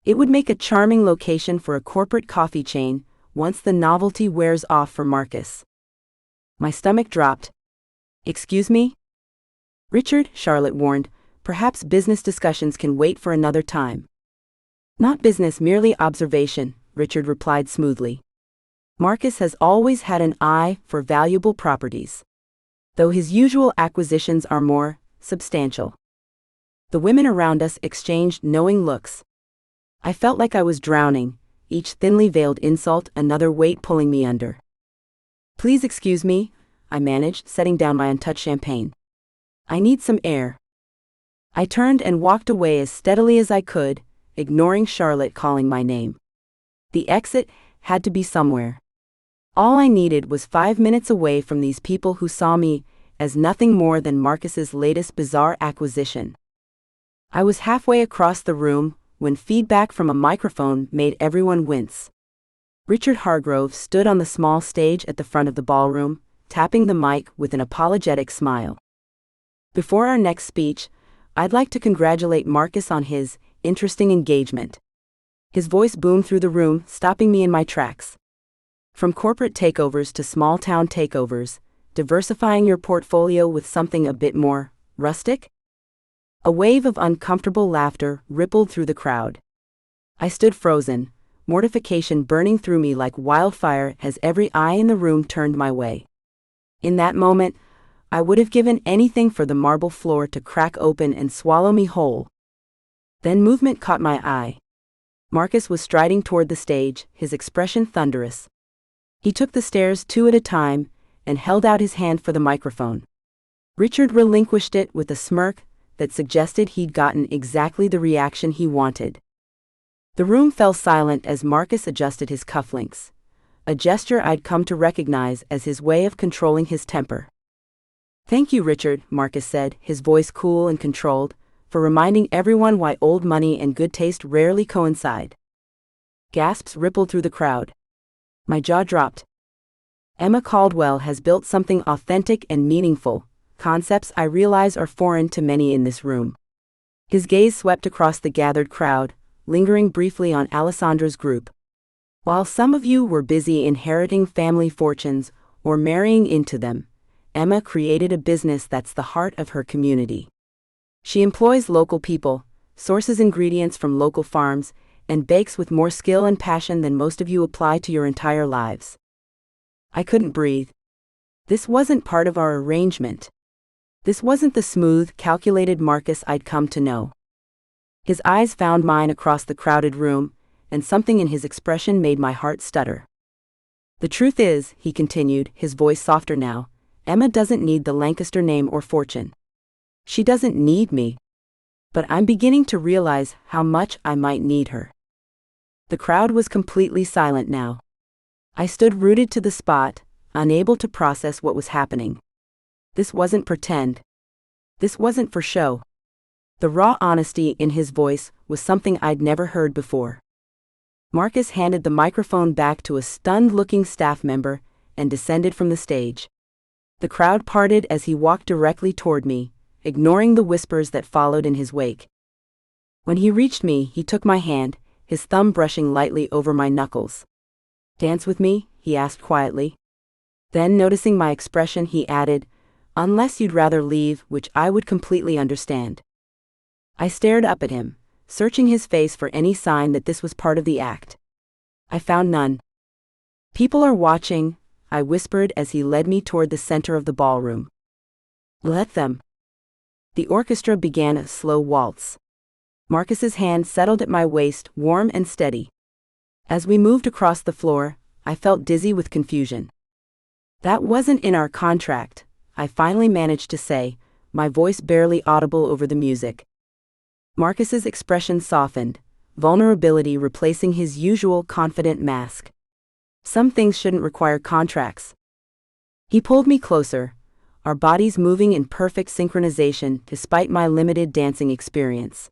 A: It would make a charming location for a corporate coffee chain, once the novelty wears off for Marcus. My stomach dropped. Excuse me? Richard, Charlotte warned, perhaps business discussions can wait for another time. Not business, merely observation, Richard replied smoothly. Marcus has always had an eye for valuable properties, though his usual acquisitions are more substantial. The women around us exchanged knowing looks. I felt like I was drowning, each thinly veiled insult another weight pulling me under. Please excuse me, I managed, setting down my untouched champagne. I need some air. I turned and walked away as steadily as I could, ignoring Charlotte calling my name. The exit had to be somewhere. All I needed was 5 minutes away from these people who saw me as nothing more than Marcus's latest bizarre acquisition. I was halfway across the room when feedback from a microphone made everyone wince. Richard Hargrove stood on the small stage at the front of the ballroom, tapping the mic with an apologetic smile. Before our next speech, I'd like to congratulate Marcus on his interesting engagement. His voice boomed through the room, stopping me in my tracks. From corporate takeovers to small-town takeovers, diversifying your portfolio with something a bit more rustic? A wave of uncomfortable laughter rippled through the crowd. I stood frozen, mortification burning through me like wildfire as every eye in the room turned my way. In that moment, I would have given anything for the marble floor to crack open and swallow me whole. Then movement caught my eye. Marcus was striding toward the stage, his expression thunderous. He took the stairs 2 at a time and held out his hand for the microphone. Richard relinquished it with a smirk that suggested he'd gotten exactly the reaction he wanted. The room fell silent as Marcus adjusted his cufflinks, a gesture I'd come to recognize as his way of controlling his temper. Thank you, Richard, Marcus said, his voice cool and controlled, for reminding everyone why old money and good taste rarely coincide. Gasps rippled through the crowd. My jaw dropped. Emma Caldwell has built something authentic and meaningful, concepts I realize are foreign to many in this room. His gaze swept across the gathered crowd, lingering briefly on Alessandra's group. While some of you were busy inheriting family fortunes or marrying into them, Emma created a business that's the heart of her community. She employs local people, sources ingredients from local farms, and bakes with more skill and passion than most of you apply to your entire lives. I couldn't breathe. This wasn't part of our arrangement. This wasn't the smooth, calculated Marcus I'd come to know. His eyes found mine across the crowded room, and something in his expression made my heart stutter. The truth is, he continued, his voice softer now, Emma doesn't need the Lancaster name or fortune. She doesn't need me. But I'm beginning to realize how much I might need her. The crowd was completely silent now. I stood rooted to the spot, unable to process what was happening. This wasn't pretend. This wasn't for show. The raw honesty in his voice was something I'd never heard before. Marcus handed the microphone back to a stunned-looking staff member and descended from the stage. The crowd parted as he walked directly toward me, ignoring the whispers that followed in his wake. When he reached me, he took my hand, his thumb brushing lightly over my knuckles. "Dance with me?" he asked quietly. Then, noticing my expression, he added, "Unless you'd rather leave, which I would completely understand." I stared up at him, searching his face for any sign that this was part of the act. I found none. "People are watching," I whispered as he led me toward the center of the ballroom. "Let them." The orchestra began a slow waltz. Marcus's hand settled at my waist, warm and steady. As we moved across the floor, I felt dizzy with confusion. "That wasn't in our contract," I finally managed to say, my voice barely audible over the music. Marcus's expression softened, vulnerability replacing his usual confident mask. "Some things shouldn't require contracts." He pulled me closer, our bodies moving in perfect synchronization despite my limited dancing experience.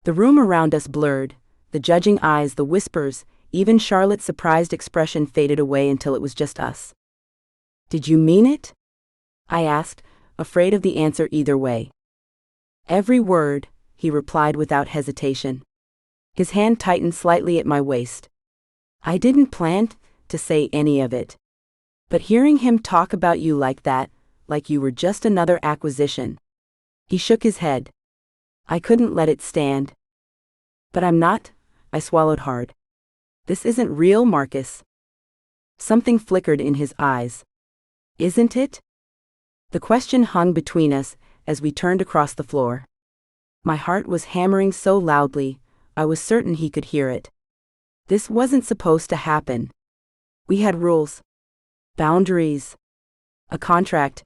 A: The room around us blurred, the judging eyes, the whispers, even Charlotte's surprised expression faded away until it was just us. "Did you mean it?" I asked, afraid of the answer either way. "Every word," he replied without hesitation. His hand tightened slightly at my waist. "I didn't plan to say any of it. But hearing him talk about you like that, like you were just another acquisition." He shook his head. I couldn't let it stand. "But I'm not," I swallowed hard. "This isn't real, Marcus." Something flickered in his eyes. "Isn't it?" The question hung between us as we turned across the floor. My heart was hammering so loudly, I was certain he could hear it. This wasn't supposed to happen. We had rules, boundaries, a contract.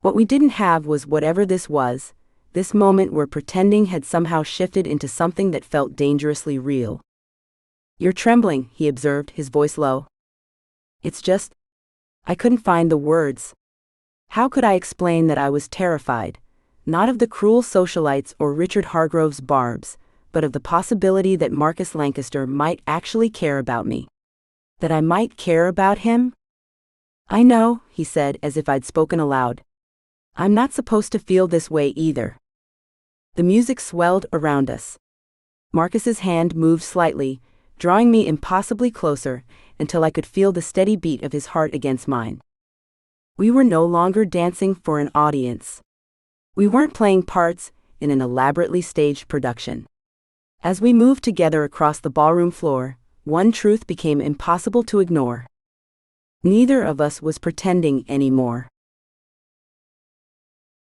A: What we didn't have was whatever this was, this moment where pretending had somehow shifted into something that felt dangerously real. "You're trembling," he observed, his voice low. "It's just..." I couldn't find the words. How could I explain that I was terrified, not of the cruel socialites or Richard Hargrove's barbs, but of the possibility that Marcus Lancaster might actually care about me? That I might care about him? "I know," he said as if I'd spoken aloud. "I'm not supposed to feel this way either." The music swelled around us. Marcus's hand moved slightly, drawing me impossibly closer until I could feel the steady beat of his heart against mine. We were no longer dancing for an audience. We weren't playing parts in an elaborately staged production. As we moved together across the ballroom floor, one truth became impossible to ignore. Neither of us was pretending anymore.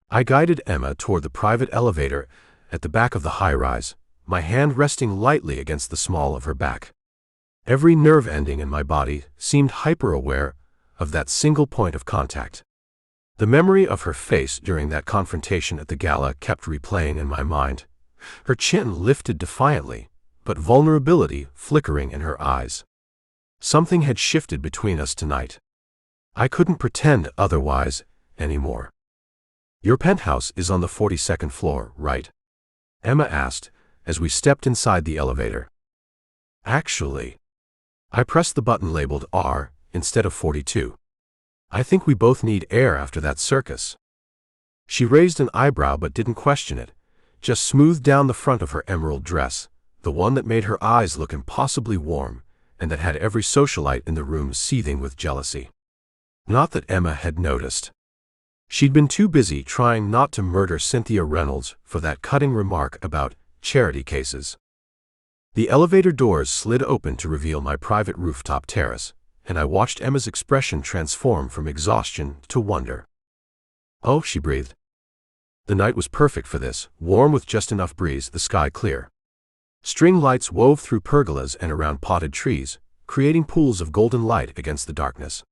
B: I guided Emma toward the private elevator at the back of the high-rise, my hand resting lightly against the small of her back. Every nerve ending in my body seemed hyper-aware of that single point of contact. The memory of her face during that confrontation at the Gala kept replaying in my mind, her chin lifted defiantly, but vulnerability flickering in her eyes. Something had shifted between us tonight. I couldn't pretend otherwise anymore. "Your penthouse is on the 42nd floor, right?" Emma asked as we stepped inside the elevator. "Actually," I pressed the button labeled R instead of 42. "I think we both need air after that circus." She raised an eyebrow but didn't question it, just smoothed down the front of her emerald dress, the one that made her eyes look impossibly warm and that had every socialite in the room seething with jealousy. Not that Emma had noticed. She'd been too busy trying not to murder Cynthia Reynolds for that cutting remark about charity cases. The elevator doors slid open to reveal my private rooftop terrace, and I watched Emma's expression transform from exhaustion to wonder. "Oh," she breathed. The night was perfect for this, warm with just enough breeze, the sky clear. String lights wove through pergolas and around potted trees, creating pools of golden light against the darkness.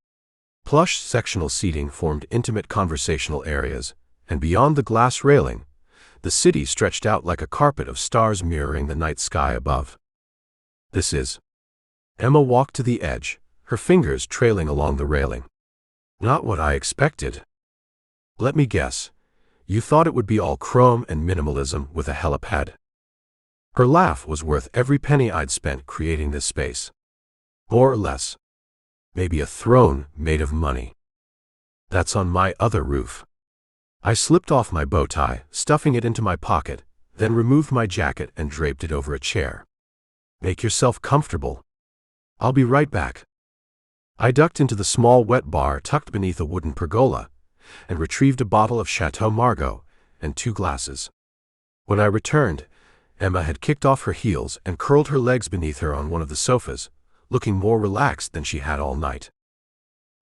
B: Plush sectional seating formed intimate conversational areas, and beyond the glass railing, the city stretched out like a carpet of stars mirroring the night sky above. "This is..." Emma walked to the edge, her fingers trailing along the railing. "Not what I expected." "Let me guess. You thought it would be all chrome and minimalism with a helipad." Her laugh was worth every penny I'd spent creating this space. More or less. Maybe a throne made of money. That's on my other roof. I slipped off my bow tie, stuffing it into my pocket, then removed my jacket and draped it over a chair. Make yourself comfortable. I'll be right back. I ducked into the small wet bar tucked beneath a wooden pergola and retrieved a bottle of Chateau Margaux and 2 glasses. When I returned, Emma had kicked off her heels and curled her legs beneath her on one of the sofas, looking more relaxed than she had all night.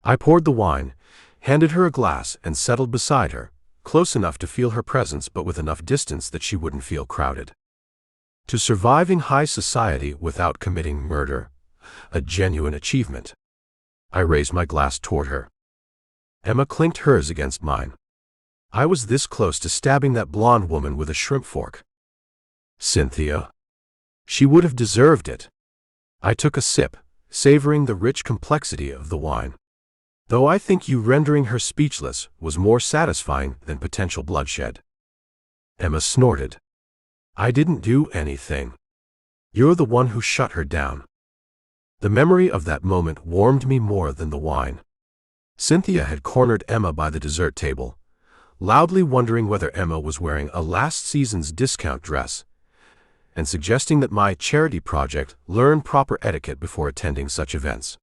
B: I poured the wine, handed her a glass, and settled beside her, close enough to feel her presence but with enough distance that she wouldn't feel crowded. To surviving high society without committing murder, a genuine achievement. I raised my glass toward her. Emma clinked hers against mine. I was this close to stabbing that blonde woman with a shrimp fork. Cynthia. She would have deserved it. I took a sip, savoring the rich complexity of the wine. Though I think you rendering her speechless was more satisfying than potential bloodshed. Emma snorted. I didn't do anything. You're the one who shut her down. The memory of that moment warmed me more than the wine. Cynthia had cornered Emma by the dessert table, loudly wondering whether Emma was wearing a last season's discount dress, and suggesting that my charity project learn proper etiquette before attending such events.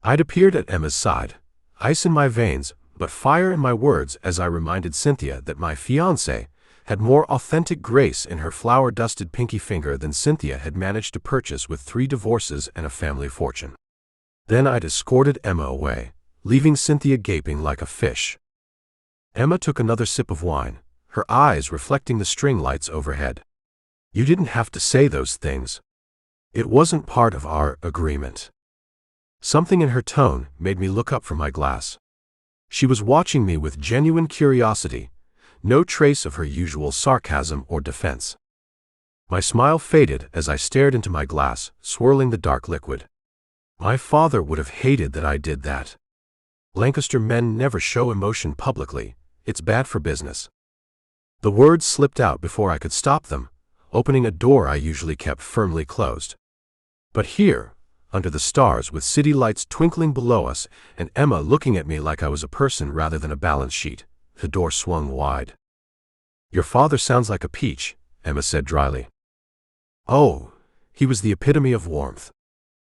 B: I'd appeared at Emma's side, ice in my veins, but fire in my words as I reminded Cynthia that my fiancée had more authentic grace in her flour-dusted pinky finger than Cynthia had managed to purchase with 3 divorces and a family fortune. Then I'd escorted Emma away, leaving Cynthia gaping like a fish. Emma took another sip of wine, her eyes reflecting the string lights overhead. You didn't have to say those things. It wasn't part of our agreement. Something in her tone made me look up from my glass. She was watching me with genuine curiosity, no trace of her usual sarcasm or defense. My smile faded as I stared into my glass, swirling the dark liquid. My father would have hated that I did that. Lancaster men never show emotion publicly. It's bad for business. The words slipped out before I could stop them, opening a door I usually kept firmly closed. But here, under the stars with city lights twinkling below us and Emma looking at me like I was a person rather than a balance sheet, the door swung wide. Your father sounds like a peach, Emma said dryly. Oh, he was the epitome of warmth.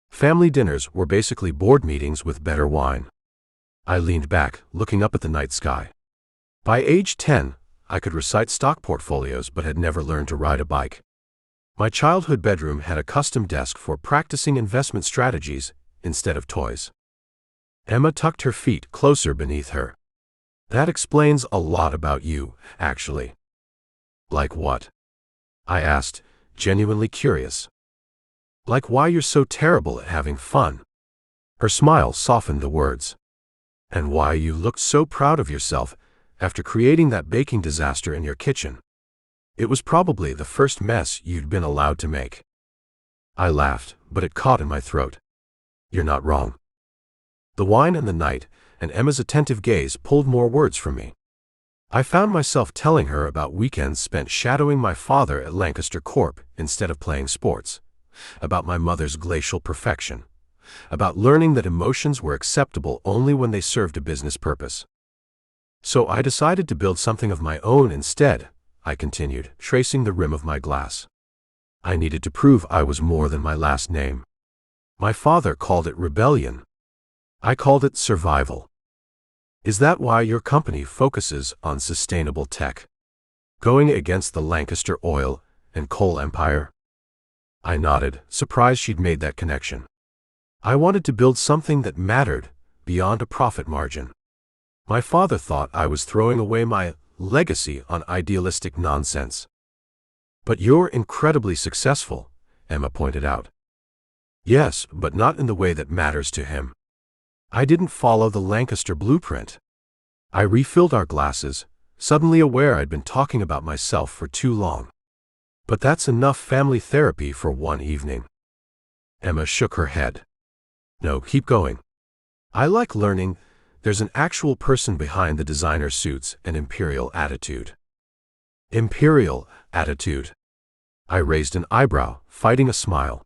B: Family dinners were basically board meetings with better wine. I leaned back, looking up at the night sky. By age 10, I could recite stock portfolios but had never learned to ride a bike. My childhood bedroom had a custom desk for practicing investment strategies instead of toys. Emma tucked her feet closer beneath her. That explains a lot about you, actually. Like what? I asked, genuinely curious. Like why you're so terrible at having fun. Her smile softened the words. And why you looked so proud of yourself after creating that baking disaster in your kitchen. It was probably the first mess you'd been allowed to make. I laughed, but it caught in my throat. You're not wrong. The wine and the night, and Emma's attentive gaze pulled more words from me. I found myself telling her about weekends spent shadowing my father at Lancaster Corp instead of playing sports, about my mother's glacial perfection, about learning that emotions were acceptable only when they served a business purpose. So I decided to build something of my own instead, I continued, tracing the rim of my glass. I needed to prove I was more than my last name. My father called it rebellion. I called it survival. Is that why your company focuses on sustainable tech? Going against the Lancaster oil and coal empire? I nodded, surprised she'd made that connection. I wanted to build something that mattered, beyond a profit margin. My father thought I was throwing away my legacy on idealistic nonsense. But you're incredibly successful, Emma pointed out. Yes, but not in the way that matters to him. I didn't follow the Lancaster blueprint. I refilled our glasses, suddenly aware I'd been talking about myself for too long. But that's enough family therapy for one evening. Emma shook her head. No, keep going. I like learning. There's an actual person behind the designer suits and imperial attitude. Imperial attitude. I raised an eyebrow, fighting a smile.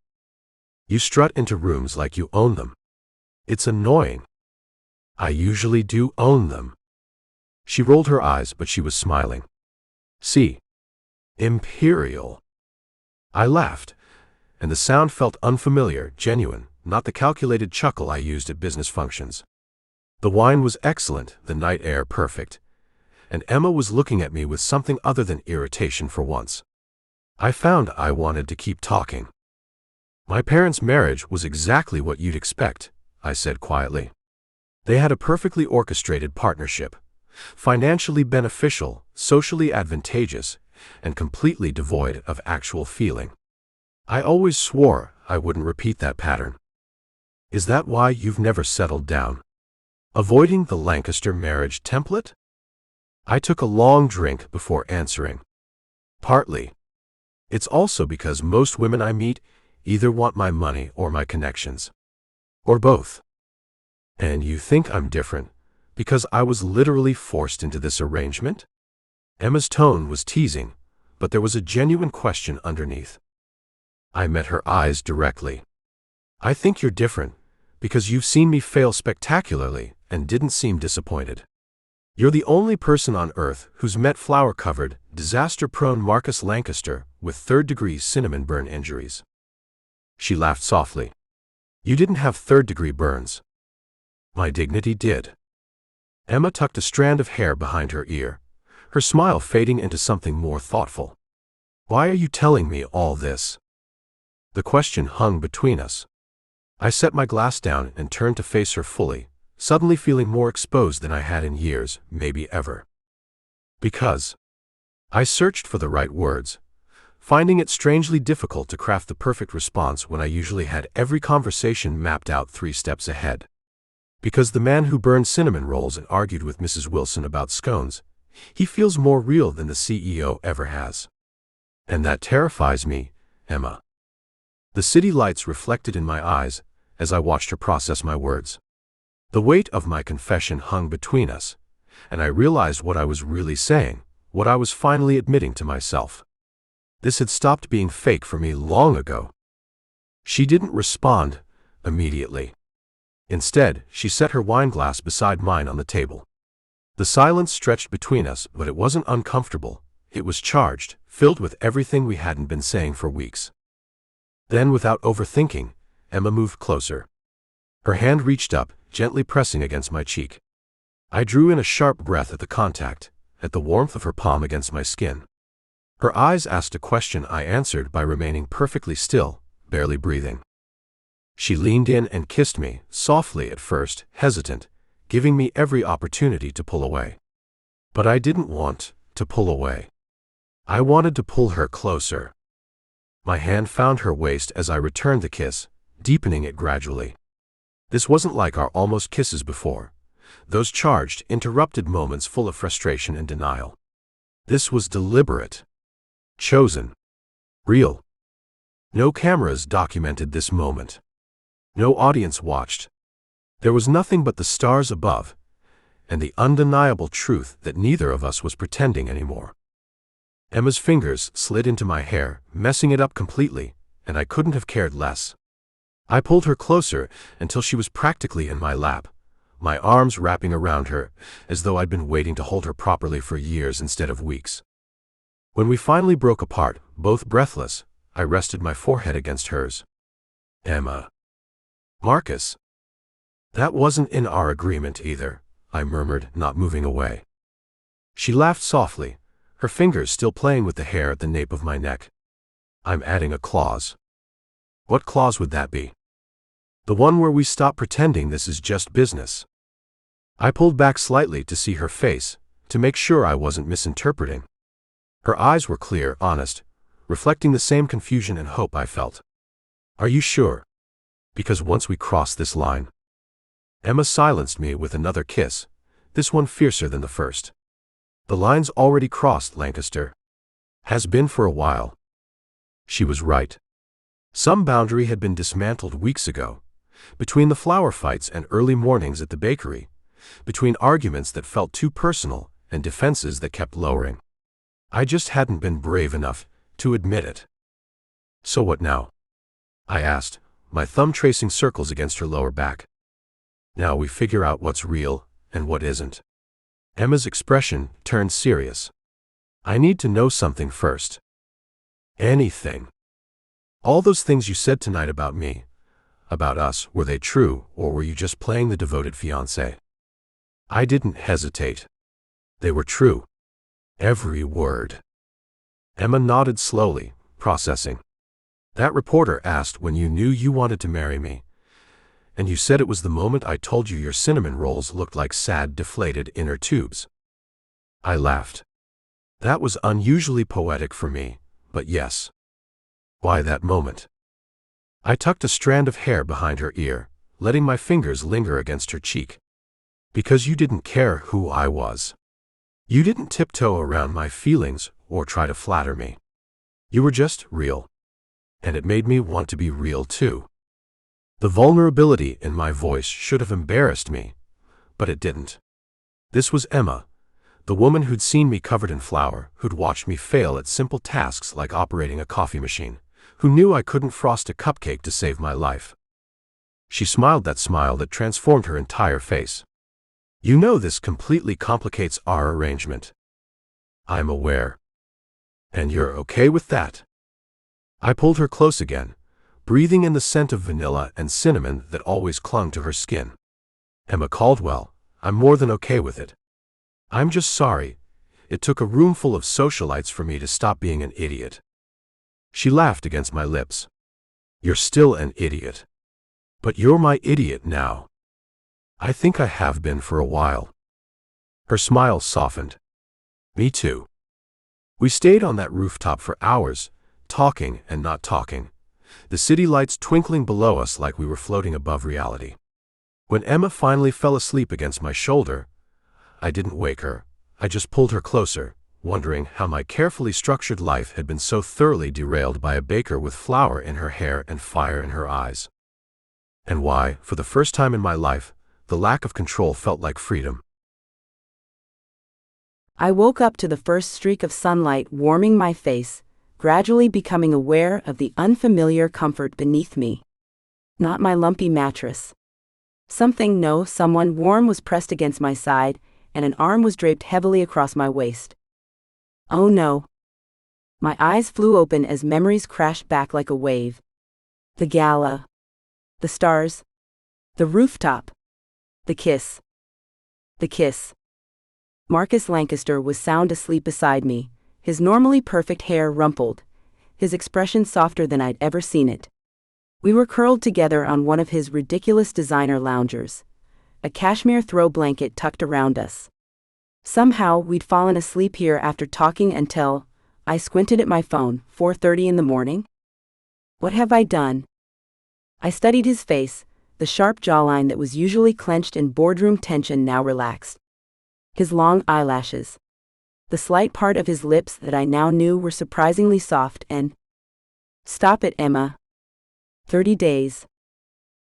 B: You strut into rooms like you own them. It's annoying. I usually do own them. She rolled her eyes, but she was smiling. See? Imperial. I laughed, and the sound felt unfamiliar, genuine, not the calculated chuckle I used at business functions. The wine was excellent, the night air perfect, and Emma was looking at me with something other than irritation for once. I found I wanted to keep talking. My parents' marriage was exactly what you'd expect, I said quietly. They had a perfectly orchestrated partnership, financially beneficial, socially advantageous, and completely devoid of actual feeling. I always swore I wouldn't repeat that pattern. Is that why you've never settled down? Avoiding the Lancaster marriage template? I took a long drink before answering. Partly. It's also because most women I meet either want my money or my connections. Or both. And you think I'm different because I was literally forced into this arrangement? Emma's tone was teasing, but there was a genuine question underneath. I met her eyes directly. I think you're different because you've seen me fail spectacularly and didn't seem disappointed. You're the only person on Earth who's met flower-covered, disaster-prone Marcus Lancaster with third-degree cinnamon burn injuries. She laughed softly. You didn't have third-degree burns. My dignity did. Emma tucked a strand of hair behind her ear, her smile fading into something more thoughtful. Why are you telling me all this? The question hung between us. I set my glass down and turned to face her fully, suddenly feeling more exposed than I had in years, maybe ever. Because I searched for the right words, finding it strangely difficult to craft the perfect response when I usually had every conversation mapped out 3 steps ahead. Because the man who burned cinnamon rolls and argued with Mrs. Wilson about scones, he feels more real than the CEO ever has. And that terrifies me, Emma. The city lights reflected in my eyes as I watched her process my words. The weight of my confession hung between us, and I realized what I was really saying, what I was finally admitting to myself. This had stopped being fake for me long ago. She didn't respond immediately. Instead, she set her wine glass beside mine on the table. The silence stretched between us, but it wasn't uncomfortable. It was charged, filled with everything we hadn't been saying for weeks. Then, without overthinking, Emma moved closer. Her hand reached up, gently pressing against my cheek. I drew in a sharp breath at the contact, at the warmth of her palm against my skin. Her eyes asked a question I answered by remaining perfectly still, barely breathing. She leaned in and kissed me, softly at first, hesitant, giving me every opportunity to pull away. But I didn't want to pull away. I wanted to pull her closer. My hand found her waist as I returned the kiss, deepening it gradually. This wasn't like our almost kisses before, those charged, interrupted moments full of frustration and denial. This was deliberate, chosen, real. No cameras documented this moment. No audience watched. There was nothing but the stars above, and the undeniable truth that neither of us was pretending anymore. Emma's fingers slid into my hair, messing it up completely, and I couldn't have cared less. I pulled her closer until she was practically in my lap, my arms wrapping around her, as though I'd been waiting to hold her properly for years instead of weeks. When we finally broke apart, both breathless, I rested my forehead against hers. Emma. Marcus. That wasn't in our agreement either, I murmured, not moving away. She laughed softly, her fingers still playing with the hair at the nape of my neck. I'm adding a clause. What clause would that be? The one where we stop pretending this is just business. I pulled back slightly to see her face, to make sure I wasn't misinterpreting. Her eyes were clear, honest, reflecting the same confusion and hope I felt. Are you sure? Because once we cross this line. Emma silenced me with another kiss, this one fiercer than the first. The line's already crossed, Lancaster. Has been for a while. She was right. Some boundary had been dismantled weeks ago, between the flower fights and early mornings at the bakery, between arguments that felt too personal and defenses that kept lowering. I just hadn't been brave enough to admit it. So what now? I asked, my thumb tracing circles against her lower back. Now we figure out what's real and what isn't. Emma's expression turned serious. I need to know something first. Anything. All those things you said tonight about me, about us, were they true, or were you just playing the devoted fiancé? I didn't hesitate. They were true. Every word. Emma nodded slowly, processing. That reporter asked when you knew you wanted to marry me, and you said it was the moment I told you your cinnamon rolls looked like sad, deflated inner tubes. I laughed. That was unusually poetic for me, but yes. Why that moment? I tucked a strand of hair behind her ear, letting my fingers linger against her cheek. Because you didn't care who I was. You didn't tiptoe around my feelings or try to flatter me. You were just real. And it made me want to be real too. The vulnerability in my voice should have embarrassed me, but it didn't. This was Emma, the woman who'd seen me covered in flour, who'd watched me fail at simple tasks like operating a coffee machine, who knew I couldn't frost a cupcake to save my life. She smiled that smile that transformed her entire face. You know this completely complicates our arrangement. I'm aware. And you're okay with that? I pulled her close again, breathing in the scent of vanilla and cinnamon that always clung to her skin. Emma Caldwell, I'm more than okay with it. I'm just sorry. It took a room full of socialites for me to stop being an idiot. She laughed against my lips. You're still an idiot. But you're my idiot now. I think I have been for a while. Her smile softened. Me too. We stayed on that rooftop for hours, talking and not talking, the city lights twinkling below us like we were floating above reality. When Emma finally fell asleep against my shoulder, I didn't wake her. I just pulled her closer, wondering how my carefully structured life had been so thoroughly derailed by a baker with flour in her hair and fire in her eyes. And why, for the first time in my life, the lack of control felt like freedom.
A: I woke up to the first streak of sunlight warming my face, gradually becoming aware of the unfamiliar comfort beneath me. Not my lumpy mattress. Someone warm was pressed against my side, and an arm was draped heavily across my waist. Oh no. My eyes flew open as memories crashed back like a wave. The gala. The stars. The rooftop. The kiss. The kiss. Marcus Lancaster was sound asleep beside me, his normally perfect hair rumpled, his expression softer than I'd ever seen it. We were curled together on one of his ridiculous designer loungers, a cashmere throw blanket tucked around us. Somehow we'd fallen asleep here after talking until I squinted at my phone, 4:30 in the morning. What have I done? I studied his face, the sharp jawline that was usually clenched in boardroom tension now relaxed. His long eyelashes. The slight part of his lips that I now knew were surprisingly soft and... Stop it, Emma. 30 days.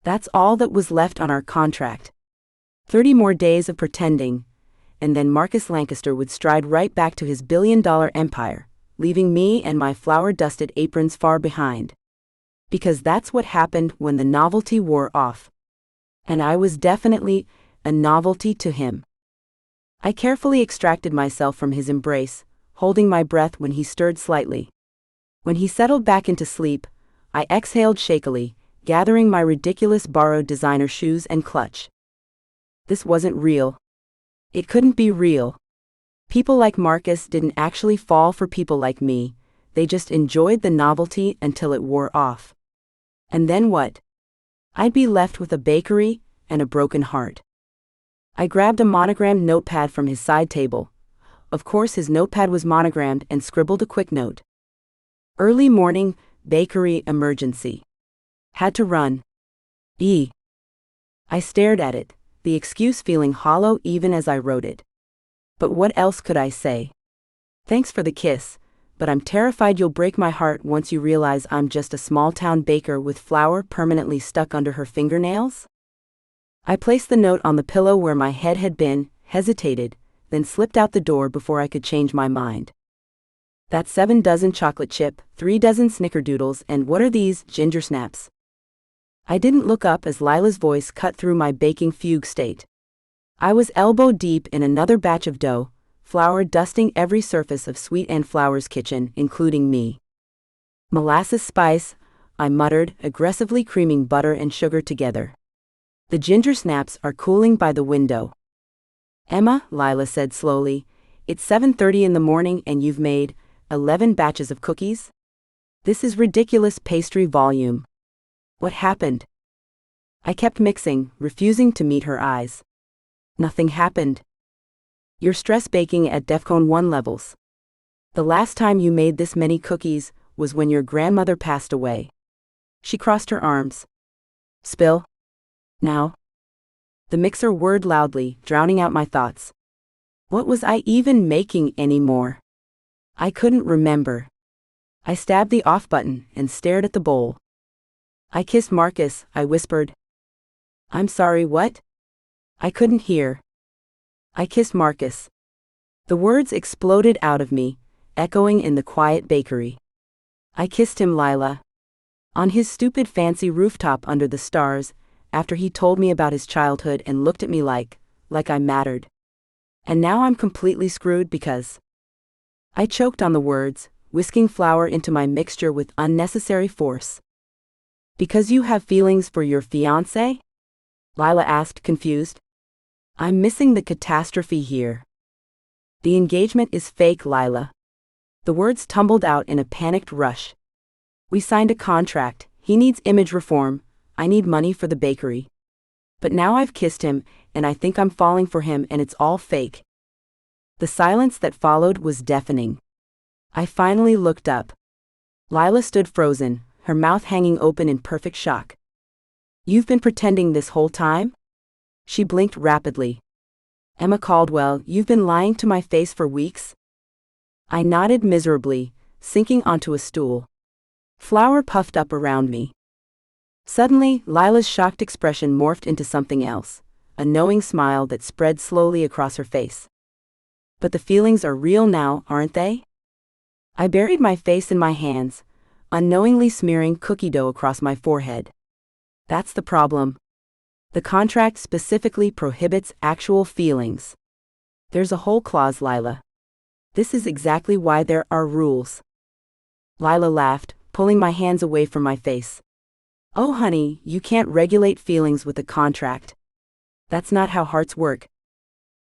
A: That's all that was left on our contract. 30 more days of pretending, and then Marcus Lancaster would stride right back to his billion-dollar empire, leaving me and my flour-dusted aprons far behind. Because that's what happened when the novelty wore off. And I was definitely a novelty to him. I carefully extracted myself from his embrace, holding my breath when he stirred slightly. When he settled back into sleep, I exhaled shakily, gathering my ridiculous borrowed designer shoes and clutch. This wasn't real. It couldn't be real. People like Marcus didn't actually fall for people like me, they just enjoyed the novelty until it wore off. And then what? I'd be left with a bakery and a broken heart. I grabbed a monogrammed notepad from his side table. Of course his notepad was monogrammed, and scribbled a quick note. Early morning, bakery emergency. Had to run. I stared at it, the excuse feeling hollow even as I wrote it. But what else could I say? Thanks for the kiss, but I'm terrified you'll break my heart once you realize I'm just a small-town baker with flour permanently stuck under her fingernails? I placed the note on the pillow where my head had been, hesitated, then slipped out the door before I could change my mind. That's 7 dozen chocolate chip, 3 dozen snickerdoodles, and what are these, ginger snaps? I didn't look up as Lila's voice cut through my baking fugue state. I was elbow deep in another batch of dough, flour dusting every surface of Sweet and Flour's kitchen, including me. Molasses spice, I muttered, aggressively creaming butter and sugar together. The ginger snaps are cooling by the window. Emma, Lila said slowly, it's 7:30 in the morning and you've made 11 batches of cookies? This is ridiculous pastry volume. What happened? I kept mixing, refusing to meet her eyes. Nothing happened. You're stress baking at DEFCON 1 levels. The last time you made this many cookies was when your grandmother passed away. She crossed her arms. Spill. Now. The mixer whirred loudly, drowning out my thoughts. What was I even making anymore? I couldn't remember. I stabbed the off button and stared at the bowl. I kissed Marcus, I whispered. I'm sorry, what? I couldn't hear. I kissed Marcus. The words exploded out of me, echoing in the quiet bakery. I kissed him, Lila. On his stupid fancy rooftop under the stars, after he told me about his childhood and looked at me like I mattered. And now I'm completely screwed because... I choked on the words, whisking flour into my mixture with unnecessary force. Because you have feelings for your fiancé? Lila asked, confused. I'm missing the catastrophe here. The engagement is fake, Lila. The words tumbled out in a panicked rush. We signed a contract, he needs image reform, I need money for the bakery. But now I've kissed him, and I think I'm falling for him, and it's all fake. The silence that followed was deafening. I finally looked up. Lila stood frozen, her mouth hanging open in perfect shock. You've been pretending this whole time? She blinked rapidly. Emma Caldwell, you've been lying to my face for weeks? I nodded miserably, sinking onto a stool. Flour puffed up around me. Suddenly, Lila's shocked expression morphed into something else, a knowing smile that spread slowly across her face. But the feelings are real now, aren't they? I buried my face in my hands, unknowingly smearing cookie dough across my forehead. That's the problem. The contract specifically prohibits actual feelings. There's a whole clause, Lila. This is exactly why there are rules. Lila laughed, pulling my hands away from my face. Oh honey, you can't regulate feelings with a contract. That's not how hearts work.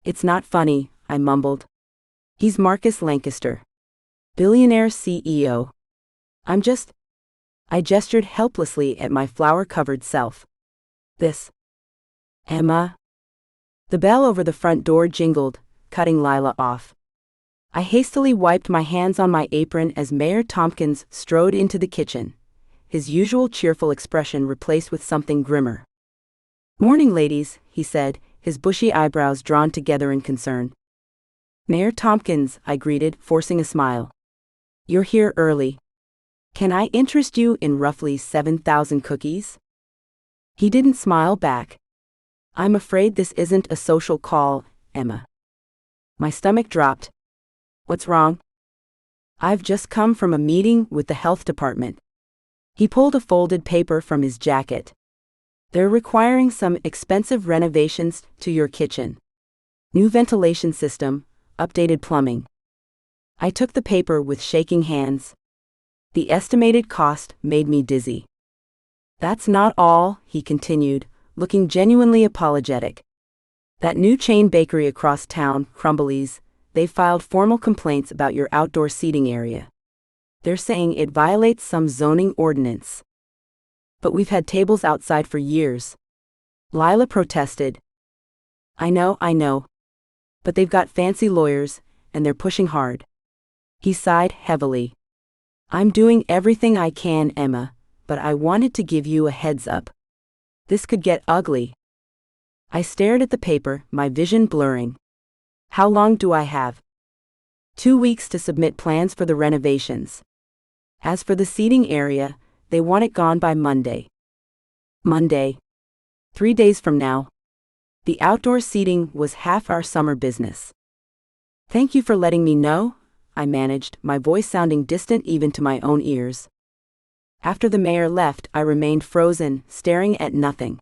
A: It's not funny, I mumbled. He's Marcus Lancaster. Billionaire CEO. I gestured helplessly at my flour-covered self. This. Emma. The bell over the front door jingled, cutting Lila off. I hastily wiped my hands on my apron as Mayor Tomkins strode into the kitchen, his usual cheerful expression replaced with something grimmer. Morning, ladies, he said, his bushy eyebrows drawn together in concern. Mayor Tomkins, I greeted, forcing a smile. You're here early. Can I interest you in roughly 7,000 cookies? He didn't smile back. I'm afraid this isn't a social call, Emma. My stomach dropped. What's wrong? I've just come from a meeting with the health department. He pulled a folded paper from his jacket. They're requiring some expensive renovations to your kitchen. New ventilation system, updated plumbing. I took the paper with shaking hands. The estimated cost made me dizzy. That's not all, he continued, looking genuinely apologetic. That new chain bakery across town, Crumbly's, they filed formal complaints about your outdoor seating area. They're saying it violates some zoning ordinance. But we've had tables outside for years. Lila protested. I know. But they've got fancy lawyers, and they're pushing hard. He sighed heavily. I'm doing everything I can, Emma, but I wanted to give you a heads up. This could get ugly. I stared at the paper, my vision blurring. How long do I have? 2 weeks to submit plans for the renovations. As for the seating area, they want it gone by Monday. Monday. 3 days from now. The outdoor seating was half our summer business. Thank you for letting me know, I managed, my voice sounding distant even to my own ears. After the mayor left, I remained frozen, staring at nothing.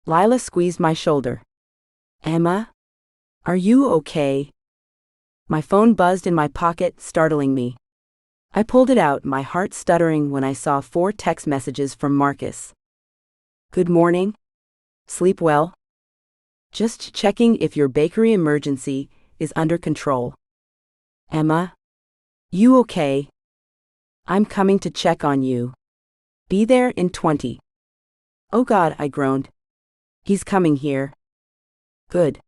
A: Lila squeezed my shoulder. Emma? Are you okay? My phone buzzed in my pocket, startling me. I pulled it out, my heart stuttering when I saw 4 text messages from Marcus. Good morning. Sleep well? Just checking if your bakery emergency is under control. Emma? You okay? I'm coming to check on you. Be there in 20. Oh God, I groaned. He's coming here. Good.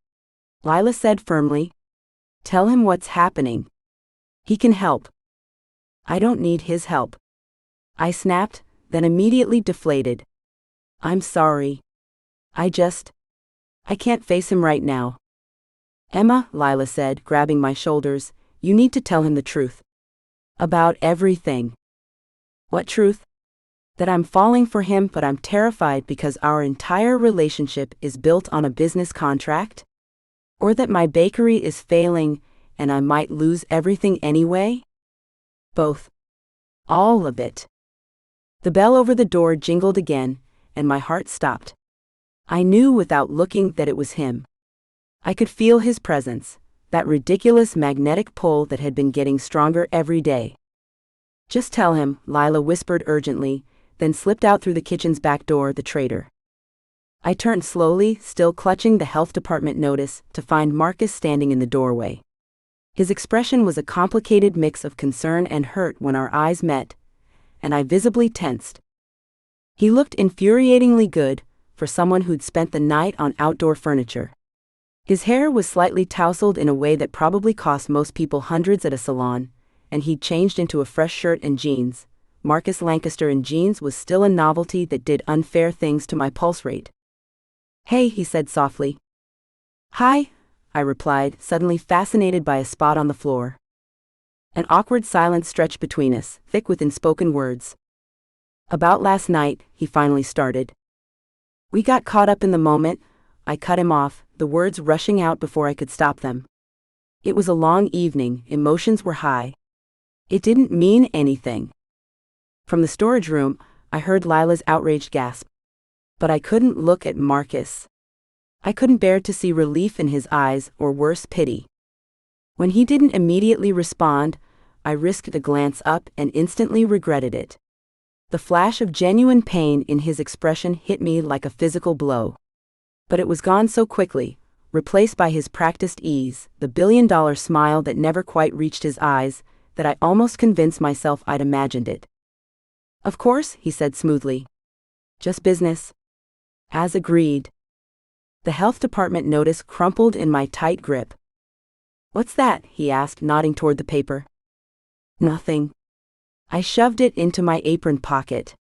A: Lila said firmly. Tell him what's happening. He can help. I don't need his help. I snapped, then immediately deflated. I'm sorry. I can't face him right now. Emma, Lila said, grabbing my shoulders, you need to tell him the truth. About everything. What truth? That I'm falling for him, but I'm terrified because our entire relationship is built on a business contract? Or that my bakery is failing and I might lose everything anyway? Both. All of it. The bell over the door jingled again, and my heart stopped. I knew without looking that it was him. I could feel his presence, that ridiculous magnetic pull that had been getting stronger every day. Just tell him, Lila whispered urgently, then slipped out through the kitchen's back door, the traitor. I turned slowly, still clutching the health department notice, to find Marcus standing in the doorway. His expression was a complicated mix of concern and hurt when our eyes met, and I visibly tensed. He looked infuriatingly good, for someone who'd spent the night on outdoor furniture. His hair was slightly tousled in a way that probably cost most people hundreds at a salon, and he'd changed into a fresh shirt and jeans. Marcus Lancaster in jeans was still a novelty that did unfair things to my pulse rate. Hey, he said softly. Hi, I replied, suddenly fascinated by a spot on the floor. An awkward silence stretched between us, thick with unspoken words. About last night, he finally started. We got caught up in the moment. I cut him off, the words rushing out before I could stop them. It was a long evening, emotions were high. It didn't mean anything. From the storage room, I heard Lila's outraged gasp. But I couldn't look at Marcus. I couldn't bear to see relief in his eyes, or worse, pity. When he didn't immediately respond, I risked a glance up and instantly regretted it. The flash of genuine pain in his expression hit me like a physical blow. But it was gone so quickly, replaced by his practiced ease, the billion-dollar smile that never quite reached his eyes, that I almost convinced myself I'd imagined it. Of course, he said smoothly. Just business. As agreed. The health department notice crumpled in my tight grip. What's that? He asked, nodding toward the paper. Nothing. I shoved it into my apron pocket.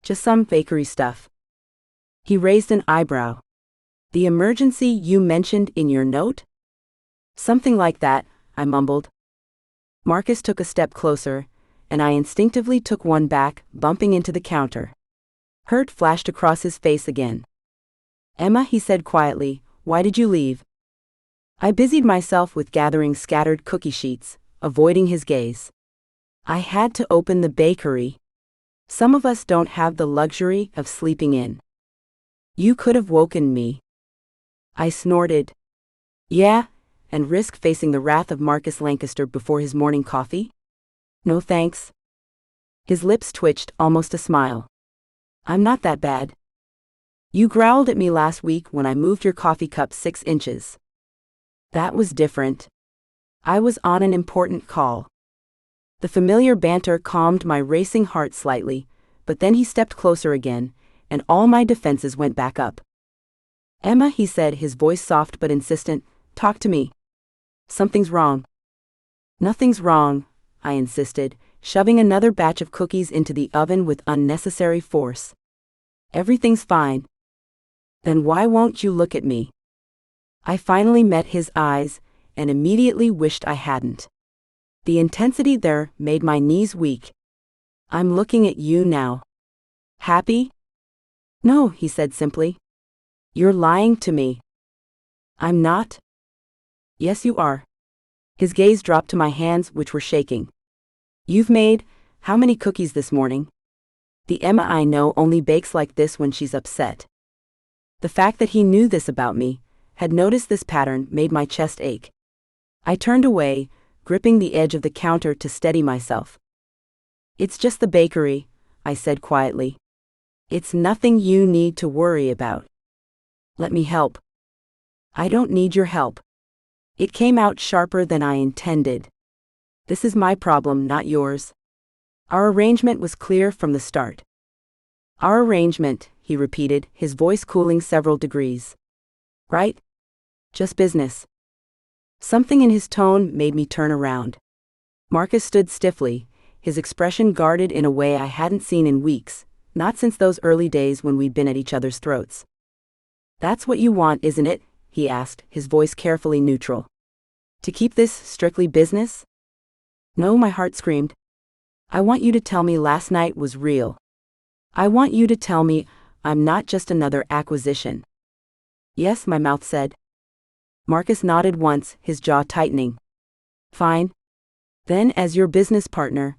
A: Just some bakery stuff. He raised an eyebrow. The emergency you mentioned in your note? Something like that, I mumbled. Marcus took a step closer, and I instinctively took one back, bumping into the counter. Hurt flashed across his face again. Emma, he said quietly, why did you leave? I busied myself with gathering scattered cookie sheets, avoiding his gaze. I had to open the bakery. Some of us don't have the luxury of sleeping in. You could have woken me. I snorted. Yeah, and risk facing the wrath of Marcus Lancaster before his morning coffee? No thanks. His lips twitched, almost a smile. I'm not that bad. You growled at me last week when I moved your coffee cup 6 inches. That was different. I was on an important call. The familiar banter calmed my racing heart slightly, but then he stepped closer again, and all my defenses went back up. Emma, he said, his voice soft but insistent, talk to me. Something's wrong. Nothing's wrong, I insisted, shoving another batch of cookies into the oven with unnecessary force. Everything's fine. Then why won't you look at me? I finally met his eyes, and immediately wished I hadn't. The intensity there made my knees weak. I'm looking at you now. Happy? No, he said simply. You're lying to me. I'm not. Yes, you are. His gaze dropped to my hands, which were shaking. You've made how many cookies this morning? The Emma I know only bakes like this when she's upset. The fact that he knew this about me, had noticed this pattern, made my chest ache. I turned away, gripping the edge of the counter to steady myself. It's just the bakery, I said quietly. It's nothing you need to worry about. Let me help. I don't need your help. It came out sharper than I intended. This is my problem, not yours. Our arrangement was clear from the start. Our arrangement, he repeated, his voice cooling several degrees. Right? Just business. Something in his tone made me turn around. Marcus stood stiffly, his expression guarded in a way I hadn't seen in weeks, not since those early days when we'd been at each other's throats. That's what you want, isn't it? He asked, his voice carefully neutral. To keep this strictly business? No, my heart screamed. I want you to tell me last night was real. I want you to tell me I'm not just another acquisition. Yes, my mouth said. Marcus nodded once, his jaw tightening. Fine. Then, as your business partner,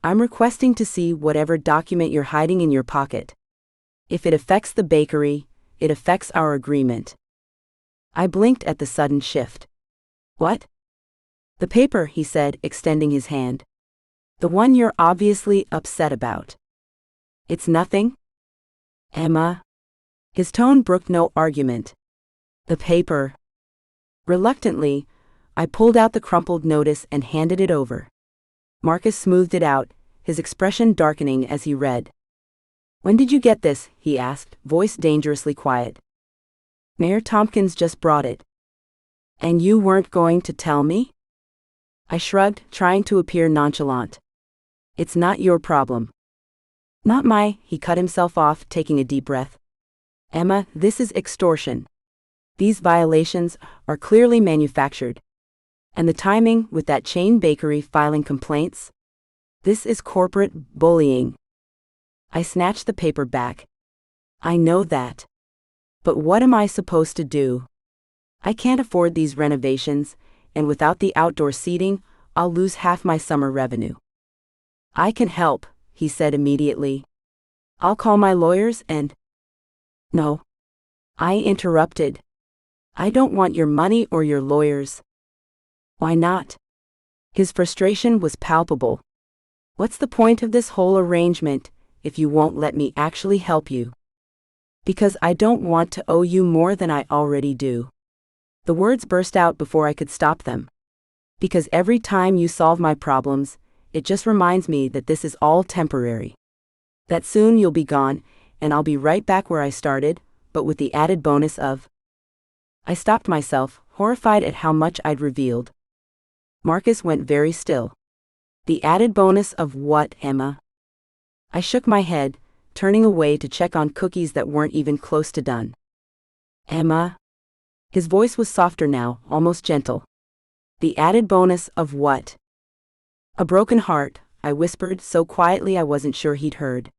A: I'm requesting to see whatever document you're hiding in your pocket. If it affects the bakery, it affects our agreement. I blinked at the sudden shift. What? The paper, he said, extending his hand. The one you're obviously upset about. It's nothing? Emma. His tone brooked no argument. The paper. Reluctantly, I pulled out the crumpled notice and handed it over. Marcus smoothed it out, his expression darkening as he read. When did you get this? He asked, voice dangerously quiet. Mayor Tomkins just brought it. And you weren't going to tell me? I shrugged, trying to appear nonchalant. It's not your problem. Not my, he cut himself off, taking a deep breath. Emma, this is extortion. These violations are clearly manufactured. And the timing with that chain bakery filing complaints? This is corporate bullying. I snatched the paper back. I know that. But what am I supposed to do? I can't afford these renovations, and without the outdoor seating, I'll lose half my summer revenue. I can help, he said immediately. I'll call my lawyers and... No. I interrupted. I don't want your money or your lawyers. Why not? His frustration was palpable. What's the point of this whole arrangement if you won't let me actually help you? Because I don't want to owe you more than I already do. The words burst out before I could stop them. Because every time you solve my problems, it just reminds me that this is all temporary. That soon you'll be gone, and I'll be right back where I started, but with the added bonus of... I stopped myself, horrified at how much I'd revealed. Marcus went very still. The added bonus of what, Emma? I shook my head, turning away to check on cookies that weren't even close to done. Emma? His voice was softer now, almost gentle. The added bonus of what? A broken heart, I whispered so quietly I wasn't sure he'd heard.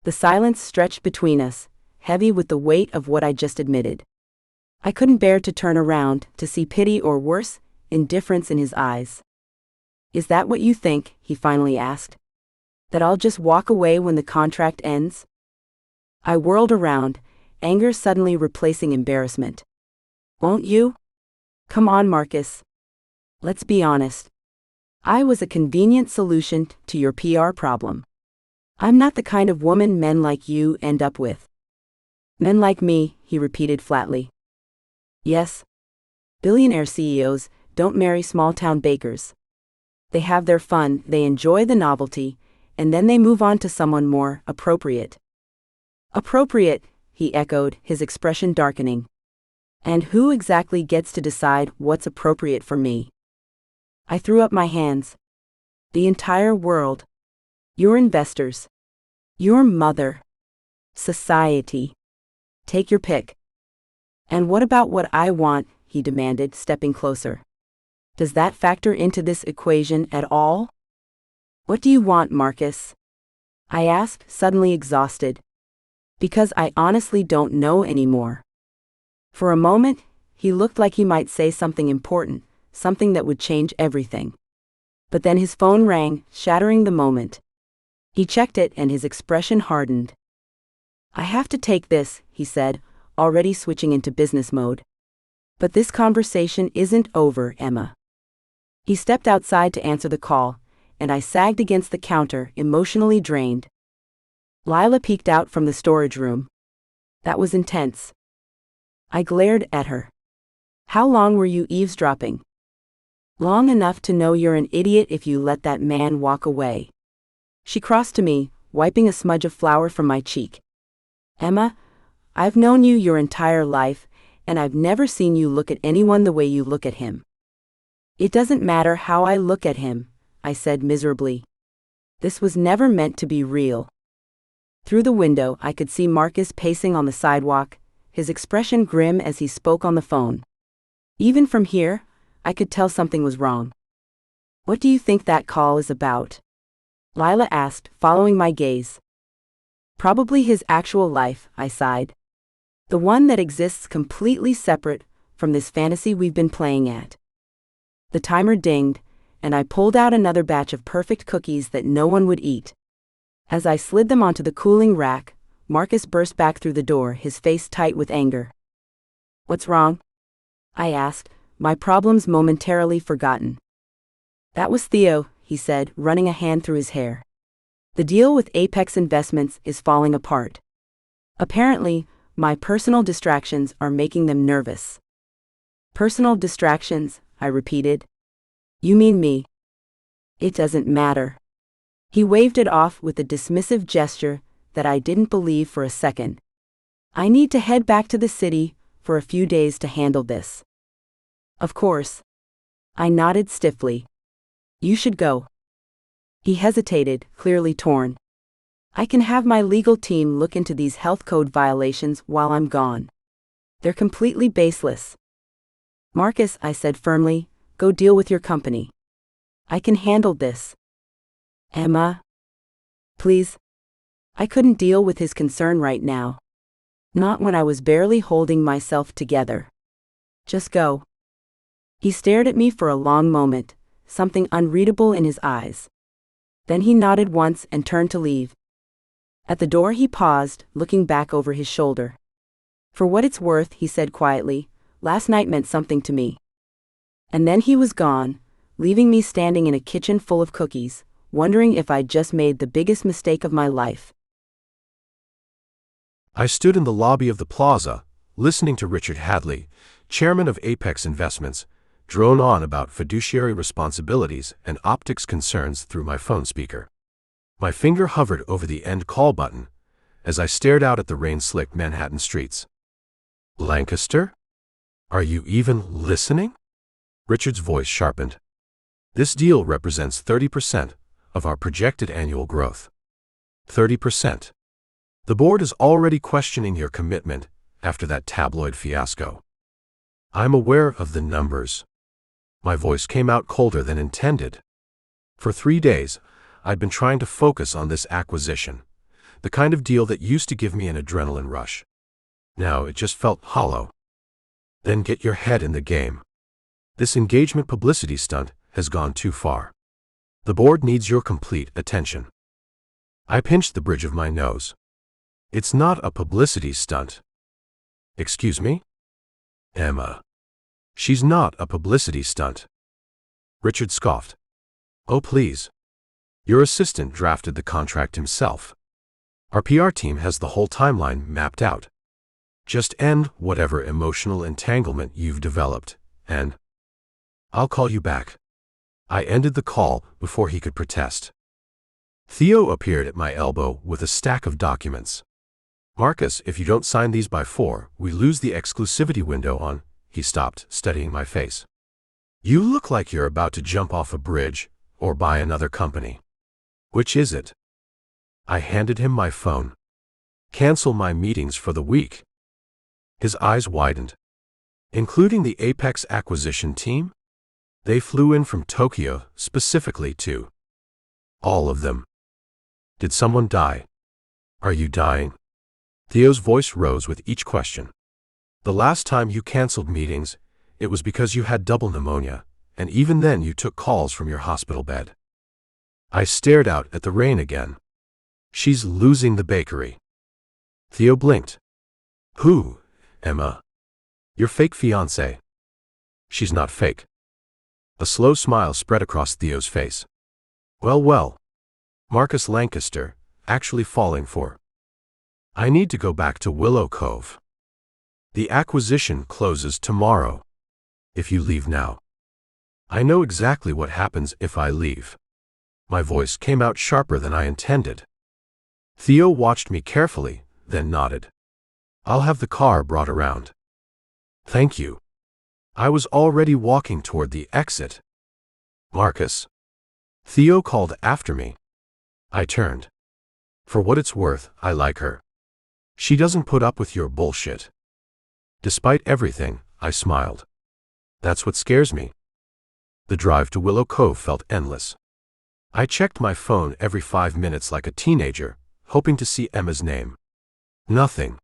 A: The silence stretched between us, heavy with the weight of what I'd just admitted. I couldn't bear to turn around, to see pity or worse, indifference in his eyes. Is that what you think? He finally asked. That I'll just walk away when the contract ends? I whirled around, anger suddenly replacing embarrassment. Won't you? Come on, Marcus. Let's be honest. I was a convenient solution to your PR problem. I'm not the kind of woman men like you end up with. Men like me, he repeated flatly. Yes. Billionaire CEOs don't marry small-town bakers. They have their fun, they enjoy the novelty, and then they move on to someone more appropriate. Appropriate, he echoed, his expression darkening. And who exactly gets to decide what's appropriate for me? I threw up my hands. The entire world. Your investors. Your mother. Society. Take your pick. And what about what I want? He demanded, stepping closer. Does that factor into this equation at all? What do you want, Marcus? I asked, suddenly exhausted. Because I honestly don't know anymore. For a moment, he looked like he might say something important, something that would change everything. But then his phone rang, shattering the moment. He checked it and his expression hardened. "I have to take this," he said, already switching into business mode. "But this conversation isn't over, Emma." He stepped outside to answer the call, and I sagged against the counter, emotionally drained. Lila peeked out from the storage room. That was intense. I glared at her. "How long were you eavesdropping?" "Long enough to know you're an idiot if you let that man walk away." She crossed to me, wiping a smudge of flour from my cheek. "Emma, I've known you your entire life, and I've never seen you look at anyone the way you look at him." "It doesn't matter how I look at him," I said miserably. This was never meant to be real. Through the window, I could see Marcus pacing on the sidewalk, his expression grim as he spoke on the phone. Even from here, I could tell something was wrong. "What do you think that call is about?" Lila asked, following my gaze. "Probably his actual life," I sighed. "The one that exists completely separate from this fantasy we've been playing at." The timer dinged, and I pulled out another batch of perfect cookies that no one would eat. As I slid them onto the cooling rack, Marcus burst back through the door, his face tight with anger. "What's wrong?" I asked, my problems momentarily forgotten. "That was Theo," he said, running a hand through his hair. "The deal with Apex Investments is falling apart. Apparently, my personal distractions are making them nervous." "Personal distractions," I repeated. "You mean me?" "It doesn't matter." He waved it off with a dismissive gesture that I didn't believe for a second. "I need to head back to the city for a few days to handle this." "Of course." I nodded stiffly. "You should go." He hesitated, clearly torn. "I can have my legal team look into these health code violations while I'm gone. They're completely baseless." "Marcus," I said firmly, "go deal with your company. I can handle this." "Emma? Please." I couldn't deal with his concern right now. Not when I was barely holding myself together. "Just go." He stared at me for a long moment, something unreadable in his eyes. Then he nodded once and turned to leave. At the door he paused, looking back over his shoulder. "For what it's worth," he said quietly, "last night meant something to me." And then he was gone, leaving me standing in a kitchen full of cookies, wondering if I'd just made the biggest mistake of my life.
B: I stood in the lobby of the plaza, listening to Richard Hadley, chairman of Apex Investments, drone on about fiduciary responsibilities and optics concerns through my phone speaker. My finger hovered over the end call button as I stared out at the rain-slicked Manhattan streets. "Lancaster? Are you even listening?" Richard's voice sharpened. "This deal represents 30% of our projected annual growth. 30%. The board is already questioning your commitment after that tabloid fiasco." "I'm aware of the numbers." My voice came out colder than intended. For 3 days, I'd been trying to focus on this acquisition, the kind of deal that used to give me an adrenaline rush. Now it just felt hollow. "Then get your head in the game. This engagement publicity stunt has gone too far. The board needs your complete attention." I pinched the bridge of my nose. "It's not a publicity stunt." "Excuse me?" "Emma. She's not a publicity stunt." Richard scoffed. "Oh, please. Your assistant drafted the contract himself. Our PR team has the whole timeline mapped out. Just end whatever emotional entanglement you've developed, and I'll call you back." I ended the call before he could protest. Theo appeared at my elbow with a stack of documents. "Marcus, if you don't sign these by 4, we lose the exclusivity window on—" He stopped, studying my face. "You look like you're about to jump off a bridge or buy another company. Which is it?" I handed him my phone. "Cancel my meetings for the week." His eyes widened. "Including the Apex acquisition team?" "They flew in from Tokyo specifically to—" "All of them." "Did someone die?" "Are you dying?" Theo's voice rose with each question. "The last time you canceled meetings, it was because you had double pneumonia, and even then you took calls from your hospital bed. I stared out at the rain again. She's losing the bakery. Theo blinked. Who, Emma? Your fake fiancée. She's not fake. A slow smile spread across Theo's face. Well, Marcus Lancaster, actually falling for. I need to go back to Willow Cove. The acquisition closes tomorrow. If you leave now. I know exactly what happens if I leave. My voice came out sharper than I intended. Theo watched me carefully, then nodded. I'll have the car brought around. Thank you. I was already walking toward the exit. Marcus. Theo called after me. I turned. For what it's worth, I like her. She doesn't put up with your bullshit. Despite everything, I smiled. That's what scares me. The drive to Willow Cove felt endless. I checked my phone every 5 minutes like a teenager, hoping to see Emma's name. Nothing.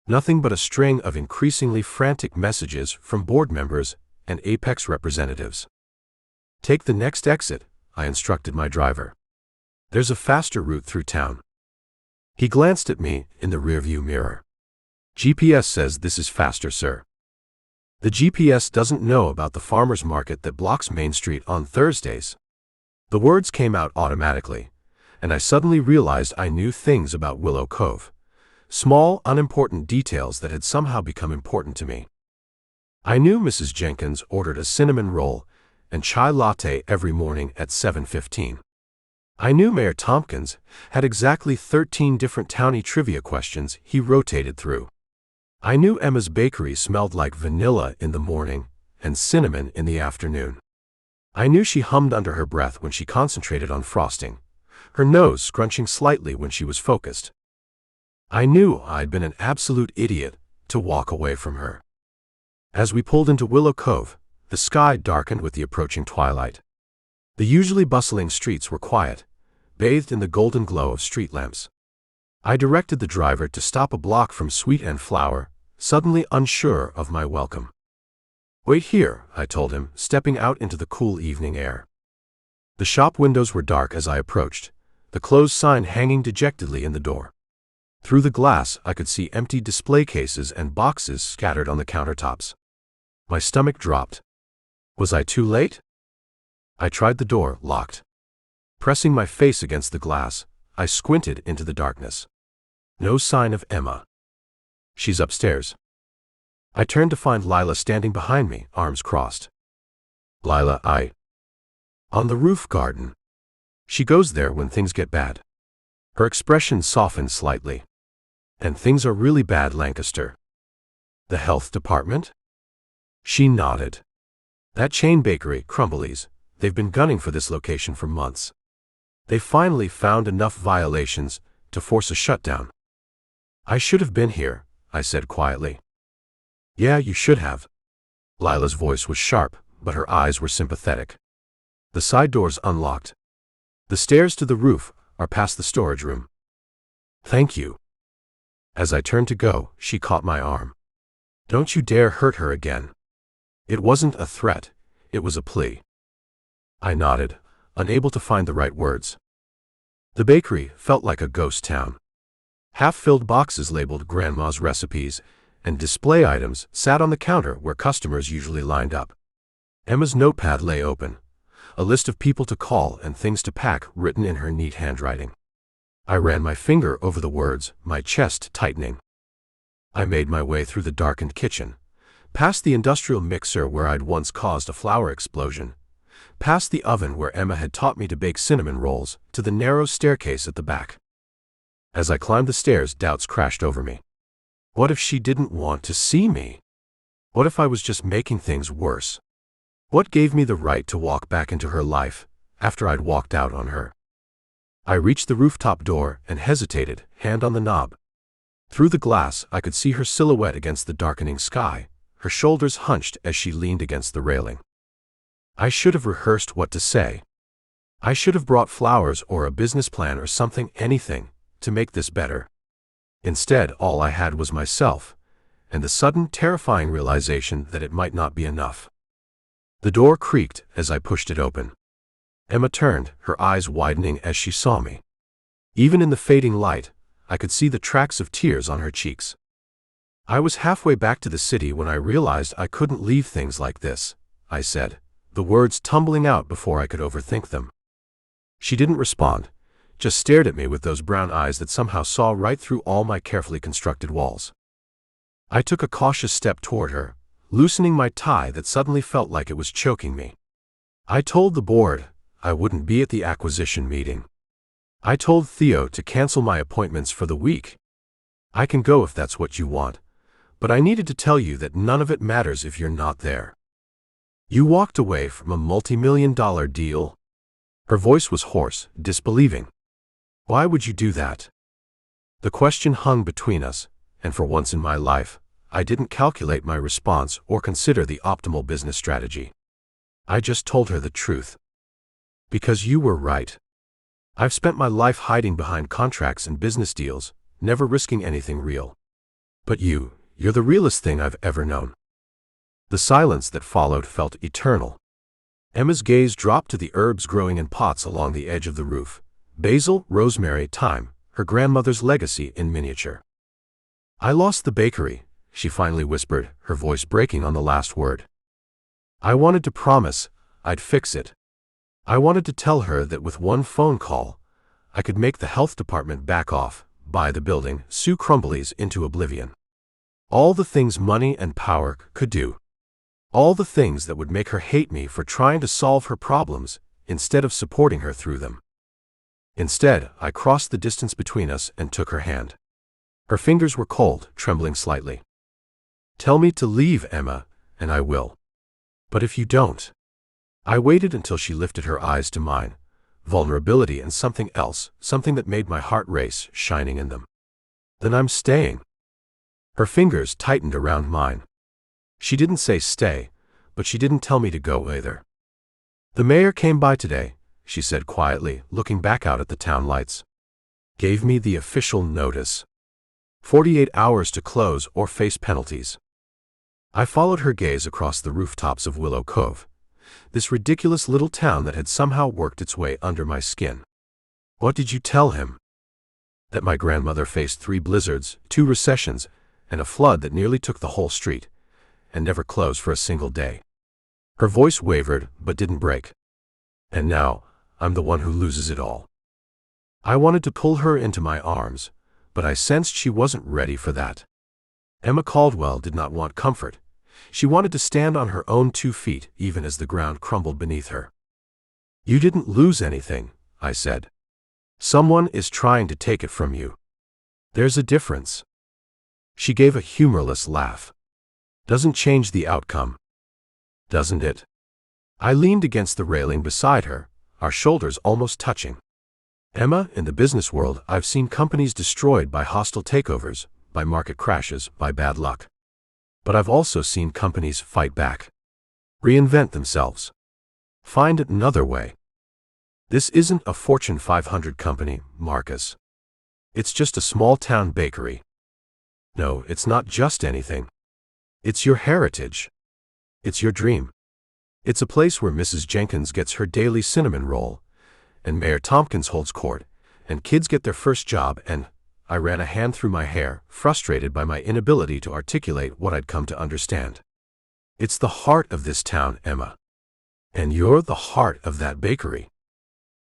B: Nothing but a string of increasingly frantic messages from board members and Apex representatives. Take the next exit, I instructed my driver. There's a faster route through town. He glanced at me in the rearview mirror. GPS says this is faster, sir. The GPS doesn't know about the farmer's market that blocks Main Street on Thursdays. The words came out automatically, and I suddenly realized I knew things about Willow Cove. Small, unimportant details that had somehow become important to me. I knew Mrs. Jenkins ordered a cinnamon roll and chai latte every morning at 7:15. I knew Mayor Tomkins had exactly 13 different townie trivia questions he rotated through. I knew Emma's bakery smelled like vanilla in the morning and cinnamon in the afternoon. I knew she hummed under her breath when she concentrated on frosting, her nose scrunching slightly when she was focused. I knew I'd been an absolute idiot to walk away from her. As we pulled into Willow Cove, the sky darkened with the approaching twilight. The usually bustling streets were quiet, bathed in the golden glow of street lamps. I directed the driver to stop a block from Sweet and Flower, suddenly unsure of my welcome. Wait here, I told him, stepping out into the cool evening air. The shop windows were dark as I approached, the closed sign hanging dejectedly in the door. Through the glass, I could see empty display cases and boxes scattered on the countertops. My stomach dropped. Was I too late? I tried the door, locked. Pressing my face against the glass, I squinted into the darkness. No sign of Emma. She's upstairs. I turned to find Lila standing behind me, arms crossed. Lila, on the roof garden. She goes there when things get bad. Her expression softened slightly. And things are really bad, Lancaster. The health department? She nodded. That chain bakery, Crumbly's, they've been gunning for this location for months. They finally found enough violations to force a shutdown. I should have been here, I said quietly. Yeah, you should have. Lila's voice was sharp, but her eyes were sympathetic. The side door's unlocked. The stairs to the roof are past the storage room. Thank you. As I turned to go, she caught my arm. Don't you dare hurt her again. It wasn't a threat, it was a plea. I nodded, unable to find the right words. The bakery felt like a ghost town. Half-filled boxes labeled Grandma's recipes and display items sat on the counter where customers usually lined up. Emma's notepad lay open, a list of people to call and things to pack written in her neat handwriting. I ran my finger over the words, my chest tightening. I made my way through the darkened kitchen, past the industrial mixer where I'd once caused a flour explosion, past the oven where Emma had taught me to bake cinnamon rolls, to the narrow staircase at the back. As I climbed the stairs, doubts crashed over me. What if she didn't want to see me? What if I was just making things worse? What gave me the right to walk back into her life after I'd walked out on her? I reached the rooftop door and hesitated, hand on the knob. Through the glass, I could see her silhouette against the darkening sky, her shoulders hunched as she leaned against the railing. I should have rehearsed what to say. I should have brought flowers or a business plan or something, anything, to make this better. Instead, all I had was myself, and the sudden, terrifying realization that it might not be enough. The door creaked as I pushed it open. Emma turned, her eyes widening as she saw me. Even in the fading light, I could see the tracks of tears on her cheeks. "I was halfway back to the city when I realized I couldn't leave things like this," I said, the words tumbling out before I could overthink them. She didn't respond, just stared at me with those brown eyes that somehow saw right through all my carefully constructed walls. I took a cautious step toward her, loosening my tie that suddenly felt like it was choking me. "I told the board I wouldn't be at the acquisition meeting. I told Theo to cancel my appointments for the week. I can go if that's what you want, but I needed to tell you that none of it matters if you're not there. You walked away from a multi-million-dollar deal." Her voice was hoarse, disbelieving. "Why would you do that?" The question hung between us, and for once in my life, I didn't calculate my response or consider the optimal business strategy. I just told her the truth. "Because you were right. I've spent my life hiding behind contracts and business deals, never risking anything real. But you're the realest thing I've ever known." The silence that followed felt eternal. Emma's gaze dropped to the herbs growing in pots along the edge of the roof. Basil, rosemary, thyme, her grandmother's legacy in miniature. "I lost the bakery," she finally whispered, her voice breaking on the last word. "I wanted to promise I'd fix it. I wanted to tell her that with one phone call, I could make the health department back off, buy the building, sue Crumblies into oblivion. All the things money and power could do. All the things that would make her hate me for trying to solve her problems instead of supporting her through them. Instead, I crossed the distance between us and took her hand. Her fingers were cold, trembling slightly. "Tell me to leave, Emma, and I will. But if you don't..." I waited until she lifted her eyes to mine, vulnerability and something else, something that made my heart race, shining in them. "Then I'm staying." Her fingers tightened around mine. She didn't say stay, but she didn't tell me to go either. "The mayor came by today," she said quietly, looking back out at the town lights. "Gave me the official notice. 48 hours to close or face penalties." I followed her gaze across the rooftops of Willow Cove, this ridiculous little town that had somehow worked its way under my skin. "What did you tell him?" "That my grandmother faced 3 blizzards, 2 recessions, and a flood that nearly took the whole street, and never closed for a single day." Her voice wavered, but didn't break. "And now, I'm the one who loses it all." I wanted to pull her into my arms, but I sensed she wasn't ready for that. Emma Caldwell did not want comfort. She wanted to stand on her own 2 feet, even as the ground crumbled beneath her. "You didn't lose anything," I said. "Someone is trying to take it from you. There's a difference." She gave a humorless laugh. "Doesn't change the outcome, doesn't it?" I leaned against the railing beside her, our shoulders almost touching. "Emma, in the business world, I've seen companies destroyed by hostile takeovers, by market crashes, by bad luck. But I've also seen companies fight back, reinvent themselves, find another way. This isn't a Fortune 500 company, Marcus. It's just a small-town bakery. No, it's not just anything. It's your heritage. It's your dream. It's a place where Mrs. Jenkins gets her daily cinnamon roll, and Mayor Tomkins holds court, and kids get their first job, and..." I ran a hand through my hair, frustrated by my inability to articulate what I'd come to understand. "It's the heart of this town, Emma. And you're the heart of that bakery."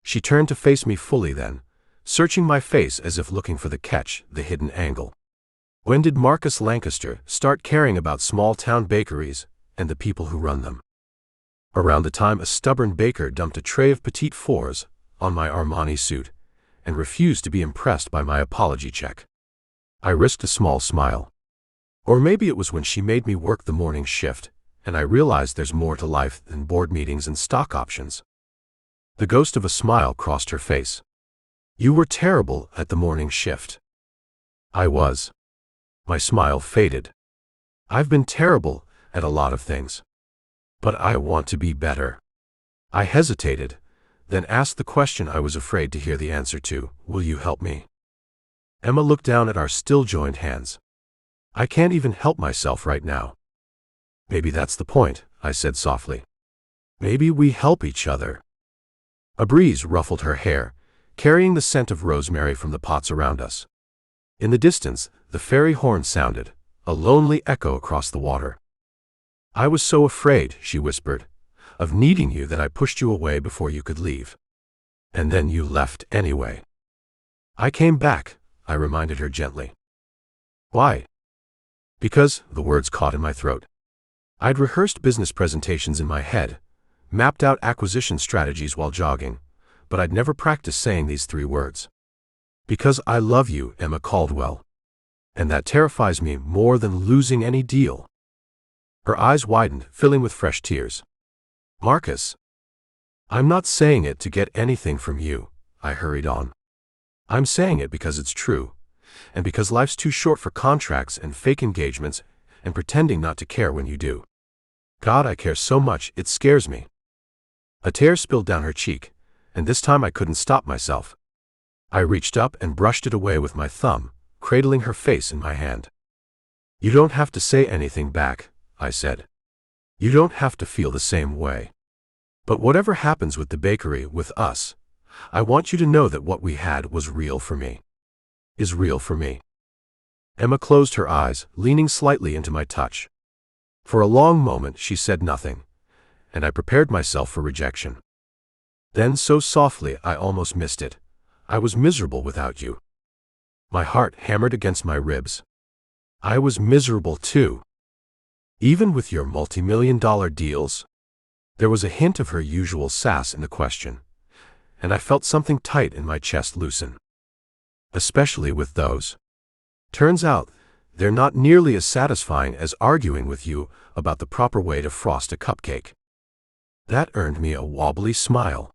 B: She turned to face me fully then, searching my face as if looking for the catch, the hidden angle. "When did Marcus Lancaster start caring about small-town bakeries and the people who run them?" "Around the time a stubborn baker dumped a tray of petite fours on my Armani suit and refused to be impressed by my apology check." I risked a small smile. "Or maybe it was when she made me work the morning shift, and I realized there's more to life than board meetings and stock options." The ghost of a smile crossed her face. "You were terrible at the morning shift." I was. My smile faded. "I've been terrible at a lot of things. But I want to be better." I hesitated, then asked the question I was afraid to hear the answer to. "Will you help me?" Emma looked down at our still joined hands. "I can't even help myself right now." "Maybe that's the point," I said softly. Maybe we help each other. A breeze ruffled her hair, carrying the scent of rosemary from the pots around us. In the distance, the ferry horn sounded, a lonely echo across the water. I was so afraid, she whispered, of needing you that I pushed you away before you could leave. And then you left anyway. I came back, I reminded her gently. Why? Because, the words caught in my throat. I'd rehearsed business presentations in my head, mapped out acquisition strategies while jogging, but I'd never practiced saying these 3 words. Because I love you, Emma Caldwell. And that terrifies me more than losing any deal. Her eyes widened, filling with fresh tears. Marcus. I'm not saying it to get anything from you, I hurried on. I'm saying it because it's true, and because life's too short for contracts and fake engagements and pretending not to care when you do. God, I care so much, it scares me. A tear spilled down her cheek, and this time I couldn't stop myself. I reached up and brushed it away with my thumb, cradling her face in my hand. You don't have to say anything back, I said. You don't have to feel the same way. But whatever happens with the bakery, with us, I want you to know that what we had was real for me. Is real for me. Emma closed her eyes, leaning slightly into my touch. For a long moment she said nothing, and I prepared myself for rejection. Then so softly I almost missed it. I was miserable without you. My heart hammered against my ribs. I was miserable too. Even with your multi-million-dollar deals? There was a hint of her usual sass in the question, and I felt something tight in my chest loosen. Especially with those. Turns out, they're not nearly as satisfying as arguing with you about the proper way to frost a cupcake. That earned me a wobbly smile.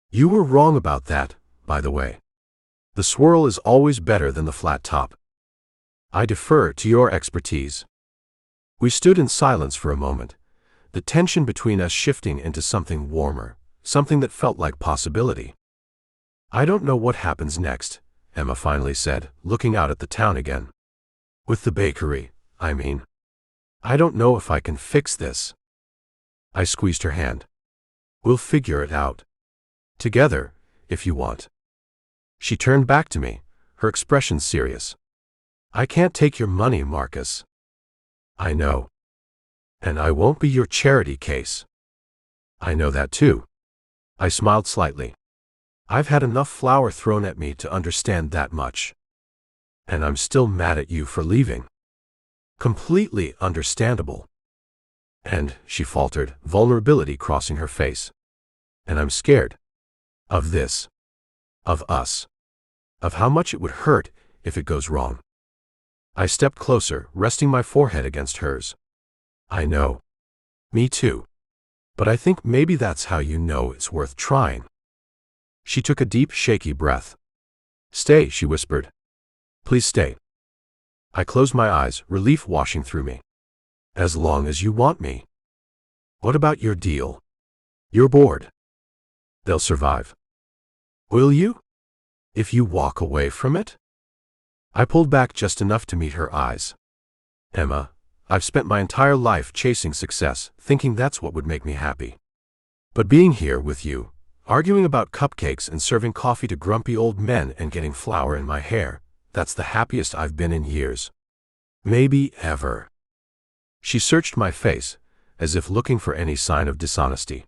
B: You were wrong about that, by the way. The swirl is always better than the flat top. I defer to your expertise. We stood in silence for a moment, the tension between us shifting into something warmer, something that felt like possibility. I don't know what happens next, Emma finally said, looking out at the town again. With the bakery, I mean. I don't know if I can fix this. I squeezed her hand. We'll figure it out. Together, if you want. She turned back to me, her expression serious. I can't take your money, Marcus. I know. And I won't be your charity case. I know that too. I smiled slightly. I've had enough flour thrown at me to understand that much. And I'm still mad at you for leaving. Completely understandable. And, she faltered, vulnerability crossing her face. And I'm scared. Of this. Of us. Of how much it would hurt if it goes wrong. I stepped closer, resting my forehead against hers. I know. Me too. But I think maybe that's how you know it's worth trying. She took a deep, shaky breath. Stay, she whispered. Please stay. I closed my eyes, relief washing through me. As long as you want me. What about your deal? Your board. They'll survive. Will you? If you walk away from it? I pulled back just enough to meet her eyes. Emma, I've spent my entire life chasing success, thinking that's what would make me happy. But being here with you, arguing about cupcakes and serving coffee to grumpy old men and getting flour in my hair, that's the happiest I've been in years. Maybe ever. She searched my face, as if looking for any sign of dishonesty.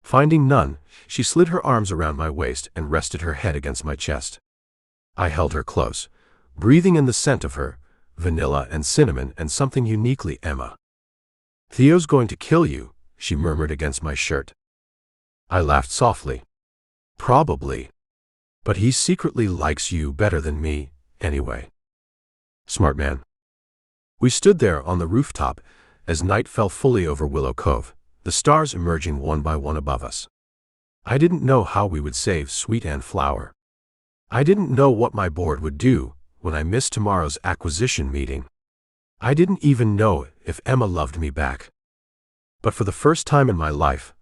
B: Finding none, she slid her arms around my waist and rested her head against my chest. I held her close, breathing in the scent of her, vanilla and cinnamon and something uniquely Emma. Theo's going to kill you, she murmured against my shirt. I laughed softly. Probably. But he secretly likes you better than me, anyway. Smart man. We stood there on the rooftop as night fell fully over Willow Cove, the stars emerging one by one above us. I didn't know how we would save Sweet Ann Flower. I didn't know what my board would do when I missed tomorrow's acquisition meeting. I didn't even know if Emma loved me back. But for the first time in my life,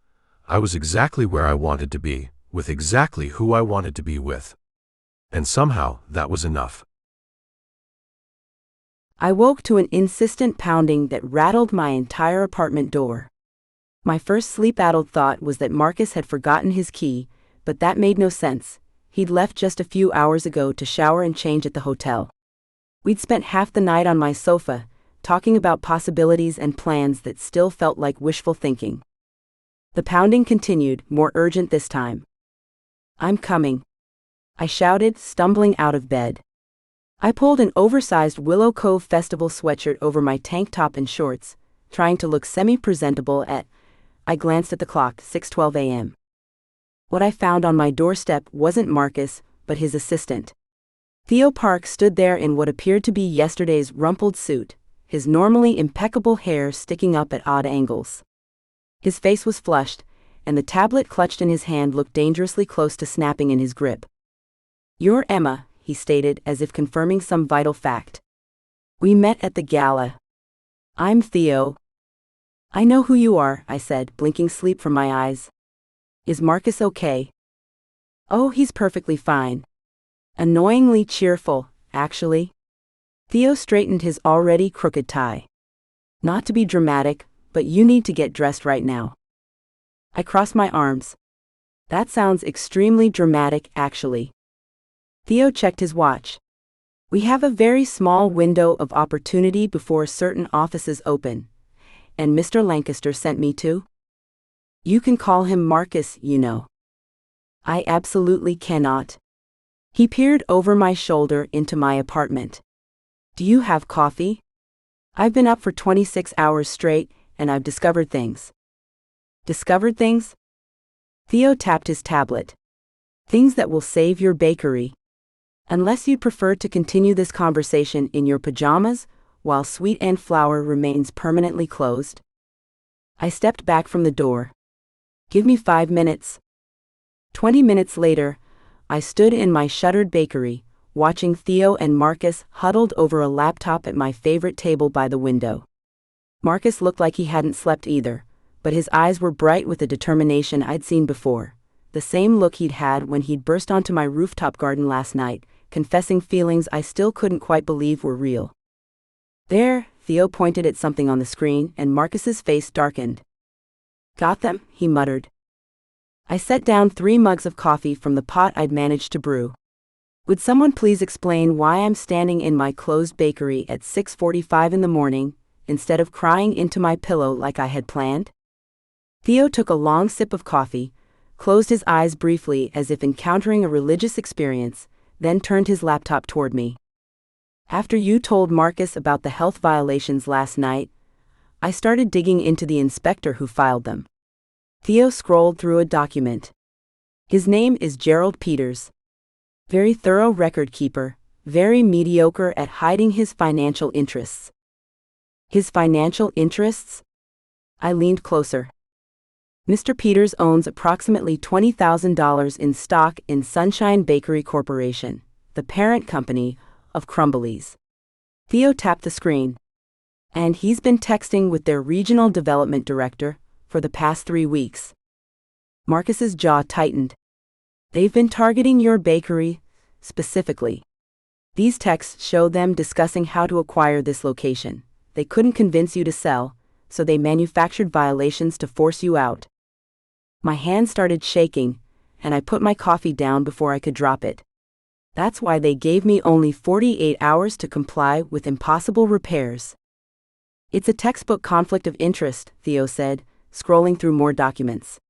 B: I was exactly where I wanted to be, with exactly who I wanted to be with. And somehow, that was enough.
A: I woke to an insistent pounding that rattled my entire apartment door. My first sleep-addled thought was that Marcus had forgotten his key, but that made no sense. He'd left just a few hours ago to shower and change at the hotel. We'd spent half the night on my sofa, talking about possibilities and plans that still felt like wishful thinking. The pounding continued, more urgent this time. "I'm coming," I shouted, stumbling out of bed. I pulled an oversized Willow Cove festival sweatshirt over my tank top and shorts, trying to look semi-presentable I glanced at the clock, 6:12 a.m. What I found on my doorstep wasn't Marcus, but his assistant. Theo Park stood there in what appeared to be yesterday's rumpled suit, his normally impeccable hair sticking up at odd angles. His face was flushed, and the tablet clutched in his hand looked dangerously close to snapping in his grip. "You're Emma," he stated, as if confirming some vital fact. "We met at the gala." "I'm Theo." "I know who you are," I said, blinking sleep from my eyes. "Is Marcus okay?" "Oh, he's perfectly fine. Annoyingly cheerful, actually." Theo straightened his already crooked tie. "Not to be dramatic, but you need to get dressed right now." I crossed my arms. "That sounds extremely dramatic, actually." Theo checked his watch. "We have a very small window of opportunity before certain offices open, and Mr. Lancaster sent me to." "You can call him Marcus, you know." "I absolutely cannot." He peered over my shoulder into my apartment. "Do you have coffee? I've been up for 26 hours straight, and I've discovered things." "Discovered things?" Theo tapped his tablet. "Things that will save your bakery. Unless you'd prefer to continue this conversation in your pajamas, while Sweet and Flour remains permanently closed." I stepped back from the door. "Give me 5 minutes." 20 minutes later, I stood in my shuttered bakery, watching Theo and Marcus huddled over a laptop at my favorite table by the window. Marcus looked like he hadn't slept either, but his eyes were bright with a determination I'd seen before, the same look he'd had when he'd burst onto my rooftop garden last night, confessing feelings I still couldn't quite believe were real. "There," Theo pointed at something on the screen, and Marcus's face darkened. "Got them," he muttered. I set down 3 mugs of coffee from the pot I'd managed to brew. "Would someone please explain why I'm standing in my closed bakery at 6:45 in the morning, instead of crying into my pillow like I had planned?" Theo took a long sip of coffee, closed his eyes briefly as if encountering a religious experience, then turned his laptop toward me. "After you told Marcus about the health violations last night, I started digging into the inspector who filed them." Theo scrolled through a document. "His name is Gerald Peters. Very thorough record keeper, very mediocre at hiding his financial interests." "His financial interests?" I leaned closer. "Mr. Peters owns approximately $20,000 in stock in Sunshine Bakery Corporation, the parent company of Crumbly's." Theo tapped the screen. "And he's been texting with their regional development director for the past 3 weeks." Marcus's jaw tightened. "They've been targeting your bakery, specifically. These texts show them discussing how to acquire this location. They couldn't convince you to sell, so they manufactured violations to force you out." My hand started shaking, and I put my coffee down before I could drop it. "That's why they gave me only 48 hours to comply with impossible repairs." "It's a textbook conflict of interest," Theo said, scrolling through more documents.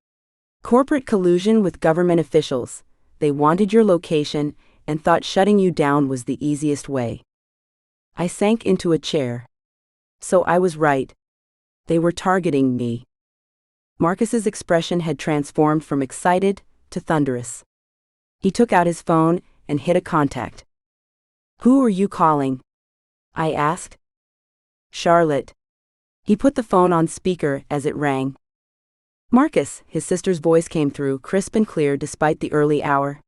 A: "Corporate collusion with government officials. They wanted your location and thought shutting you down was the easiest way." I sank into a chair. So I was right. They were targeting me. Marcus's expression had transformed from excited to thunderous. He took out his phone and hit a contact. "Who are you calling?" I asked. "Charlotte." He put the phone on speaker as it rang. "Marcus," his sister's voice came through, crisp and clear despite the early hour.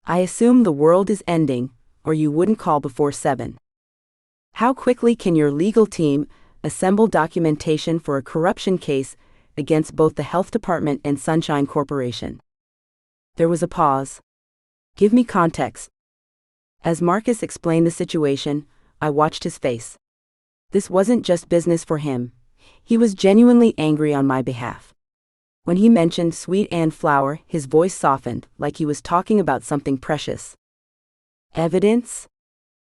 A: "I assume the world is ending, or you wouldn't call before 7. How quickly can your legal team assemble documentation for a corruption case against both the health department and Sunshine Corporation?" There was a pause. "Give me context." As Marcus explained the situation, I watched his face. This wasn't just business for him. He was genuinely angry on my behalf. When he mentioned sweet and flour, his voice softened, like he was talking about something precious. Evidence?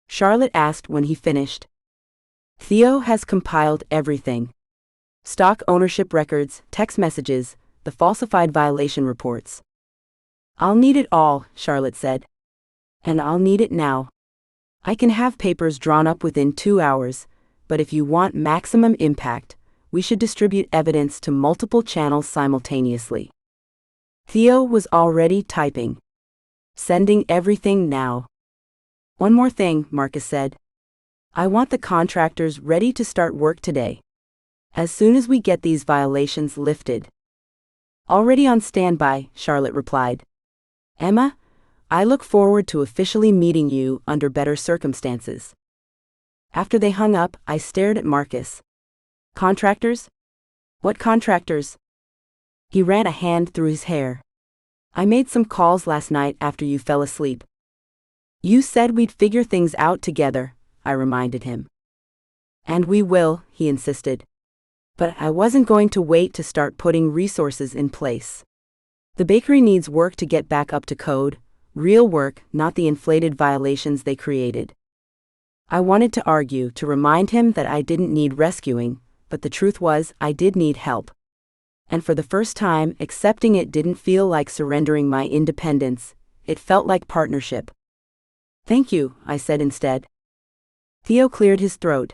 A: Charlotte asked when he finished. Theo has compiled everything. Stock ownership records, text messages, the falsified violation reports. I'll need it all, Charlotte said. And I'll need it now. I can have papers drawn up within 2 hours, but if you want maximum impact, we should distribute evidence to multiple channels simultaneously. Theo was already typing. Sending everything now. One more thing, Marcus said. I want the contractors ready to start work today. As soon as we get these violations lifted. Already on standby, Charlotte replied. Emma, I look forward to officially meeting you under better circumstances. After they hung up, I stared at Marcus. Contractors? What contractors? He ran a hand through his hair. I made some calls last night after you fell asleep. You said we'd figure things out together, I reminded him. And we will, he insisted. But I wasn't going to wait to start putting resources in place. The bakery needs work to get back up to code, real work, not the inflated violations they created. I wanted to argue to remind him that I didn't need rescuing, but the truth was I did need help. And for the first time, accepting it didn't feel like surrendering my independence, it felt like partnership. Thank you, I said instead. Theo cleared his throat.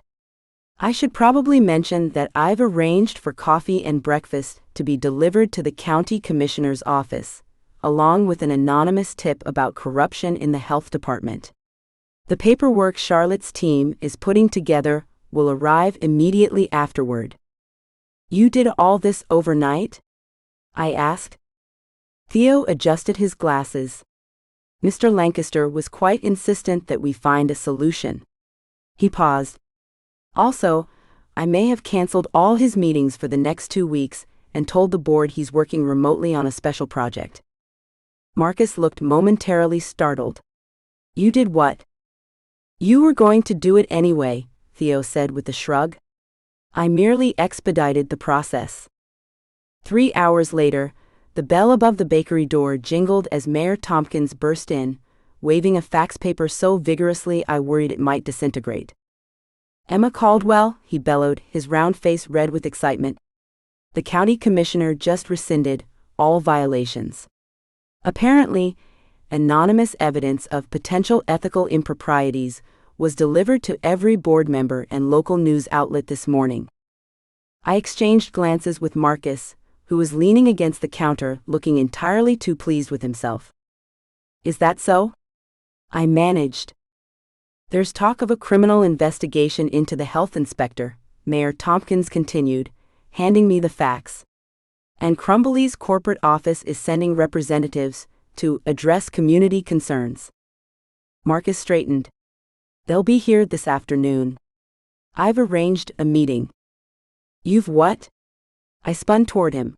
A: I should probably mention that I've arranged for coffee and breakfast to be delivered to the county commissioner's office, along with an anonymous tip about corruption in the health department. The paperwork Charlotte's team is putting together will arrive immediately afterward. You did all this overnight? I asked. Theo adjusted his glasses. Mr. Lancaster was quite insistent that we find a solution. He paused. Also, I may have canceled all his meetings for the next 2 weeks and told the board he's working remotely on a special project. Marcus looked momentarily startled. You did what? You were going to do it anyway, Theo said with a shrug. I merely expedited the process. 3 hours later, the bell above the bakery door jingled as Mayor Tomkins burst in, waving a fax paper so vigorously I worried it might disintegrate. Emma Caldwell, he bellowed, his round face red with excitement. The county commissioner just rescinded all violations. Apparently, anonymous evidence of potential ethical improprieties was delivered to every board member and local news outlet this morning. I exchanged glances with Marcus, who was leaning against the counter, looking entirely too pleased with himself. Is that so? I managed. There's talk of a criminal investigation into the health inspector, Mayor Tomkins continued, handing me the fax. And Crumbly's corporate office is sending representatives to address community concerns. Marcus straightened. They'll be here this afternoon. I've arranged a meeting. You've what? I spun toward him.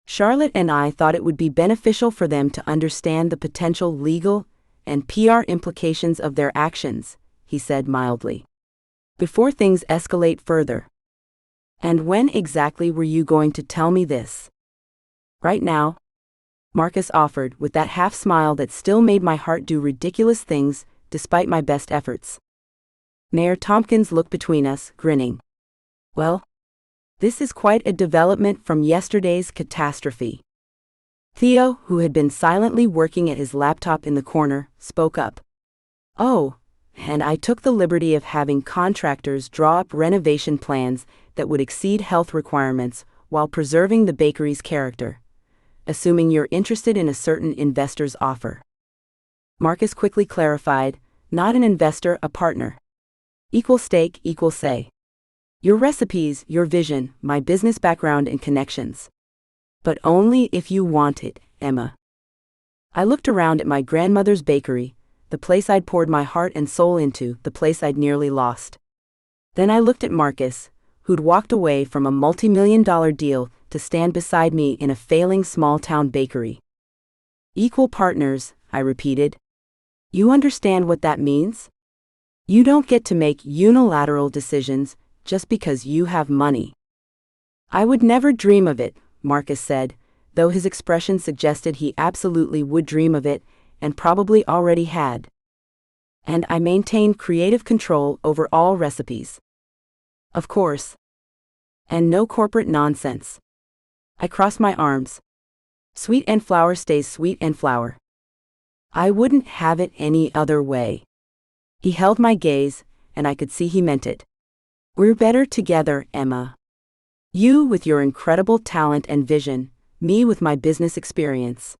A: Charlotte and I thought it would be beneficial for them to understand the potential legal and PR implications of their actions, he said mildly. Before things escalate further. And when exactly were you going to tell me this? Right now, Marcus offered with that half smile that still made my heart do ridiculous things despite my best efforts. Mayor Tomkins looked between us, grinning. Well, this is quite a development from yesterday's catastrophe. Theo, who had been silently working at his laptop in the corner, spoke up. Oh, and I took the liberty of having contractors draw up renovation plans that would exceed health requirements while preserving the bakery's character, assuming you're interested in a certain investor's offer. Marcus quickly clarified, not an investor, a partner. Equal stake, equal say. Your recipes, your vision, my business background and connections. But only if you want it, Emma. I looked around at my grandmother's bakery, the place I'd poured my heart and soul into, the place I'd nearly lost. Then I looked at Marcus, who'd walked away from a multi-million-dollar deal to stand beside me in a failing small-town bakery. Equal partners, I repeated. You understand what that means? You don't get to make unilateral decisions just because you have money. I would never dream of it, Marcus said, though his expression suggested he absolutely would dream of it, and probably already had. And I maintained creative control over all recipes. Of course. And no corporate nonsense. I crossed my arms. Sweet and flour stays sweet and flour. I wouldn't have it any other way. He held my gaze, and I could see he meant it. We're better together, Emma. You with your incredible talent and vision, me with my business experience.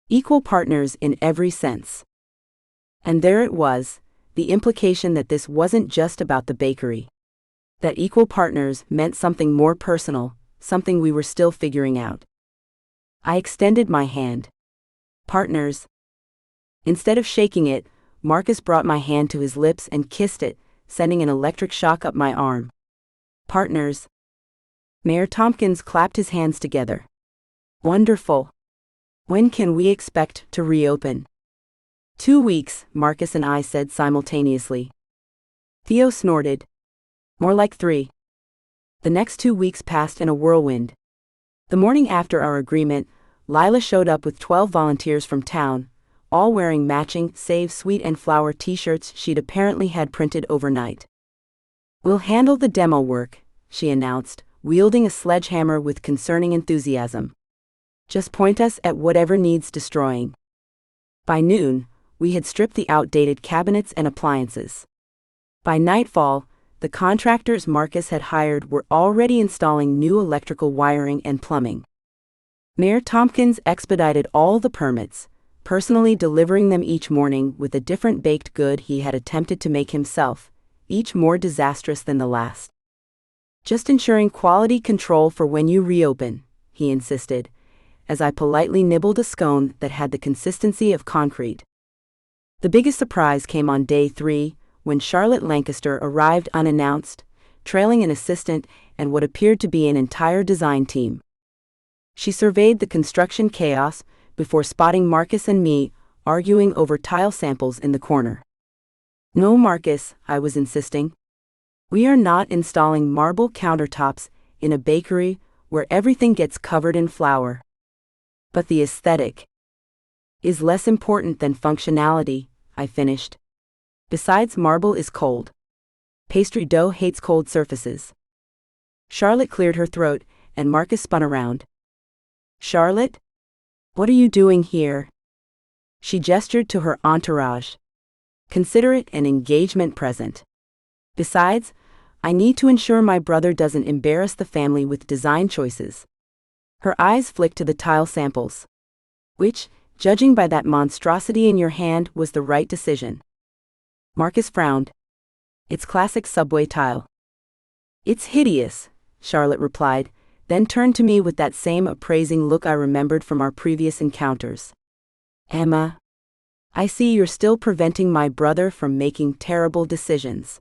A: Equal partners in every sense. And there it was, the implication that this wasn't just about the bakery. That equal partners meant something more personal, something we were still figuring out. I extended my hand. Partners. Instead of shaking it, Marcus brought my hand to his lips and kissed it, sending an electric shock up my arm. Partners. Mayor Tomkins clapped his hands together. Wonderful. When can we expect to reopen? 2 weeks, Marcus and I said simultaneously. Theo snorted. More like 3. The next 2 weeks passed in a whirlwind. The morning after our agreement, Lila showed up with 12 volunteers from town, all wearing matching Save Sweet and Flour t-shirts she'd apparently had printed overnight. We'll handle the demo work, she announced, wielding a sledgehammer with concerning enthusiasm. Just point us at whatever needs destroying. By noon, we had stripped the outdated cabinets and appliances. By nightfall, the contractors Marcus had hired were already installing new electrical wiring and plumbing. Mayor Tomkins expedited all the permits, personally delivering them each morning with a different baked good he had attempted to make himself, each more disastrous than the last. Just ensuring quality control for when you reopen, he insisted, as I politely nibbled a scone that had the consistency of concrete. The biggest surprise came on day 3, when Charlotte Lancaster arrived unannounced, trailing an assistant and what appeared to be an entire design team. She surveyed the construction chaos before spotting Marcus and me arguing over tile samples in the corner. No, Marcus, I was insisting. We are not installing marble countertops in a bakery where everything gets covered in flour. But the aesthetic is less important than functionality, I finished. Besides, marble is cold. Pastry dough hates cold surfaces. Charlotte cleared her throat, and Marcus spun around. Charlotte? What are you doing here? She gestured to her entourage. Consider it an engagement present. Besides, I need to ensure my brother doesn't embarrass the family with design choices. Her eyes flicked to the tile samples. Which, judging by that monstrosity in your hand, was the right decision. Marcus frowned. It's classic subway tile. It's hideous, Charlotte replied, then turned to me with that same appraising look I remembered from our previous encounters. Emma, I see you're still preventing my brother from making terrible decisions.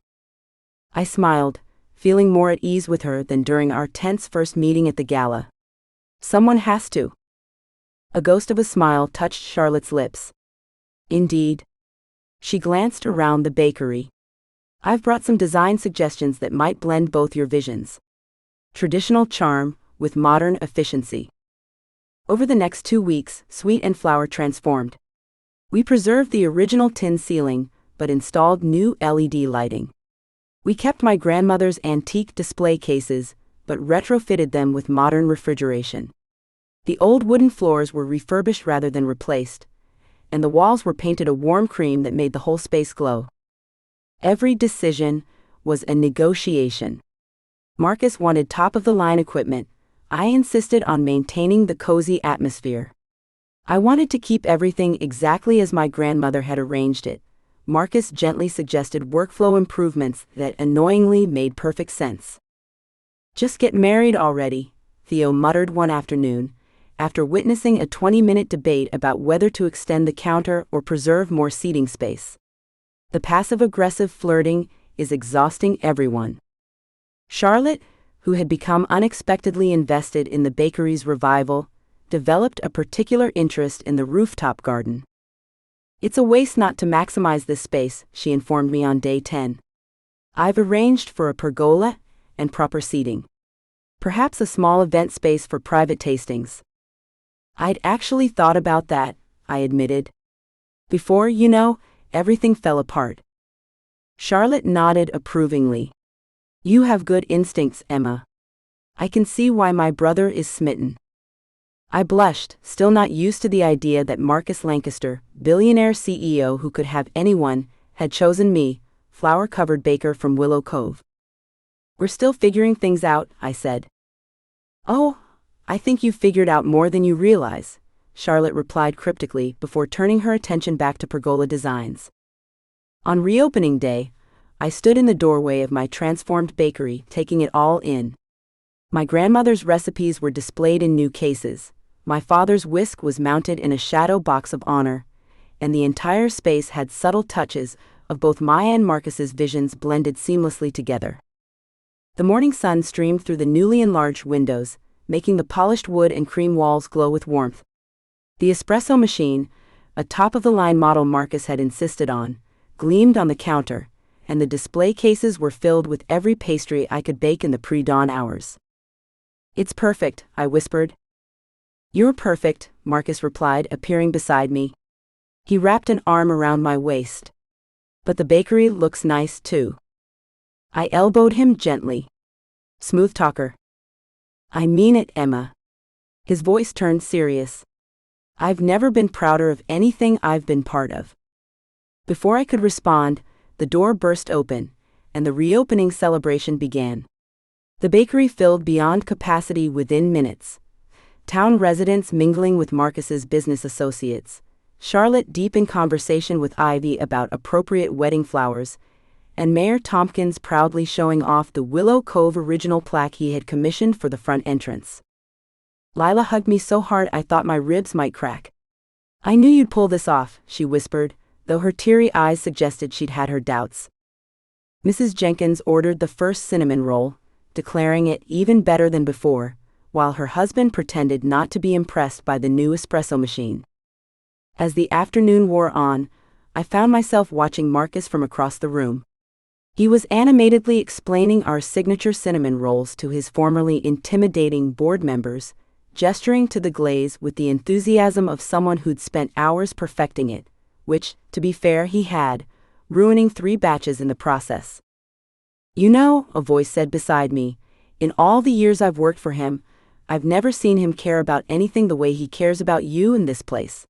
A: I smiled, feeling more at ease with her than during our tense first meeting at the Gala. Someone has to. A ghost of a smile touched Charlotte's lips. Indeed. She glanced around the bakery. I've brought some design suggestions that might blend both your visions. Traditional charm with modern efficiency. Over the next 2 weeks, Sweet and Flour transformed. We preserved the original tin ceiling, but installed new LED lighting. We kept my grandmother's antique display cases, but retrofitted them with modern refrigeration. The old wooden floors were refurbished rather than replaced, and the walls were painted a warm cream that made the whole space glow. Every decision was a negotiation. Marcus wanted top-of-the-line equipment. I insisted on maintaining the cozy atmosphere. I wanted to keep everything exactly as my grandmother had arranged it. Marcus gently suggested workflow improvements that annoyingly made perfect sense. Just get married already, Theo muttered one afternoon, after witnessing a 20-minute debate about whether to extend the counter or preserve more seating space. The passive-aggressive flirting is exhausting everyone. Charlotte, who had become unexpectedly invested in the bakery's revival, developed a particular interest in the rooftop garden. It's a waste not to maximize this space, she informed me on day 10. I've arranged for a pergola and proper seating. Perhaps a small event space for private tastings. I'd actually thought about that, I admitted. Before, everything fell apart. Charlotte nodded approvingly. You have good instincts, Emma. I can see why my brother is smitten. I blushed, still not used to the idea that Marcus Lancaster, billionaire CEO who could have anyone, had chosen me, flour-covered baker from Willow Cove. We're still figuring things out, I said. Oh, I think you've figured out more than you realize, Charlotte replied cryptically before turning her attention back to pergola designs. On reopening day, I stood in the doorway of my transformed bakery, taking it all in. My grandmother's recipes were displayed in new cases, my father's whisk was mounted in a shadow box of honor, and the entire space had subtle touches of both my and Marcus's visions blended seamlessly together. The morning sun streamed through the newly enlarged windows, making the polished wood and cream walls glow with warmth. The espresso machine, a top-of-the-line model Marcus had insisted on, gleamed on the counter, and the display cases were filled with every pastry I could bake in the pre-dawn hours. It's perfect, I whispered. You're perfect, Marcus replied, appearing beside me. He wrapped an arm around my waist. But the bakery looks nice too. I elbowed him gently. Smooth talker. I mean it, Emma. His voice turned serious. I've never been prouder of anything I've been part of. Before I could respond, the door burst open, and the reopening celebration began. The bakery filled beyond capacity within minutes. Town residents mingling with Marcus's business associates, Charlotte deep in conversation with Ivy about appropriate wedding flowers, and Mayor Tomkins proudly showing off the Willow Cove original plaque he had commissioned for the front entrance. Lila hugged me so hard I thought my ribs might crack. I knew you'd pull this off, she whispered, though her teary eyes suggested she'd had her doubts. Mrs. Jenkins ordered the first cinnamon roll, declaring it even better than before, while her husband pretended not to be impressed by the new espresso machine. As the afternoon wore on, I found myself watching Marcus from across the room. He was animatedly explaining our signature cinnamon rolls to his formerly intimidating board members, gesturing to the glaze with the enthusiasm of someone who'd spent hours perfecting it, which, to be fair, he had, ruining 3 batches in the process. A voice said beside me, in all the years I've worked for him, I've never seen him care about anything the way he cares about you in this place.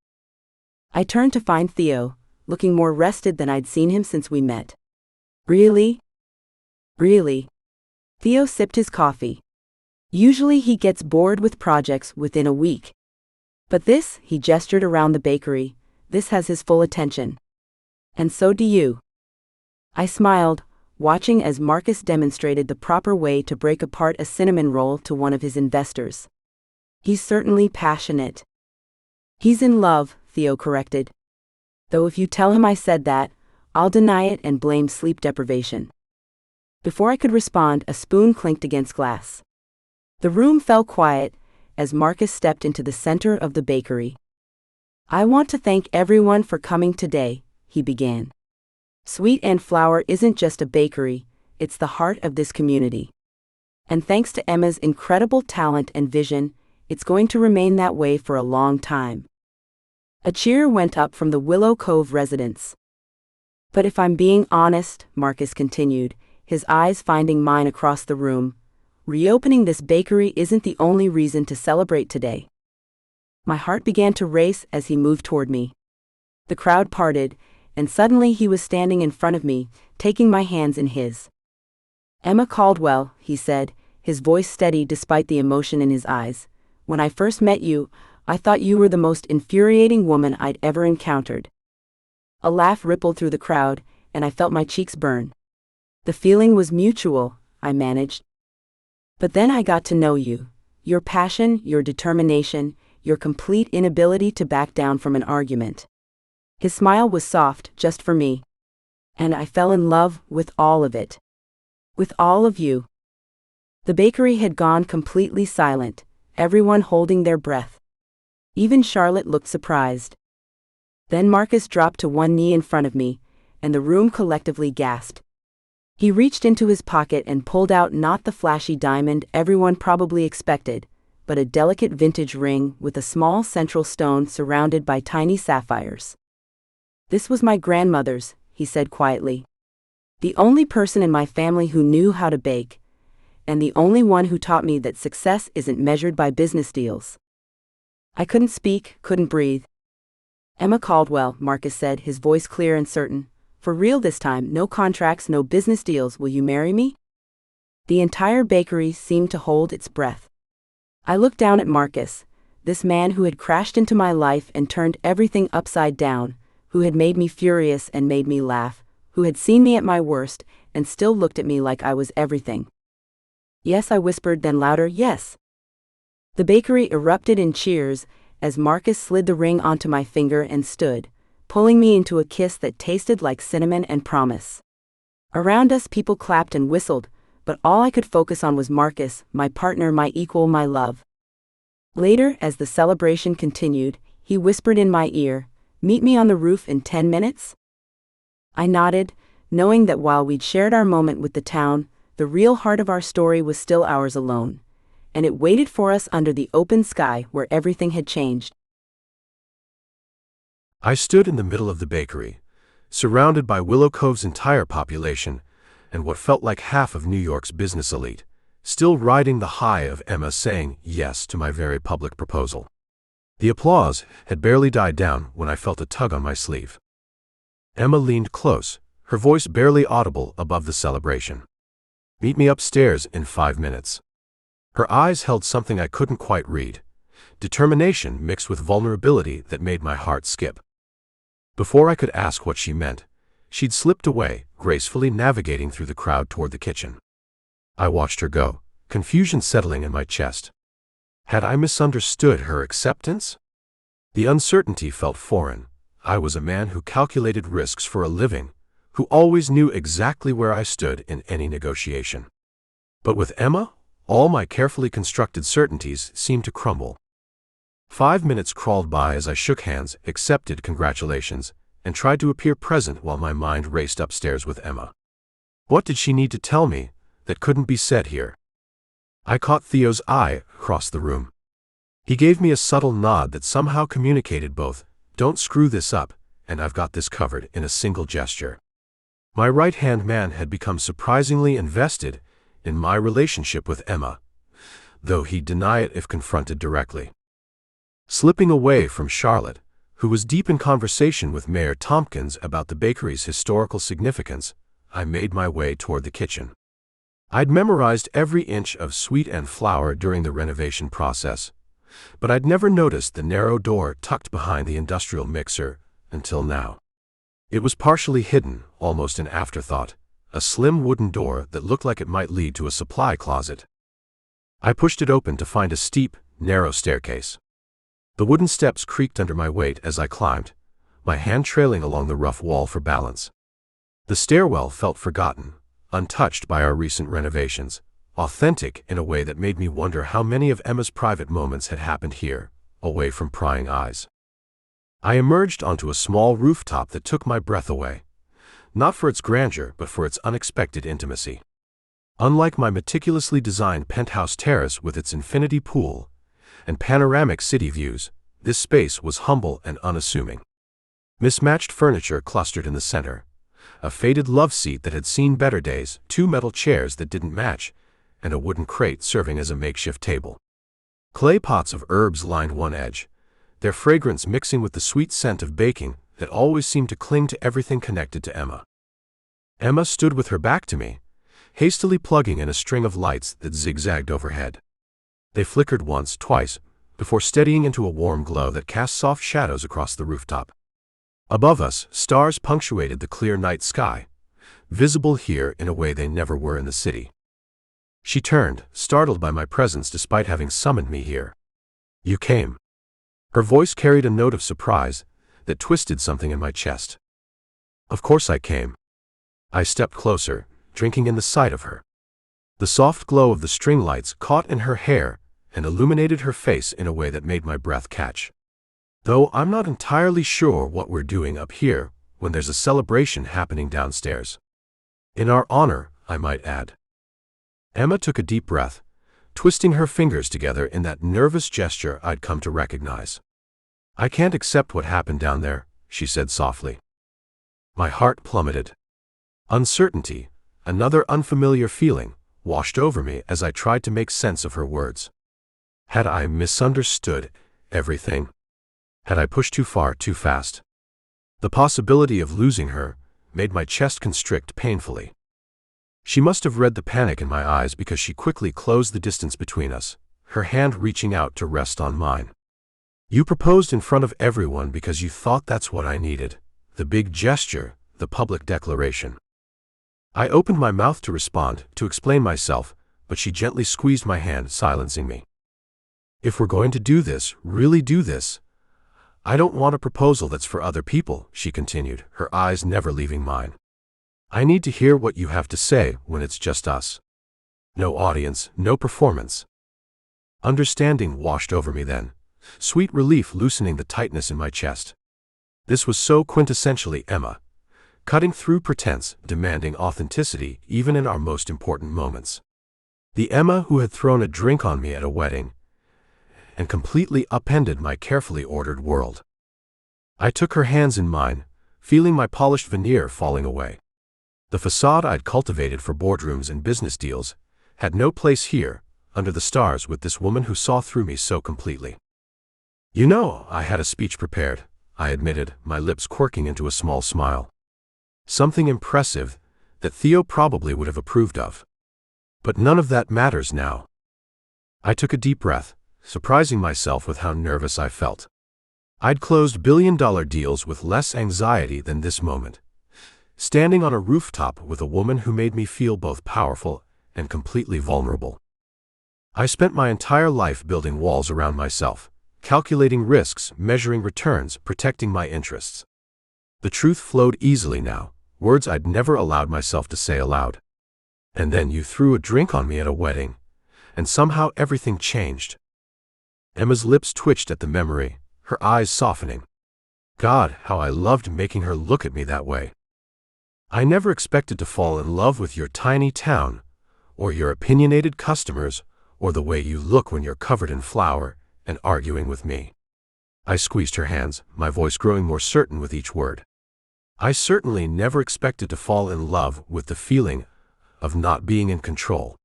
A: I turned to find Theo, looking more rested than I'd seen him since we met. Really? Really? Theo sipped his coffee. Usually he gets bored with projects within a week. But this, he gestured around the bakery, this has his full attention. And so do you. I smiled, watching as Marcus demonstrated the proper way to break apart a cinnamon roll to one of his investors. He's certainly passionate. He's in love, Theo corrected. Though if you tell him I said that, I'll deny it and blame sleep deprivation. Before I could respond, a spoon clinked against glass. The room fell quiet as Marcus stepped into the center of the bakery. I want to thank everyone for coming today, he began. Sweet and Flour isn't just a bakery, it's the heart of this community. And thanks to Emma's incredible talent and vision, it's going to remain that way for a long time. A cheer went up from the Willow Cove residents. But if I'm being honest, Marcus continued, his eyes finding mine across the room, reopening this bakery isn't the only reason to celebrate today. My heart began to race as he moved toward me. The crowd parted, and suddenly he was standing in front of me, taking my hands in his. Emma Caldwell, he said, his voice steady despite the emotion in his eyes, when I first met you, I thought you were the most infuriating woman I'd ever encountered. A laugh rippled through the crowd, and I felt my cheeks burn. The feeling was mutual, I managed. But then I got to know you. Your passion, your determination, your complete inability to back down from an argument. His smile was soft, just for me. And I fell in love with all of it. With all of you. The bakery had gone completely silent, everyone holding their breath. Even Charlotte looked surprised. Then Marcus dropped to one knee in front of me, and the room collectively gasped. He reached into his pocket and pulled out not the flashy diamond everyone probably expected, but a delicate vintage ring with a small central stone surrounded by tiny sapphires. "This was my grandmother's," he said quietly. "The only person in my family who knew how to bake, and the only one who taught me that success isn't measured by business deals." I couldn't speak, couldn't breathe. "Emma Caldwell," Marcus said, his voice clear and certain. "For real this time, no contracts, no business deals, will you marry me?" The entire bakery seemed to hold its breath. I looked down at Marcus, this man who had crashed into my life and turned everything upside down, who had made me furious and made me laugh, who had seen me at my worst and still looked at me like I was everything. "Yes," I whispered, then louder, "yes." The bakery erupted in cheers as Marcus slid the ring onto my finger and stood, pulling me into a kiss that tasted like cinnamon and promise. Around us people clapped and whistled, but all I could focus on was Marcus, my partner, my equal, my love. Later, as the celebration continued, he whispered in my ear, "Meet me on the roof in 10 minutes?" I nodded, knowing that while we'd shared our moment with the town, the real heart of our story was still ours alone, and it waited for us under the open sky where everything had changed.
B: I stood in the middle of the bakery, surrounded by Willow Cove's entire population and what felt like half of New York's business elite, still riding the high of Emma saying yes to my very public proposal. The applause had barely died down when I felt a tug on my sleeve. Emma leaned close, her voice barely audible above the celebration. "Meet me upstairs in 5 minutes." Her eyes held something I couldn't quite read, determination mixed with vulnerability that made my heart skip. Before I could ask what she meant, she'd slipped away, gracefully navigating through the crowd toward the kitchen. I watched her go, confusion settling in my chest. Had I misunderstood her acceptance? The uncertainty felt foreign. I was a man who calculated risks for a living, who always knew exactly where I stood in any negotiation. But with Emma, all my carefully constructed certainties seemed to crumble. 5 minutes crawled by as I shook hands, accepted congratulations, and tried to appear present while my mind raced upstairs with Emma. What did she need to tell me that couldn't be said here? I caught Theo's eye across the room. He gave me a subtle nod that somehow communicated both, "Don't screw this up," and "I've got this covered," in a single gesture. My right-hand man had become surprisingly invested in my relationship with Emma, though he'd deny it if confronted directly. Slipping away from Charlotte, who was deep in conversation with Mayor Tomkins about the bakery's historical significance, I made my way toward the kitchen. I'd memorized every inch of sweet and flour during the renovation process, but I'd never noticed the narrow door tucked behind the industrial mixer until now. It was partially hidden, almost an afterthought, a slim wooden door that looked like it might lead to a supply closet. I pushed it open to find a steep, narrow staircase. The wooden steps creaked under my weight as I climbed, my hand trailing along the rough wall for balance. The stairwell felt forgotten, untouched by our recent renovations, authentic in a way that made me wonder how many of Emma's private moments had happened here, away from prying eyes. I emerged onto a small rooftop that took my breath away, not for its grandeur but for its unexpected intimacy. Unlike my meticulously designed penthouse terrace with its infinity pool and panoramic city views, this space was humble and unassuming. Mismatched furniture clustered in the center, a faded love seat that had seen better days, 2 metal chairs that didn't match, and a wooden crate serving as a makeshift table. Clay pots of herbs lined one edge, their fragrance mixing with the sweet scent of baking that always seemed to cling to everything connected to Emma. Emma stood with her back to me, hastily plugging in a string of lights that zigzagged overhead. They flickered once, twice, before steadying into a warm glow that cast soft shadows across the rooftop. Above us, stars punctuated the clear night sky, visible here in a way they never were in the city. She turned, startled by my presence despite having summoned me here. "You came." Her voice carried a note of surprise that twisted something in my chest. "Of course I came." I stepped closer, drinking in the sight of her. The soft glow of the string lights caught in her hair and illuminated her face in a way that made my breath catch. Though I'm not entirely sure what we're doing up here when there's a celebration happening downstairs. In our honor, I might add. Emma took a deep breath, twisting her fingers together in that nervous gesture I'd come to recognize. I can't accept what happened down there, she said softly. My heart plummeted. Uncertainty, another unfamiliar feeling, washed over me as I tried to make sense of her words. Had I misunderstood everything? Had I pushed too far too fast? The possibility of losing her made my chest constrict painfully. She must have read the panic in my eyes because she quickly closed the distance between us, her hand reaching out to rest on mine. You proposed in front of everyone because you thought that's what I needed. The big gesture, the public declaration. I opened my mouth to respond, to explain myself, but she gently squeezed my hand, silencing me. If we're going to do this, really do this, I don't want a proposal that's for other people, she continued, her eyes never leaving mine. I need to hear what you have to say when it's just us. No audience, no performance. Understanding washed over me then, sweet relief loosening the tightness in my chest. This was so quintessentially Emma, cutting through pretense, demanding authenticity even in our most important moments. The Emma who had thrown a drink on me at a wedding and completely upended my carefully ordered world. I took her hands in mine, feeling my polished veneer falling away. The facade I'd cultivated for boardrooms and business deals had no place here, under the stars with this woman who saw through me so completely. You know, I had a speech prepared, I admitted, my lips quirking into a small smile. Something impressive that Theo probably would have approved of. But none of that matters now. I took a deep breath, surprising myself with how nervous I felt. I'd closed billion-dollar deals with less anxiety than this moment, standing on a rooftop with a woman who made me feel both powerful and completely vulnerable. I spent my entire life building walls around myself, calculating risks, measuring returns, protecting my interests. The truth flowed easily now, words I'd never allowed myself to say aloud. And then you threw a drink on me at a wedding, and somehow everything changed. Emma's lips twitched at the memory, her eyes softening. God, how I loved making her look at me that way. I never expected to fall in love with your tiny town, or your opinionated customers, or the way you look when you're covered in flour and arguing with me. I squeezed her hands, my voice growing more certain with each word. I certainly never expected to fall in love with the feeling of not being in control.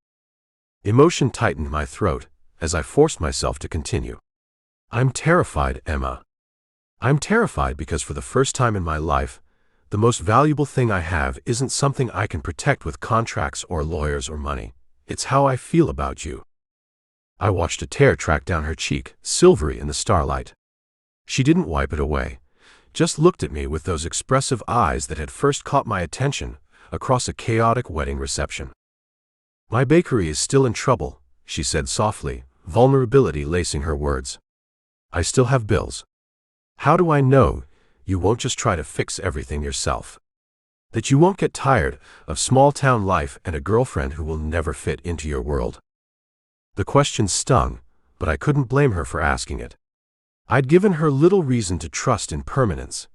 B: Emotion tightened my throat as I forced myself to continue. I'm terrified, Emma. I'm terrified because for the first time in my life, the most valuable thing I have isn't something I can protect with contracts or lawyers or money. It's how I feel about you. I watched a tear track down her cheek, silvery in the starlight. She didn't wipe it away, just looked at me with those expressive eyes that had first caught my attention across a chaotic wedding reception. My bakery is still in trouble, she said softly, vulnerability lacing her words. I still have bills. How do I know you won't just try to fix everything yourself? That you won't get tired of small-town life and a girlfriend who will never fit into your world? The question stung, but I couldn't blame her for asking it. I'd given her little reason to trust in permanence,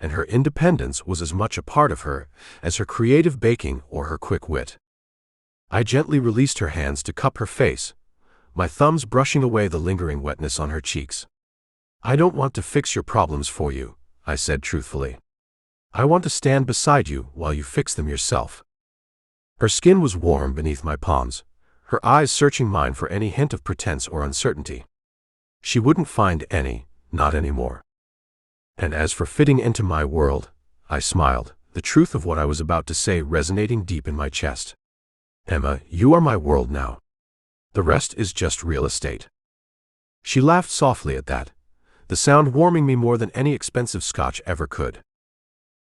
B: and her independence was as much a part of her as her creative baking or her quick wit. I gently released her hands to cup her face, my thumbs brushing away the lingering wetness on her cheeks. I don't want to fix your problems for you, I said truthfully. I want to stand beside you while you fix them yourself. Her skin was warm beneath my palms, her eyes searching mine for any hint of pretense or uncertainty. She wouldn't find any, not anymore. And as for fitting into my world, I smiled, the truth of what I was about to say resonating deep in my chest. Emma, you are my world now. The rest is just real estate. She laughed softly at that, the sound warming me more than any expensive scotch ever could.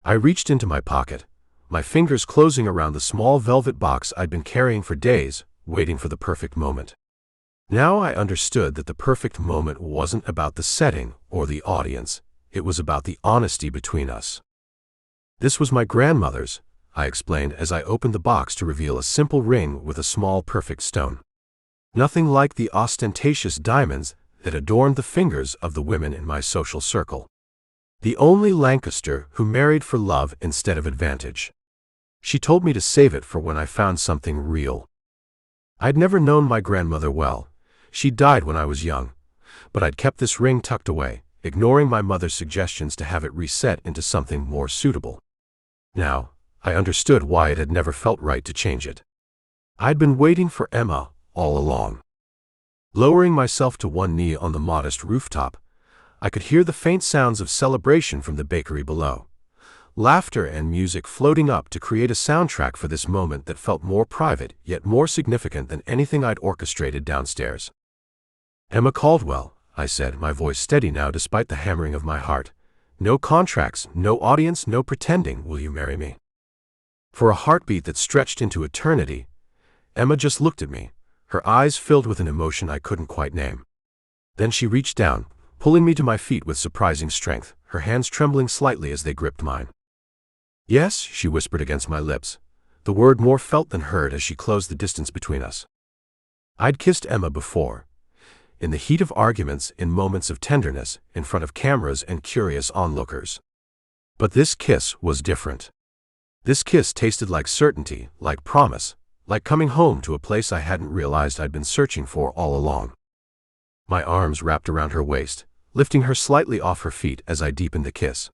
B: I reached into my pocket, my fingers closing around the small velvet box I'd been carrying for days, waiting for the perfect moment. Now I understood that the perfect moment wasn't about the setting or the audience, it was about the honesty between us. This was my grandmother's, I explained as I opened the box to reveal a simple ring with a small perfect stone. Nothing like the ostentatious diamonds that adorned the fingers of the women in my social circle. The only Lancaster who married for love instead of advantage. She told me to save it for when I found something real. I'd never known my grandmother well. She died when I was young, but I'd kept this ring tucked away, ignoring my mother's suggestions to have it reset into something more suitable. Now, I understood why it had never felt right to change it. I'd been waiting for Emma all along. Lowering myself to one knee on the modest rooftop, I could hear the faint sounds of celebration from the bakery below. Laughter and music floating up to create a soundtrack for this moment that felt more private yet more significant than anything I'd orchestrated downstairs. "Emma Caldwell," I said, my voice steady now despite the hammering of my heart. "No contracts, no audience, no pretending. Will you marry me?" For a heartbeat that stretched into eternity, Emma just looked at me, her eyes filled with an emotion I couldn't quite name. Then she reached down, pulling me to my feet with surprising strength, her hands trembling slightly as they gripped mine. "Yes," she whispered against my lips, the word more felt than heard as she closed the distance between us. I'd kissed Emma before, in the heat of arguments, in moments of tenderness, in front of cameras and curious onlookers. But this kiss was different. This kiss tasted like certainty, like promise, like coming home to a place I hadn't realized I'd been searching for all along. My arms wrapped around her waist, lifting her slightly off her feet as I deepened the kiss.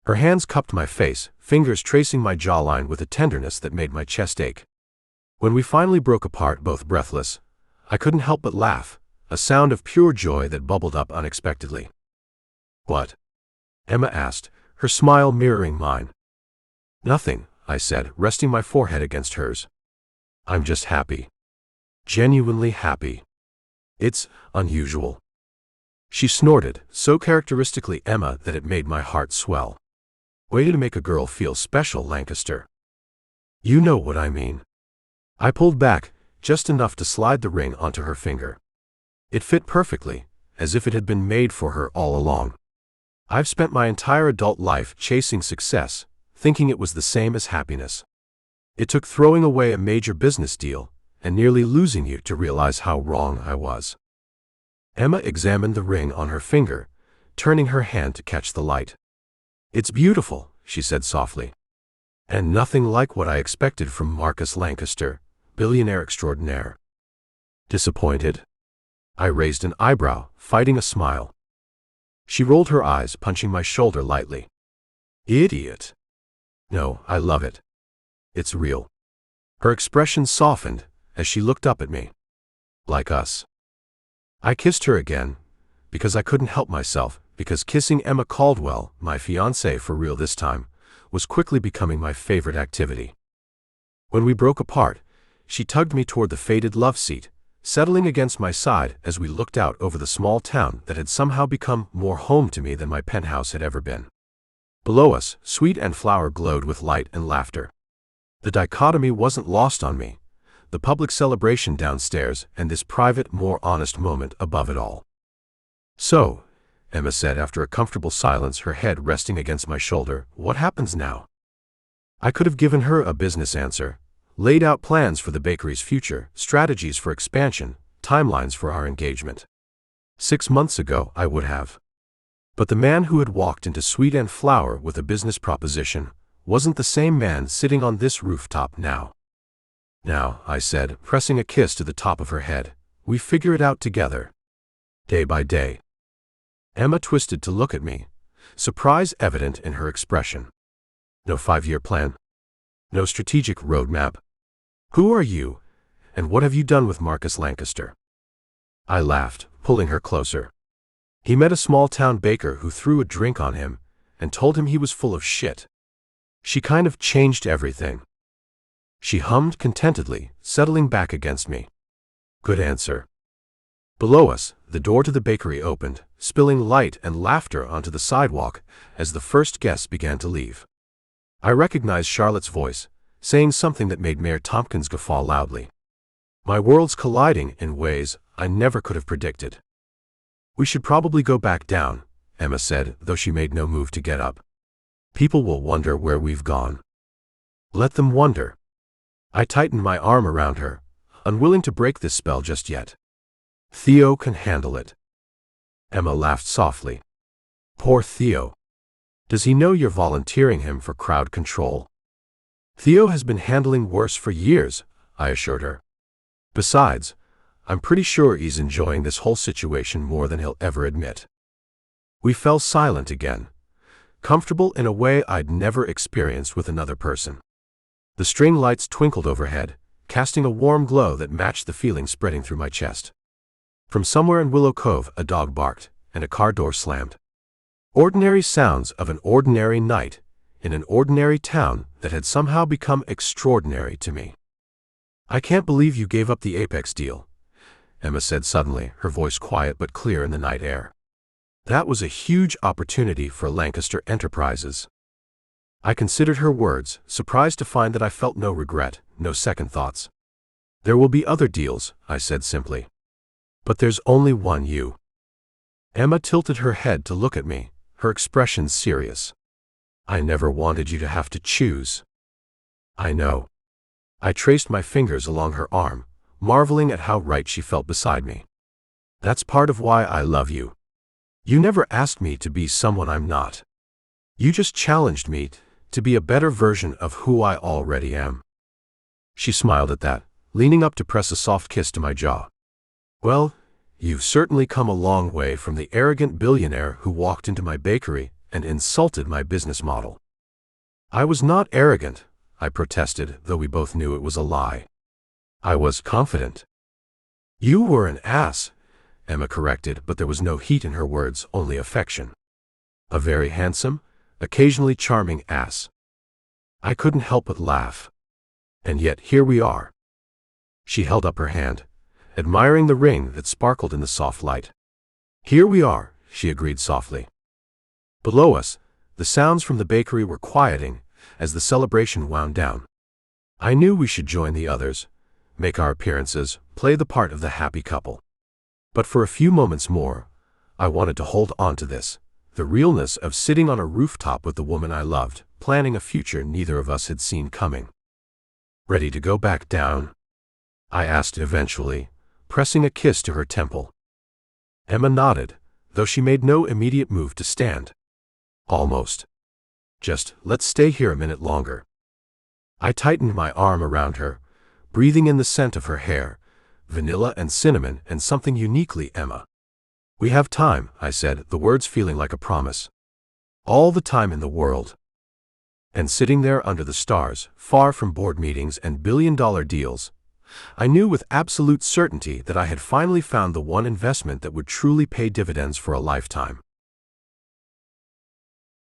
B: Her hands cupped my face, fingers tracing my jawline with a tenderness that made my chest ache. When we finally broke apart, both breathless, I couldn't help but laugh, a sound of pure joy that bubbled up unexpectedly. "What?" Emma asked, her smile mirroring mine. "Nothing," I said, resting my forehead against hers. "I'm just happy. Genuinely happy. It's unusual." She snorted, so characteristically Emma that it made my heart swell. "Way to make a girl feel special, Lancaster." "You know what I mean." I pulled back, just enough to slide the ring onto her finger. It fit perfectly, as if it had been made for her all along. I've spent my entire adult life chasing success, thinking it was the same as happiness. It took throwing away a major business deal and nearly losing you to realize how wrong I was. Emma examined the ring on her finger, turning her hand to catch the light. "It's beautiful," she said softly. "And nothing like what I expected from Marcus Lancaster, billionaire extraordinaire." "Disappointed?" I raised an eyebrow, fighting a smile. She rolled her eyes, punching my shoulder lightly. "Idiot." "No, I love it. It's real." Her expression softened as she looked up at me. "Like us." I kissed her again, because I couldn't help myself, because kissing Emma Caldwell, my fiancée for real this time, was quickly becoming my favorite activity. When we broke apart, she tugged me toward the faded love seat, settling against my side as we looked out over the small town that had somehow become more home to me than my penthouse had ever been. Below us, Sweet and Flower glowed with light and laughter. The dichotomy wasn't lost on me, the public celebration downstairs and this private, more honest moment above it all. "So," Emma said after a comfortable silence, her head resting against my shoulder, "what happens now?" I could have given her a business answer, laid out plans for the bakery's future, strategies for expansion, timelines for our engagement. 6 months ago, I would have. But the man who had walked into Sweet and Flower with a business proposition wasn't the same man sitting on this rooftop now. "Now," I said, pressing a kiss to the top of her head, "we figure it out together. Day by day." Emma twisted to look at me, surprise evident in her expression. "No 5-year plan? No strategic roadmap? Who are you, and what have you done with Marcus Lancaster?" I laughed, pulling her closer. "He met a small-town baker who threw a drink on him and told him he was full of shit. She kind of changed everything." She hummed contentedly, settling back against me. "Good answer." Below us, the door to the bakery opened, spilling light and laughter onto the sidewalk as the first guests began to leave. I recognized Charlotte's voice, saying something that made Mayor Tomkins guffaw loudly. My worlds colliding in ways I never could have predicted. "We should probably go back down," Emma said, though she made no move to get up. "People will wonder where we've gone." "Let them wonder." I tightened my arm around her, unwilling to break this spell just yet. "Theo can handle it." Emma laughed softly. "Poor Theo. Does he know you're volunteering him for crowd control?" Theo has been handling worse for years, I assured her. Besides, I'm pretty sure he's enjoying this whole situation more than he'll ever admit. We fell silent again, comfortable in a way I'd never experienced with another person. The string lights twinkled overhead, casting a warm glow that matched the feeling spreading through my chest. From somewhere in Willow Cove, a dog barked, and a car door slammed. Ordinary sounds of an ordinary night in an ordinary town that had somehow become extraordinary to me. I can't believe you gave up the Apex deal, Emma said suddenly, her voice quiet but clear in the night air. That was a huge opportunity for Lancaster Enterprises. I considered her words, surprised to find that I felt no regret, no second thoughts. There will be other deals, I said simply. But there's only one you. Emma tilted her head to look at me, her expression serious. I never wanted you to have to choose. I know. I traced my fingers along her arm, marveling at how right she felt beside me. That's part of why I love you. You never asked me to be someone I'm not. You just challenged me to be a better version of who I already am. She smiled at that, leaning up to press a soft kiss to my jaw. Well, you've certainly come a long way from the arrogant billionaire who walked into my bakery and insulted my business model. I was not arrogant, I protested, though we both knew it was a lie. I was confident. You were an ass, Emma corrected, but there was no heat in her words, only affection. A very handsome, occasionally charming ass. I couldn't help but laugh. And yet here we are. She held up her hand, admiring the ring that sparkled in the soft light. Here we are, she agreed softly. Below us, the sounds from the bakery were quieting as the celebration wound down. I knew we should join the others, make our appearances, play the part of the happy couple. But for a few moments more, I wanted to hold on to this, the realness of sitting on a rooftop with the woman I loved, planning a future neither of us had seen coming. Ready to go back down? I asked eventually, pressing a kiss to her temple. Emma nodded, though she made no immediate move to stand. Almost. Just, let's stay here a minute longer. I tightened my arm around her, breathing in the scent of her hair, vanilla and cinnamon and something uniquely Emma. We have time, I said, the words feeling like a promise. All the time in the world. And sitting there under the stars, far from board meetings and billion-dollar deals, I knew with absolute certainty that I had finally found the one investment that would truly pay dividends for a lifetime.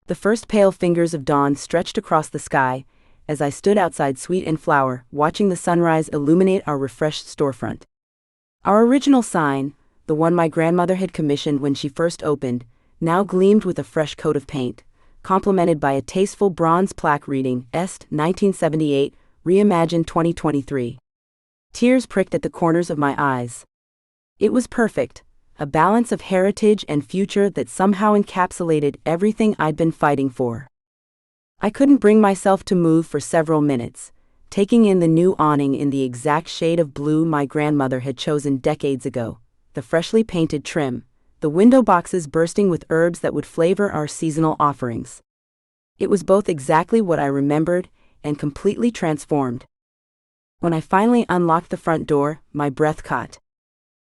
A: The first pale fingers of dawn stretched across the sky as I stood outside Sweet and Flower, watching the sunrise illuminate our refreshed storefront. Our original sign, the one my grandmother had commissioned when she first opened, now gleamed with a fresh coat of paint, complemented by a tasteful bronze plaque reading Est 1978, Reimagined 2023. Tears pricked at the corners of my eyes. It was perfect, a balance of heritage and future that somehow encapsulated everything I'd been fighting for. I couldn't bring myself to move for several minutes, taking in the new awning in the exact shade of blue my grandmother had chosen decades ago, the freshly painted trim, the window boxes bursting with herbs that would flavor our seasonal offerings. It was both exactly what I remembered and completely transformed. When I finally unlocked the front door, my breath caught.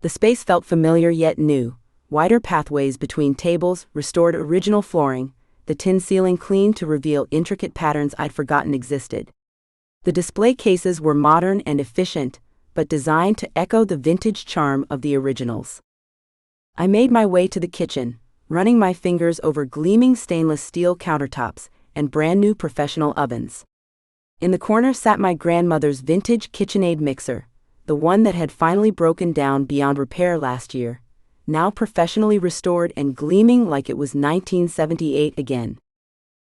A: The space felt familiar yet new, wider pathways between tables, restored original flooring, the tin ceiling cleaned to reveal intricate patterns I'd forgotten existed. The display cases were modern and efficient, but designed to echo the vintage charm of the originals. I made my way to the kitchen, running my fingers over gleaming stainless steel countertops and brand new professional ovens. In the corner sat my grandmother's vintage KitchenAid mixer, the one that had finally broken down beyond repair last year, now professionally restored and gleaming like it was 1978 again.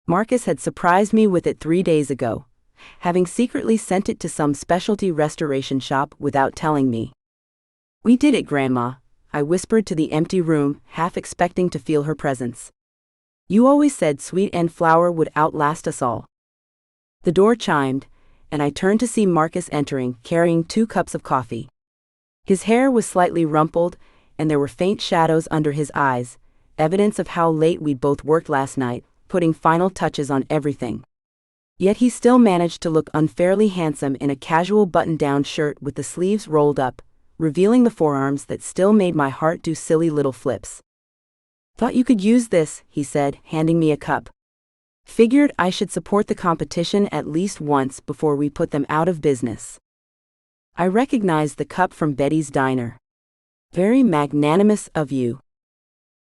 A: Marcus had surprised me with it 3 days ago, having secretly sent it to some specialty restoration shop without telling me. "We did it, Grandma," I whispered to the empty room, half expecting to feel her presence. "You always said Sweet and Flower would outlast us all." The door chimed, and I turned to see Marcus entering, carrying 2 cups of coffee. His hair was slightly rumpled, and there were faint shadows under his eyes, evidence of how late we'd both worked last night, putting final touches on everything. Yet he still managed to look unfairly handsome in a casual button-down shirt with the sleeves rolled up, revealing the forearms that still made my heart do silly little flips. "Thought you could use this," he said, handing me a cup. "Figured I should support the competition at least once before we put them out of business." I recognized the cup from Betty's diner. "Very magnanimous of you."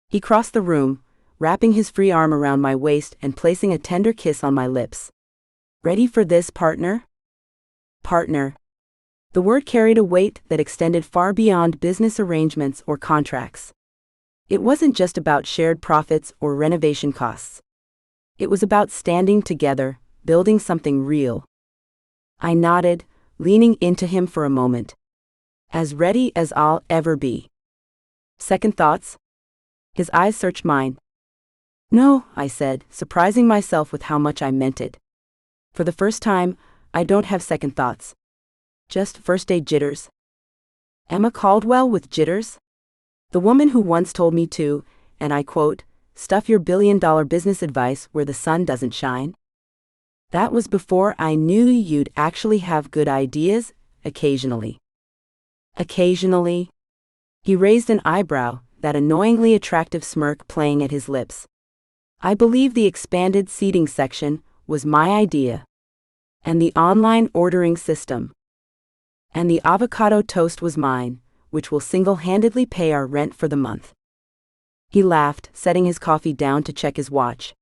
A: He crossed the room, wrapping his free arm around my waist and placing a tender kiss on my lips. "Ready for this, partner?" Partner. The word carried a weight that extended far beyond business arrangements or contracts. It wasn't just about shared profits or renovation costs. It was about standing together, building something real. I nodded, leaning into him for a moment. "As ready as I'll ever be." "Second thoughts?" His eyes searched mine. "No," I said, surprising myself with how much I meant it. "For the first time, I don't have second thoughts. Just first-day jitters." Emma Caldwell with jitters? The woman who once told me to, and I quote, "stuff your billion-dollar business advice where the sun doesn't shine." That was before I knew you'd actually have good ideas, occasionally. Occasionally? He raised an eyebrow, that annoyingly attractive smirk playing at his lips. "I believe the expanded seating section was my idea. And the online ordering system. And the avocado toast was mine, which will single-handedly pay our rent for the month." He laughed, setting his coffee down to check his watch.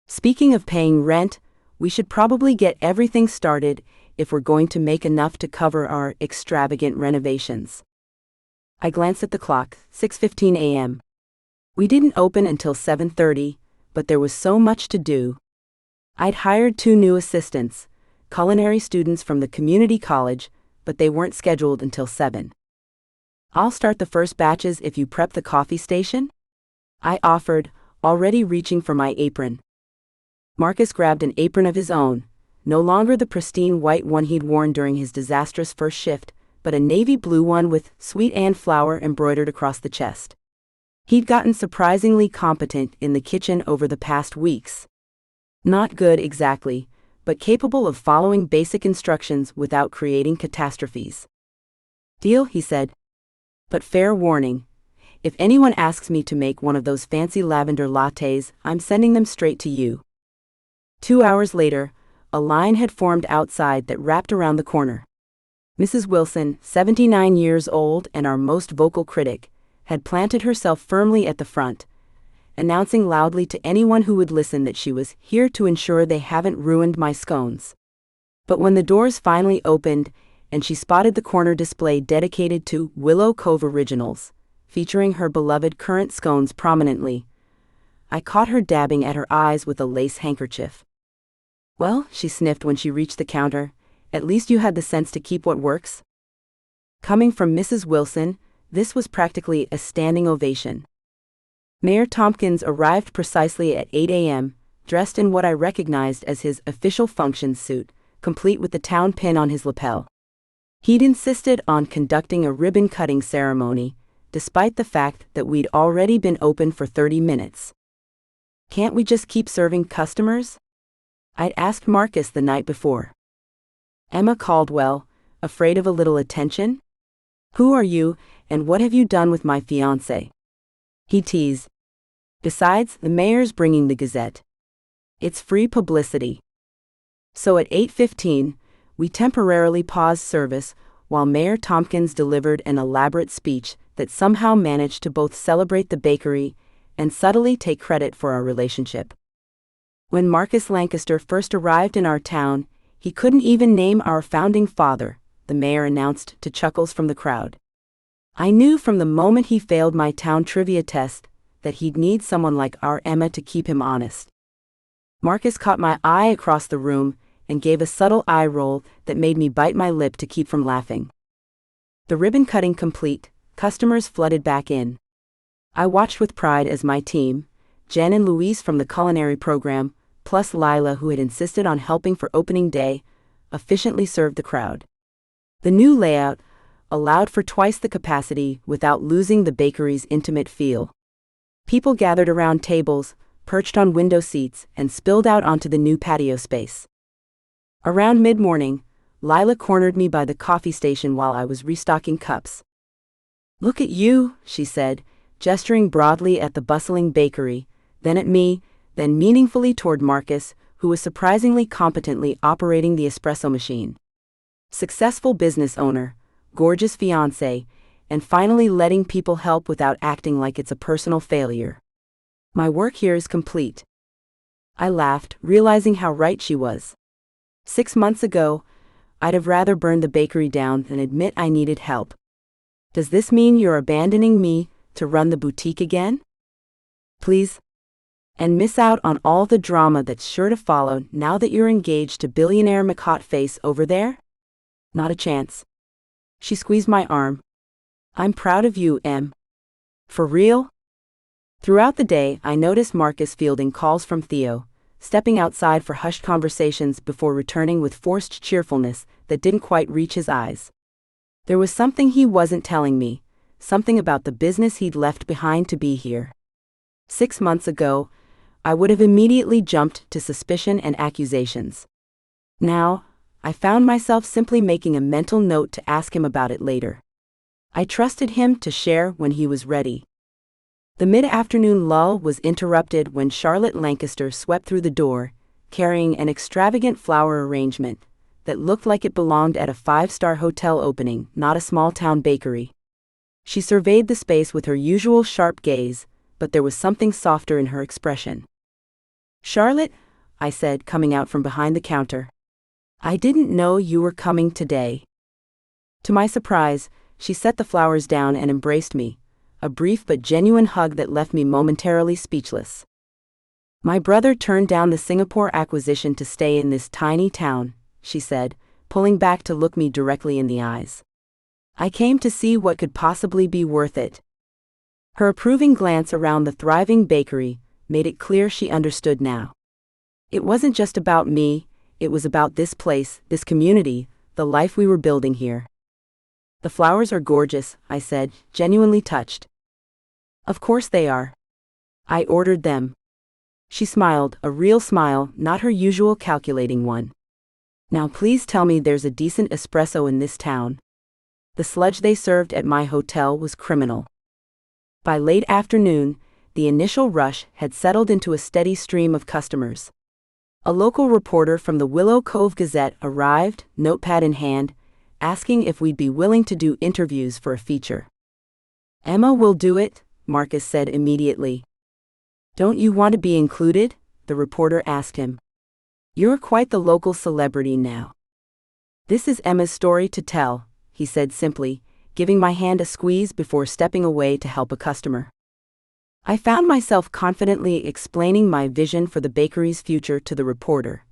A: "Speaking of paying rent, we should probably get everything started if we're going to make enough to cover our extravagant renovations." I glanced at the clock, 6:15 a.m. We didn't open until 7:30, but there was so much to do. I'd hired 2 new assistants, culinary students from the community college, but they weren't scheduled until 7. "I'll start the first batches if you prep the coffee station?" I offered, already reaching for my apron. Marcus grabbed an apron of his own, no longer the pristine white one he'd worn during his disastrous first shift, but a navy blue one with Sweet Anne flower embroidered across the chest. He'd gotten surprisingly competent in the kitchen over the past weeks. Not good exactly, but capable of following basic instructions without creating catastrophes. "Deal," he said. "But fair warning. If anyone asks me to make one of those fancy lavender lattes, I'm sending them straight to you." 2 hours later, a line had formed outside that wrapped around the corner. Mrs. Wilson, 79 years old and our most vocal critic, had planted herself firmly at the front, announcing loudly to anyone who would listen that she was here to ensure they haven't ruined my scones. But when the doors finally opened, and she spotted the corner display dedicated to Willow Cove Originals, featuring her beloved currant scones prominently, I caught her dabbing at her eyes with a lace handkerchief. "Well," she sniffed when she reached the counter, "at least you had the sense to keep what works." Coming from Mrs. Wilson, this was practically a standing ovation. Mayor Tomkins arrived precisely at 8 a.m., dressed in what I recognized as his official function suit, complete with the town pin on his lapel. He'd insisted on conducting a ribbon-cutting ceremony, despite the fact that we'd already been open for 30 minutes. "Can't we just keep serving customers?" I'd asked Marcus the night before. Emma Caldwell, afraid of a little attention? "Who are you, and what have you done with my fiancée?" he teased. "Besides, the mayor's bringing the Gazette. It's free publicity." So at 8:15, we temporarily paused service while Mayor Tomkins delivered an elaborate speech that somehow managed to both celebrate the bakery and subtly take credit for our relationship. When Marcus Lancaster first arrived in our town, he couldn't even name our founding father, the mayor announced to chuckles from the crowd. I knew from the moment he failed my town trivia test that he'd need someone like our Emma to keep him honest. Marcus caught my eye across the room and gave a subtle eye roll that made me bite my lip to keep from laughing. The ribbon cutting complete, customers flooded back in. I watched with pride as my team, Jen and Louise from the culinary program, plus Lila who had insisted on helping for opening day, efficiently served the crowd. The new layout allowed for twice the capacity without losing the bakery's intimate feel. People gathered around tables, perched on window seats, and spilled out onto the new patio space. Around mid-morning, Lila cornered me by the coffee station while I was restocking cups. "Look at you," she said, gesturing broadly at the bustling bakery, then at me, then meaningfully toward Marcus, who was surprisingly competently operating the espresso machine. Successful business owner, gorgeous fiancée, and finally letting people help without acting like it's a personal failure. My work here is complete. I laughed, realizing how right she was. 6 months ago, I'd have rather burned the bakery down than admit I needed help. Does this mean you're abandoning me to run the boutique again? Please? And miss out on all the drama that's sure to follow now that you're engaged to billionaire McHotface over there? Not a chance. She squeezed my arm. I'm proud of you, Em. For real? Throughout the day, I noticed Marcus fielding calls from Theo, stepping outside for hushed conversations before returning with forced cheerfulness that didn't quite reach his eyes. There was something he wasn't telling me, something about the business he'd left behind to be here. 6 months ago, I would have immediately jumped to suspicion and accusations. Now, I found myself simply making a mental note to ask him about it later. I trusted him to share when he was ready. The mid-afternoon lull was interrupted when Charlotte Lancaster swept through the door, carrying an extravagant flower arrangement that looked like it belonged at a 5-star hotel opening, not a small-town bakery. She surveyed the space with her usual sharp gaze, but there was something softer in her expression. "Charlotte," I said, coming out from behind the counter. "I didn't know you were coming today." To my surprise, she set the flowers down and embraced me, a brief but genuine hug that left me momentarily speechless. "My brother turned down the Singapore acquisition to stay in this tiny town," she said, pulling back to look me directly in the eyes. "I came to see what could possibly be worth it." Her approving glance around the thriving bakery made it clear she understood now. It wasn't just about me, it was about this place, this community, the life we were building here. "The flowers are gorgeous," I said, genuinely touched. "Of course they are. I ordered them." She smiled, a real smile, not her usual calculating one. "Now please tell me there's a decent espresso in this town." The sludge they served at my hotel was criminal. By late afternoon, the initial rush had settled into a steady stream of customers. A local reporter from the Willow Cove Gazette arrived, notepad in hand, asking if we'd be willing to do interviews for a feature. "Emma will do it," Marcus said immediately. "Don't you want to be included?" the reporter asked him. "You're quite the local celebrity now." "This is Emma's story to tell," he said simply, giving my hand a squeeze before stepping away to help a customer. I found myself confidently explaining my vision for the bakery's future to the reporter,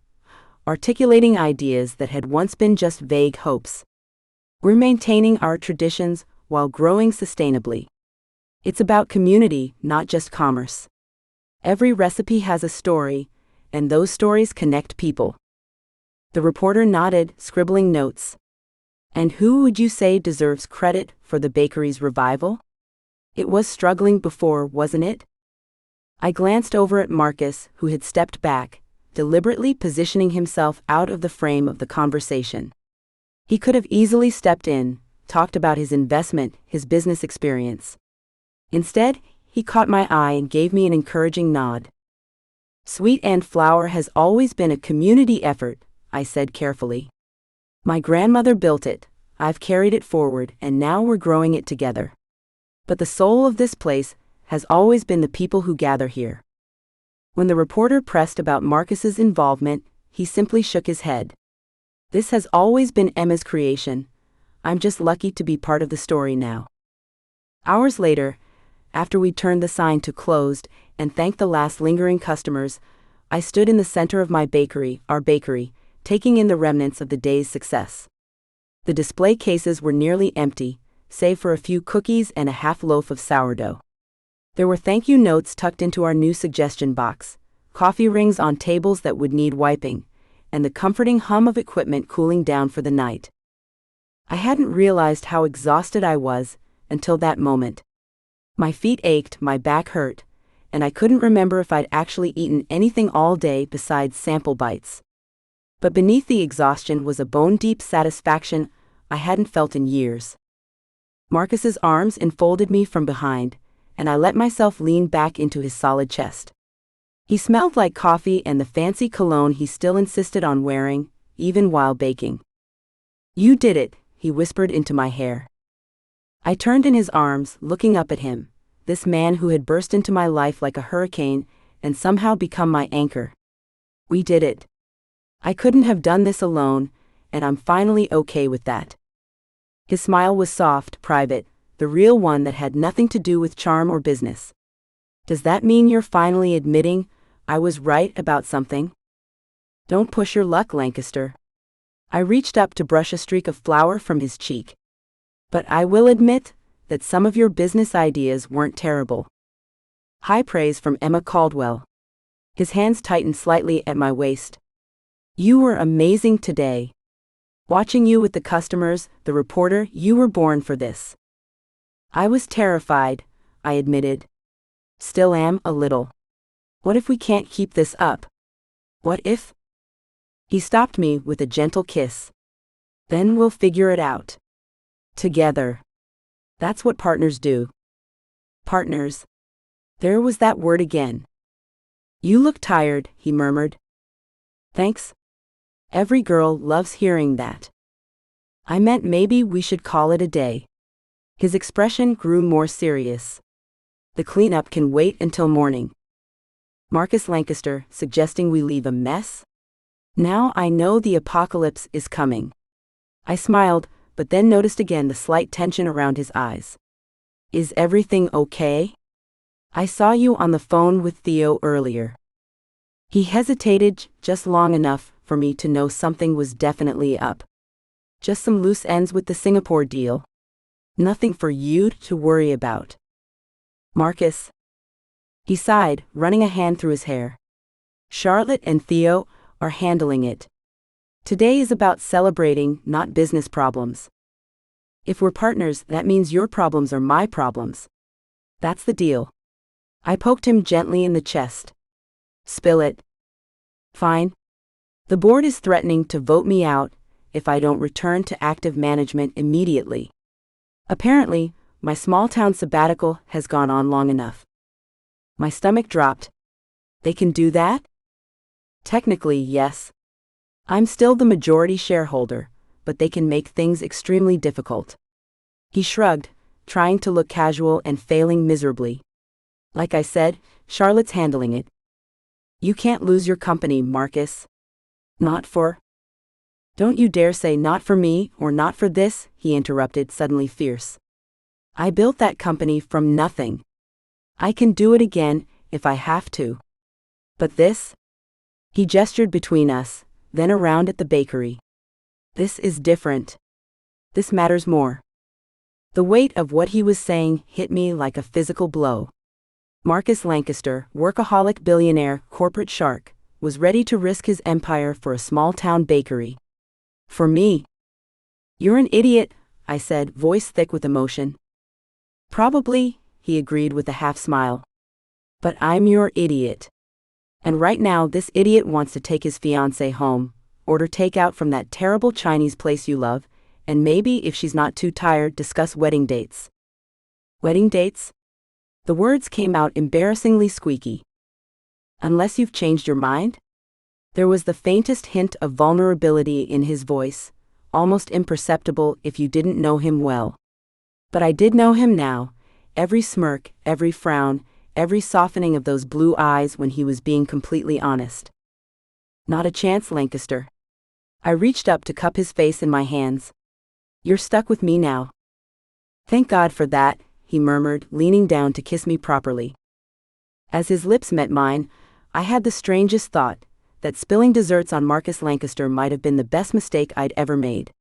A: articulating ideas that had once been just vague hopes. "We're maintaining our traditions while growing sustainably. It's about community, not just commerce. Every recipe has a story, and those stories connect people." The reporter nodded, scribbling notes. "And who would you say deserves credit for the bakery's revival? It was struggling before, wasn't it?" I glanced over at Marcus, who had stepped back, deliberately positioning himself out of the frame of the conversation. He could have easily stepped in, talked about his investment, his business experience. Instead, he caught my eye and gave me an encouraging nod. "Sweet and Flour has always been a community effort," I said carefully. "My grandmother built it, I've carried it forward, and now we're growing it together. But the soul of this place has always been the people who gather here." When the reporter pressed about Marcus's involvement, he simply shook his head. "This has always been Emma's creation. I'm just lucky to be part of the story now." Hours later, after we'd turned the sign to closed and thanked the last lingering customers, I stood in the center of my bakery, our bakery, taking in the remnants of the day's success. The display cases were nearly empty, save for a few cookies and a half loaf of sourdough. There were thank you notes tucked into our new suggestion box, coffee rings on tables that would need wiping, and the comforting hum of equipment cooling down for the night. I hadn't realized how exhausted I was until that moment. My feet ached, my back hurt, and I couldn't remember if I'd actually eaten anything all day besides sample bites. But beneath the exhaustion was a bone-deep satisfaction I hadn't felt in years. Marcus's arms enfolded me from behind, and I let myself lean back into his solid chest. He smelled like coffee and the fancy cologne he still insisted on wearing, even while baking. "You did it," he whispered into my hair. I turned in his arms, looking up at him, this man who had burst into my life like a hurricane and somehow become my anchor. "We did it. I couldn't have done this alone, and I'm finally okay with that." His smile was soft, private, the real one that had nothing to do with charm or business. "Does that mean you're finally admitting I was right about something?" "Don't push your luck, Lancaster." I reached up to brush a streak of flour from his cheek. "But I will admit that some of your business ideas weren't terrible." High praise from Emma Caldwell. His hands tightened slightly at my waist. "You were amazing today. Watching you with the customers, the reporter, you were born for this." I was terrified, I admitted. Still am, a little. What if we can't keep this up? What if? He stopped me with a gentle kiss. "Then we'll figure it out. Together. That's what partners do." Partners. There was that word again. "You look tired," he murmured. "Thanks. Every girl loves hearing that." I meant maybe we should call it a day. His expression grew more serious. "The cleanup can wait until morning." Marcus Lancaster, suggesting we leave a mess? Now I know the apocalypse is coming. I smiled, but then noticed again the slight tension around his eyes. "Is everything okay? I saw you on the phone with Theo earlier." He hesitated just long enough for me to know something was definitely up. "Just some loose ends with the Singapore deal. Nothing for you to worry about." "Marcus." He sighed, running a hand through his hair. "Charlotte and Theo are handling it. Today is about celebrating, not business problems. If we're partners, that means your problems are my problems. That's the deal." I poked him gently in the chest. "Spill it." "Fine. The board is threatening to vote me out if I don't return to active management immediately. Apparently, my small-town sabbatical has gone on long enough." My stomach dropped. "They can do that?" "Technically, yes. I'm still the majority shareholder, but they can make things extremely difficult." He shrugged, trying to look casual and failing miserably. "Like I said, Charlotte's handling it." "You can't lose your company, Marcus." "Not for—" "Don't you dare say not for me or not for this," he interrupted, suddenly fierce. "I built that company from nothing. I can do it again if I have to. But this?" He gestured between us, then around at the bakery. "This is different. This matters more." The weight of what he was saying hit me like a physical blow. Marcus Lancaster, workaholic billionaire, corporate shark, was ready to risk his empire for a small-town bakery. For me. "You're an idiot," I said, voice thick with emotion. "Probably," he agreed with a half-smile. "But I'm your idiot. And right now this idiot wants to take his fiancée home, order takeout from that terrible Chinese place you love, and maybe, if she's not too tired, discuss wedding dates." "Wedding dates?" The words came out embarrassingly squeaky. "Unless you've changed your mind?" There was the faintest hint of vulnerability in his voice, almost imperceptible if you didn't know him well. But I did know him now, every smirk, every frown, every softening of those blue eyes when he was being completely honest. "Not a chance, Lancaster." I reached up to cup his face in my hands. "You're stuck with me now." "Thank God for that," he murmured, leaning down to kiss me properly. As his lips met mine, I had the strangest thought, that spilling desserts on Marcus Lancaster might have been the best mistake I'd ever made.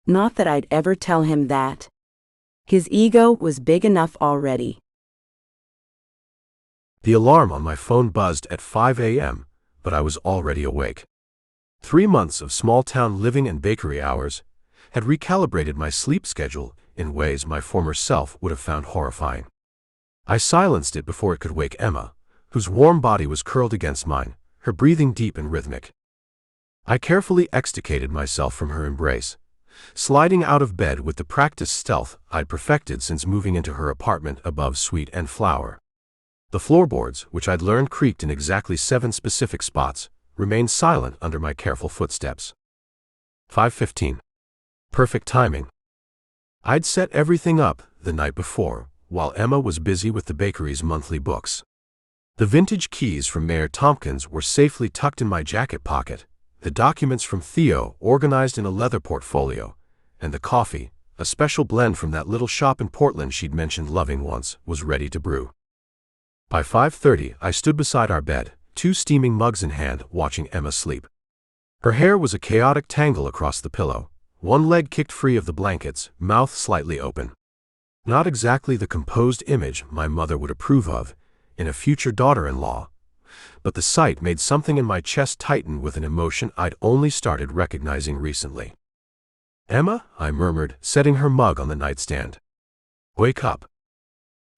A: Not that I'd ever tell him that. His ego was big enough already.
B: The alarm on my phone buzzed at 5 a.m., but I was already awake. 3 months of small-town living and bakery hours had recalibrated my sleep schedule in ways my former self would have found horrifying. I silenced it before it could wake Emma, whose warm body was curled against mine, her breathing deep and rhythmic. I carefully extricated myself from her embrace, sliding out of bed with the practiced stealth I'd perfected since moving into her apartment above Sweet and Flower. The floorboards, which I'd learned creaked in exactly 7 specific spots, remained silent under my careful footsteps. 5:15. Perfect timing. I'd set everything up the night before, while Emma was busy with the bakery's monthly books. The vintage keys from Mayor Tomkins were safely tucked in my jacket pocket, the documents from Theo organized in a leather portfolio, and the coffee, a special blend from that little shop in Portland she'd mentioned loving once, was ready to brew. By 5:30, I stood beside our bed, 2 steaming mugs in hand, watching Emma sleep. Her hair was a chaotic tangle across the pillow, one leg kicked free of the blankets, mouth slightly open. Not exactly the composed image my mother would approve of in a future daughter-in-law, but the sight made something in my chest tighten with an emotion I'd only started recognizing recently. "Emma," I murmured, setting her mug on the nightstand. "Wake up."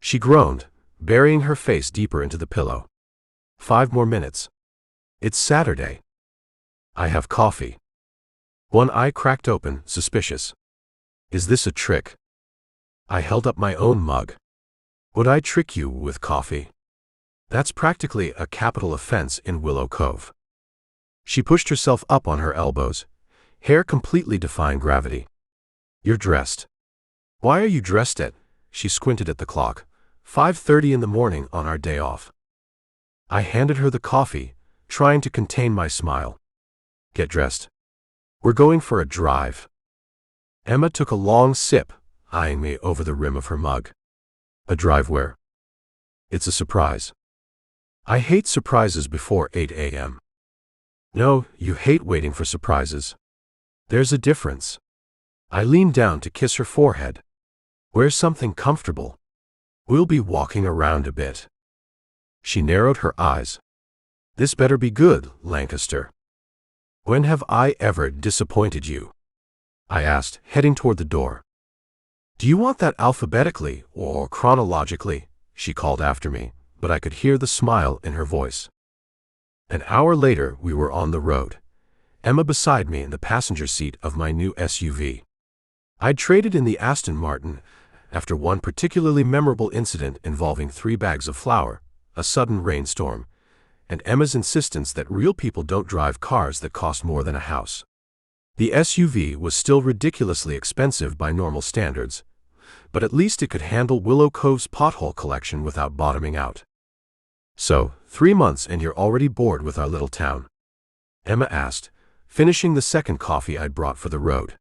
B: She groaned, burying her face deeper into the pillow. 5 more minutes. It's Saturday. I have coffee. One eye cracked open, suspicious. Is this a trick? I held up my own mug. Would I trick you with coffee? That's practically a capital offense in Willow Cove. She pushed herself up on her elbows, hair completely defying gravity. You're dressed. Why are you dressed at? She squinted at the clock. 5:30 in the morning on our day off. I handed her the coffee, trying to contain my smile. Get dressed. We're going for a drive. Emma took a long sip, eyeing me over the rim of her mug. A drive where? It's a surprise. I hate surprises before 8 a.m. No, you hate waiting for surprises. There's a difference. I leaned down to kiss her forehead. Wear something comfortable. We'll be walking around a bit. She narrowed her eyes. This better be good, Lancaster. When have I ever disappointed you? I asked, heading toward the door. Do you want that alphabetically or chronologically? She called after me, but I could hear the smile in her voice. An hour later, we were on the road, Emma beside me in the passenger seat of my new SUV. I'd traded in the Aston Martin after one particularly memorable incident involving 3 bags of flour, a sudden rainstorm, and Emma's insistence that real people don't drive cars that cost more than a house. The SUV was still ridiculously expensive by normal standards, but at least it could handle Willow Cove's pothole collection without bottoming out. So, 3 months and you're already bored with our little town? Emma asked, finishing the second coffee I'd brought for the road.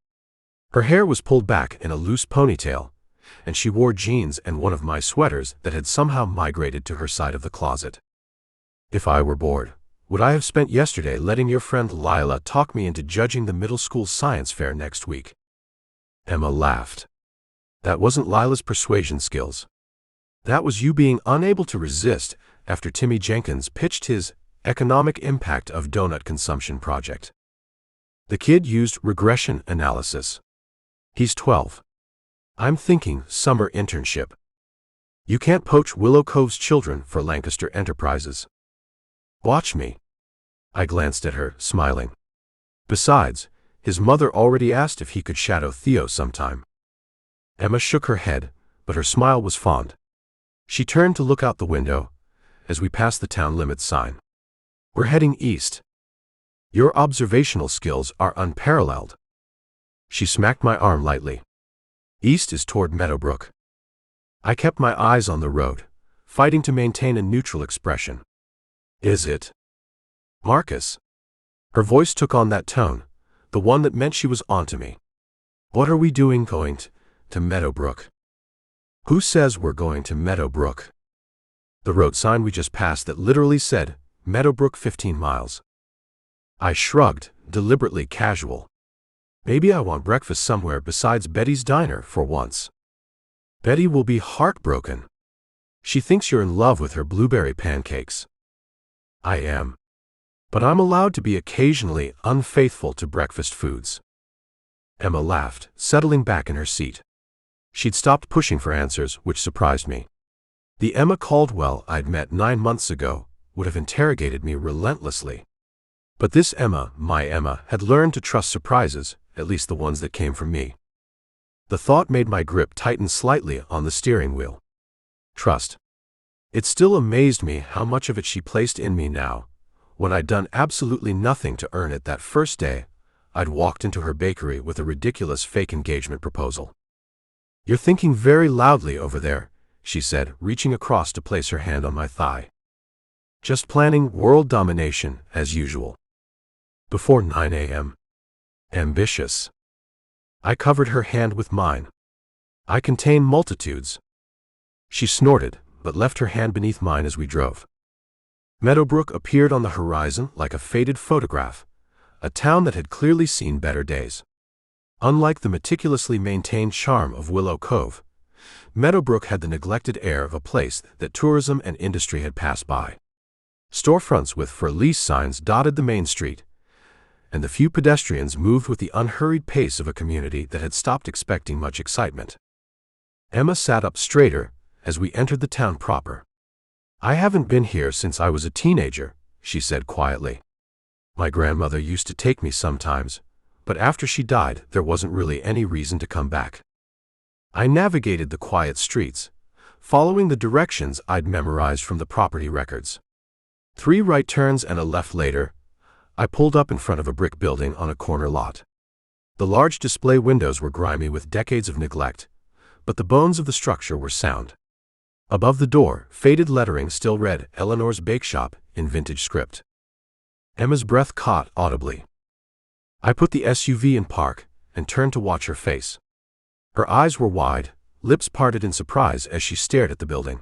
B: Her hair was pulled back in a loose ponytail, and she wore jeans and one of my sweaters that had somehow migrated to her side of the closet. If I were bored, would I have spent yesterday letting your friend Lila talk me into judging the middle school science fair next week? Emma laughed. That wasn't Lila's persuasion skills. That was you being unable to resist after Timmy Jenkins pitched his economic impact of donut consumption project. The kid used regression analysis. He's 12. I'm thinking summer internship. You can't poach Willow Cove's children for Lancaster Enterprises. Watch me. I glanced at her, smiling. Besides, his mother already asked if he could shadow Theo sometime. Emma shook her head, but her smile was fond. She turned to look out the window as we passed the town limits sign. We're heading east. Your observational skills are unparalleled. She smacked my arm lightly. East is toward Meadowbrook. I kept my eyes on the road, fighting to maintain a neutral expression. Is it? Marcus? Her voice took on that tone, the one that meant she was onto me. What are we doing going to Meadowbrook? Who says we're going to Meadowbrook? The road sign we just passed that literally said, Meadowbrook 15 miles. I shrugged, deliberately casual. Maybe I want breakfast somewhere besides Betty's diner for once. Betty will be heartbroken. She thinks you're in love with her blueberry pancakes. I am. But I'm allowed to be occasionally unfaithful to breakfast foods. Emma laughed, settling back in her seat. She'd stopped pushing for answers, which surprised me. The Emma Caldwell I'd met 9 months ago would have interrogated me relentlessly. But this Emma, my Emma, had learned to trust surprises, at least the ones that came from me. The thought made my grip tighten slightly on the steering wheel. Trust. It still amazed me how much of it she placed in me now, when I'd done absolutely nothing to earn it. That first day, I'd walked into her bakery with a ridiculous fake engagement proposal. "You're thinking very loudly over there," she said, reaching across to place her hand on my thigh. "Just planning world domination, as usual. Before 9 a.m. Ambitious." I covered her hand with mine. "I contain multitudes." She snorted, but left her hand beneath mine as we drove. Meadowbrook appeared on the horizon like a faded photograph, a town that had clearly seen better days. Unlike the meticulously maintained charm of Willow Cove, Meadowbrook had the neglected air of a place that tourism and industry had passed by. Storefronts with for lease signs dotted the main street, and the few pedestrians moved with the unhurried pace of a community that had stopped expecting much excitement. Emma sat up straighter as we entered the town proper. "I haven't been here since I was a teenager," she said quietly. "My grandmother used to take me sometimes, but after she died there wasn't really any reason to come back." I navigated the quiet streets, following the directions I'd memorized from the property records. 3 right turns and a left later, I pulled up in front of a brick building on a corner lot. The large display windows were grimy with decades of neglect, but the bones of the structure were sound. Above the door, faded lettering still read "Eleanor's Bake Shop" in vintage script. Emma's breath caught audibly. I put the SUV in park and turned to watch her face. Her eyes were wide, lips parted in surprise as she stared at the building.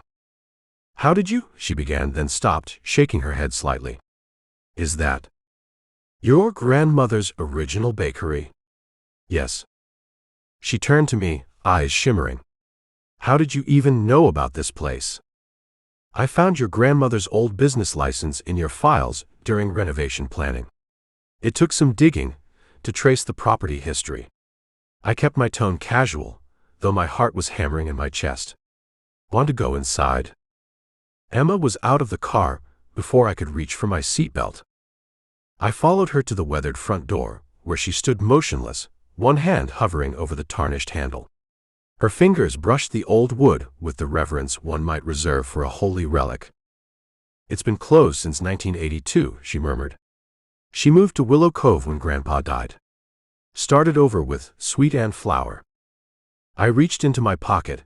B: "How did you?" she began, then stopped, shaking her head slightly. "Is that your grandmother's original bakery?" "Yes." She turned to me, eyes shimmering. "How did you even know about this place?" "I found your grandmother's old business license in your files during renovation planning. It took some digging to trace the property history." I kept my tone casual, though my heart was hammering in my chest. "Want to go inside?" Emma was out of the car before I could reach for my seatbelt. I followed her to the weathered front door, where she stood motionless, one hand hovering over the tarnished handle. Her fingers brushed the old wood with the reverence one might reserve for a holy relic. "It's been closed since 1982, she murmured. "She moved to Willow Cove when Grandpa died. Started over with sweet and flour." I reached into my pocket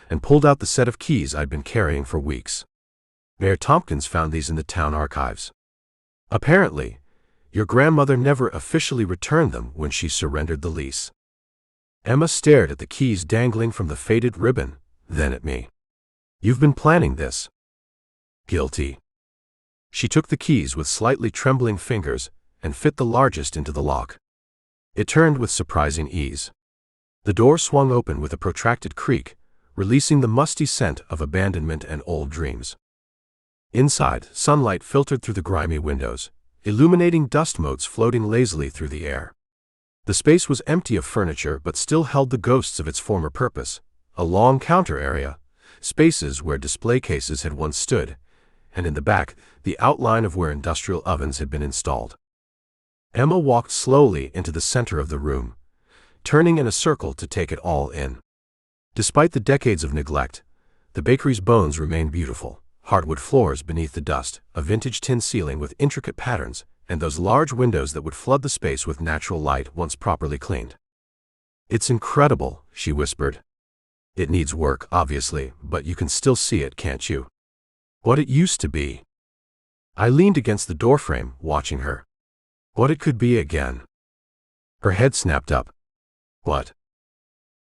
B: and pulled out the set of keys I'd been carrying for weeks. "Mayor Tomkins found these in the town archives. Apparently, your grandmother never officially returned them when she surrendered the lease." Emma stared at the keys dangling from the faded ribbon, then at me. "You've been planning this?" "Guilty." She took the keys with slightly trembling fingers and fit the largest into the lock. It turned with surprising ease. The door swung open with a protracted creak, releasing the musty scent of abandonment and old dreams. Inside, sunlight filtered through the grimy windows, illuminating dust motes floating lazily through the air. The space was empty of furniture but still held the ghosts of its former purpose, a long counter area, spaces where display cases had once stood, and in the back, the outline of where industrial ovens had been installed. Emma walked slowly into the center of the room, turning in a circle to take it all in. Despite the decades of neglect, the bakery's bones remained beautiful: hardwood floors beneath the dust, a vintage tin ceiling with intricate patterns, and those large windows that would flood the space with natural light once properly cleaned. "It's incredible," she whispered. "It needs work, obviously, but you can still see it, can't you? What it used to be." I leaned against the doorframe, watching her. What it could be again. Her head snapped up. "What?"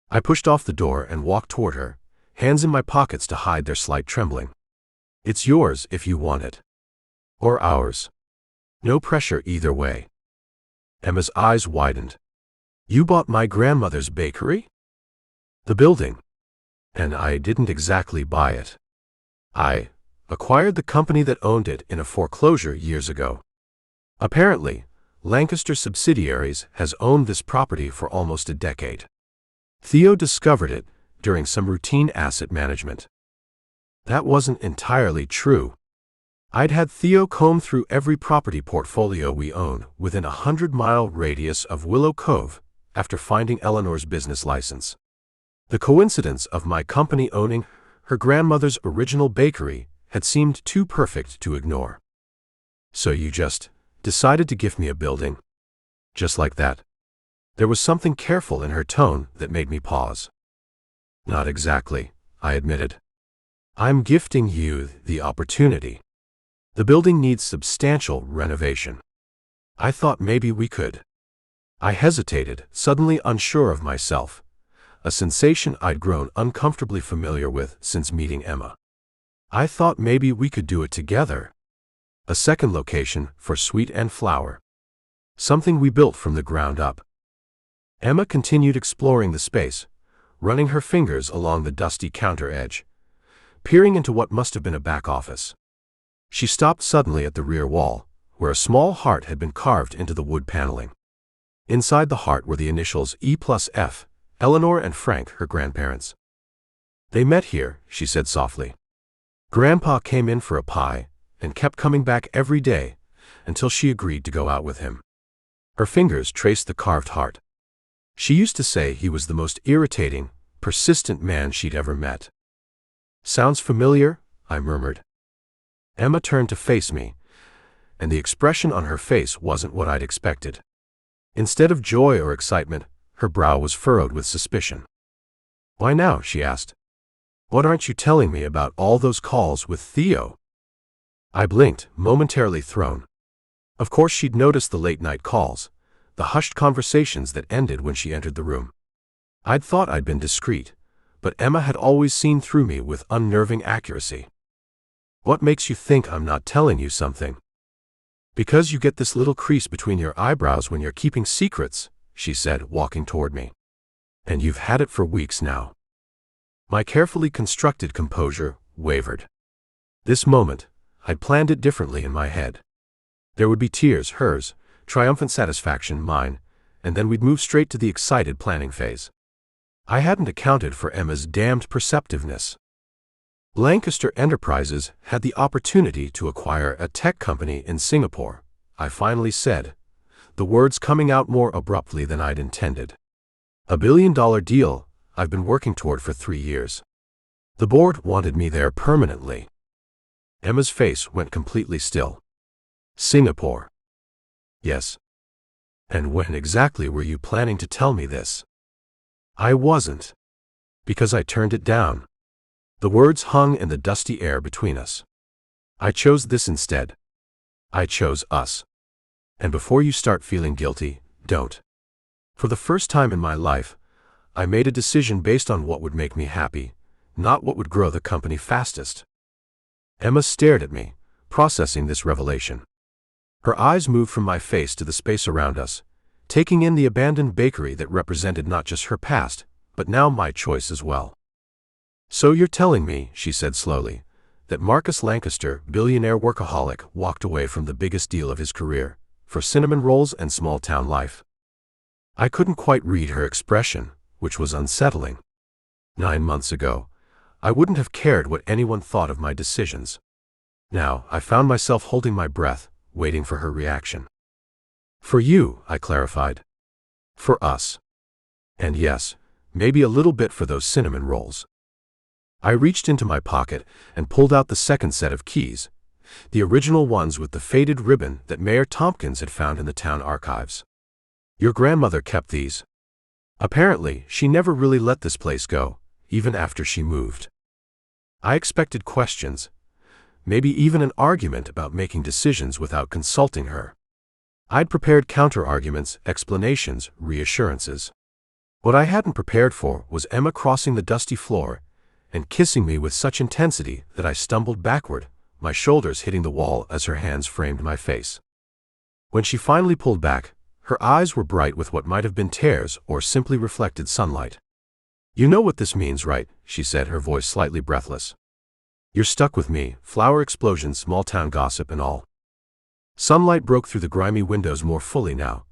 B: I pushed off the door and walked toward her, hands in my pockets to hide their slight trembling. "It's yours if you want it. Or ours. No pressure either way." Emma's eyes widened. "You bought my grandmother's bakery?" "The building. And I didn't exactly buy it. I acquired the company that owned it in a foreclosure years ago. Apparently, Lancaster Subsidiaries has owned this property for almost a decade. Theo discovered it during some routine asset management." "That wasn't entirely true." I'd had Theo comb through every property portfolio we own within a 100-mile radius of Willow Cove after finding Eleanor's business license. The coincidence of my company owning her grandmother's original bakery had seemed too perfect to ignore. "So you just decided to give me a building? Just like that?" There was something careful in her tone that made me pause. "Not exactly," I admitted. "I'm gifting you the opportunity. The building needs substantial renovation. I thought maybe we could." I hesitated, suddenly unsure of myself, a sensation I'd grown uncomfortably familiar with since meeting Emma. "I thought maybe we could do it together. A second location for Sweet and Flower. Something we built from the ground up." Emma continued exploring the space, running her fingers along the dusty counter edge, peering into what must have been a back office. She stopped suddenly at the rear wall, where a small heart had been carved into the wood paneling. Inside the heart were the initials E+F, Eleanor and Frank, her grandparents. "They met here," she said softly. "Grandpa came in for a pie and kept coming back every day until she agreed to go out with him." Her fingers traced the carved heart. "She used to say he was the most irritating, persistent man she'd ever met." "Sounds familiar?" I murmured. Emma turned to face me, and the expression on her face wasn't what I'd expected. Instead of joy or excitement, her brow was furrowed with suspicion. "Why now?" she asked. "What aren't you telling me about all those calls with Theo?" I blinked, momentarily thrown. Of course she'd noticed the late-night calls, the hushed conversations that ended when she entered the room. I'd thought I'd been discreet, but Emma had always seen through me with unnerving accuracy. "What makes you think I'm not telling you something?" "Because you get this little crease between your eyebrows when you're keeping secrets," she said, walking toward me. "And you've had it for weeks now." My carefully constructed composure wavered. This moment, I'd planned it differently in my head. There would be tears, hers, triumphant satisfaction, mine, and then we'd move straight to the excited planning phase. I hadn't accounted for Emma's damned perceptiveness. Lancaster Enterprises had the opportunity to acquire a tech company in Singapore, I finally said, the words coming out more abruptly than I'd intended. "A billion-dollar deal I've been working toward for 3 years. The board wanted me there permanently." Emma's face went completely still. "Singapore?" "Yes." "And when exactly were you planning to tell me this?" "I wasn't. Because I turned it down." The words hung in the dusty air between us. "I chose this instead. I chose us. And before you start feeling guilty, don't. For the first time in my life, I made a decision based on what would make me happy, not what would grow the company fastest." Emma stared at me, processing this revelation. Her eyes moved from my face to the space around us, taking in the abandoned bakery that represented not just her past, but now my choice as well. "So you're telling me," she said slowly, "that Marcus Lancaster, billionaire workaholic, walked away from the biggest deal of his career, for cinnamon rolls and small-town life?" I couldn't quite read her expression, which was unsettling. 9 months ago, I wouldn't have cared what anyone thought of my decisions. Now, I found myself holding my breath, waiting for her reaction. "For you," I clarified. "For us. And yes, maybe a little bit for those cinnamon rolls." I reached into my pocket and pulled out the second set of keys, the original ones with the faded ribbon that Mayor Tomkins had found in the town archives. "Your grandmother kept these. Apparently, she never really let this place go, even after she moved." I expected questions, maybe even an argument about making decisions without consulting her. I'd prepared counter-arguments, explanations, reassurances. What I hadn't prepared for was Emma crossing the dusty floor and kissing me with such intensity that I stumbled backward, my shoulders hitting the wall as her hands framed my face. When she finally pulled back, her eyes were bright with what might have been tears or simply reflected sunlight. "You know what this means, right?" she said, her voice slightly breathless. "You're stuck with me, flower explosions, small-town gossip and all." Sunlight broke through the grimy windows more fully now,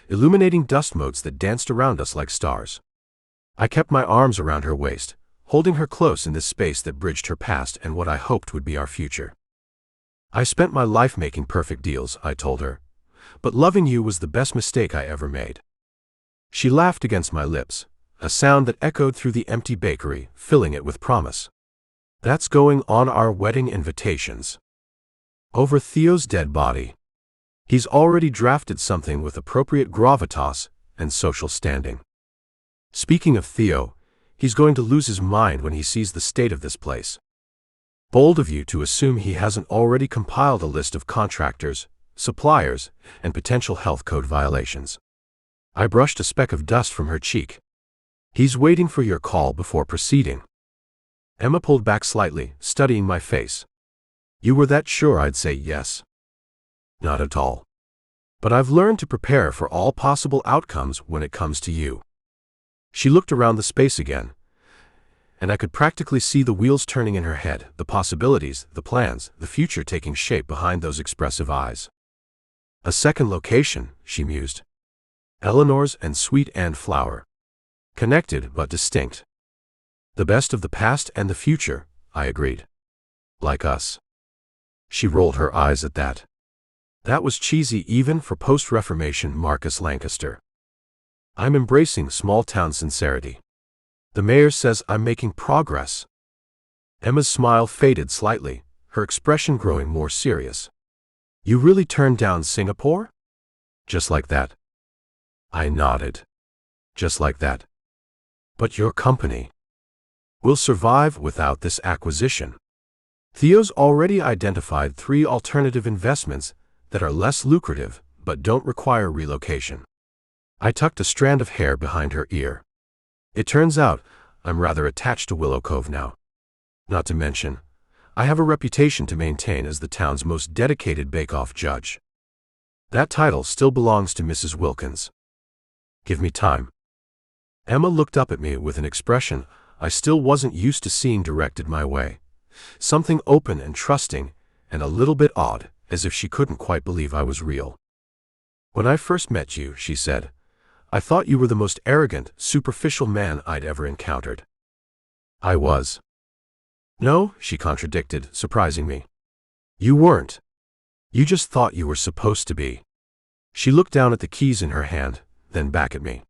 B: illuminating dust motes that danced around us like stars. I kept my arms around her waist, holding her close in this space that bridged her past and what I hoped would be our future. I spent my life making perfect deals, I told her, but loving you was the best mistake I ever made. She laughed against my lips, a sound that echoed through the empty bakery, filling it with promise. That's going on our wedding invitations. Over Theo's dead body. He's already drafted something with appropriate gravitas and social standing. Speaking of Theo, he's going to lose his mind when he sees the state of this place. Bold of you to assume he hasn't already compiled a list of contractors, suppliers, and potential health code violations. I brushed a speck of dust from her cheek. He's waiting for your call before proceeding. Emma pulled back slightly, studying my face. You were that sure I'd say yes? Not at all. But I've learned to prepare for all possible outcomes when it comes to you. She looked around the space again, and I could practically see the wheels turning in her head, the possibilities, the plans, the future taking shape behind those expressive eyes. A second location, she mused. Eleanor's and Sweet and Flower. Connected but distinct. The best of the past and the future, I agreed. Like us. She rolled her eyes at that. That was cheesy even for post-Reformation Marcus Lancaster. I'm embracing small-town sincerity. The mayor says I'm making progress. Emma's smile faded slightly, her expression growing more serious. You really turned down Singapore? Just like that. I nodded. Just like that. But your company will survive without this acquisition. Theo's already identified 3 alternative investments that are less lucrative but don't require relocation. I tucked a strand of hair behind her ear. It turns out I'm rather attached to Willow Cove now. Not to mention, I have a reputation to maintain as the town's most dedicated bake-off judge. That title still belongs to Mrs. Wilkins. Give me time. Emma looked up at me with an expression I still wasn't used to seeing directed my way. Something open and trusting, and a little bit odd, as if she couldn't quite believe I was real. When I first met you, she said, I thought you were the most arrogant, superficial man I'd ever encountered. I was. No, she contradicted, surprising me. You weren't. You just thought you were supposed to be. She looked down at the keys in her hand, then back at me.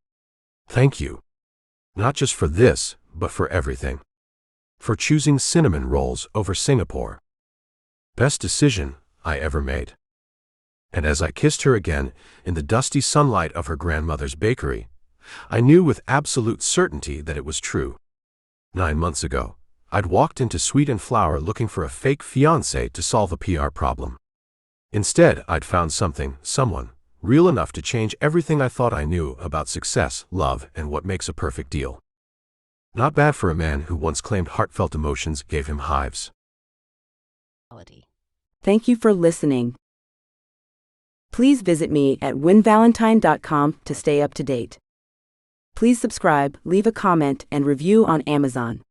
B: Thank you. Not just for this, but for everything. For choosing cinnamon rolls over Singapore. Best decision I ever made. And as I kissed her again in the dusty sunlight of her grandmother's bakery, I knew with absolute certainty that it was true. 9 months ago, I'd walked into Sweet and Flower looking for a fake fiancé to solve a PR problem. Instead, I'd found someone, real enough to change everything I thought I knew about success, love, and what makes a perfect deal. Not bad for a man who once claimed heartfelt emotions gave him hives.
A: Thank you for listening. Please visit me at winvalentine.com to stay up to date. Please subscribe, leave a comment, and review on Amazon.